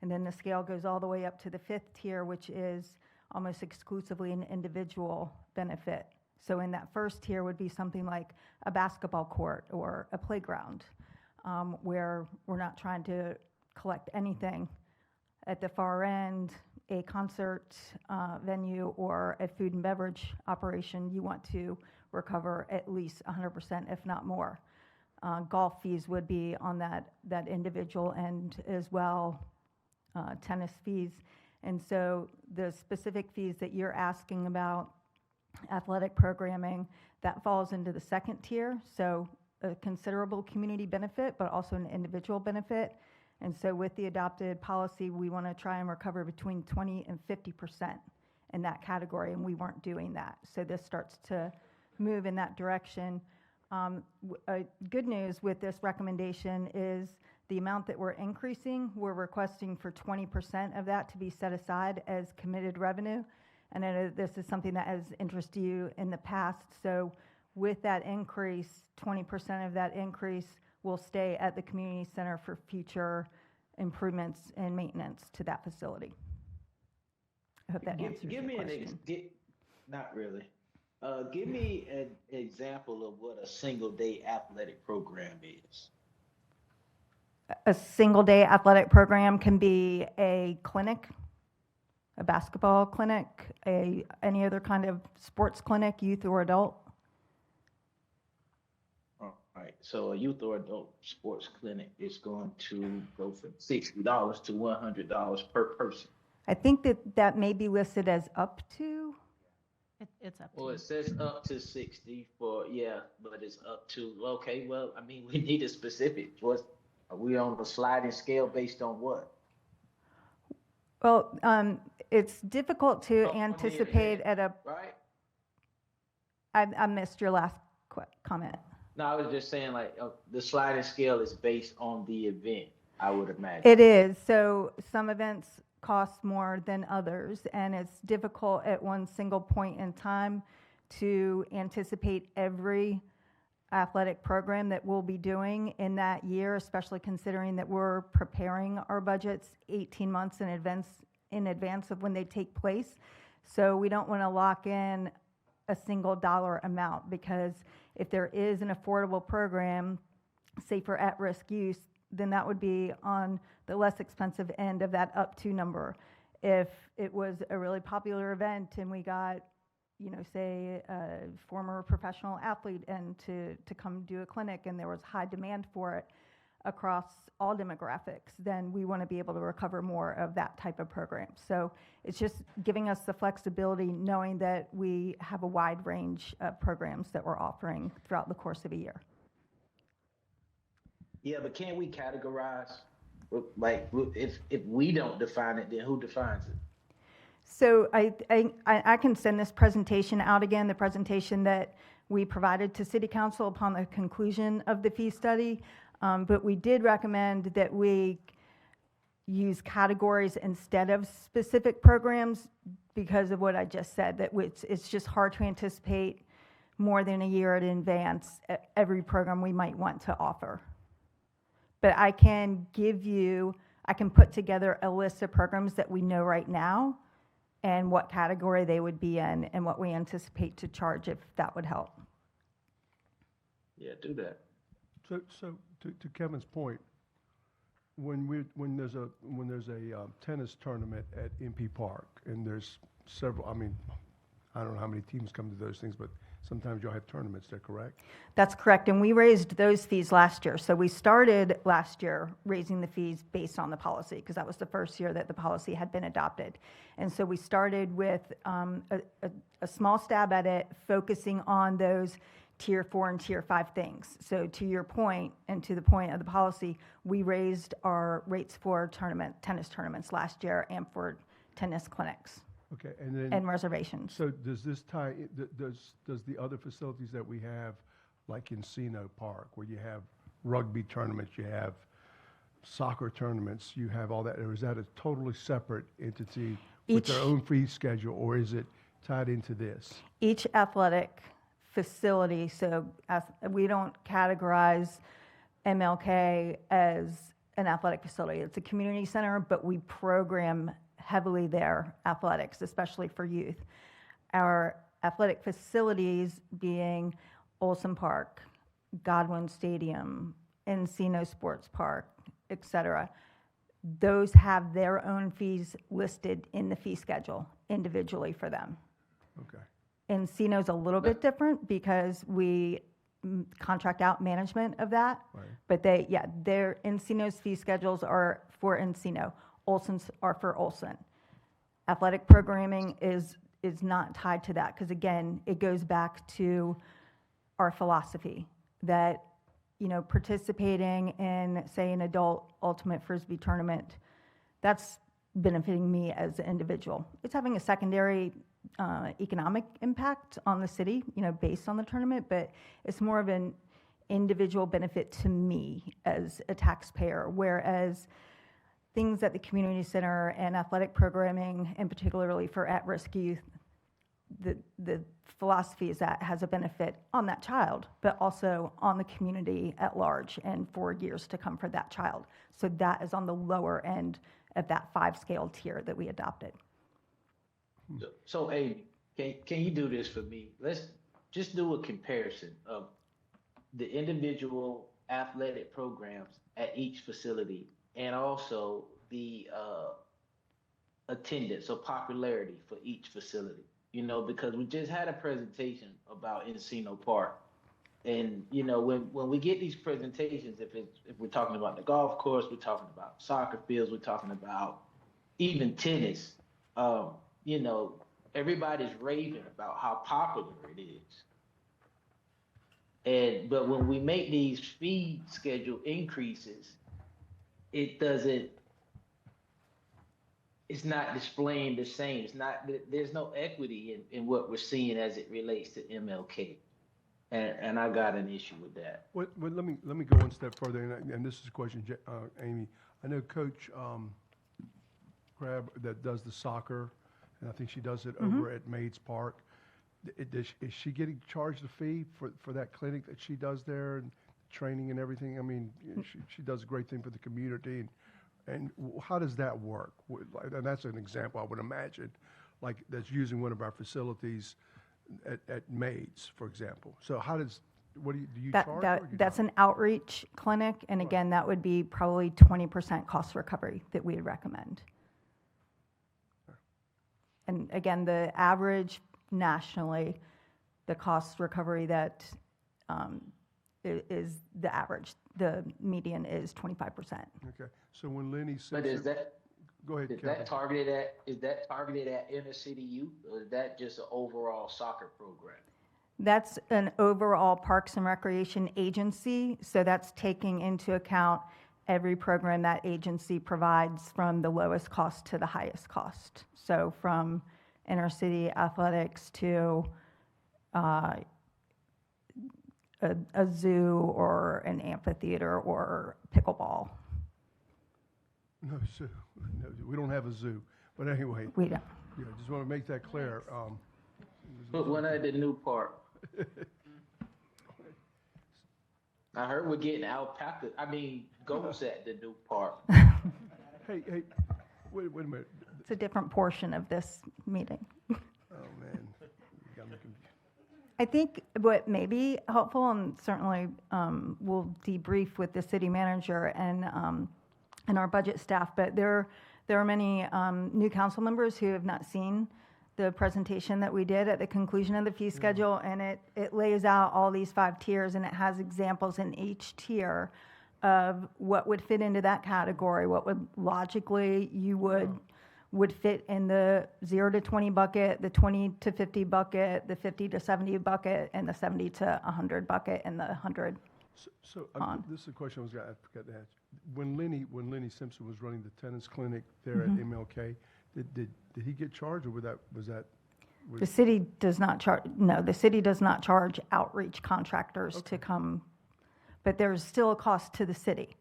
S9: And then the scale goes all the way up to the 5th tier, which is almost exclusively an individual benefit. So in that first tier would be something like a basketball court or a playground, where we're not trying to collect anything. At the far end, a concert venue or a food and beverage operation, you want to recover at least 100%, if not more. Golf fees would be on that individual end as well, tennis fees. And so the specific fees that you're asking about, athletic programming, that falls into the 2nd tier. So a considerable community benefit, but also an individual benefit. And so with the adopted policy, we want to try and recover between 20 and 50% in that category, and we weren't doing that. So this starts to move in that direction. Good news with this recommendation is the amount that we're increasing, we're requesting for 20% of that to be set aside as committed revenue. And I know this is something that has interested you in the past. So with that increase, 20% of that increase will stay at the community center for future improvements and maintenance to that facility. I hope that answers your question.
S2: Not really. Give me an example of what a single-day athletic program is.
S9: A single-day athletic program can be a clinic, a basketball clinic, any other kind of sports clinic, youth or adult.
S2: All right. So a youth or adult sports clinic is going to go from $60 to $100 per person.
S9: I think that may be listed as up to.
S4: It's up to.
S2: Well, it says up to 60 but it's up to, okay, well, I mean, we need a specific. Are we on a sliding scale based on what?
S9: Well, it's difficult to anticipate at a.
S2: Right?
S9: I missed your last comment.
S2: No, I was just saying, like, the sliding scale is based on the event, I would imagine.
S9: It is. So some events cost more than others, and it's difficult at one single point in time to anticipate every athletic program that we'll be doing in that year, especially considering that we're preparing our budgets 18 months in advance of when they take place. So we don't want to lock in a single dollar amount, because if there is an affordable program, say for at-risk use, then that would be on the less expensive end of that up to number. If it was a really popular event and we got, say a former professional athlete and to come do a clinic, and there was high demand for it across all demographics, then we want to be able to recover more of that type of program. So it's just giving us the flexibility, knowing that we have a wide range of programs that we're offering throughout the course of a year.
S2: Yeah, but can't we categorize? Like, if we don't define it, then who defines it?
S9: So I can send this presentation out again, the presentation that we provided to City Council upon the conclusion of the fee study. But we did recommend that we use categories instead of specific programs because of what I just said, that it's just hard to anticipate more than a year in advance every program we might want to offer. But I can put together a list of programs that we know right now and what category they would be in and what we anticipate to charge, if that would help.
S2: Yeah, do that.
S1: So to Kevin's point, when there's a tennis tournament at MP Park, and there's several, I mean, I don't know how many teams come to those things, but sometimes you'll have tournaments there, correct?
S9: That's correct, and we raised those fees last year. So we started last year raising the fees based on the policy, because that was the first year that the policy had been adopted. And so we started with a small stab at it, focusing on those Tier 4 and Tier 5 things. So to your point, and to the point of the policy, we raised our rates for tennis tournaments last year and for tennis clinics.
S1: Okay, and then.
S9: and reservations.
S1: So does this tie, does the other facilities that we have, like Encino Park, where you have rugby tournaments, you have soccer tournaments, you have all that, or is that a totally separate entity with their
S9: Each-
S1: own fee schedule, or is it tied into this?
S9: Each athletic facility, so we don't categorize MLK as an athletic facility. It's a community center, but we program heavily there athletics, especially for youth. Our athletic facilities being Olson Park, Godwin Stadium, Encino Sports Park, et cetera, those have their own fees listed in the fee schedule individually for them.
S1: Okay.
S9: Encino's a little bit different because we contract out management of that.
S1: Right.
S9: But their Encino's fee schedules are for Encino. Olson's are for Olson. Athletic programming is not tied to that because, again, it goes back to our philosophy that, participating in, say, an adult ultimate Frisbee tournament, that's benefiting me as an individual. It's having a secondary economic impact on the city, based on the tournament, but it's more of an individual benefit to me as a taxpayer, whereas things at the community center and athletic programming, and particularly for at-risk youth, the philosophy is that has a benefit on that child, but also on the community at large and for years to come for that child. So that is on the lower end of that 5-scale tier that we adopted.
S2: So, Amy, can you do this for me? Let's just do a comparison of the individual athletic programs at each facility and also the attendance or popularity for each facility. Because we just had a presentation about Encino Park. And, when we get these presentations, if we're talking about the golf course, we're talking about soccer fields, we're talking about even tennis, everybody's raving about how popular it is. But when we make these fee schedule increases, it's not displaying the same. There's no equity in what we're seeing as it relates to MLK. And I got an issue with that.
S1: Well, let me go one step further, and this is a question, Amy. I know Coach Crab that does the soccer, and I think she does it over at Maids Park. Is she getting charged a fee for that clinic that she does there and training and everything? I mean, she does a great thing for the community. And how does that work? And that's an example I would imagine, like that's using one of our facilities at Maids, for example. So do you charge her or you
S9: That's
S1: don't?
S9: an outreach clinic, and again, that would be probably 20% cost recovery that we'd recommend. And again, the average nationally, the cost recovery that is the average. The median is 25%.
S1: Okay. So when Lenny says.
S2: But is that
S1: Go ahead,
S2: is
S1: Kevin.
S2: that targeted at inner city youth, or is that just an overall soccer program?
S9: That's an overall Parks and Recreation agency, so that's taking into account every program that agency provides from the lowest cost to the highest cost. So from inner city athletics to a zoo or an amphitheater or pickleball.
S1: No zoo. No, we don't have a zoo. But anyway.
S9: We don't.
S1: Yeah, just want to make that clear.
S2: Put one at the new park. I heard we're getting goats at the new park.
S1: Hey, wait a minute.
S9: It's a different portion of this meeting.
S1: Oh, man. You got me confused.
S9: I think what may be helpful, and certainly we'll debrief with the city manager and our budget staff, but there are many new council members who have not seen the presentation that we did at the conclusion of the fee schedule, and it lays out all these 5 tiers, and it has examples in each tier of what would fit into that category, what would logically you would fit in the 0 to 20 bucket, the 20 to 50 bucket, the 50 to 70 bucket, and the 70 to 100 bucket, and the 100 on.
S1: This is a question I forgot to ask. When Lenny Simpson was running the tennis clinic there at MLK, Did he get charged, or was that?
S9: The city does not charge, no, the city does not charge outreach contractors to come, but there's still a cost to the city.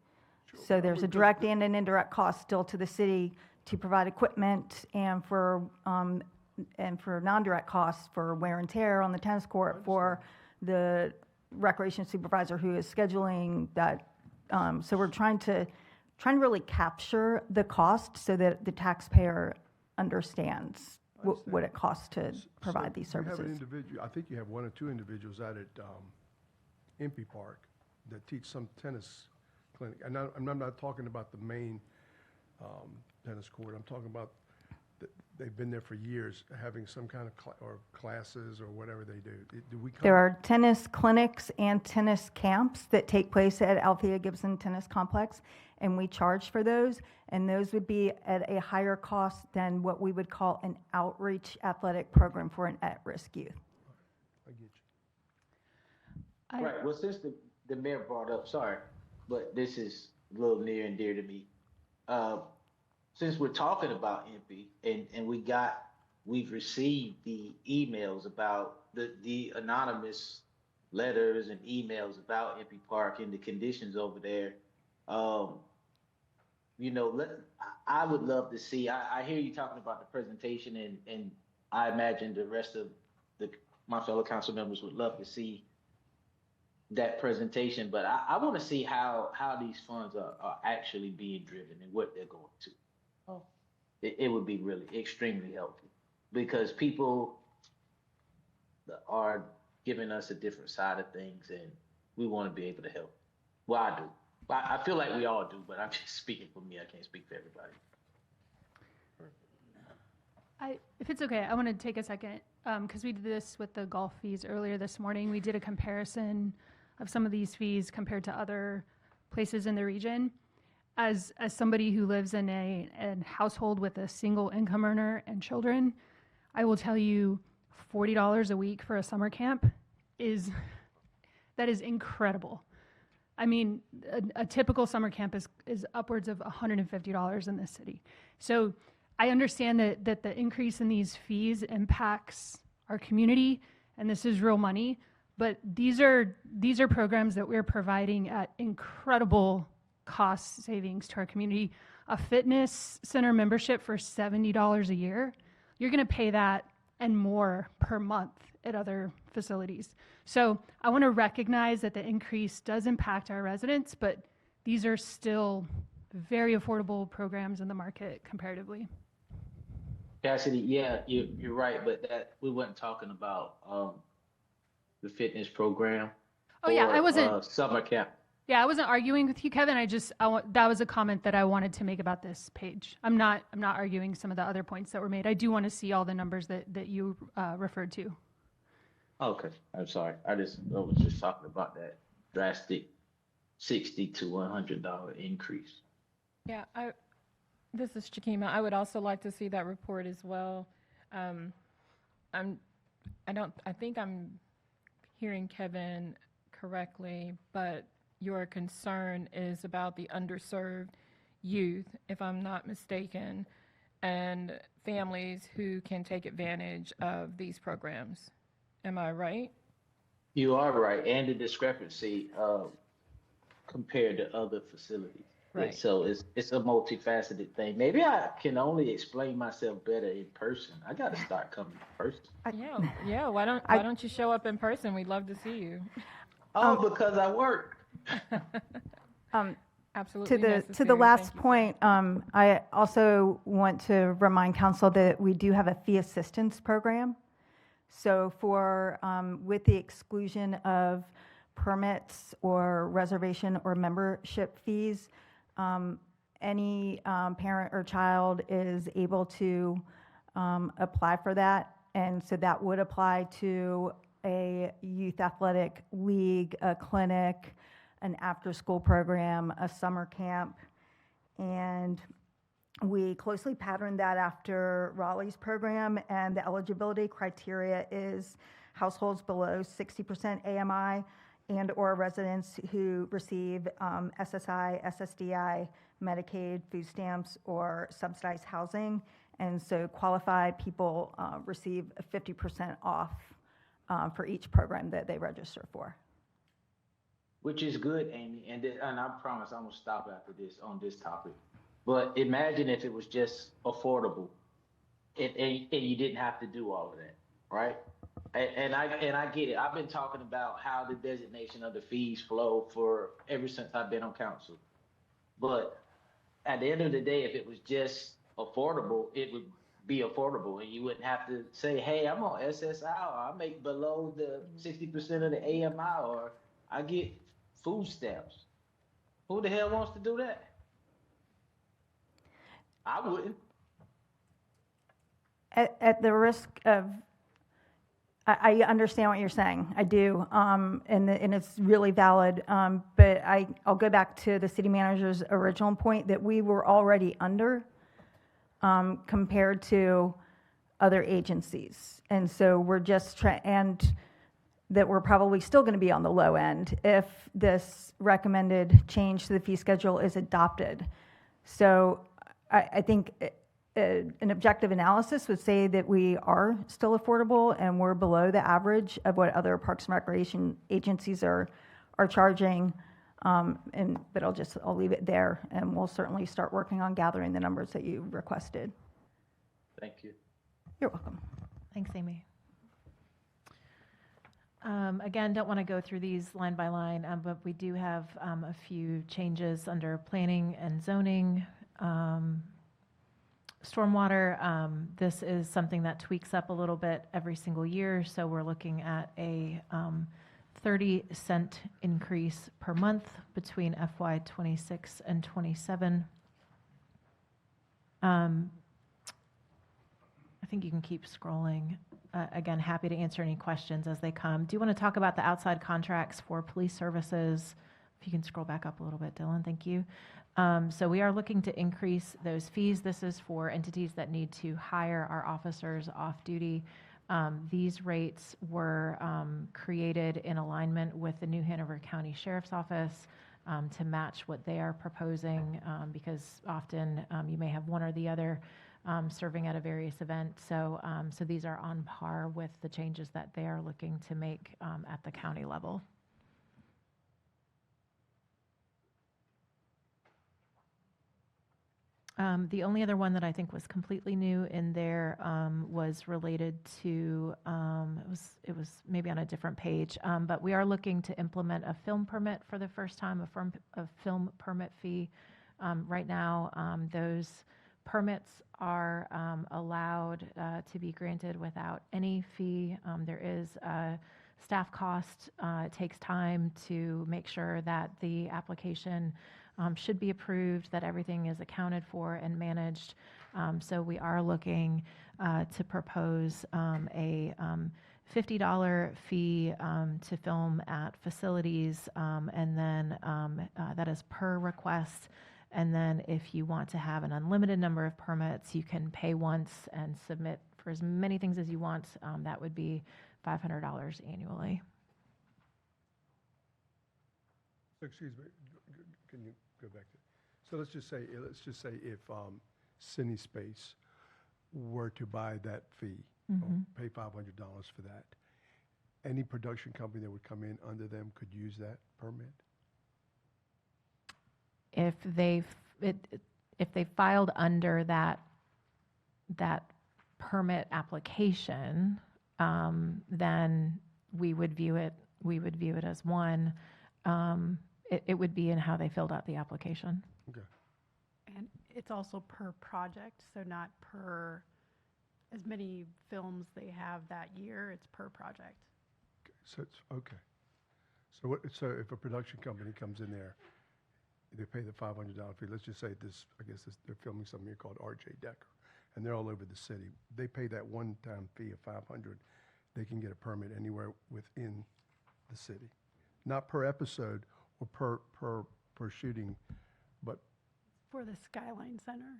S9: So there's a direct and an indirect cost still to the city to provide equipment and for non-direct costs for wear and tear on the tennis court, for the recreation supervisor who is scheduling that. So we're trying to really capture the cost so that the taxpayer understands what it costs to provide these
S1: You have an
S9: services.
S1: individual, I think you have one or two individuals out at Impey Park that teach some tennis clinic. And I'm not talking about the main tennis court. I'm talking about, they've been there for years, having some kind of classes or whatever they do. Do we?
S9: There are tennis clinics and tennis camps that take place at Althea Gibson Tennis Complex, and we charge for those, and those would be at a higher cost than what we would call an outreach athletic program for an at-risk youth.
S1: I get
S2: you. Right, well, since the mayor brought up, sorry, but this is a little near and dear to me. Since we're talking about Impey, and we've received the emails about the anonymous letters and emails about Impey Park and the conditions over there. I would love to see, I hear you talking about the presentation, and I imagine the rest of my fellow council members would love to see that presentation, but I want to see how these funds are actually being driven and what they're going to. It would be really extremely helpful, because people are giving us a different side of things, and we want to be able to help. Well, I do. I feel like we all do, but I'm just speaking for me. I can't speak for everybody.
S4: If it's okay, I want to take a second, because we did this with the golf fees earlier this morning. We did a comparison of some of these fees compared to other places in the region. As somebody who lives in a household with a single income earner and children, I will tell you $40 a week for a summer camp is incredible. I mean, a typical summer camp is upwards of $150 in this city. So I understand that the increase in these fees impacts our community, and this is real money, but these are programs that we're providing at incredible cost savings to our community. A fitness center membership for $70 a year, you're going to pay that and more per month at other facilities. So I want to recognize that the increase does impact our residents, but these are still very affordable programs in the market comparatively.
S2: Cassidy, yeah, you're right, but we weren't talking about the fitness program.
S4: Oh yeah, I wasn't
S2: summer camp.
S4: Yeah, I wasn't arguing with you, Kevin. That was a comment that I wanted to make about this page. I'm not arguing some of the other points that were made. I do want to see all the numbers that you referred to.
S2: Okay, I'm sorry. I was just talking about that drastic $60 to $100 increase.
S13: Yeah, this is Chikima. I would also like to see that report as well. I think I'm hearing Kevin correctly, but your concern is about the underserved youth, if I'm not mistaken, and families who can take advantage of these programs. Am I right?
S2: You are right, and the discrepancy compared to other facilities.
S13: Right.
S2: So it's a multifaceted thing. Maybe I can only explain myself better in person. I got to start coming in person.
S13: Yeah. Why don't you show up in person? We'd love to see you.
S2: Because I work.
S13: Absolutely.
S9: To the last point, I also want to remind council that we do have a fee assistance program. So with the exclusion of permits or reservation or membership fees, any parent or child is able to apply for that. And so that would apply to a youth athletic league, a clinic, an after-school program, a summer camp. And we closely patterned that after Raleigh's program, and the eligibility criteria is households below 60% AMI and or residents who receive SSI, SSDI, Medicaid, food stamps, or subsidized housing. And so qualified people receive a 50% off for each program that they register for.
S2: Which is good, Amy, and I promise I'm gonna stop after this on this topic. But imagine if it was just affordable, and you didn't have to do all of that, right? And I get it. I've been talking about how the designation of the fees flow for ever since I've been on council. But at the end of the day, if it was just affordable, it would be affordable, and you wouldn't have to say, "Hey, I'm on SSI, or I make below the 60% of the AMI, or I get food stamps." Who the hell wants to do that? I wouldn't.
S9: At the risk of, I understand what you're saying. I do, and it's really valid. But I'll go back to the city manager's original point that we were already under compared to other agencies, and so we're just and that we're probably still going to be on the low end if this recommended change to the fee schedule is adopted. So I think an objective analysis would say that we are still affordable and we're below the average of what other parks and recreation agencies are charging. But I'll leave it there, and we'll certainly start working on gathering the numbers that you requested.
S2: Thank you.
S9: You're welcome.
S3: Thanks, Amy. Again, don't want to go through these line by line, but we do have a few changes under planning and zoning. Stormwater, this is something that tweaks up a little bit every single year, so we're looking at a 30-cent increase per month between FY '26 and '27. I think you can keep scrolling. Again, happy to answer any questions as they come. Do you want to talk about the outside contracts for police services? If you can scroll back up a little bit, Dylan, thank you. So we are looking to increase those fees. This is for entities that need to hire our officers off duty. These rates were created in alignment with the New Hanover County Sheriff's Office to match what they are proposing, because often you may have one or the other serving at a various event. So these are on par with the changes that they are looking to make at the county level. The only other one that I think was completely new in there was related to, it was maybe on a different page, but we are looking to implement a film permit for the first time, a film permit fee. Right now, those permits are allowed to be granted without any fee. There is a staff cost. It takes time to make sure that the application should be approved, that everything is accounted for and managed. So we are looking to propose a $50 fee to film at facilities, and then that is per request. And then if you want to have an unlimited number of permits, you can pay once and submit for as many things as you want. That would be $500 annually.
S1: Excuse me, can you go back to, so let's just say if Cine Space were to buy that fee, or pay $500 for that, any production company that would come in under them could use that permit?
S3: If they filed under that permit application, then we would view it as one. It would be in how they filled out the application.
S1: Okay.
S6: And it's also per project, so not per as many films they have that year, it's per project.
S1: So it's, okay. So if a production company comes in there, they pay the $500 fee. Let's just say they're filming something here called R.J. Decker, and they're all over the city. They pay that one-time fee of $500. They can get a permit anywhere within the city, not per episode or per shooting, but
S6: For the Skyline Center.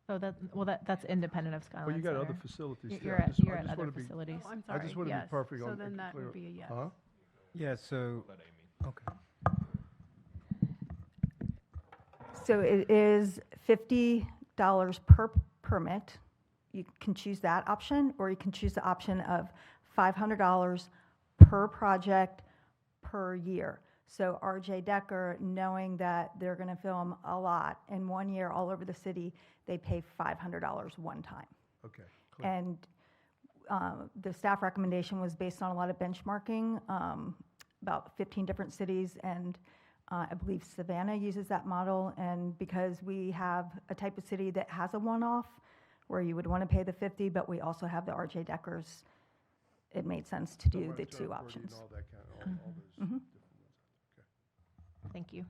S3: So that's independent of Skyline
S1: well, you got
S3: Center.
S1: other facilities. too.
S3: You're
S1: I
S3: at
S1: just
S3: other
S1: wanna be-
S3: facilities.
S6: Oh, I'm
S1: I
S6: sorry,
S1: just want to
S6: yes.
S1: be perfect
S6: So
S1: on.
S6: then that
S1: clear.
S6: would be a yes.
S1: Huh?
S19: Yeah, so,
S10: Let Amy.
S19: okay.
S9: So it is $50 per permit. You can choose that option, or you can choose the option of $500 per project per year. So RJ Decker, knowing that they're going to film a lot in 1 year all over the city, they pay $500 one time.
S1: Okay, clear.
S9: And the staff recommendation was based on a lot of benchmarking, about 15 different cities, and I believe Savannah uses that model. And because we have a type of city that has a one-off where you would want to pay the 50, but we also have the RJ Deckers, it made sense to do the two options.
S1: All that kind of, all those
S9: Mhm.
S1: different ones. Okay.
S3: Thank you.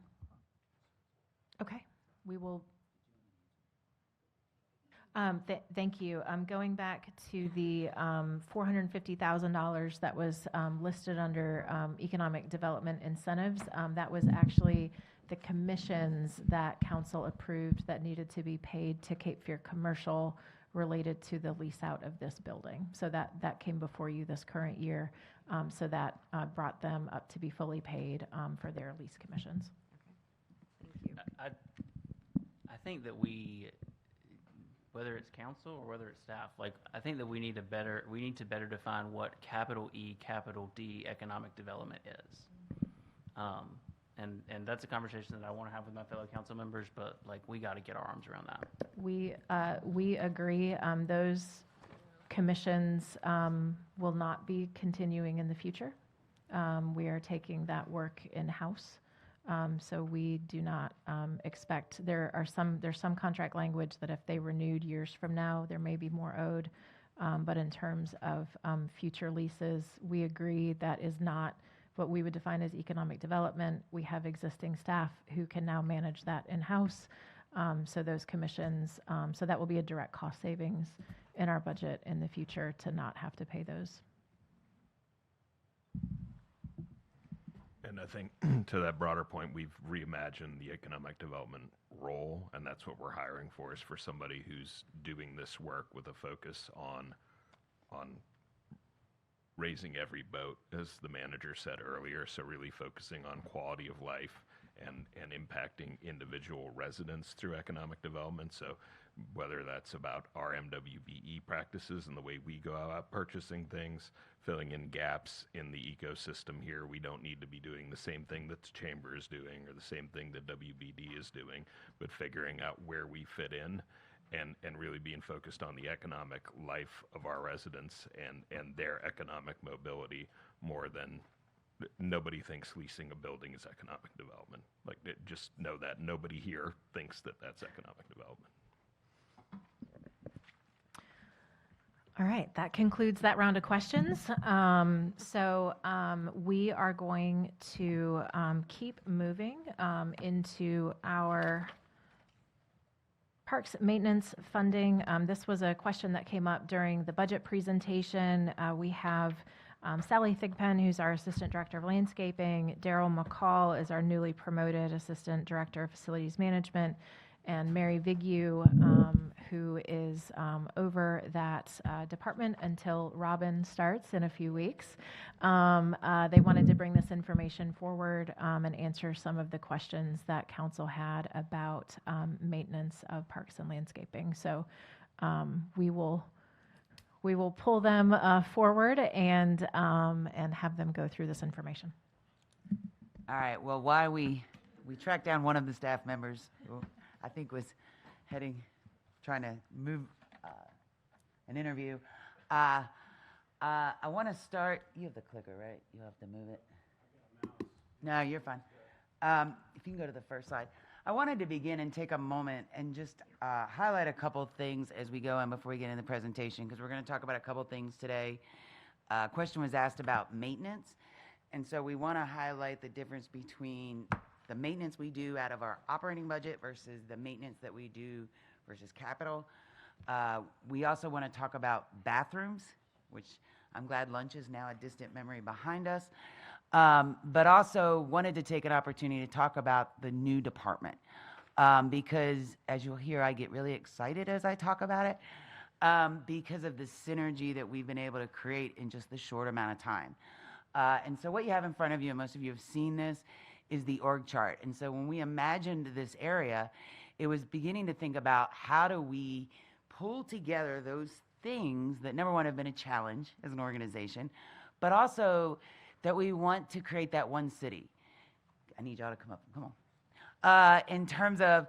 S3: Okay, we will. Thank you. Going back to the $450,000 that was listed under economic development incentives, that was actually the commissions that council approved that needed to be paid to Cape Fear Commercial related to the lease out of this building. So that came before you this current year. So that brought them up to be fully paid for their lease commissions.
S5: I think that we, whether it's council or whether it's staff, like, I think that we need to better define what capital E, capital D economic development is. And that's a conversation that I want to have with my fellow council members, but like, we got to get our arms around that.
S3: We agree. Those commissions will not be continuing in the future. We are taking that work in-house. So we do not expect, there's some contract language that if they renewed years from now, there may be more owed. But in terms of future leases, we agree that is not what we would define as economic development. We have existing staff who can now manage that in-house. So those commissions, so that will be a direct cost savings in our budget in the future to not have to pay those.
S10: And I think to that broader point, we've reimagined the economic development role, and that's what we're hiring for, is for somebody who's doing this work with a focus on raising every boat, as the manager said earlier. So really focusing on quality of life and impacting individual residents through economic development. So whether that's about our MWBE practices and the way we go about purchasing things, filling in gaps in the ecosystem here. We don't need to be doing the same thing that the chamber is doing or the same thing that WBD is doing, but figuring out where we fit in and really being focused on the economic life of our residents and their economic mobility more than nobody thinks leasing a building is economic development. Like, just know that nobody here thinks that that's economic development.
S3: All right, that concludes that round of questions. We are going to keep moving into our parks maintenance funding. This was a question that came up during the budget presentation. We have Sally Thigpen, who's our Assistant Director of Landscaping. Daryl McCall is our newly promoted Assistant Director of Facilities Management. And Mary Vigue, who is over that department until Robin starts in a few weeks. They wanted to bring this information forward and answer some of the questions that council had about maintenance of parks and landscaping. So we will pull them forward and have them go through this information.
S11: All right, well, while we tracked down one of the staff members who I think was trying to move an interview. I want to start, you have the clicker, right? You'll have to move it. No, you're fine. If you can go to the first slide. I wanted to begin and take a moment and just highlight a couple things as we go and before we get in the presentation, because we're going to talk about a couple things today. A question was asked about maintenance, and so we want to highlight the difference between the maintenance we do out of our operating budget versus the maintenance that we do versus capital. We also want to talk about bathrooms, which I'm glad lunch is now a distant memory behind us, but also wanted to take an opportunity to talk about the new department, because as you'll hear, I get really excited as I talk about it, because of the synergy that we've been able to create in just the short amount of time. And so what you have in front of you, and most of you have seen this, is the org chart. And so when we imagined this area, it was beginning to think about how do we pull together those things that, number one, have been a challenge as an organization, but also that we want to create that one city. I need y'all to come up. Come on. In terms of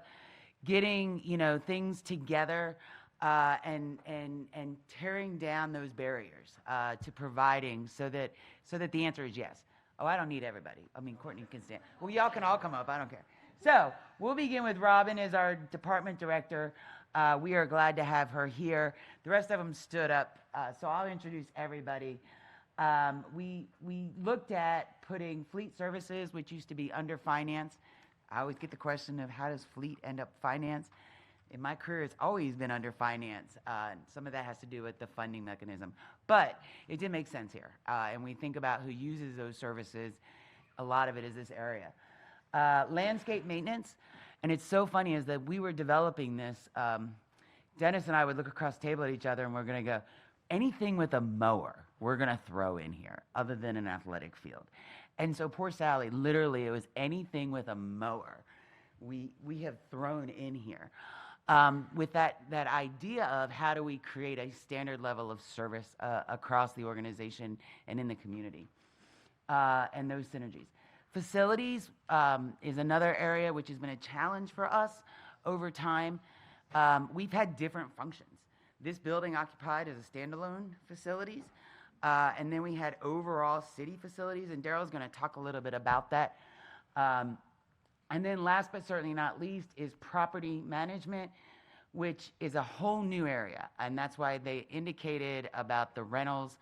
S11: getting, things together and tearing down those barriers to providing so that the answer is yes. Oh, I don't need everybody. I mean, Courtney can stand. Well, y'all can all come up. I don't care. So we'll begin with Robin as our department director. We are glad to have her here. The rest of them stood up, so I'll introduce everybody. We looked at putting fleet services, which used to be under finance. I always get the question of how does fleet end up finance? In my career, it's always been under finance. Some of that has to do with the funding mechanism. But it did make sense here. And we think about who uses those services. A lot of it is this area. Landscape maintenance. And it's so funny is that we were developing this. Dennis and I would look across the table at each other and we're going to go, anything with a mower, we're going to throw in here other than an athletic field. And so poor Sally, literally, it was anything with a mower we have thrown in here. With that idea of how do we create a standard level of service across the organization and in the community, and those synergies. Facilities is another area which has been a challenge for us over time. We've had different functions. This building occupied as a standalone facilities, and then we had overall city facilities, and Daryl's going to talk a little bit about that. And then last but certainly not least is property management, which is a whole new area. And that's why they indicated about the rentals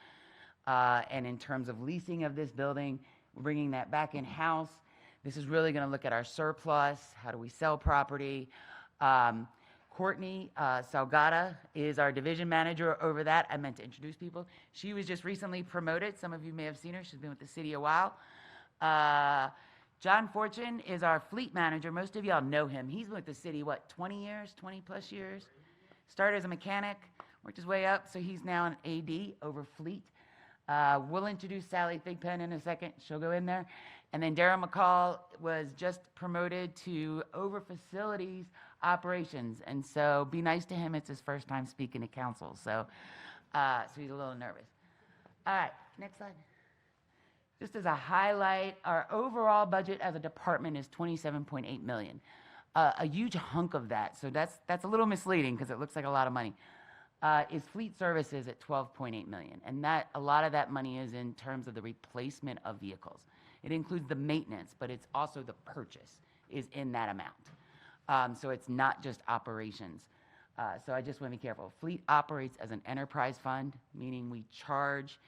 S11: and in terms of leasing of this building, bringing that back in-house. This is really going to look at our surplus. How do we sell property? Courtney Salgado is our division manager over that. I meant to introduce people. She was just recently promoted. Some of you may have seen her. She's been with the city a while. John Fortune is our fleet manager. Most of y'all know him. He's been with the city, 20 years, 20 plus years? Started as a mechanic, worked his way up, so he's now an AD over fleet. We'll introduce Sally Thigpen in a second. She'll go in there. And then Daryl McCall was just promoted to over facilities operations. And so be nice to him. It's his first time speaking to council. So he's a little nervous. All right, next slide. Just as a highlight, our overall budget as a department is $27.8 million. A huge hunk of that, so that's a little misleading because it looks like a lot of money, is fleet services at $12.8 million. And that a lot of that money is in terms of the replacement of vehicles. It includes the maintenance, but it's also the purchase is in that amount. So it's not just operations. So I just want to be careful. Fleet operates as an enterprise fund, meaning we charge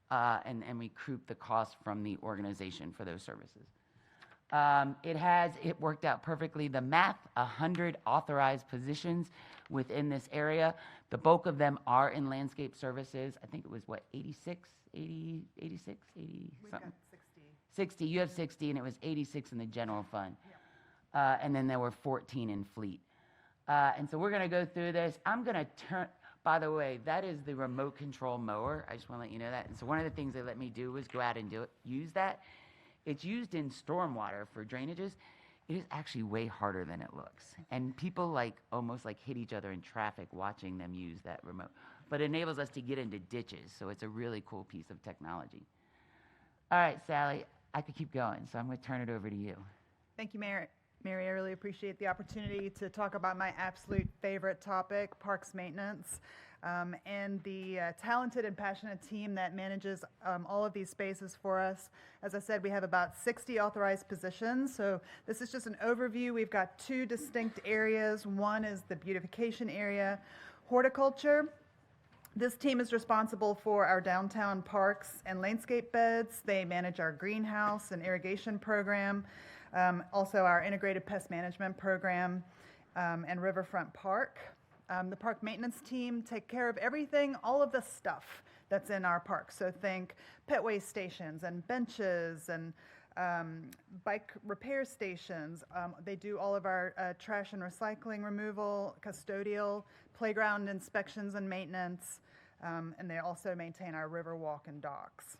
S11: and recoup the cost from the organization for those services. It worked out perfectly. The math, 100 authorized positions within this area. The bulk of them are in landscape services. I think it was 86, 80, 86, 80
S12: We've
S11: something.
S12: got 60.
S11: 60, you have 60, and it was 86 in the general fund. And then there were 14 in fleet. And so we're going to go through this. I'm going to turn, by the way, that is the remote control mower. I just want to let you know that. And so one of the things they let me do was go out and use that. It's used in stormwater for drainages. It is actually way harder than it looks. And people almost hit each other in traffic watching them use that remote. But it enables us to get into ditches. So it's a really cool piece of technology. All right, Sally, I could keep going. So I'm going to turn it over to you.
S19: Thank you, Mary. I really appreciate the opportunity to talk about my absolute favorite topic, parks maintenance, and the talented and passionate team that manages all of these spaces for us. As I said, we have about 60 authorized positions, so this is just an overview. We've got two distinct areas. One is the beautification area, horticulture. This team is responsible for our downtown parks and landscape beds. They manage our greenhouse and irrigation program. Also our integrated pest management program and Riverfront Park. The park maintenance team take care of everything, all of the stuff that's in our park. So think pet waste stations and benches and bike repair stations. They do all of our trash and recycling removal, custodial, playground inspections and maintenance, and they also maintain our river walk and docks.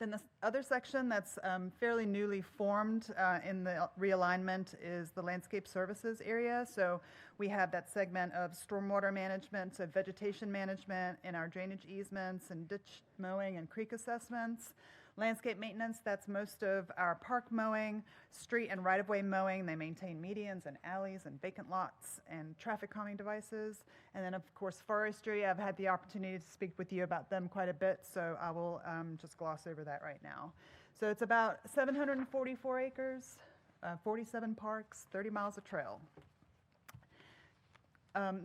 S19: Then the other section that's fairly newly formed in the realignment is the landscape services area. So we have that segment of stormwater management, so vegetation management, and our drainage easements and ditch mowing and creek assessments. Landscape maintenance, that's most of our park mowing, street and right-of-way mowing. They maintain medians and alleys and vacant lots and traffic calming devices. And then, of course, forestry. I've had the opportunity to speak with you about them quite a bit, so I will just gloss over that right now. So it's about 744 acres, 47 parks, 30 miles of trail.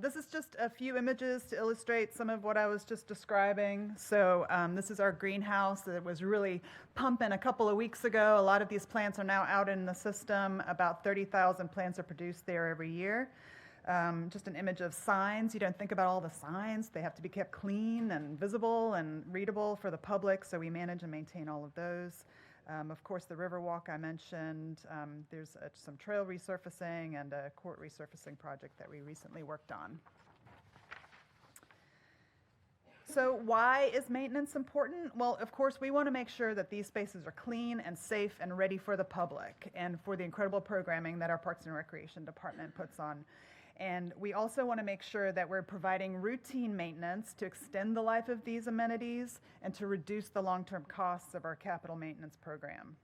S19: This is just a few images to illustrate some of what I was just describing. So this is our greenhouse that was really pumping a couple of weeks ago. A lot of these plants are now out in the system. About 30,000 plants are produced there every year. Just an image of signs. You don't think about all the signs. They have to be kept clean and visible and readable for the public, so we manage and maintain all of those. Of course, the Riverwalk I mentioned. There's some trail resurfacing and a court resurfacing project that we recently worked on. So why is maintenance important? Well, of course, we want to make sure that these spaces are clean and safe and ready for the public and for the incredible programming that our Parks and Recreation Department puts on. And we also want to make sure that we're providing routine maintenance to extend the life of these amenities and to reduce the long-term costs of our capital maintenance program.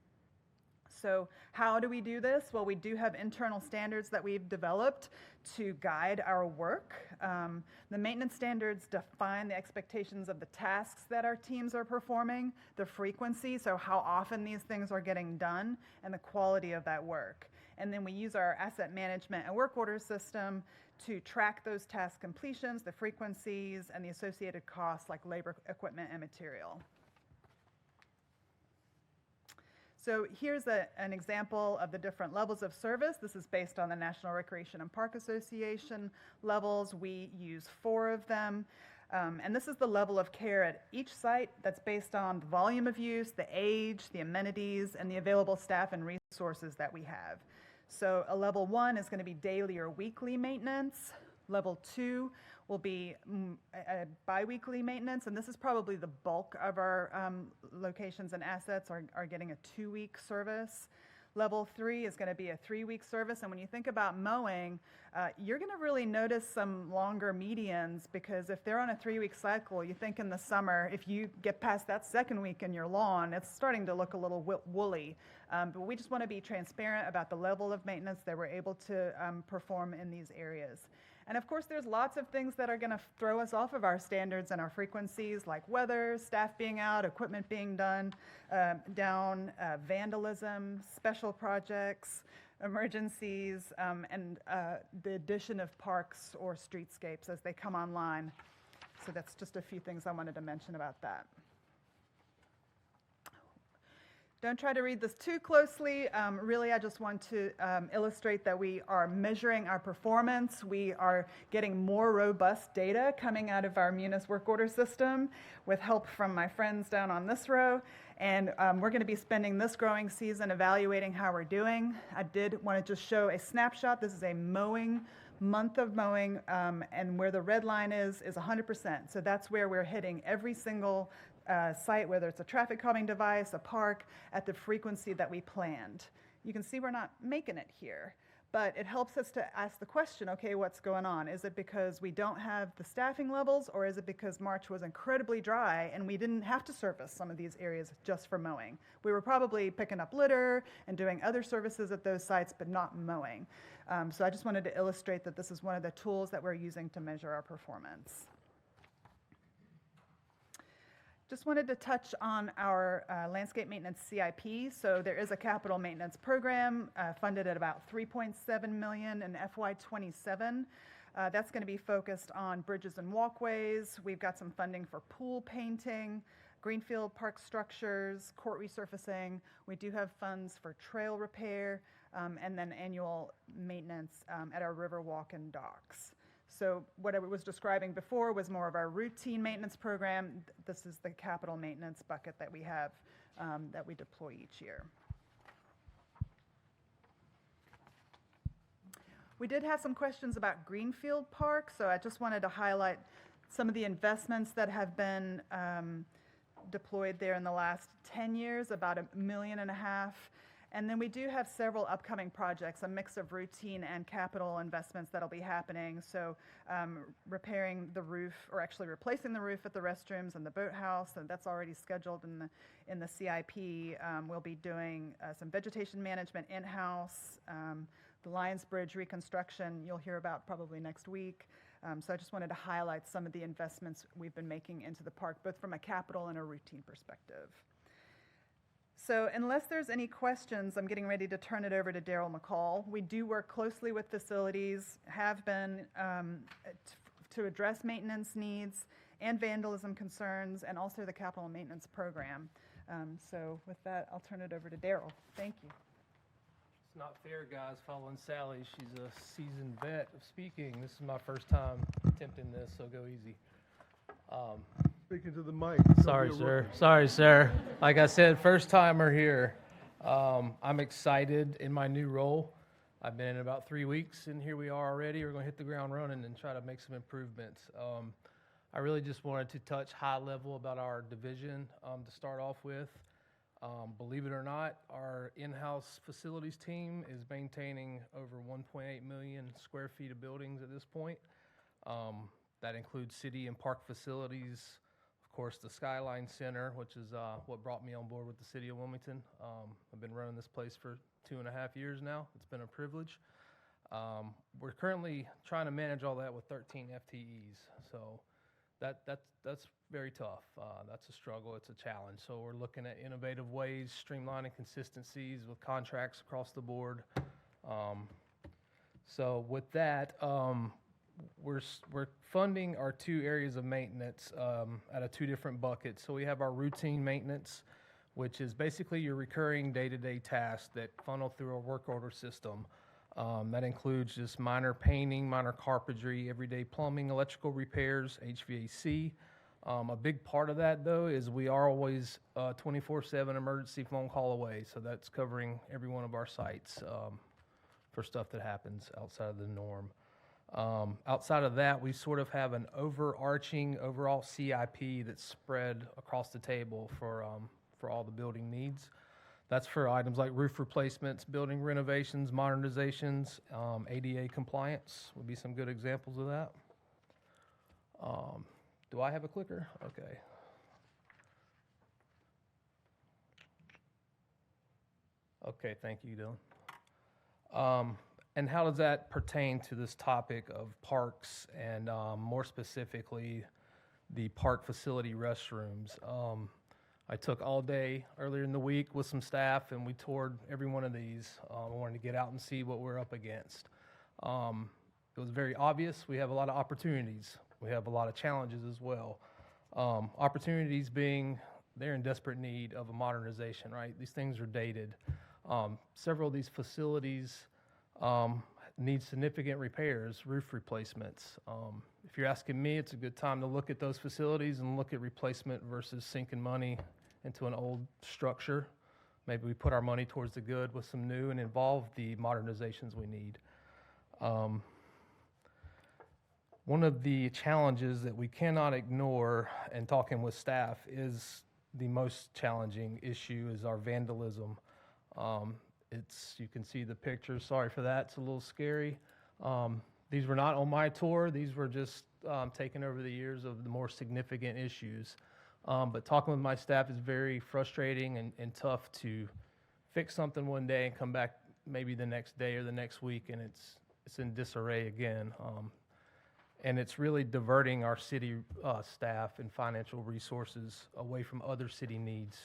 S19: So how do we do this? Well, we do have internal standards that we've developed to guide our work. The maintenance standards define the expectations of the tasks that our teams are performing, the frequency, so how often these things are getting done, and the quality of that work. And then we use our asset management and work order system to track those task completions, the frequencies, and the associated costs like labor, equipment, and material. So here's an example of the different levels of service. This is based on the National Recreation and Park Association levels. We use 4 of them. And this is the level of care at each site that's based on the volume of use, the age, the amenities, and the available staff and resources that we have. So a level 1 is going to be daily or weekly maintenance. Level 2 will be a biweekly maintenance, and this is probably the bulk of our locations and assets are getting a 2-week service. Level 3 is going to be a 3-week service, and when you think about mowing, you're going to really notice some longer medians, because if they're on a 3-week cycle, you think in the summer, if you get past that 2nd week in your lawn, it's starting to look a little woolly. But we just want to be transparent about the level of maintenance that we're able to perform in these areas. And of course, there's lots of things that are going to throw us off of our standards and our frequencies, like weather, staff being out, equipment being down, vandalism, special projects, emergencies, and the addition of parks or streetscapes as they come online. So that's just a few things I wanted to mention about that. Don't try to read this too closely. Really, I just want to illustrate that we are measuring our performance. We are getting more robust data coming out of our Munis work order system with help from my friends down on this row. And we're going to be spending this growing season evaluating how we're doing. I did want to just show a snapshot. This is a month of mowing, and where the red line is 100%. So that's where we're hitting every single site, whether it's a traffic calming device, a park, at the frequency that we planned. You can see we're not making it here, but it helps us to ask the question, okay, what's going on? Is it because we don't have the staffing levels, or is it because March was incredibly dry and we didn't have to service some of these areas just for mowing? We were probably picking up litter and doing other services at those sites, but not mowing. So I just wanted to illustrate that this is one of the tools that we're using to measure our performance. Just wanted to touch on our landscape maintenance CIP. So there is a capital maintenance program funded at about $3.7 million in FY27. That's going to be focused on bridges and walkways. We've got some funding for pool painting, greenfield park structures, court resurfacing. We do have funds for trail repair, and then annual maintenance at our Riverwalk and docks. So what I was describing before was more of our routine maintenance program. This is the capital maintenance bucket that we have that we deploy each year. We did have some questions about Greenfield Park, so I just wanted to highlight some of the investments that have been deployed there in the last 10 years, about $1.5 million. And then we do have several upcoming projects, a mix of routine and capital investments that'll be happening. So repairing the roof, or actually replacing the roof at the restrooms and the boathouse, and that's already scheduled in the CIP. We'll be doing some vegetation management in-house, the Lions Bridge reconstruction you'll hear about probably next week. So I just wanted to highlight some of the investments we've been making into the park, both from a capital and a routine perspective. So unless there's any questions, I'm getting ready to turn it over to Daryl McCall. We do work closely with facilities, have been to address maintenance needs and vandalism concerns, and also the capital maintenance program. So with that, I'll turn it over to Daryl. Thank you.
S20: It's not fair, guys, following Sally. She's a seasoned vet of speaking. This is my first time attempting this, so go easy.
S1: Speaking to the mic.
S20: Sorry, sir. Sorry, sir. Like I said, first timer here. I'm excited in my new role. I've been in about 3 weeks, and here we are already. We're going to hit the ground running and try to make some improvements. I really just wanted to touch high level about our division to start off with. Believe it or not, our in-house facilities team is maintaining over 1.8 million square feet of buildings at this point. That includes city and park facilities, of course, the Skyline Center, which is what brought me on board with the city of Wilmington. I've been running this place for 2.5 years now. It's been a privilege. We're currently trying to manage all that with 13 FTEs, so that's very tough. That's a struggle. It's a challenge. So we're looking at innovative ways, streamlining consistencies with contracts across the board. So with that, we're funding our 2 areas of maintenance out of 2 different buckets. So we have our routine maintenance, which is basically your recurring day-to-day tasks that funnel through our work order system. That includes just minor painting, minor carpentry, everyday plumbing, electrical repairs, HVAC. A big part of that, though, is we are always 24/7 emergency phone call away. So that's covering every one of our sites for stuff that happens outside of the norm. Outside of that, we sort of have an overarching overall CIP that's spread across the table for all the building needs. That's for items like roof replacements, building renovations, modernizations, ADA compliance would be some good examples of that. Do I have a clicker? Okay. Okay, thank you, Dylan. And how does that pertain to this topic of parks and more specifically the park facility restrooms? I took all day earlier in the week with some staff and we toured every one of these. I wanted to get out and see what we're up against. It was very obvious we have a lot of opportunities. We have a lot of challenges as well. Opportunities being they're in desperate need of a modernization, right? These things are dated. Several of these facilities need significant repairs, roof replacements. If you're asking me, it's a good time to look at those facilities and look at replacement versus sinking money into an old structure. Maybe we put our money towards the good with some new and involve the modernizations we need. One of the challenges that we cannot ignore in talking with staff is the most challenging issue is our vandalism. You can see the pictures. Sorry for that. It's a little scary. These were not on my tour. These were just taken over the years of the more significant issues. But talking with my staff is very frustrating and tough to fix something one day and come back maybe the next day or the next week and it's in disarray again. And it's really diverting our city staff and financial resources away from other city needs.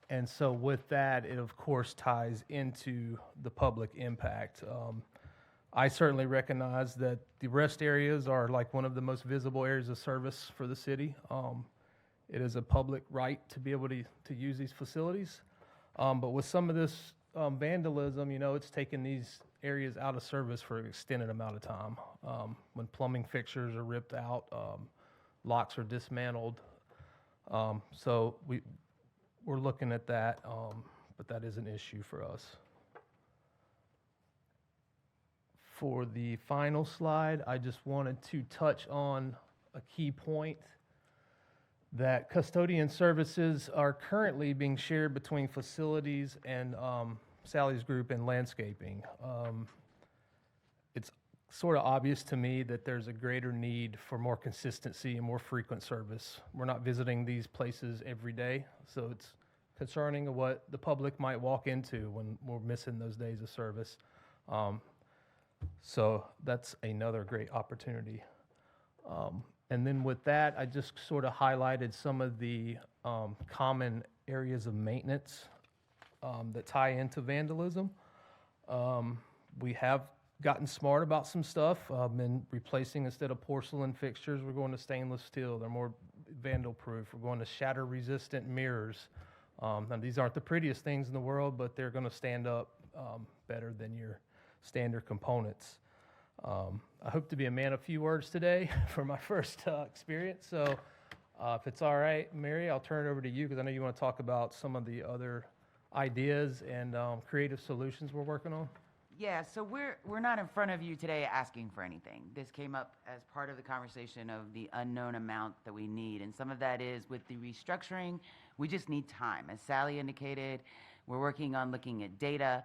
S20: And so with that, it of course ties into the public impact. I certainly recognize that the rest areas are like one of the most visible areas of service for the city. It is a public right to be able to use these facilities. But with some of this vandalism, it's taken these areas out of service for an extended amount of time. When plumbing fixtures are ripped out, locks are dismantled. So we're looking at that, but that is an issue for us. For the final slide, I just wanted to touch on a key point that custodian services are currently being shared between facilities and Sally's group and landscaping. It's sort of obvious to me that there's a greater need for more consistency and more frequent service. We're not visiting these places every day, so it's concerning of what the public might walk into when we're missing those days of service. So that's another great opportunity. And then with that, I just sort of highlighted some of the common areas of maintenance that tie into vandalism. We have gotten smart about some stuff. Been replacing, instead of porcelain fixtures, we're going to stainless steel. They're more vandal-proof. We're going to shatter-resistant mirrors. Now, these aren't the prettiest things in the world, but they're going to stand up better than your standard components. I hope to be a man of few words today for my first experience. So if it's all right, Mary, I'll turn it over to you because I know you want to talk about some of the other ideas and creative solutions we're working on.
S11: Yeah, so we're not in front of you today asking for anything. This came up as part of the conversation of the unknown amount that we need, and some of that is with the restructuring, we just need time. As Sally indicated, we're working on looking at data,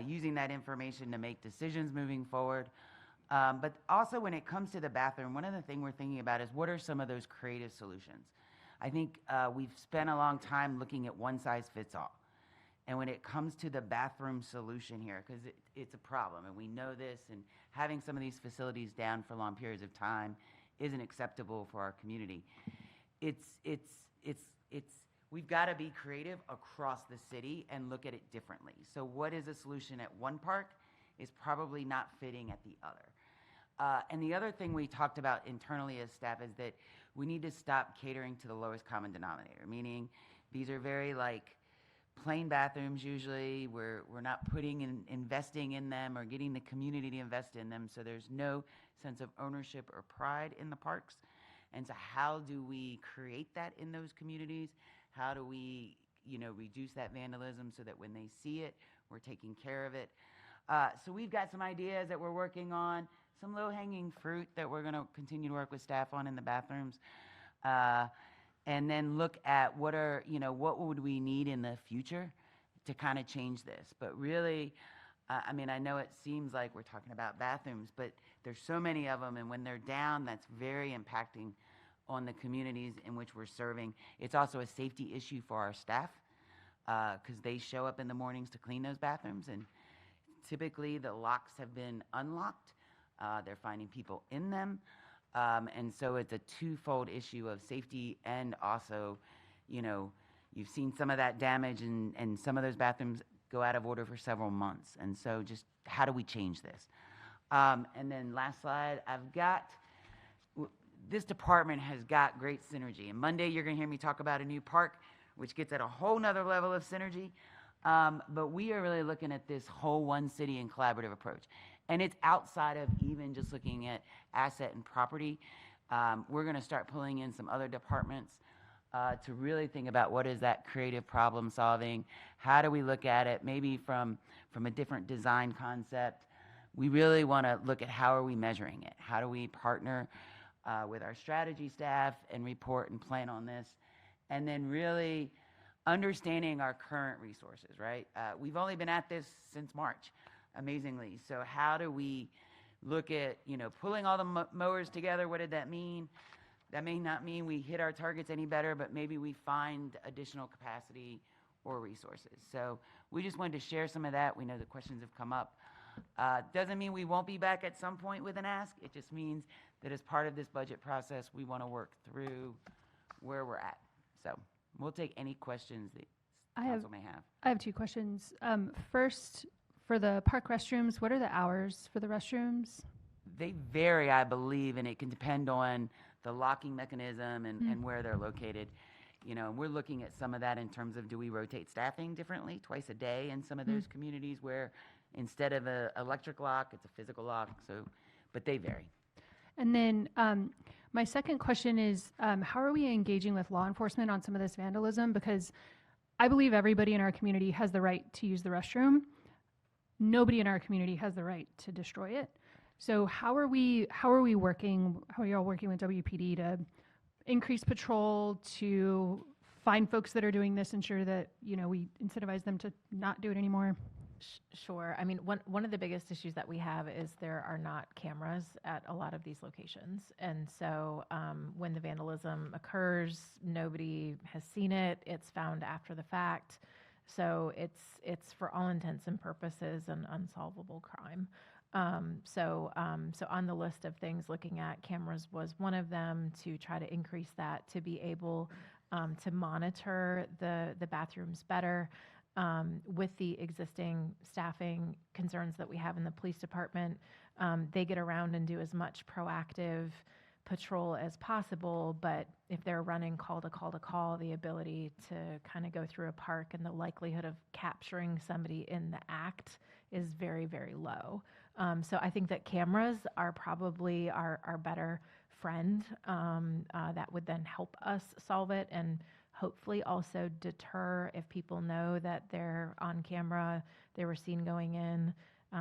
S11: using that information to make decisions moving forward. But also when it comes to the bathroom, one of the things we're thinking about is what are some of those creative solutions? I think we've spent a long time looking at one size fits all. And when it comes to the bathroom solution here, because it's a problem, and we know this, and having some of these facilities down for long periods of time isn't acceptable for our community. We've got to be creative across the city and look at it differently. So what is a solution at one park is probably not fitting at the other. And the other thing we talked about internally as staff is that we need to stop catering to the lowest common denominator, meaning these are very like plain bathrooms usually. We're not investing in them or getting the community to invest in them, so there's no sense of ownership or pride in the parks. And so how do we create that in those communities? How do we, reduce that vandalism so that when they see it, we're taking care of it? So we've got some ideas that we're working on, some low-hanging fruit that we're going to continue to work with staff on in the bathrooms. And then look at what would we need in the future to kind of change this. But really, I know it seems like we're talking about bathrooms, but there's so many of them, and when they're down, that's very impacting on the communities in which we're serving. It's also a safety issue for our staff because they show up in the mornings to clean those bathrooms, and typically the locks have been unlocked. They're finding people in them. And so it's a twofold issue of safety and also, you've seen some of that damage and some of those bathrooms go out of order for several months. And so just how do we change this? And then last slide, this department has got great synergy. And Monday, you're going to hear me talk about a new park, which gets at a whole nother level of synergy. But we are really looking at this whole one city and collaborative approach. And it's outside of even just looking at asset and property. We're going to start pulling in some other departments to really think about what is that creative problem solving. How do we look at it maybe from a different design concept? We really want to look at how are we measuring it? How do we partner with our strategy staff and report and plan on this? And then really understanding our current resources, right? We've only been at this since March, amazingly. So how do we look at, pulling all the mowers together? What did that mean? That may not mean we hit our targets any better, but maybe we find additional capacity or resources. So we just wanted to share some of that. We know the questions have come up. Doesn't mean we won't be back at some point with an ask. It just means that as part of this budget process, we want to work through where we're at. So we'll take any questions that council may have.
S4: I have two questions. First, for the park restrooms, what are the hours for the restrooms?
S11: They vary, I believe, and it can depend on the locking mechanism and where they're located. And we're looking at some of that in terms of do we rotate staffing differently twice a day in some of those communities where instead of an electric lock, it's a physical lock. So, but they vary.
S4: And then my second question is, how are we engaging with law enforcement on some of this vandalism? Because I believe everybody in our community has the right to use the restroom. Nobody in our community has the right to destroy it. So how are y'all working with WPD to increase patrol, to find folks that are doing this, ensure that, we incentivize them to not do it anymore?
S3: Sure. I mean, one of the biggest issues that we have is there are not cameras at a lot of these locations. And so when the vandalism occurs, nobody has seen it. It's found after the fact. So it's for all intents and purposes an unsolvable crime. So on the list of things, looking at cameras was one of them, to try to increase that, to be able to monitor the bathrooms better. With the existing staffing concerns that we have in the police department, they get around and do as much proactive patrol as possible. But if they're running call to call, the ability to kind of go through a park and the likelihood of capturing somebody in the act is very, very low. So I think that cameras are probably our better friend that would then help us solve it, and hopefully also deter if people know that they're on camera, they were seen going in,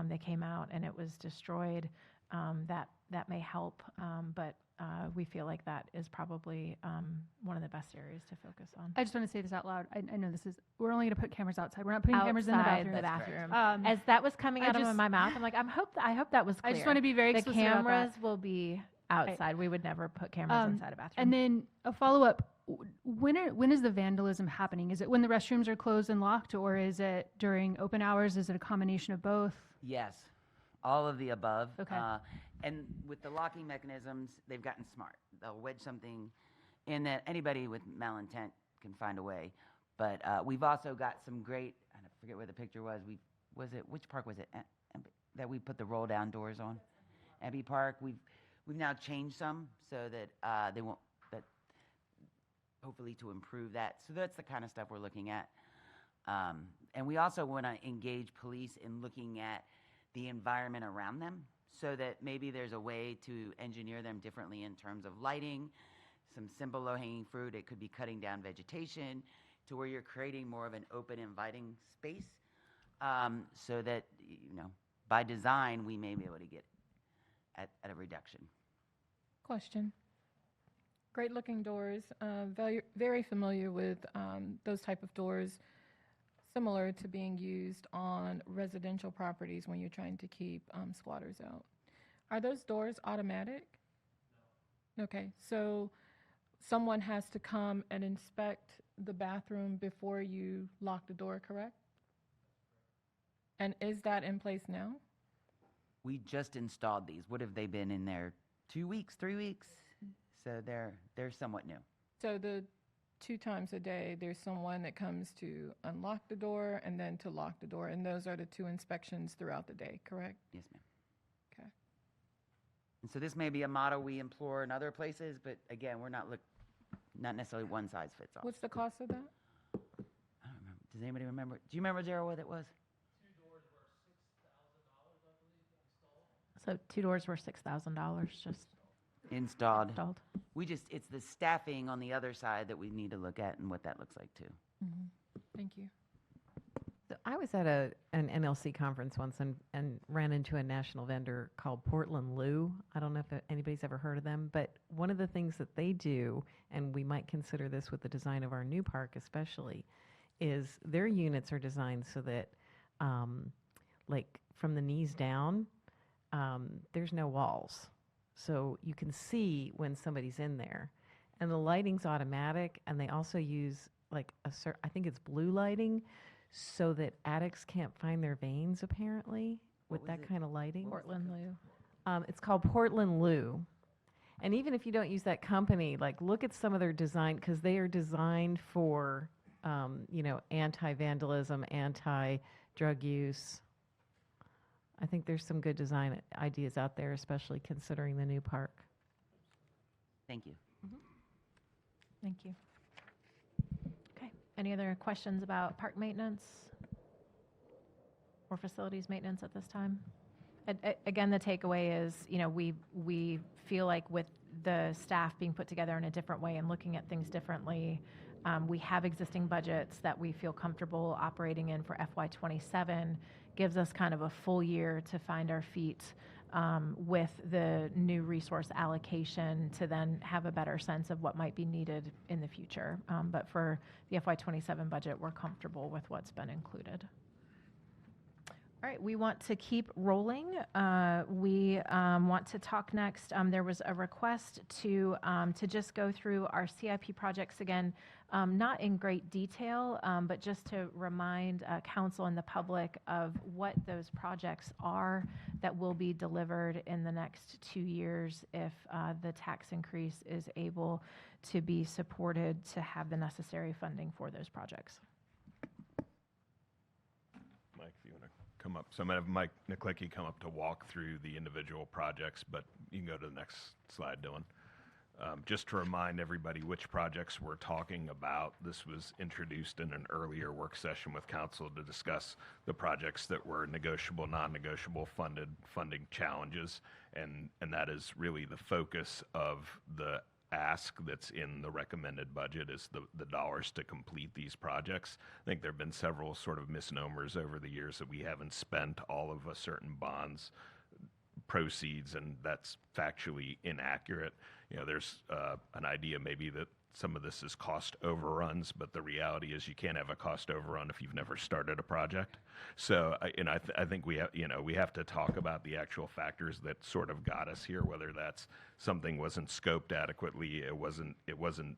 S3: they came out and it was destroyed. That may help, but we feel like that is probably one of the best areas to focus on.
S4: I just want to say this out loud. I know we're only going to put cameras outside. We're not putting cameras in the bathroom.
S3: As that was coming out of my mouth, I'm like, I hope that was clear.
S4: I just want to be very explicit about that.
S3: The cameras will be outside. We would never put cameras inside a bathroom.
S4: And then a follow-up, when is the vandalism happening? Is it when the restrooms are closed and locked, or is it during open hours? Is it a combination of both?
S11: Yes, all of the above.
S4: Okay.
S11: And with the locking mechanisms, they've gotten smart. They'll wedge something in that anybody with malintent can find a way. But we've also got some great, I forget where the picture was. Which park was it that we put the roll down doors on? Abbey Park. We've now changed some so that they won't, that hopefully to improve that. So that's the kind of stuff we're looking at. And we also want to engage police in looking at the environment around them, so that maybe there's a way to engineer them differently in terms of lighting, some simple low-hanging fruit. It could be cutting down vegetation to where you're creating more of an open, inviting space, so that, by design, we may be able to get at a reduction.
S13: Question. Great looking doors, very, very familiar with those type of doors, similar to being used on residential properties when you're trying to keep squatters out. Are those doors automatic? No. Okay, so someone has to come and inspect the bathroom before you lock the door, correct? And is that in place now?
S11: We just installed these. What have they been in there? 2 weeks, 3 weeks? So they're somewhat new.
S13: So the 2 times a day, there's someone that comes to unlock the door and then to lock the door, and those are the 2 inspections throughout the day, correct?
S11: Yes, ma'am.
S13: Okay.
S11: And so this may be a model we employ in other places, but again, we're not necessarily one size fits all.
S13: What's the cost of that?
S11: I don't remember. Does anybody remember? Do you remember, Gerald, what it was?
S13: 2 doors were $6,000, I believe,
S3: So
S13: installed.
S3: 2 doors were $6,000 just
S11: Installed.
S3: installed.
S11: It's the staffing on the other side that we need to look at and what that looks like too.
S13: Mm-hmm. Thank you.
S7: So I was at an NLC conference once and ran into a national vendor called Portland Loo. I don't know if anybody's ever heard of them, but one of the things that they do, and we might consider this with the design of our new park especially, is their units are designed so that, like from the knees down, there's no walls. So you can see when somebody's in there. And the lighting's automatic, and they also use like I think it's blue lighting, so that addicts can't find their veins apparently with that kind of lighting.
S3: Portland Loo.
S7: It's called Portland Loo. And even if you don't use that company, like look at some of their design, because they are designed for, anti-vandalism, anti-drug use. I think there's some good design ideas out there, especially considering the new park.
S11: Thank you.
S3: Mm-hmm. Thank you. Okay. Any other questions about park maintenance or facilities maintenance at this time? Again, the takeaway is, we feel like with the staff being put together in a different way and looking at things differently, we have existing budgets that we feel comfortable operating in for FY27, gives us kind of a full year to find our feet with the new resource allocation to then have a better sense of what might be needed in the future. But for the FY27 budget, we're comfortable with what's been included. All right, we want to keep rolling. We want to talk next. There was a request to just go through our CIP projects again, not in great detail, but just to remind council and the public of what those projects are that will be delivered in the next 2 years if the tax increase is able to be supported to have the necessary funding for those projects.
S10: Mike, if you want to come up. So I'm going to have Mike Niklicki come up to walk through the individual projects, but you can go to the next slide, Dylan. Just to remind everybody which projects we're talking about, this was introduced in an earlier work session with council to discuss the projects that were negotiable, non-negotiable funding challenges, and that is really the focus of the ask that's in the recommended budget is the dollars to complete these projects. I think there have been several sort of misnomers over the years that we haven't spent all of a certain bond's proceeds, and that's factually inaccurate. You know, there's an idea maybe that some of this is cost overruns, but the reality is you can't have a cost overrun if you've never started a project. So, I think we have to talk about the actual factors that sort of got us here, whether that's something wasn't scoped adequately, it wasn't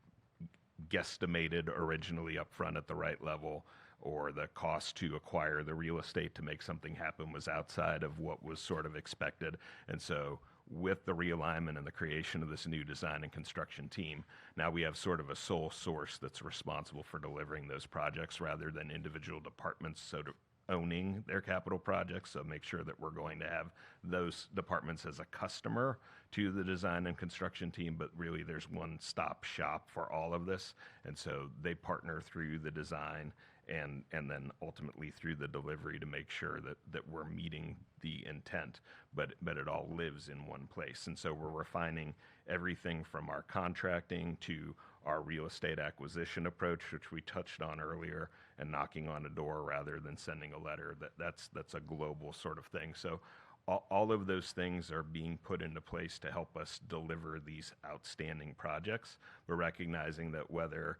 S10: guesstimated originally up front at the right level, or the cost to acquire the real estate to make something happen was outside of what was sort of expected. And so with the realignment and the creation of this new design and construction team, now we have sort of a sole source that's responsible for delivering those projects rather than individual departments sort of owning their capital projects. So make sure that we're going to have those departments as a customer to the design and construction team, but really there's one stop shop for all of this. And so they partner through the design and then ultimately through the delivery to make sure that we're meeting the intent, but it all lives in one place. And so we're refining everything from our contracting to our real estate acquisition approach, which we touched on earlier, and knocking on a door rather than sending a letter. That's a global sort of thing. So all of those things are being put into place to help us deliver these outstanding projects. We're recognizing that whether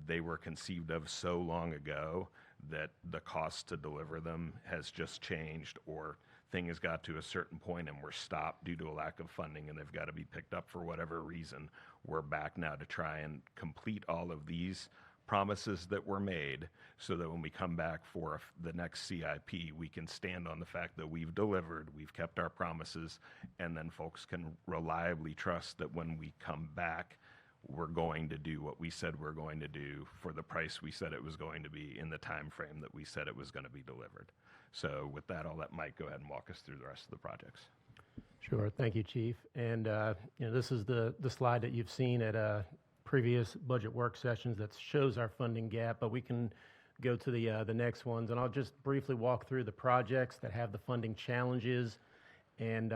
S10: they were conceived of so long ago that the cost to deliver them has just changed, or thing has got to a certain point and we're stopped due to a lack of funding and they've got to be picked up for whatever reason. We're back now to try and complete all of these promises that were made so that when we come back for the next CIP, we can stand on the fact that we've delivered, we've kept our promises, and then folks can reliably trust that when we come back, we're going to do what we said we're going to do for the price we said it was going to be in the time frame that we said it was going to be delivered. So with that, I'll let Mike go ahead and walk us through the rest of the projects.
S8: Sure. Thank you, Chief. And this is the slide that you've seen at previous budget work sessions that shows our funding gap, but we can go to the next ones. And I'll just briefly walk through the projects that have the funding challenges. And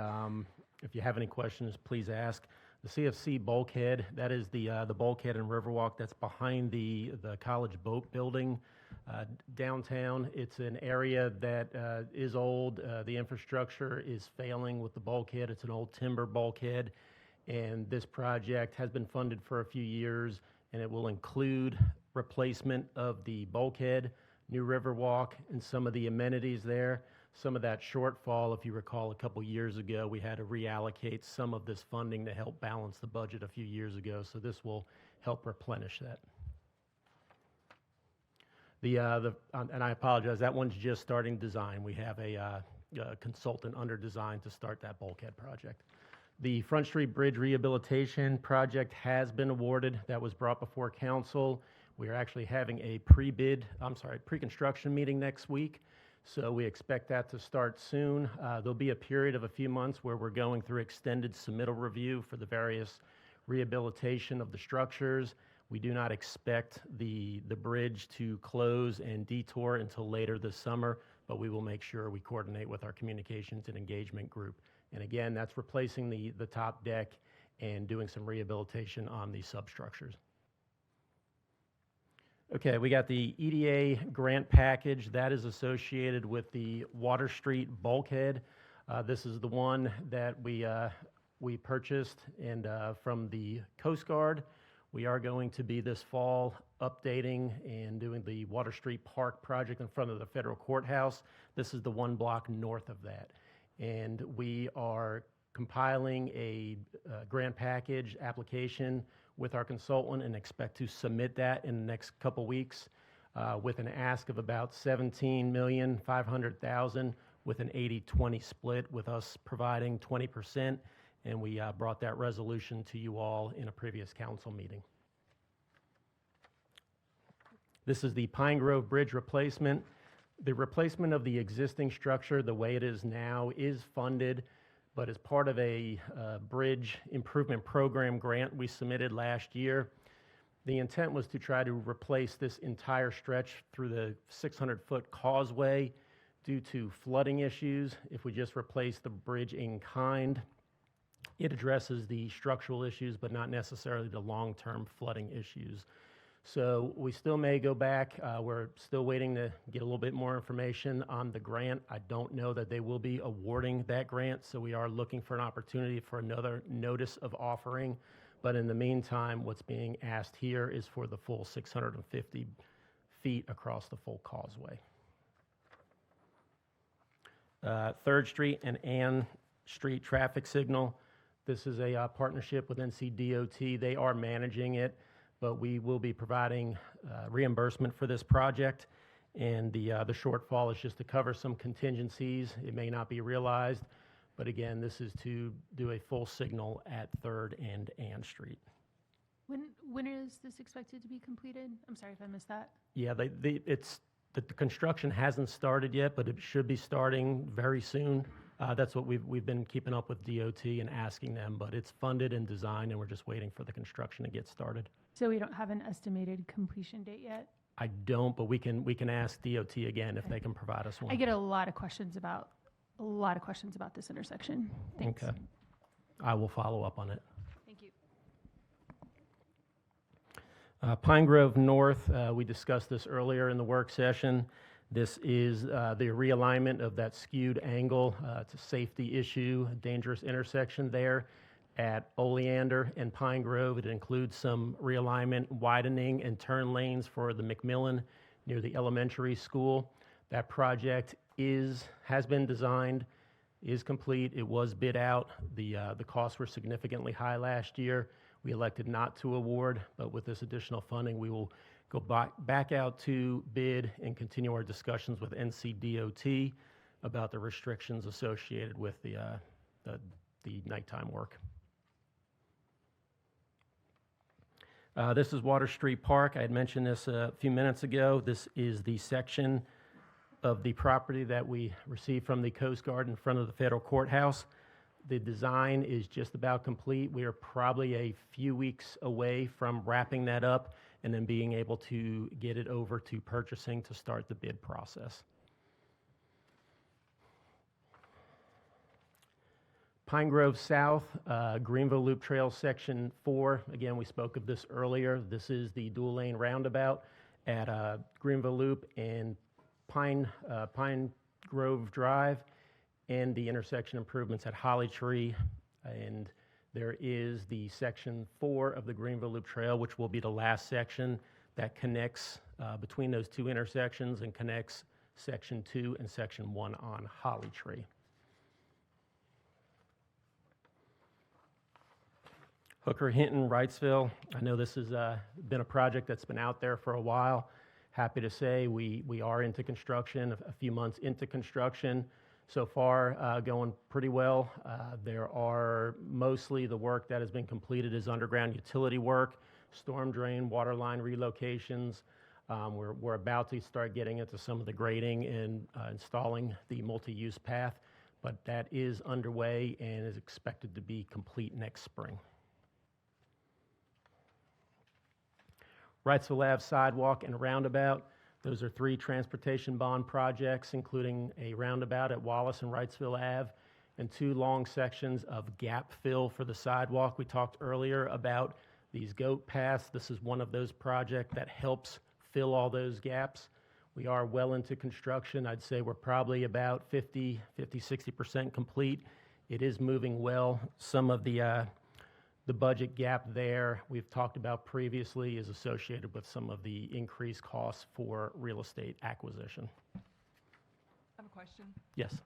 S8: if you have any questions, please ask. The CFC bulkhead, that is the bulkhead in Riverwalk that's behind the College Boat Building downtown. It's an area that is old. The infrastructure is failing with the bulkhead. It's an old timber bulkhead, and this project has been funded for a few years, and it will include replacement of the bulkhead, new Riverwalk, and some of the amenities there. Some of that shortfall, if you recall, a couple years ago, we had to reallocate some of this funding to help balance the budget a few years ago, so this will help replenish that. And I apologize, that one's just starting design. We have a consultant under design to start that bulkhead project. The Front Street Bridge Rehabilitation Project has been awarded. That was brought before council. We are actually having a pre-construction meeting next week. So we expect that to start soon. There'll be a period of a few months where we're going through extended submittal review for the various rehabilitation of the structures. We do not expect the bridge to close and detour until later this summer, but we will make sure we coordinate with our communications and engagement group. And again, that's replacing the top deck and doing some rehabilitation on the substructures. Okay, we got the EDA grant package that is associated with the Water Street bulkhead. This is the one that we purchased and from the Coast Guard. We are going to be this fall updating and doing the Water Street Park project in front of the federal courthouse. This is the one block north of that. And we are compiling a grant package application with our consultant and expect to submit that in the next couple weeks with an ask of about $17,500,000 with an 80-20 split, with us providing 20%. And we brought that resolution to you all in a previous council meeting. This is the Pine Grove Bridge replacement. The replacement of the existing structure, the way it is now, is funded, but as part of a bridge improvement program grant we submitted last year. The intent was to try to replace this entire stretch through the 600-foot causeway due to flooding issues. If we just replace the bridge in kind, it addresses the structural issues, but not necessarily the long-term flooding issues. So we still may go back. We're still waiting to get a little bit more information on the grant. I don't know that they will be awarding that grant, so we are looking for an opportunity for another notice of offering. But in the meantime, what's being asked here is for the full 650 feet across the full causeway. 3rd Street and Ann Street traffic signal. This is a partnership with NCDOT. They are managing it, but we will be providing reimbursement for this project. And the shortfall is just to cover some contingencies. It may not be realized, but again, this is to do a full signal at 3rd and Ann Street.
S4: When is this expected to be completed? I'm sorry if I missed that.
S8: Yeah, the construction hasn't started yet, but it should be starting very soon. That's what we've been keeping up with DOT and asking them, but it's funded and designed, and we're just waiting for the construction to get started.
S4: So we don't have an estimated completion date yet?
S8: I don't, but we can ask DOT again if they can provide us one.
S4: I get a lot of questions about this intersection. Thanks.
S8: Okay. I will follow up on it.
S4: Thank you.
S8: Pine Grove North, we discussed this earlier in the work session. This is the realignment of that skewed angle. It's a safety issue, a dangerous intersection there at Oleander and Pine Grove. It includes some realignment, widening, and turn lanes for the McMillan near the elementary school. That project has been designed, is complete. It was bid out. The costs were significantly high last year. We elected not to award, but with this additional funding, we will go back out to bid and continue our discussions with NCDOT about the restrictions associated with the nighttime work. This is Water Street Park. I had mentioned this a few minutes ago. This is the section of the property that we received from the Coast Guard in front of the federal courthouse. The design is just about complete. We are probably a few weeks away from wrapping that up and then being able to get it over to purchasing to start the bid process. Pine Grove South, Greenville Loop Trail Section 4. Again, we spoke of this earlier. This is the dual lane roundabout at Greenville Loop and Pine Grove Drive, and the intersection improvements at Holly Tree. And there is the Section 4 of the Greenville Loop Trail, which will be the last section that connects between those two intersections and connects Section 2 and Section 1 on Holly Tree. Hooker, Hinton, Wrightsville. I know this has been a project that's been out there for a while. Happy to say we are into construction, a few months into construction. So far, going pretty well. There are mostly the work that has been completed is underground utility work, storm drain, water line relocations. We're about to start getting into some of the grading and installing the multi-use path, but that is underway and is expected to be complete next spring. Wrightsville Ave sidewalk and roundabout. Those are 3 transportation bond projects, including a roundabout at Wallace and Wrightsville Ave, and 2 long sections of gap fill for the sidewalk. We talked earlier about these goat paths. This is one of those projects that helps fill all those gaps. We are well into construction. I'd say we're probably about 60% complete. It is moving well. Some of the budget gap there we've talked about previously is associated with some of the increased costs for real estate acquisition.
S12: I have a question.
S8: Yes.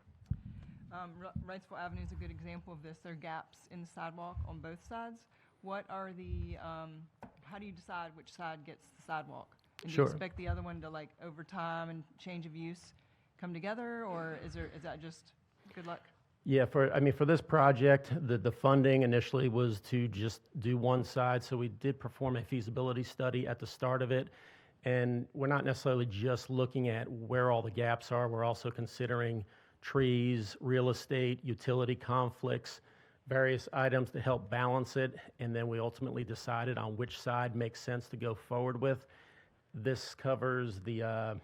S12: Wrightsville Avenue is a good example of this. There are gaps in the sidewalk on both sides. What are the, how do you decide which side gets the sidewalk? And do
S8: Sure.
S12: you expect the other one to, like, over time and change of use come together, or is that just good luck?
S8: Yeah, for this project, the funding initially was to just do one side, so we did perform a feasibility study at the start of it, and we're not necessarily just looking at where all the gaps are, we're also considering trees, real estate, utility conflicts, various items to help balance it, and then we ultimately decided on which side makes sense to go forward with. This covers the, I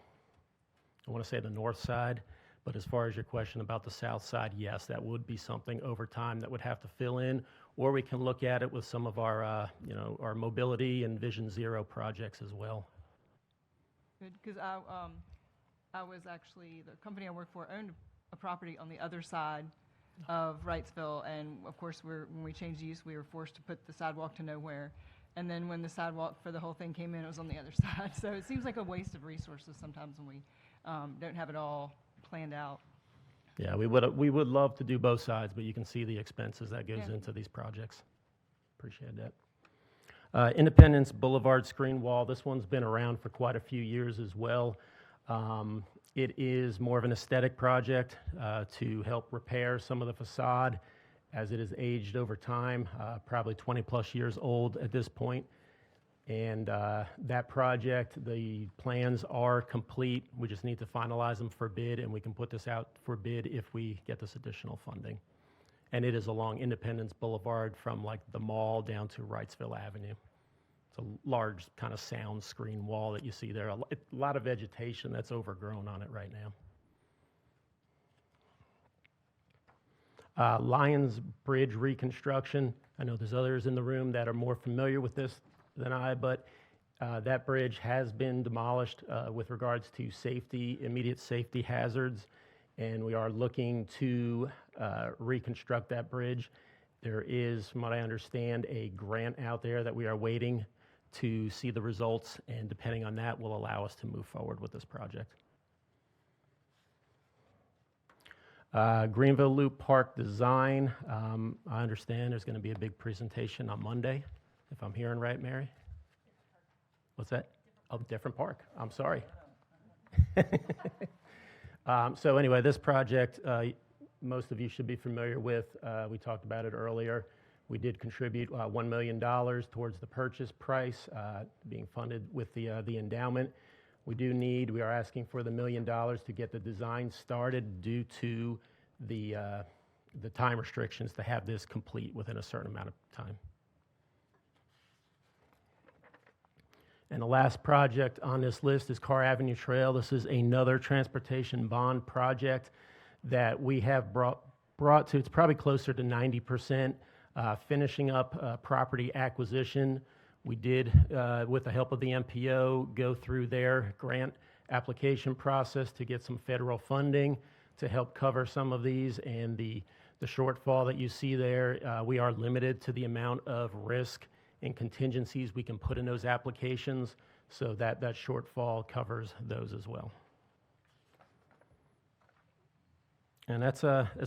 S8: want to say the north side, but as far as your question about the south side, yes, that would be something over time that would have to fill in, or we can look at it with some of our, our mobility and Vision Zero projects as well.
S12: Good, because I was actually, the company I work for owned a property on the other side of Wrightsville, and of course, when we changed use, we were forced to put the sidewalk to nowhere. And then when the sidewalk for the whole thing came in, it was on the other side. So it seems like a waste of resources sometimes when we don't have it all planned out.
S8: Yeah, we would love to do both sides, but you can see the expenses that goes
S12: Yeah.
S8: into these projects. Appreciate that. Independence Boulevard screen wall, this one's been around for quite a few years as well. It is more of an aesthetic project to help repair some of the facade as it has aged over time, probably 20 plus years old at this point. And that project, the plans are complete. We just need to finalize them for bid, and we can put this out for bid if we get this additional funding. And it is along Independence Boulevard from like the mall down to Wrightsville Avenue. It's a large kind of sound screen wall that you see there. A lot of vegetation that's overgrown on it right now. Lions Bridge reconstruction. I know there's others in the room that are more familiar with this than I, but that bridge has been demolished with regards to safety, immediate safety hazards, and we are looking to reconstruct that bridge. There is, from what I understand, a grant out there that we are waiting to see the results, and depending on that will allow us to move forward with this project. Greenville Loop Park design. I understand there's going to be a big presentation on Monday, if I'm hearing right, Mary. What's that? Oh, different park. I'm sorry. So anyway, this project, most of you should be familiar with. We talked about it earlier. We did contribute $1 million towards the purchase price, being funded with the endowment. We are asking for the $1 million to get the design started due to the time restrictions to have this complete within a certain amount of time. And the last project on this list is Carr Avenue Trail. This is another transportation bond project that we have brought to, it's probably closer to 90%, finishing up property acquisition. We did, with the help of the MPO, go through their grant application process to get some federal funding to help cover some of these, and the shortfall that you see there, we are limited to the amount of risk and contingencies we can put in those applications, so that shortfall covers those as well. And that's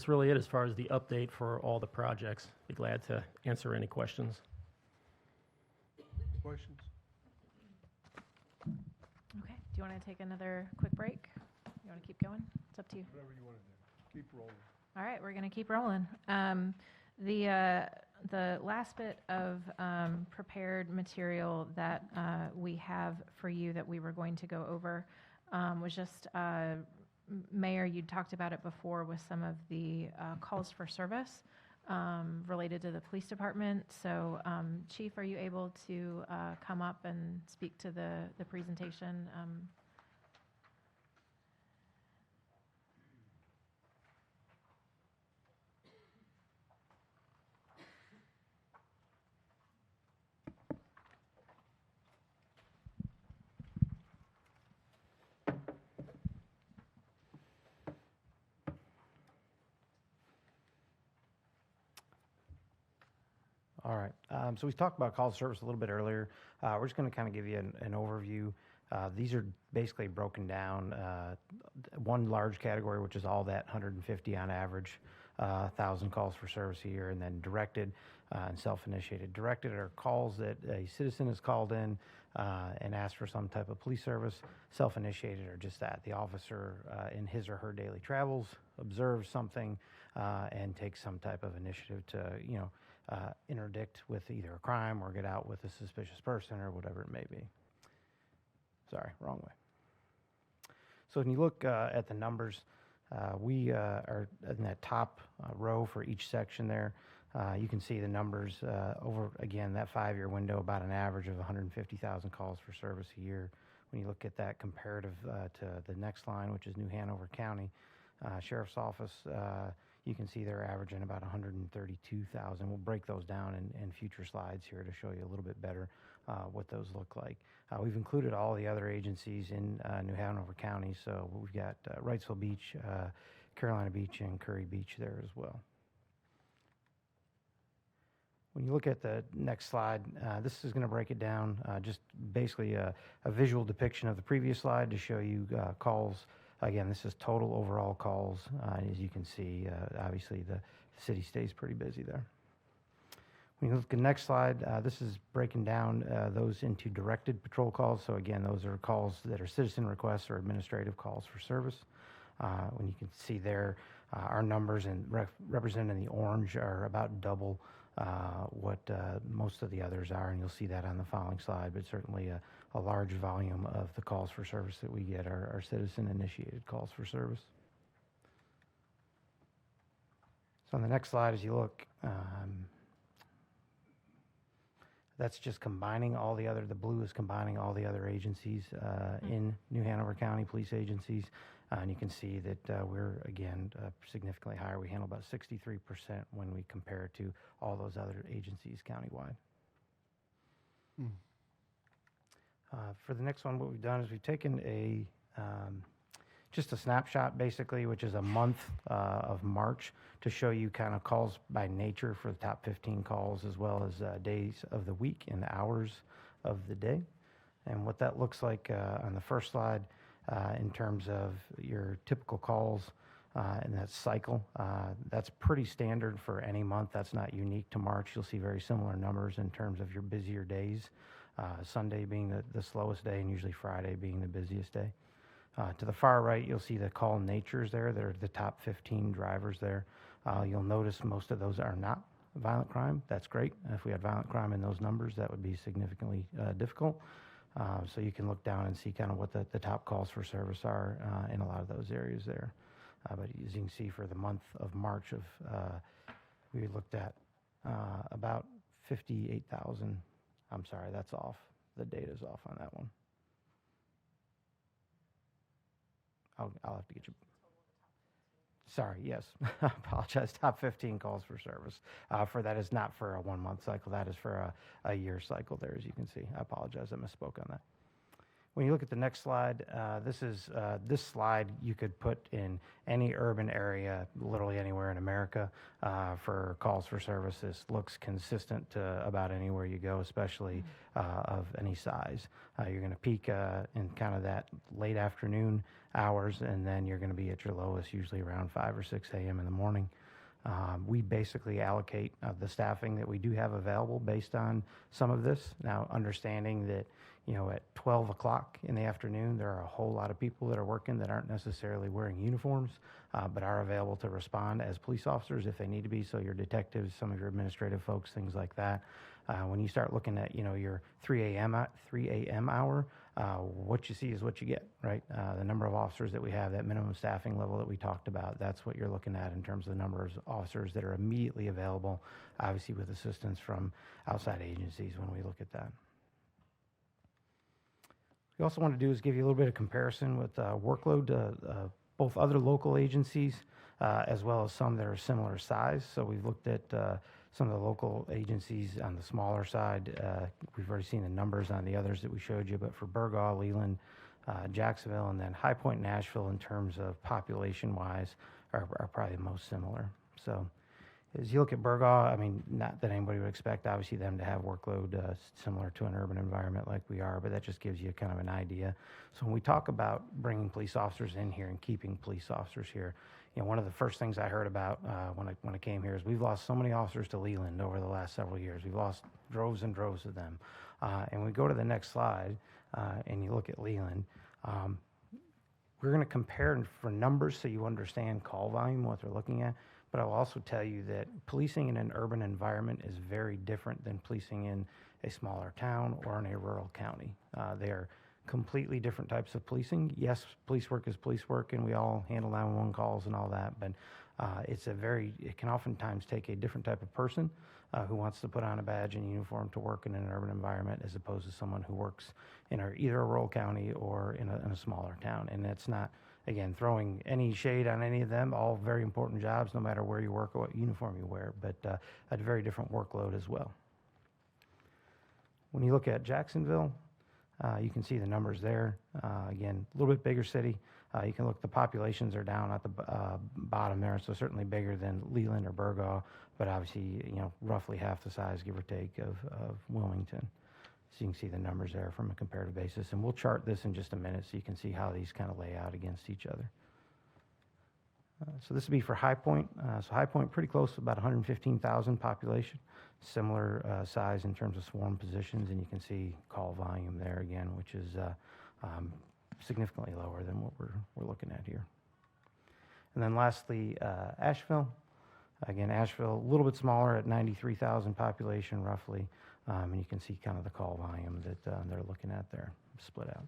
S8: really it as far as the update for all the projects. Be glad to answer any questions.
S1: Questions?
S3: Okay, do you want to take another quick break? You want to keep going? It's up to you.
S1: Whatever you want to do. Keep rolling.
S3: All right, we're going to keep rolling. The last bit of prepared material that we have for you that we were going to go over was just, Mayor, you talked about it before with some of the calls for service related to the police department. So, Chief, are you able to come up and speak to the presentation?
S16: All right. So we talked about call service a little bit earlier. We're just going to kind of give you an overview. These are basically broken down. One large category, which is all that 150 on average, 1,000 calls for service a year, and then directed and self-initiated. Directed are calls that a citizen has called in and asked for some type of police service. Self-initiated are just that. The officer in his or her daily travels observes something and takes some type of initiative to, interdict with either a crime or get out with a suspicious person or whatever it may be. Sorry, wrong way. So when you look at the numbers, we are in that top row for each section there. You can see the numbers over, again, that 5-year window, about an average of 150,000 calls for service a year. When you look at that comparative to the next line, which is New Hanover County Sheriff's Office, you can see they're averaging about 132,000. We'll break those down in future slides here to show you a little bit better what those look like. We've included all the other agencies in New Hanover County, so we've got Wrightsville Beach, Carolina Beach, and Curry Beach there as well. When you look at the next slide, this is going to break it down, just basically a visual depiction of the previous slide to show you calls. Again, this is total overall calls. As you can see, obviously the city stays pretty busy there. When you look at the next slide, this is breaking down those into directed patrol calls. So again, those are calls that are citizen requests or administrative calls for service. When you can see there, our numbers and represented in the orange are about double what most of the others are, and you'll see that on the following slide, but certainly a large volume of the calls for service that we get are citizen-initiated calls for service. So on the next slide, as you look, that's just combining all the other, the blue is combining all the other agencies in New Hanover County, police agencies. And you can see that we're, again, significantly higher. We handle about 63% when we compare to all those other agencies countywide. For the next one, what we've done is we've taken just a snapshot, basically, which is a month of March, to show you kind of calls by nature for the top 15 calls, as well as days of the week and hours of the day. And what that looks like on the first slide, in terms of your typical calls in that cycle. That's pretty standard for any month. That's not unique to March. You'll see very similar numbers in terms of your busier days, Sunday being the slowest day and usually Friday being the busiest day. To the far right, you'll see the call natures there. They're the top 15 drivers there. You'll notice most of those are not violent crime. That's great. If we had violent crime in those numbers, that would be significantly difficult. So you can look down and see kind of what the top calls for service are in a lot of those areas there. But as you can see, for the month of March we looked at about 58,000. I'm sorry, that's off. The data's off on that one. I'll have to get you. Sorry, yes. I apologize. Top 15 calls for service. For that is not for a 1-month cycle. That is for a year cycle there, as you can see. I apologize. I misspoke on that. When you look at the next slide, this slide you could put in any urban area, literally anywhere in America, for calls for service. This looks consistent to about anywhere you go, especially of any size. You're going to peak in kind of that late afternoon hours, and then you're going to be at your lowest usually around 5 or 6 a.m. in the morning. We basically allocate the staffing that we do have available based on some of this. Now, understanding that, at 12 o'clock in the afternoon, there are a whole lot of people that are working that aren't necessarily wearing uniforms, but are available to respond as police officers if they need to be. So your detectives, some of your administrative folks, things like that. When you start looking at, your 3 a.m. hour, what you see is what you get, right? The number of officers that we have, that minimum staffing level that we talked about, that's what you're looking at in terms of the number of officers that are immediately available, obviously with assistance from outside agencies when we look at that. We also want to do is give you a little bit of comparison with workload to both other local agencies as well as some that are similar size. So we've looked at some of the local agencies on the smaller side. We've already seen the numbers on the others that we showed you, but for Burgaw, Leland, Jacksonville, and then High Point, Nashville, in terms of population-wise, are probably the most similar. So is you look at Burgaw, I mean, not that anybody would expect, obviously, them to have workload similar to an urban environment like we are, but that just gives you kind of an idea. So when we talk about bringing police officers in here and keeping police officers here, you know, one of the first things I heard about when I came here is we've lost so many officers to Leland over the last several years. We've lost droves and droves of them. And we go to the next slide, and you look at Leland. We're going to compare for numbers so you understand call volume, what they're looking at. But I'll also tell you that policing in an urban environment is very different than policing in a smaller town or in a rural county. They are completely different types of policing. Yes, police work is police work, and we all handle 911 calls and all that, but it can oftentimes take a different type of person who wants to put on a badge and uniform to work in an urban environment as opposed to someone who works in either a rural county or in a smaller town. And that's not, again, throwing any shade on any of them, all very important jobs, no matter where you work or what uniform you wear, but a very different workload as well. When you look at Jacksonville, you can see the numbers there. Again, a little bit bigger city. You can look, the populations are down at the bottom there, so certainly bigger than Leland or Burgaw, but obviously, you know, roughly half the size, give or take, of Wilmington. So you can see the numbers there from a comparative basis. And we'll chart this in just a minute so you can see how these kind of lay out against each other. So this would be for High Point. So High Point, pretty close to about 115,000 population. Similar size in terms of swarm positions, and you can see call volume there again, which is significantly lower than what we're looking at here. And then lastly, Asheville. Again, Asheville, a little bit smaller at 93,000 population roughly, and you can see kind of the call volume that they're looking at there, split out.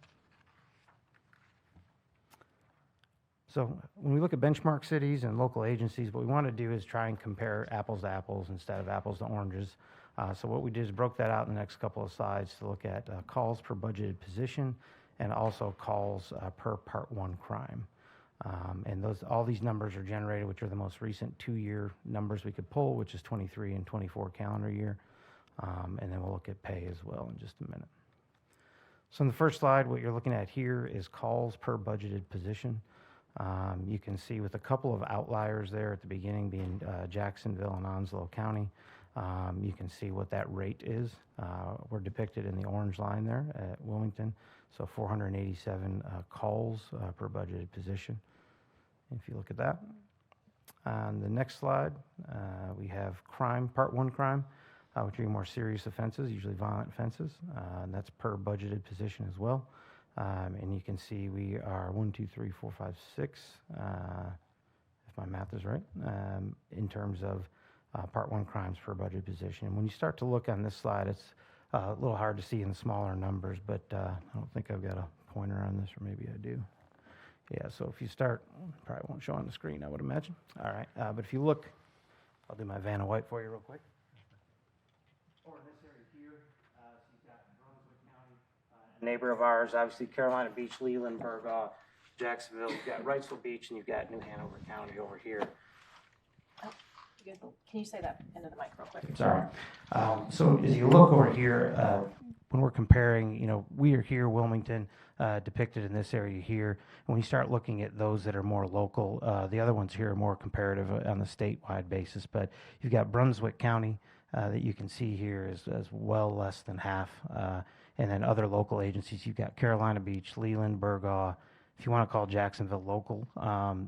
S16: So when we look at benchmark cities and local agencies, what we want to do is try and compare apples to apples instead of apples to oranges. So what we did is broke that out in the next couple of slides to look at calls per budgeted position and also calls per Part 1 crime. And all these numbers are generated, which are the most recent 2-year numbers we could pull, which is 23 and 24 calendar year. And then we'll look at pay as well in just a minute. So in the first slide, what you're looking at here is calls per budgeted position. You can see with a couple of outliers there at the beginning being Jacksonville and Onslow County. You can see what that rate is. We're depicted in the orange line there at Wilmington. So 487 calls per budgeted position. If you look at that. On the next slide, we have crime, Part 1 crime, which are your more serious offenses, usually violent offenses. And that's per budgeted position as well. And you can see we are 1, 2, 3, 4, 5, 6, if my math is right, in terms of Part 1 crimes per budget position. And when you start to look on this slide, it's a little hard to see in the smaller numbers, but I don't think I've got a pointer on this, or maybe I do. Yeah, so if you start, probably won't show on the screen, I would imagine. All right, but if you look, I'll do my Vanna White for you real quick. Or in this area here, so you've got Brunswick County, a neighbor of ours, obviously Carolina Beach, Leland, Burgaw, Jacksonville. You've got Wrightsville Beach, and you've got New Hanover County over here.
S3: Can you say that into the mic real quick?
S16: Sorry. So as you look over here, when we're comparing, you know, we are here, Wilmington, depicted in this area here. And when you start looking at those that are more local, the other ones here are more comparative on the statewide basis. But you've got Brunswick County that you can see here as well less than half. And then other local agencies, you've got Carolina Beach, Leland, Burgaw. If you want to call Jacksonville local,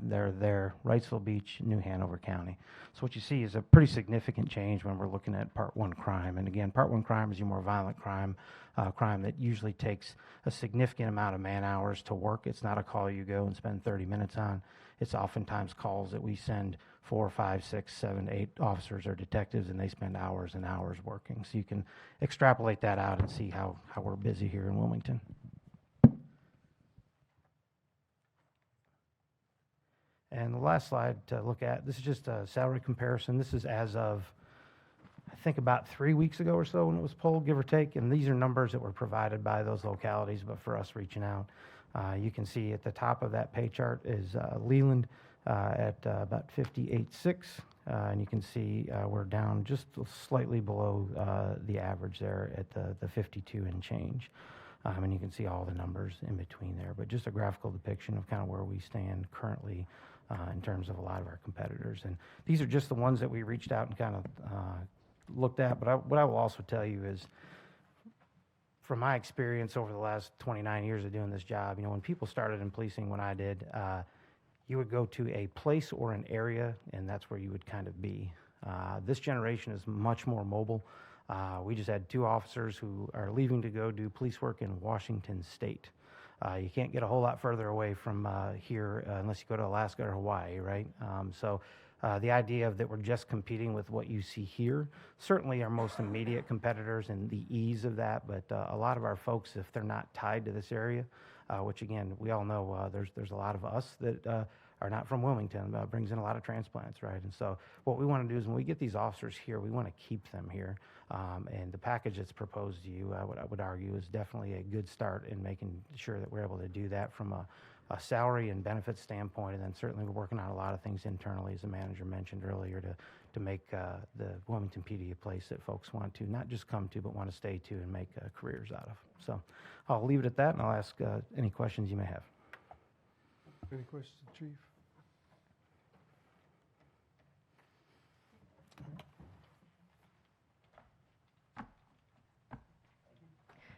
S16: they're there, Wrightsville Beach, New Hanover County. So what you see is a pretty significant change when we're looking at Part 1 crime. And again, Part 1 crime is your more violent crime, crime that usually takes a significant amount of man hours to work. It's not a call you go and spend 30 minutes on. It's oftentimes calls that we send 4, 5, 6, 7, 8 officers or detectives, and they spend hours and hours working. So you can extrapolate that out and see how we're busy here in Wilmington. And the last slide to look at, this is just a salary comparison. This is as of, I think, about 3 weeks ago or so when it was polled, give or take. And these are numbers that were provided by those localities, but for us reaching out. You can see at the top of that pay chart is Leland at about 58.6. And you can see we're down just slightly below the average there at the 52 and change. And you can see all the numbers in between there. But just a graphical depiction of kind of where we stand currently in terms of a lot of our competitors. And these are just the ones that we reached out and kind of looked at. But what I will also tell you is, from my experience over the last 29 years of doing this job, you know, when people started in policing, when I did, you would go to a place or an area, and that's where you would kind of be. This generation is much more mobile. We just had 2 officers who are leaving to go do police work in Washington State. You can't get a whole lot further away from here unless you go to Alaska or Hawaii, right? So the idea of that we're just competing with what you see here, certainly our most immediate competitors and the ease of that, but a lot of our folks, if they're not tied to this area, which again, we all know there's a lot of us that are not from Wilmington, brings in a lot of transplants, right? And so what we want to do is when we get these officers here, we want to keep them here. And the package that's proposed to you, I would argue, is definitely a good start in making sure that we're able to do that from a salary and benefits standpoint. And then certainly we're working on a lot of things internally, as the manager mentioned earlier, to make the Wilmington PD a place that folks want to not just come to, but want to stay to and make careers out of. So I'll leave it at that, and I'll ask any questions you may have.
S1: Any questions, Chief?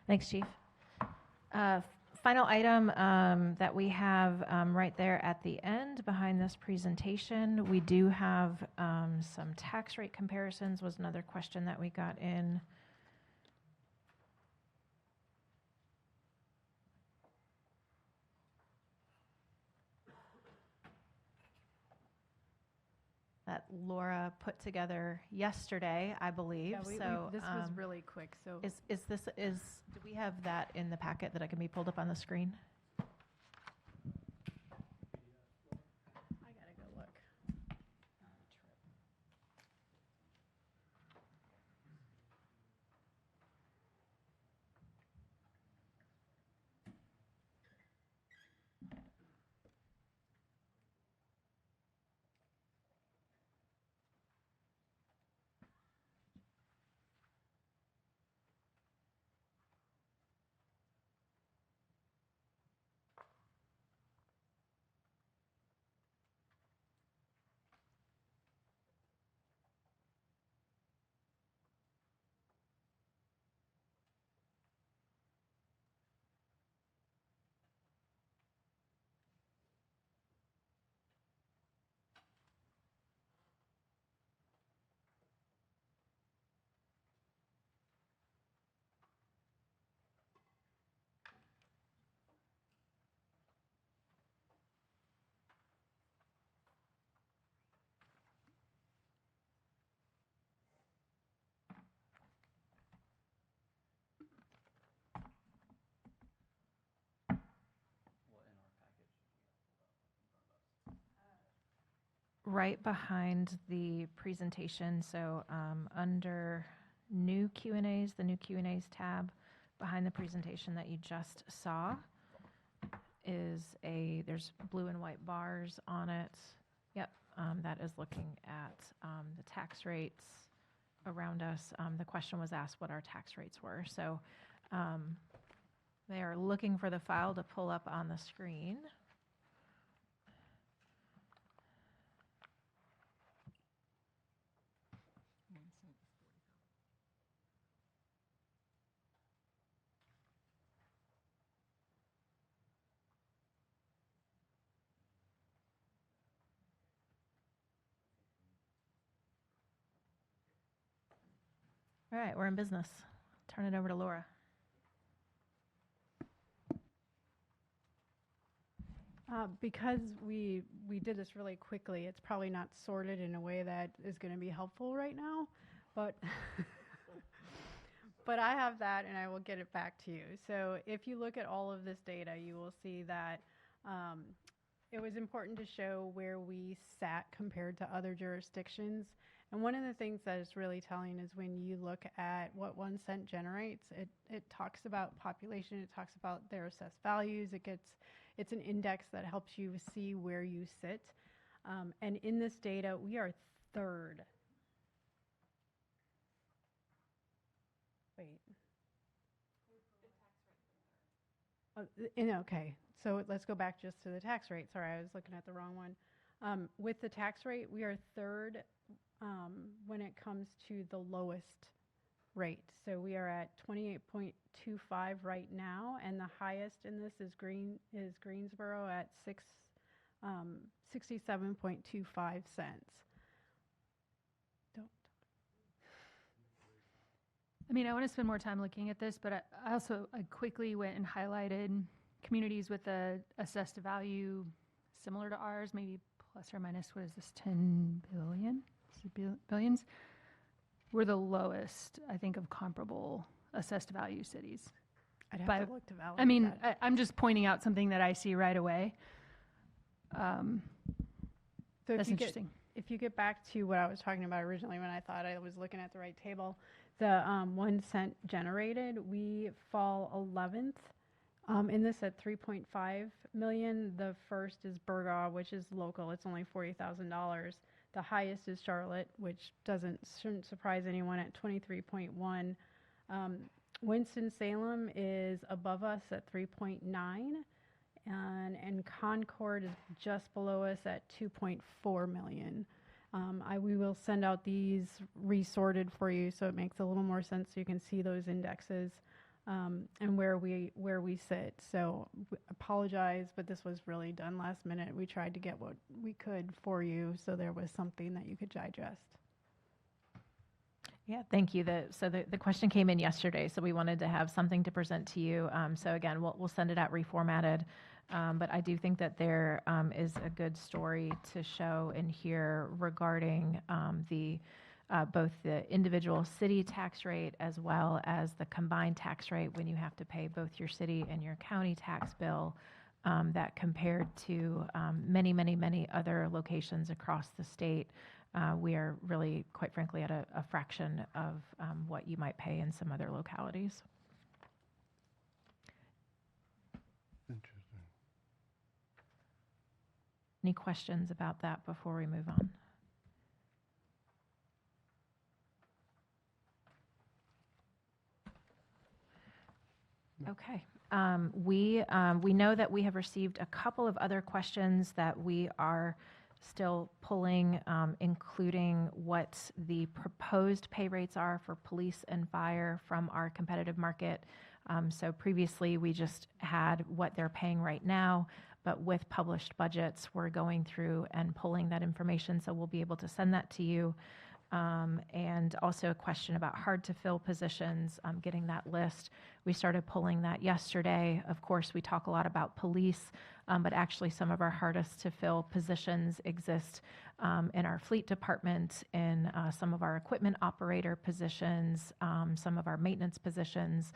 S3: Thanks, Chief. Final item that we have right there at the end behind this presentation, we do have some tax rate comparisons was another question that we got in. That Laura put together yesterday, I believe.
S6: Yeah,
S3: So
S6: this was really quick, so.
S3: Do we have that in the packet that I can be pulled up on the screen?
S6: I gotta go look.
S3: Right behind the presentation, so under new Q&As, the new Q&As tab behind the presentation that you just saw there's blue and white bars on it. Yep, that is looking at the tax rates around us. The question was asked what our tax rates were. So they are looking for the file to pull up on the screen. All right, we're in business. Turn it over to Laura.
S6: Because we did this really quickly, it's probably not sorted in a way that is going to be helpful right now, but but I have that and I will get it back to you. So if you look at all of this data, you will see that it was important to show where we sat compared to other jurisdictions. And one of the things that is really telling is when you look at what 1 cent generates, it talks about population, it talks about their assessed values, it's an index that helps you see where you sit. And in this data, we are third. Wait. Okay, so let's go back just to the tax rate. Sorry, I was looking at the wrong one. With the tax rate, we are third when it comes to the lowest rate. So we are at 28.25 right now, and the highest in this is Greensboro at 67.25 cents.
S4: I mean, I want to spend more time looking at this, but I quickly went and highlighted communities with a assessed value similar to ours, maybe plus or minus, what is this, 10 billion? Is it billions? We're the lowest, I think, of comparable assessed value cities.
S6: I'd have to look to validate
S4: I mean,
S6: that.
S4: I'm just pointing out something that I see right away.
S6: So
S4: That's interesting.
S6: If you get back to what I was talking about originally when I thought I was looking at the right table, the 1 cent generated, we fall 11th in this at 3.5 million. The first is Burgaw, which is local. It's only $40,000. The highest is Charlotte, which shouldn't surprise anyone, at 23.1. Winston-Salem is above us at 3.9. And Concord is just below us at 2.4 million. We will send out these resorted for you so it makes a little more sense so you can see those indexes and where we sit. So apologize, but this was really done last minute. We tried to get what we could for you so there was something that you could digest.
S3: Yeah, thank you. The question came in yesterday, so we wanted to have something to present to you. So again, we'll send it out reformatted. But I do think that there is a good story to show in here regarding both the individual city tax rate as well as the combined tax rate when you have to pay both your city and your county tax bill, that compared to many, many, many other locations across the state. We are really, quite frankly, at a fraction of what you might pay in some other localities.
S1: Interesting.
S3: Any questions about that before we move on? Okay. We know that we have received a couple of other questions that we are still pulling, including what the proposed pay rates are for police and fire from our competitive market. So previously, we just had what they're paying right now, but with published budgets, we're going through and pulling that information, so we'll be able to send that to you. And also a question about hard-to-fill positions, getting that list. We started pulling that yesterday. Of course, we talk a lot about police, but actually some of our hardest-to-fill positions exist in our fleet department, in some of our equipment operator positions, some of our maintenance positions.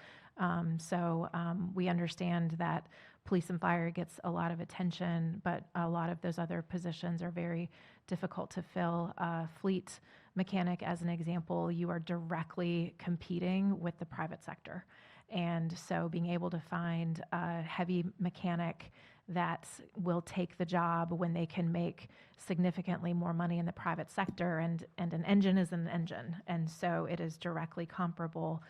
S3: So we understand that police and fire gets a lot of attention, but a lot of those other positions are very difficult to fill. Fleet mechanic, as an example, you are directly competing with the private sector. And so being able to find a heavy mechanic that will take the job when they can make significantly more money in the private sector, and an engine is an engine. And so it is directly comparable.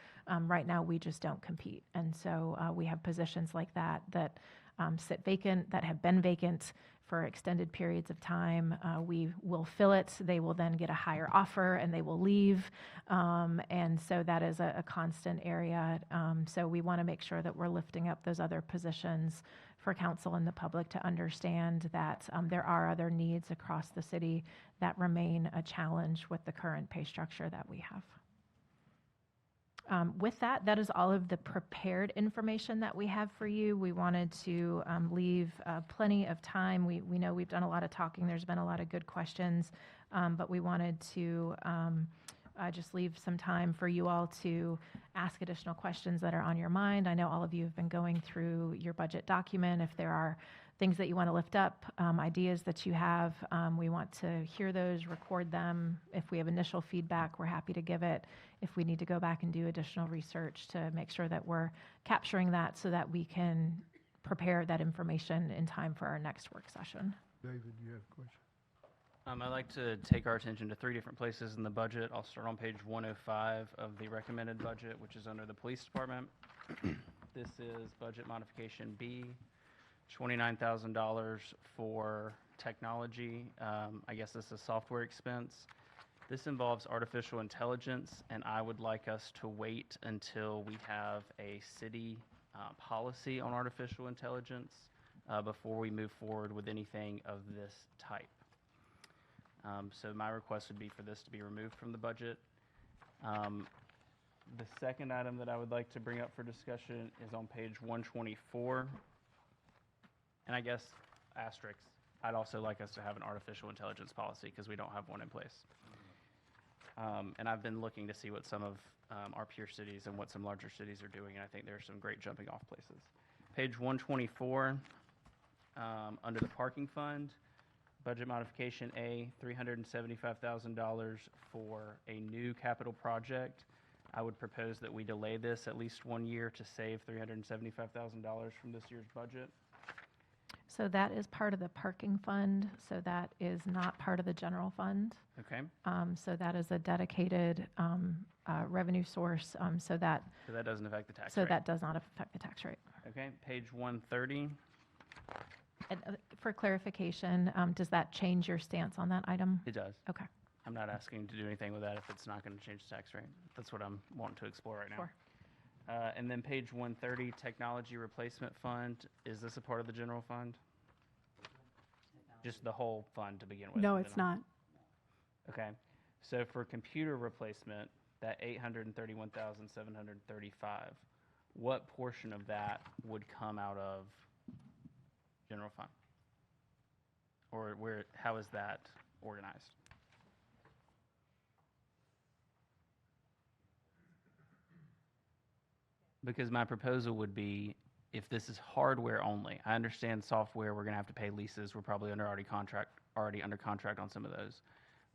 S3: Right now, we just don't compete. And so we have positions like that sit vacant, that have been vacant for extended periods of time. We will fill it. They will then get a higher offer and they will leave. And so that is a constant area. So we want to make sure that we're lifting up those other positions for council and the public to understand that there are other needs across the city that remain a challenge with the current pay structure that we have. With that, that is all of the prepared information that we have for you. We wanted to leave plenty of time. We know we've done a lot of talking. There's been a lot of good questions, but we wanted to just leave some time for you all to ask additional questions that are on your mind. I know all of you have been going through your budget document. If there are things that you want to lift up, ideas that you have, we want to hear those, record them. If we have initial feedback, we're happy to give it. If we need to go back and do additional research to make sure that we're capturing that so that we can prepare that information in time for our next work session.
S1: David, you have a question?
S5: I'd like to take our attention to 3 different places in the budget. I'll start on page 105 of the recommended budget, which is under the police department. This is budget modification B, $29,000 for technology, I guess this is software expense. This involves artificial intelligence, and I would like us to wait until we have a city policy on artificial intelligence before we move forward with anything of this type. So my request would be for this to be removed from the budget. The second item that I would like to bring up for discussion is on page 124. And I guess asterisk, I'd also like us to have an artificial intelligence policy because we don't have one in place. And I've been looking to see what some of our peer cities and what some larger cities are doing, and I think there are some great jumping off places. Page 124, under the parking fund, budget modification A, $375,000 for a new capital project. I would propose that we delay this at least 1 year to save $375,000 from this year's budget.
S3: So that is part of the parking fund, so that is not part of the general fund.
S5: Okay.
S3: So that is a dedicated revenue source, so that.
S5: So that doesn't affect the tax
S3: So
S5: rate.
S3: that does not affect the tax rate.
S5: Okay, page 130.
S3: And for clarification, does that change your stance on that item?
S5: It does.
S3: Okay.
S5: I'm not asking to do anything with that if it's not going to change the tax rate. That's what I'm wanting to explore right now.
S3: Sure.
S5: And then page 130, technology replacement fund. Is this a part of the general fund? Just the whole fund to begin with?
S6: No,
S5: the
S6: it's
S5: general-
S6: not.
S5: Okay. So for computer replacement, that $831,735, what portion of that would come out of general fund? Or how is that organized? Because my proposal would be, if this is hardware only, I understand software, we're gonna have to pay leases, we're probably already under contract on some of those.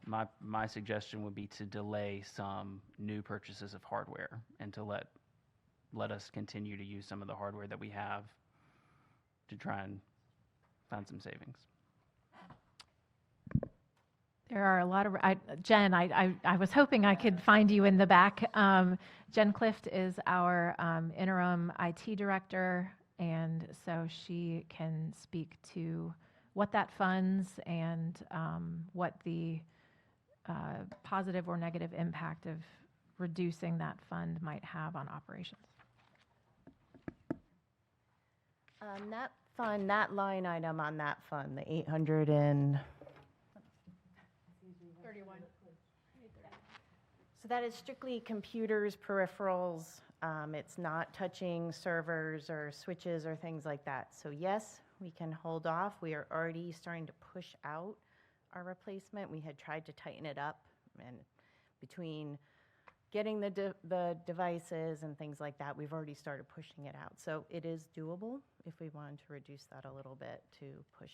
S5: My suggestion would be to delay some new purchases of hardware and to let us continue to use some of the hardware that we have to try and find some savings.
S3: There are a lot of, Jen, I was hoping I could find you in the back. Jen Clift is our interim IT director, and so she can speak to what that funds and what the positive or negative impact of reducing that fund might have on operations.
S21: That fund, that line item on that fund, the 800 and...
S4: 31.
S21: So that is strictly computers, peripherals. It's not touching servers or switches or things like that. So yes, we can hold off. We are already starting to push out our replacement. We had tried to tighten it up, and between getting the devices and things like that, we've already started pushing it out. So it is doable if we wanted to reduce that a little bit to push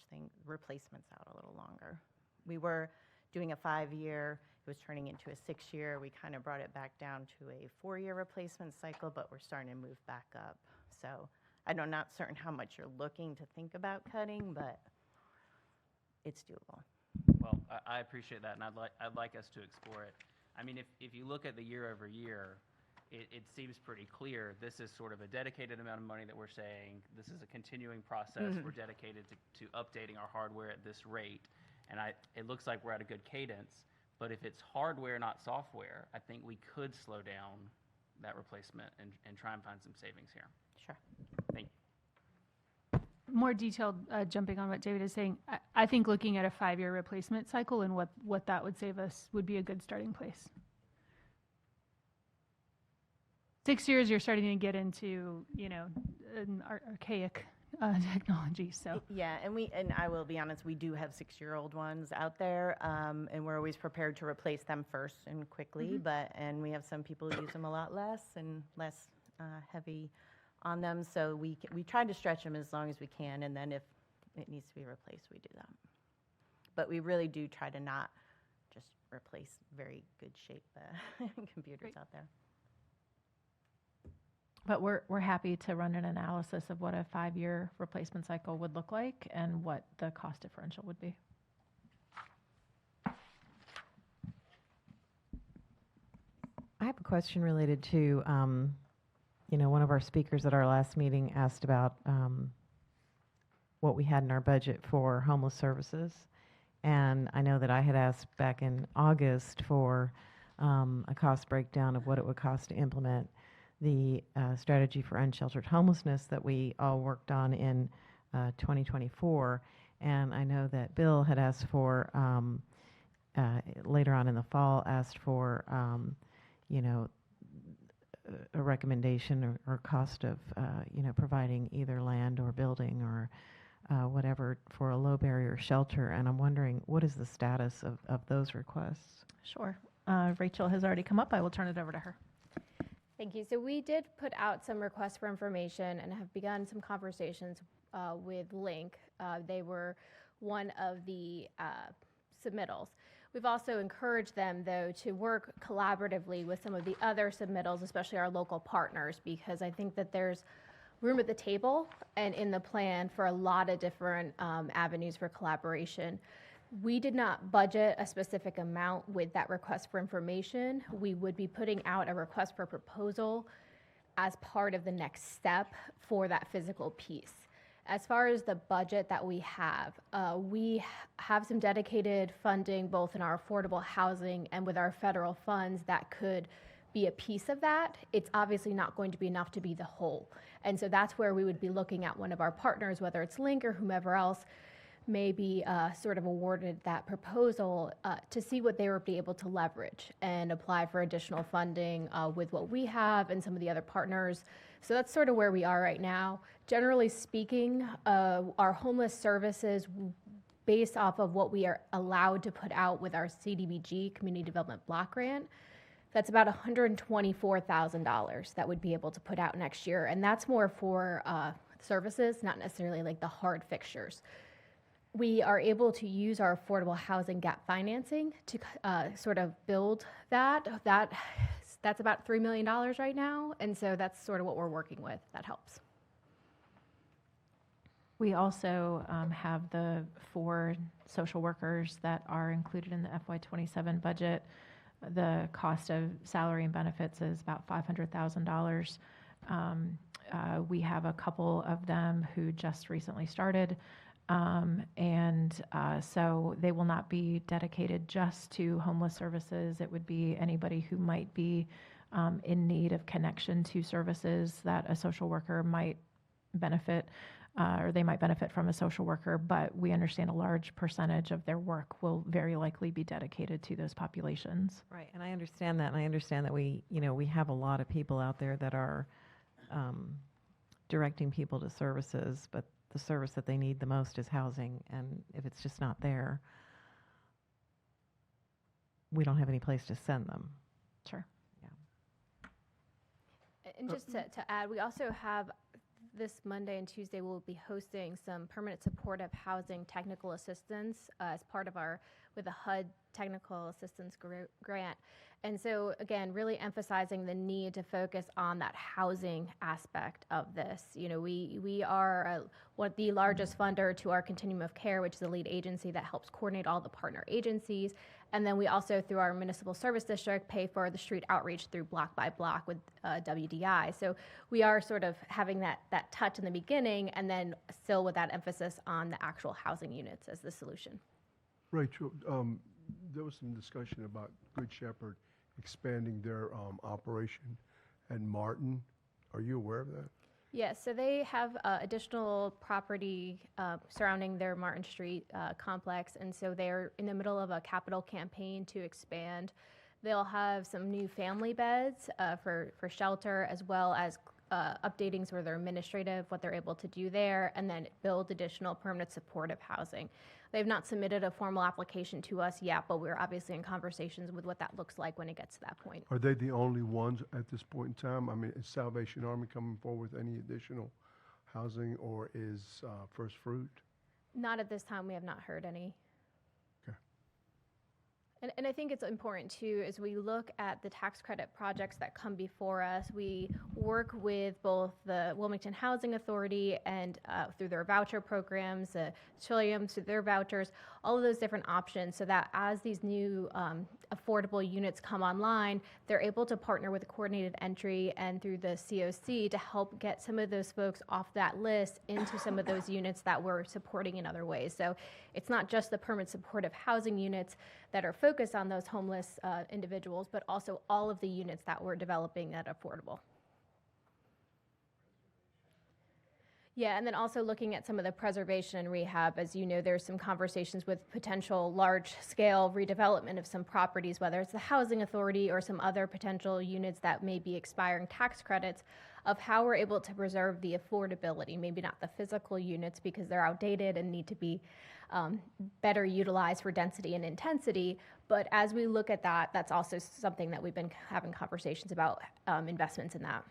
S21: replacements out a little longer. We were doing a 5-year, it was turning into a 6-year. We kind of brought it back down to a 4-year replacement cycle, but we're starting to move back up. So I'm not certain how much you're looking to think about cutting, but it's doable.
S5: Well, I appreciate that, and I'd like us to explore it. I mean, if you look at the year over year, it seems pretty clear. This is sort of a dedicated amount of money that we're saying. This is a continuing process. We're dedicated to updating our hardware at this rate. And it looks like we're at a good cadence. But if it's hardware, not software, I think we could slow down that replacement and try and find some savings here.
S21: Sure.
S5: Thank you.
S4: More detailed, jumping on what David is saying, I think looking at a 5-year replacement cycle and what that would save us would be a good starting place. 6 years, you're starting to get into, an archaic technology. So
S21: yeah, and I will be honest, we do have 6-year-old ones out there, and we're always prepared to replace them first and quickly. And we have some people who use them a lot less and less heavy on them. So we try to stretch them as long as we can, and then if it needs to be replaced, we do that. But we really do try to not just replace very good shape computers out there.
S3: But we're happy to run an analysis of what a 5-year replacement cycle would look like and what the cost differential would be.
S7: I have a question related to, one of our speakers at our last meeting asked about
S14: what we had in our budget for homeless services. And I know that I had asked back in August for a cost breakdown of what it would cost to implement the strategy for unsheltered homelessness that we all worked on in 2024. And I know that Bill had asked for, later on in the fall, asked for, you know, a recommendation or cost of, you know, providing either land or building or whatever for a low barrier shelter. And I'm wondering, what is the status of those requests?
S3: Sure. Rachel has already come up. I will turn it over to her.
S22: Thank you. So we did put out some requests for information and have begun some conversations with Link. They were one of the submittals. We've also encouraged them, though, to work collaboratively with some of the other submittals, especially our local partners, because I think that there's room at the table and in the plan for a lot of different avenues for collaboration. We did not budget a specific amount with that request for information. We would be putting out a request for proposal as part of the next step for that physical piece. As far as the budget that we have some dedicated funding both in our affordable housing and with our federal funds that could be a piece of that. It's obviously not going to be enough to be the whole. And so that's where we would be looking at one of our partners, whether it's Link or whomever else may be sort of awarded that proposal to see what they would be able to leverage and apply for additional funding with what we have and some of the other partners. So that's sort of where we are right now. Generally speaking, our homeless services, based off of what we are allowed to put out with our CDBG, Community Development Block Grant, that's about $124,000 that would be able to put out next year. And that's more for services, not necessarily like the hard fixtures. We are able to use our affordable housing gap financing to sort of build that. That's about $3 million right now, and so that's sort of what we're working with. That helps.
S3: We also have the 4 social workers that are included in the FY27 budget. The cost of salary and benefits is about $500,000. We have a couple of them who just recently started. So they will not be dedicated just to homeless services. It would be anybody who might be in need of connection to services that a social worker might benefit, or they might benefit from a social worker, but we understand a large percentage of their work will very likely be dedicated to those populations.
S14: Right, and I understand that, and I understand that we have a lot of people out there that are directing people to services, but the service that they need the most is housing, and if it's just not there, we don't have any place to send them.
S3: Sure.
S14: Yeah.
S22: And just to add, we also have this Monday and Tuesday, we'll be hosting some permanent supportive housing technical assistance as part of with the HUD technical assistance grant. And so again, really emphasizing the need to focus on that housing aspect of this. You know, we are one of the largest funder to our Continuum of Care, which is a lead agency that helps coordinate all the partner agencies. And then we also, through our municipal service district, pay for the street outreach through Block by Block with WDI. So we are sort of having that touch in the beginning, and then still with that emphasis on the actual housing units as the solution.
S1: Rachel, there was some discussion about Good Shepherd expanding their operation at Martin. Are you aware of that?
S22: Yes, so they have additional property surrounding their Martin Street complex, and so they're in the middle of a capital campaign to expand. They'll have some new family beds for shelter, as well as updating sort of their administrative, what they're able to do there, and then build additional permanent supportive housing. They've not submitted a formal application to us yet, but we're obviously in conversations with what that looks like when it gets to that point.
S1: Are they the only ones at this point in time? I mean, is Salvation Army coming forward with any additional housing, or is First Fruit?
S22: Not at this time. We have not heard any.
S1: Okay.
S22: And I think it's important too, as we look at the tax credit projects that come before us, we work with both the Wilmington Housing Authority and through their voucher programs, Trillium through their vouchers, all of those different options, so that as these new affordable units come online, they're able to partner with a coordinated entry and through the COC to help get some of those folks off that list into some of those units that we're supporting in other ways. So it's not just the permanent supportive housing units that are focused on those homeless individuals, but also all of the units that we're developing that are affordable. Yeah, and then also looking at some of the preservation and rehab. As you know, there's some conversations with potential large-scale redevelopment of some properties, whether it's the housing authority or some other potential units that may be expiring tax credits, of how we're able to preserve the affordability, maybe not the physical units because they're outdated and need to be better utilized for density and intensity. But as we look at that, that's also something that we've been having conversations about, investments in that.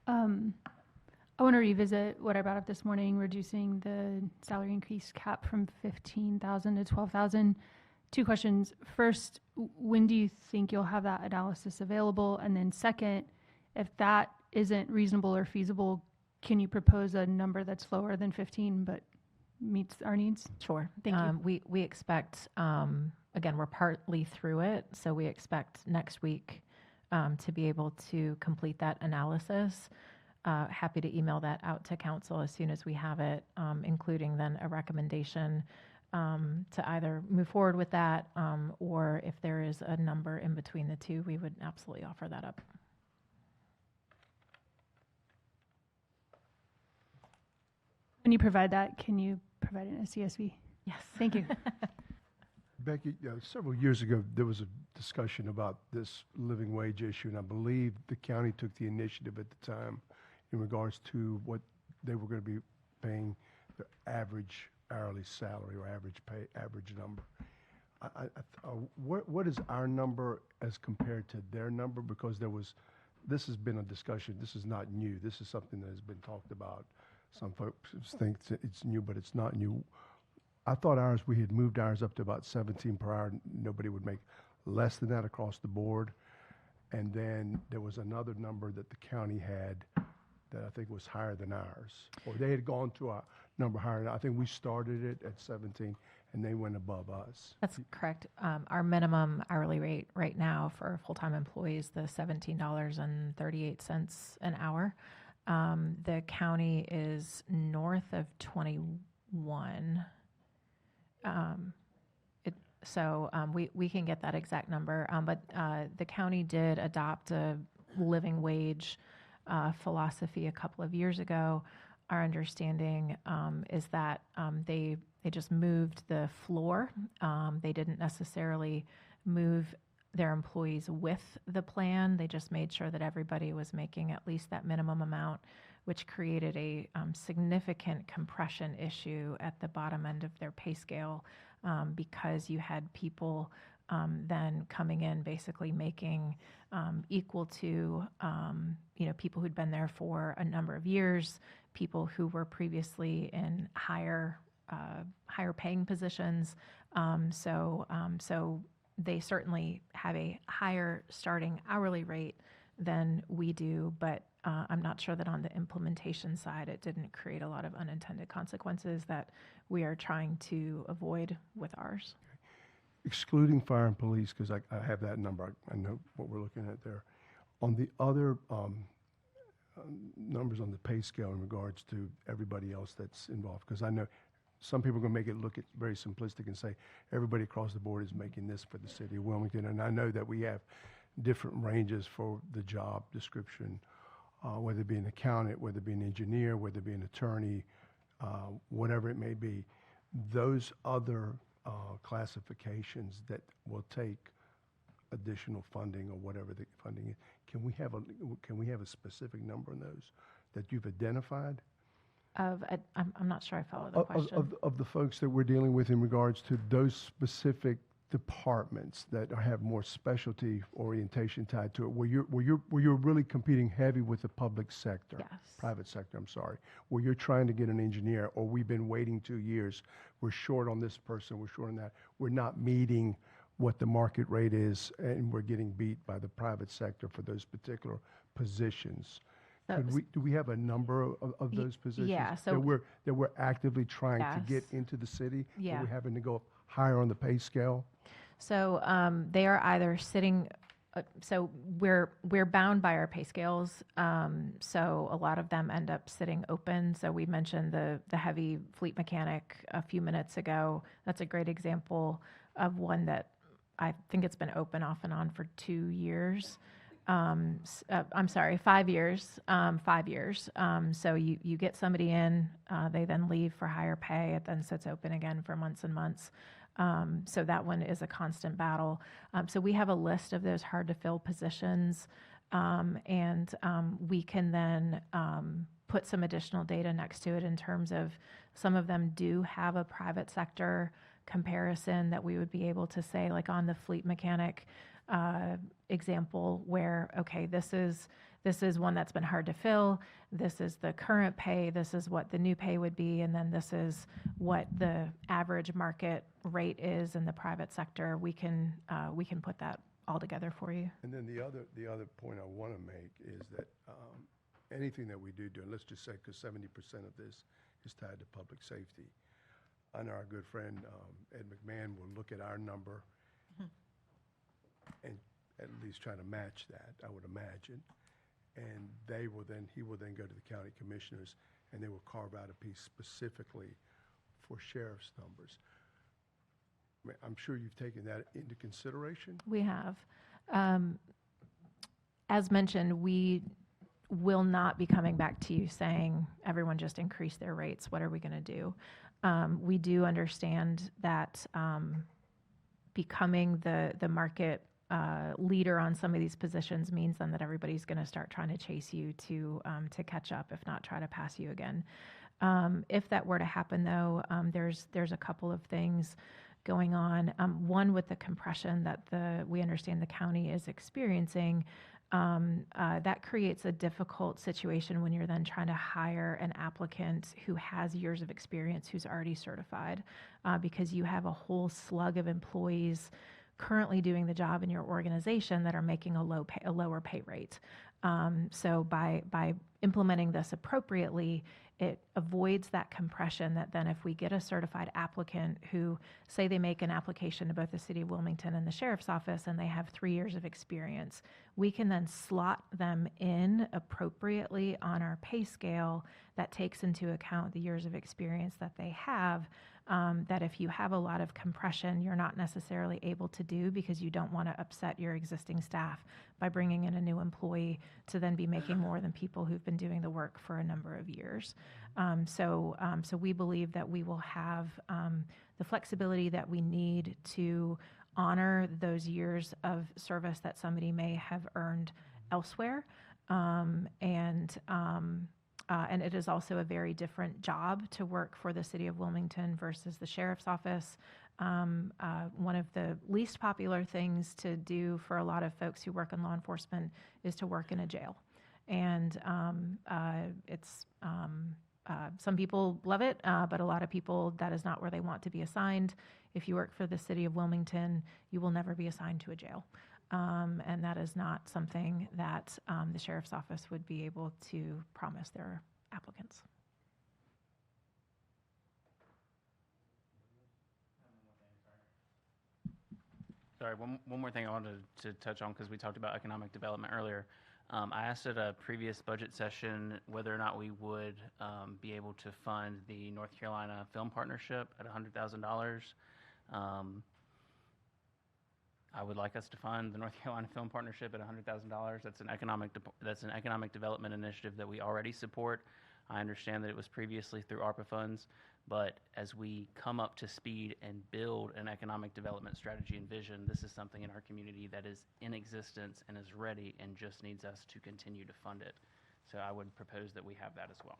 S4: I want to revisit what I brought up this morning, reducing the salary increase cap from 15,000 to 12,000. Two questions. First, when do you think you'll have that analysis available? And then second, if that isn't reasonable or feasible, can you propose a number that's lower than 15 but meets our needs?
S3: Sure.
S4: Thank you.
S3: We expect, again, we're partly through it, so we expect next week to be able to complete that analysis. Happy to email that out to council as soon as we have it, including then a recommendation to either move forward with that, or if there is a number in between the two, we would absolutely offer that up.
S4: When you provide that, can you provide it in a CSV?
S3: Yes.
S4: Thank you.
S1: Becky, several years ago, there was a discussion about this living wage issue, and I believe the county took the initiative at the time in regards to what they were going to be paying the average hourly salary or average pay, average number. What is our number as compared to their number? Because this has been a discussion. This is not new. This is something that has been talked about. Some folks think it's new, but it's not new. I thought we had moved ours up to about 17 per hour. Nobody would make less than that across the board. And then there was another number that the county had that I think was higher than ours. Or they had gone to a number higher. I think we started it at 17 and they went above us.
S3: That's correct. Our minimum hourly rate right now for full-time employees, the $17.38 an hour. The county is north of 21. We can get that exact number, but the county did adopt a living wage philosophy a couple of years ago. Our understanding is that they just moved the floor. They didn't necessarily move their employees with the plan. They just made sure that everybody was making at least that minimum amount, which created a significant compression issue at the bottom end of their pay scale, because you had people then coming in basically making equal to people who'd been there for a number of years, people who were previously in higher paying positions. So they certainly have a higher starting hourly rate than we do, but I'm not sure that on the implementation side, it didn't create a lot of unintended consequences that we are trying to avoid with ours.
S1: Excluding fire and police, because I have that number. I know what we're looking at there. On the other numbers on the pay scale in regards to everybody else that's involved, because I know some people are going to make it look very simplistic and say everybody across the board is making this for the city of Wilmington. And I know that we have different ranges for the job description, whether it be an accountant, whether it be an engineer, whether it be an attorney, whatever it may be. Those other classifications that will take additional funding or whatever the funding is, can we have a specific number on those that you've identified?
S3: I'm not sure I follow the question.
S1: Of the folks that we're dealing with in regards to those specific departments that have more specialty orientation tied to it, where you're really competing heavy with the public sector, private sector, I'm sorry, where you're trying to get an engineer, or we've been waiting 2 years, we're short on this person, we're short on that, we're not meeting what the market rate is, and we're getting beat by the private sector for those particular positions. Do we have a number of those positions?
S3: yeah, so-
S1: that we're actively trying to get
S3: Yes.
S1: into the city?
S3: Yeah.
S1: Are we having to go higher on the pay scale?
S3: So they are either sitting, so we're bound by our pay scales. So a lot of them end up sitting open. So we mentioned the heavy fleet mechanic a few minutes ago. That's a great example of one that I think it's been open off and on for 2 years. I'm sorry, 5 years. 5 years. So you get somebody in, they then leave for higher pay. It then sits open again for months and months. So that one is a constant battle. So we have a list of those hard to fill positions, and we can then put some additional data next to it in terms of some of them do have a private sector comparison that we would be able to say, like on the fleet mechanic example, where, okay, this is one that's been hard to fill. This is the current pay. This is what the new pay would be. And then this is what the average market rate is in the private sector. We can put that all together for you.
S1: And then the other point I want to make is that anything that we do, and let's just say, because 70% of this is tied to public safety, I know our good friend Ed McMahon will look at our number and at least try to match that, I would imagine. And he will then go to the county commissioners, and they will carve out a piece specifically for sheriff's numbers. I'm sure you've taken that into consideration.
S3: We have. As mentioned, we will not be coming back to you saying, everyone just increase their rates. What are we going to do? We do understand that becoming the market leader on some of these positions means then that everybody's going to start trying to chase you to catch up, if not try to pass you again. If that were to happen, though, there's a couple of things going on. One, with the compression that we understand the county is experiencing, that creates a difficult situation when you're then trying to hire an applicant who has years of experience, who's already certified, because you have a whole slug of employees currently doing the job in your organization that are making a lower pay rate. So by implementing this appropriately, it avoids that compression that then if we get a certified applicant who, say they make an application to both the City of Wilmington and the Sheriff's Office and they have 3 years of experience, we can then slot them in appropriately on our pay scale that takes into account the years of experience that they have, that if you have a lot of compression, you're not necessarily able to do because you don't want to upset your existing staff by bringing in a new employee to then be making more than people who've been doing the work for a number of years. So we believe that we will have the flexibility that we need to honor those years of service that somebody may have earned elsewhere. And it is also a very different job to work for the City of Wilmington versus the Sheriff's Office. One of the least popular things to do for a lot of folks who work in law enforcement is to work in a jail. And some people love it, but a lot of people, that is not where they want to be assigned. If you work for the City of Wilmington, you will never be assigned to a jail. And that is not something that the Sheriff's Office would be able to promise their applicants.
S5: Sorry, one more thing I wanted to touch on because we talked about economic development earlier. I asked at a previous budget session whether or not we would be able to fund the North Carolina Film Partnership at $100,000. I would like us to fund the North Carolina Film Partnership at $100,000. That's an economic development initiative that we already support. I understand that it was previously through ARPA funds, but as we come up to speed and build an economic development strategy and vision, this is something in our community that is in existence and is ready and just needs us to continue to fund it. So I would propose that we have that as well.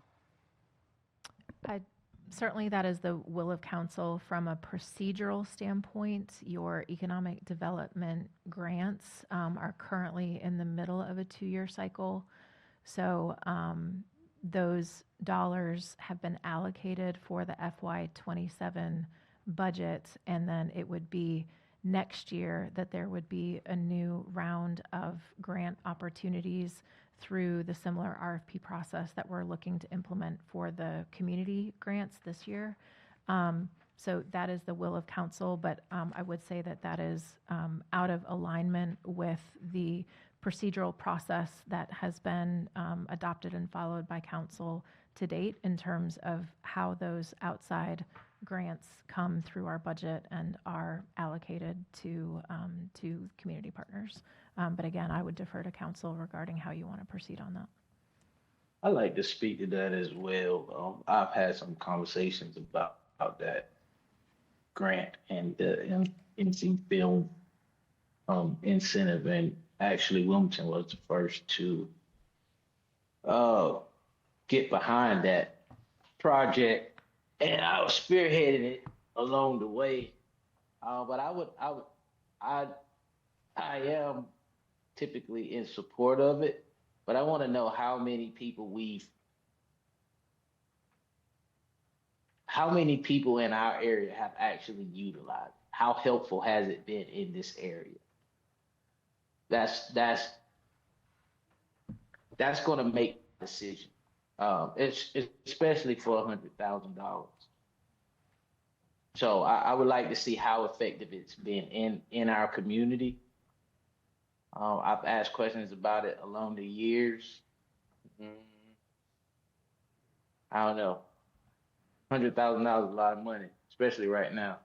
S3: Certainly, that is the will of council. From a procedural standpoint, your economic development grants are currently in the middle of a 2-year cycle. So those dollars have been allocated for the FY27 budget, and then it would be next year that there would be a new round of grant opportunities through the similar RFP process that we're looking to implement for the community grants this year. So that is the will of council, but I would say that that is out of alignment with the procedural process that has been adopted and followed by council to date in terms of how those outside grants come through our budget and are allocated to community partners. But again, I would defer to council regarding how you want to proceed on that.
S2: I'd like to speak to that as well. I've had some conversations about that grant and the NC Film incentive, and actually Wilmington was the first to get behind that project, and I was spearheading it along the way. But I am typically in support of it, but I want to know how many people in our area have actually utilized. How helpful has it been in this area? That's going to make a decision. It's especially for $100,000. So I would like to see how effective it's been in our community. I've asked questions about it along the years. I don't know. $100,000 is a lot of money, especially right now.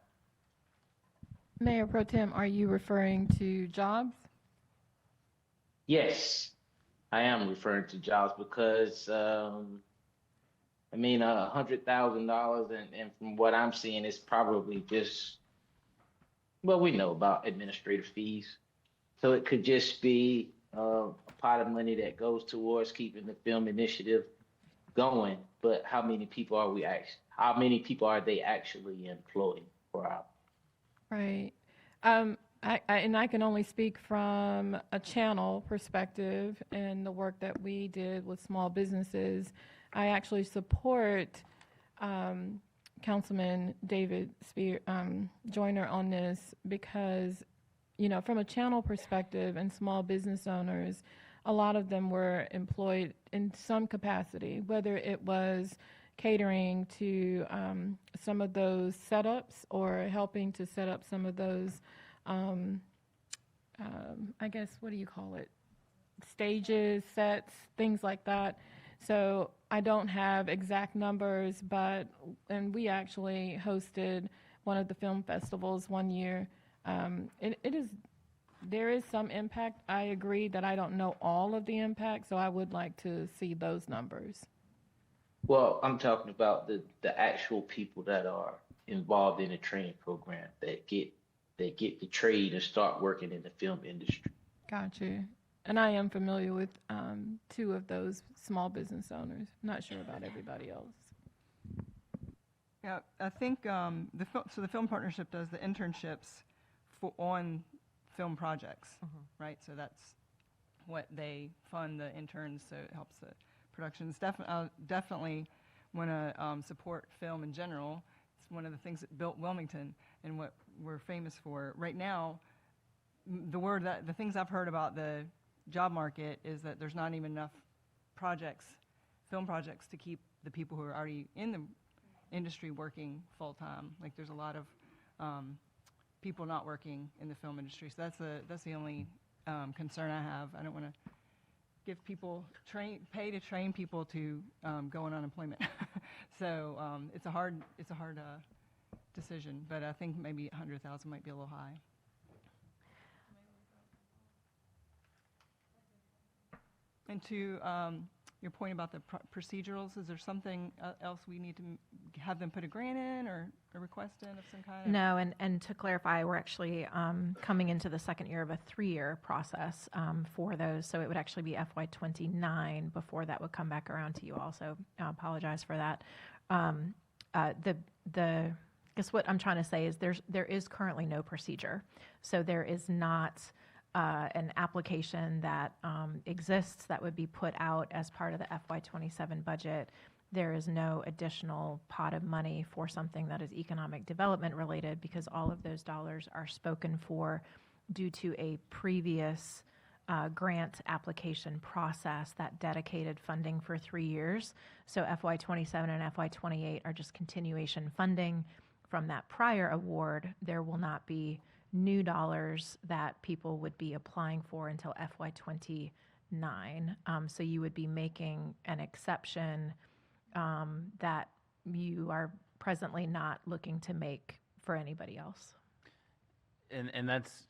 S13: Mayor Pro Tem, are you referring to jobs?
S2: Yes, I am referring to jobs because, $100,000 and from what I'm seeing, it's probably just, well, we know about administrative fees. So it could just be a pot of money that goes towards keeping the film initiative going. But how many people are they actually employing per hour?
S13: Right. I can only speak from a channel perspective and the work that we did with small businesses. I actually support Councilman David Joyner on this because, from a channel perspective and small business owners, a lot of them were employed in some capacity, whether it was catering to some of those setups or helping to set up some of those, I guess, what do you call it? Stages, sets, things like that. So I don't have exact numbers, and we actually hosted one of the film festivals one year. There is some impact. I agree that I don't know all of the impact, so I would like to see those numbers.
S2: Well, I'm talking about the actual people that are involved in a training program that get the trade and start working in the film industry.
S13: Gotcha. And I am familiar with 2 of those small business owners. Not sure about everybody else.
S12: Yeah, I think the film partnership does the internships on film projects, right? So that's what they fund the interns, so it helps the productions. Definitely want to support film in general. It's one of the things that built Wilmington and what we're famous for. Right now, the things I've heard about the job market is that there's not even enough film projects to keep the people who are already in the industry working full time. Like there's a lot of people not working in the film industry. So that's the only concern I have. I don't want to give people pay to train people to go on unemployment. So it's a hard decision. But I think maybe 100,000 might be a little high. And to your point about the procedurals, is there something else we need to have them put a grant in or a request in of some kind?
S3: No, and to clarify, we're actually coming into the second year of a 3-year process for those. So it would actually be FY29 before that would come back around to you all. So I apologize for that. I guess what I'm trying to say is there is currently no procedure. So there is not an application that exists that would be put out as part of the FY27 budget. There is no additional pot of money for something that is economic development related because all of those dollars are spoken for due to a previous grant application process that dedicated funding for 3 years. So FY27 and FY28 are just continuation funding from that prior award. There will not be new dollars that people would be applying for until FY29. So you would be making an exception that you are presently not looking to make for anybody else.
S5: And that's,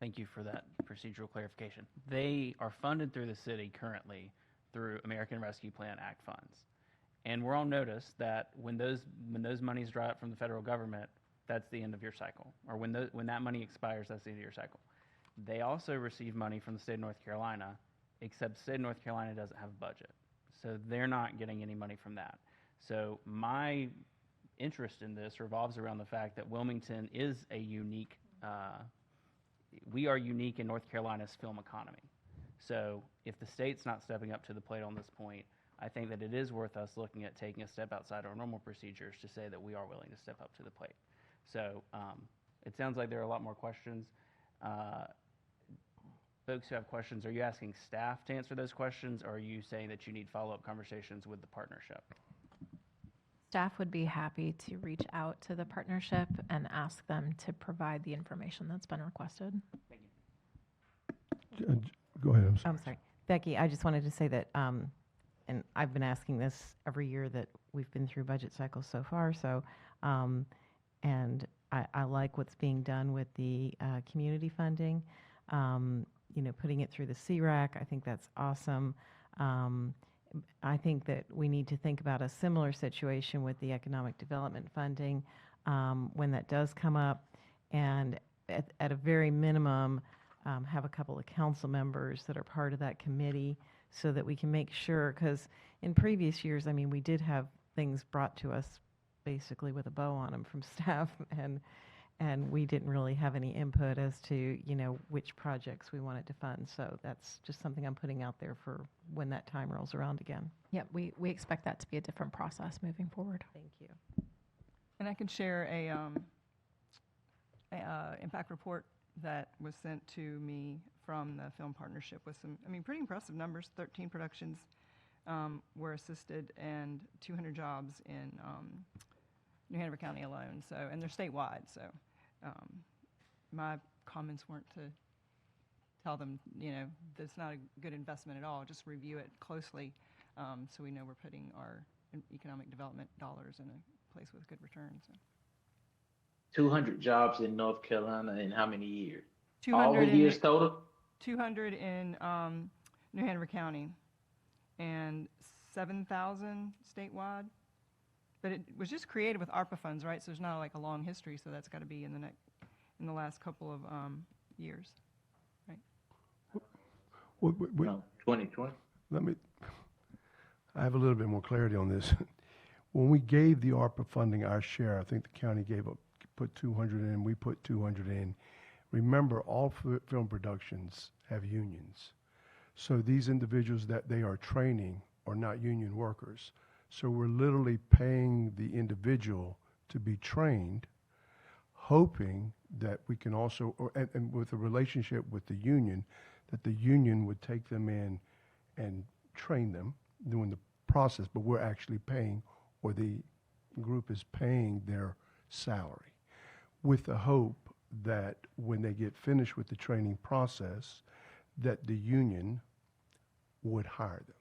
S5: thank you for that procedural clarification. They are funded through the city currently through American Rescue Plan Act funds. And we're on notice that when those monies dry up from the federal government, that's the end of your cycle. Or when that money expires, that's the end of your cycle. They also receive money from the state of North Carolina, except the state of North Carolina doesn't have a budget. So they're not getting any money from that. So my interest in this revolves around the fact that Wilmington is a unique, we are unique in North Carolina's film economy. So if the state's not stepping up to the plate on this point, I think that it is worth us looking at taking a step outside our normal procedures to say that we are willing to step up to the plate. So it sounds like there are a lot more questions. Folks who have questions, are you asking staff to answer those questions, or are you saying that you need follow-up conversations with the partnership?
S3: Staff would be happy to reach out to the partnership and ask them to provide the information that's been requested.
S5: Thank you.
S1: Go ahead, I'm sorry.
S14: I'm sorry. Becky, I just wanted to say that, and I've been asking this every year that we've been through budget cycles so far, so, and I like what's being done with the community funding. Putting it through the CRAC, I think that's awesome. I think that we need to think about a similar situation with the economic development funding when that does come up, and at a very minimum, have a couple of council members that are part of that committee so that we can make sure, because in previous years, I mean, we did have things brought to us basically with a bow on them from staff, and we didn't really have any input as to, which projects we wanted to fund. So that's just something I'm putting out there for when that time rolls around again.
S3: Yeah, we expect that to be a different process moving forward.
S14: Thank you.
S12: And I can share a impact report that was sent to me from the film partnership with some, pretty impressive numbers. 13 productions were assisted and 200 jobs in New Hanover County alone. So, and they're statewide. So, my comments weren't to tell them, that it's not a good investment at all. Just review it closely, so we know we're putting our economic development dollars in a place with good returns. So.
S2: 200 jobs in North Carolina in how many years?
S12: 200
S2: All the years total?
S12: 200 in New Hanover County and 7,000 statewide. But it was just created with ARPA funds, right? So there's not like a long history, so that's got to be in the last couple of years, right?
S2: No, 2020.
S1: I have a little bit more clarity on this. When we gave the ARPA funding our share, I think the county put 200 in, we put 200 in. Remember, all film productions have unions. So these individuals that they are training are not union workers. So we're literally paying the individual to be trained, hoping that we can also, and with a relationship with the union, that the union would take them in and train them during the process, but we're actually paying, or the group is paying their salary, with the hope that when they get finished with the training process, that the union would hire them,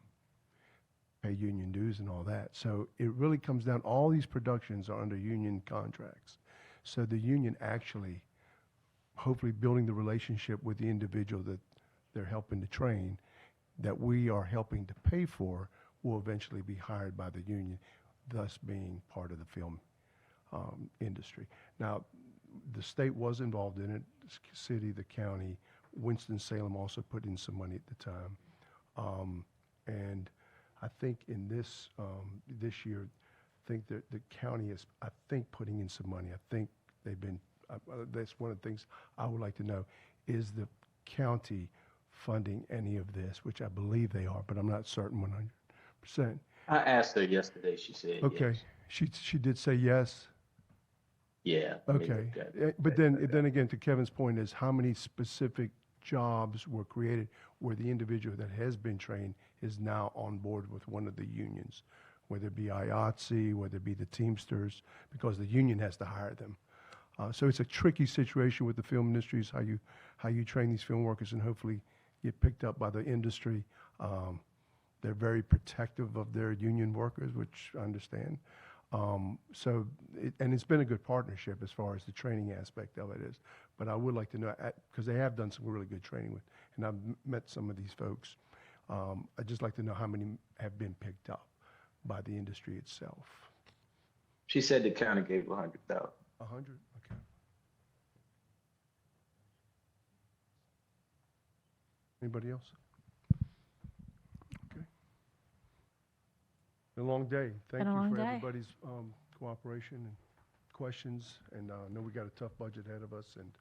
S1: pay union dues and all that. So it really comes down, all these productions are under union contracts. So the union actually, hopefully building the relationship with the individual that they're helping to train, that we are helping to pay for, will eventually be hired by the union, thus being part of the film industry. Now, the state was involved in it, the city, the county, Winston-Salem also put in some money at the time. And I think in this year, think that the county is, I think, putting in some money. I think they've been, that's one of the things I would like to know. Is the county funding any of this, which I believe they are, but I'm not certain 100%.
S2: I asked her yesterday. She said
S1: Okay,
S2: yes.
S1: she did say yes?
S2: Yeah. let me
S1: Okay,
S2: look at it.
S1: but then again, to Kevin's point is how many specific jobs were created where the individual that has been trained is now on board with one of the unions, whether it be IATSE, whether it be the Teamsters, because the union has to hire them. So it's a tricky situation with the film industries, how you train these film workers and hopefully get picked up by the industry. They're very protective of their union workers, which I understand. And it's been a good partnership as far as the training aspect of it is. But I would like to know, because they have done some really good training with, and I've met some of these folks. I'd just like to know how many have been picked up by the industry itself.
S2: She said the county gave 100,000.
S1: 100? Okay. Anybody else? Okay. Been a long day. Thank
S3: Been a
S1: you
S3: long
S1: for
S3: day.
S1: everybody's cooperation and questions. And I know we got a tough budget ahead of us, and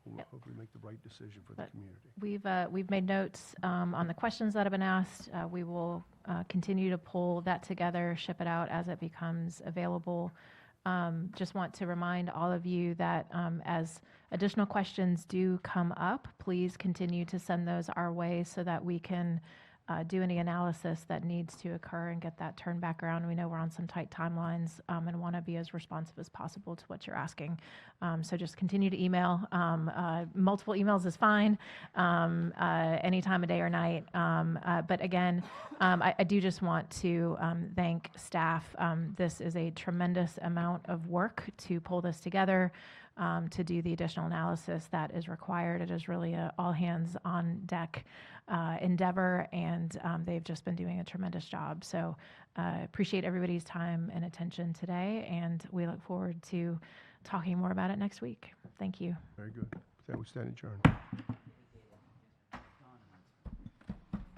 S1: we'll hopefully make the right decision for the community.
S3: We've made notes on the questions that have been asked. We will continue to pull that together, ship it out as it becomes available. Just want to remind all of you that as additional questions do come up, please continue to send those our way so that we can do any analysis that needs to occur and get that turned back around. We know we're on some tight timelines and want to be as responsive as possible to what you're asking. So just continue to email. Multiple emails is fine, any time of day or night. But again, I do just want to thank staff. This is a tremendous amount of work to pull this together. To do the additional analysis that is required. It is really a all hands on deck endeavor, and they've just been doing a tremendous job. So appreciate everybody's time and attention today, and we look forward to talking more about it next week. Thank you.
S1: Very good. With that, we stand adjourned.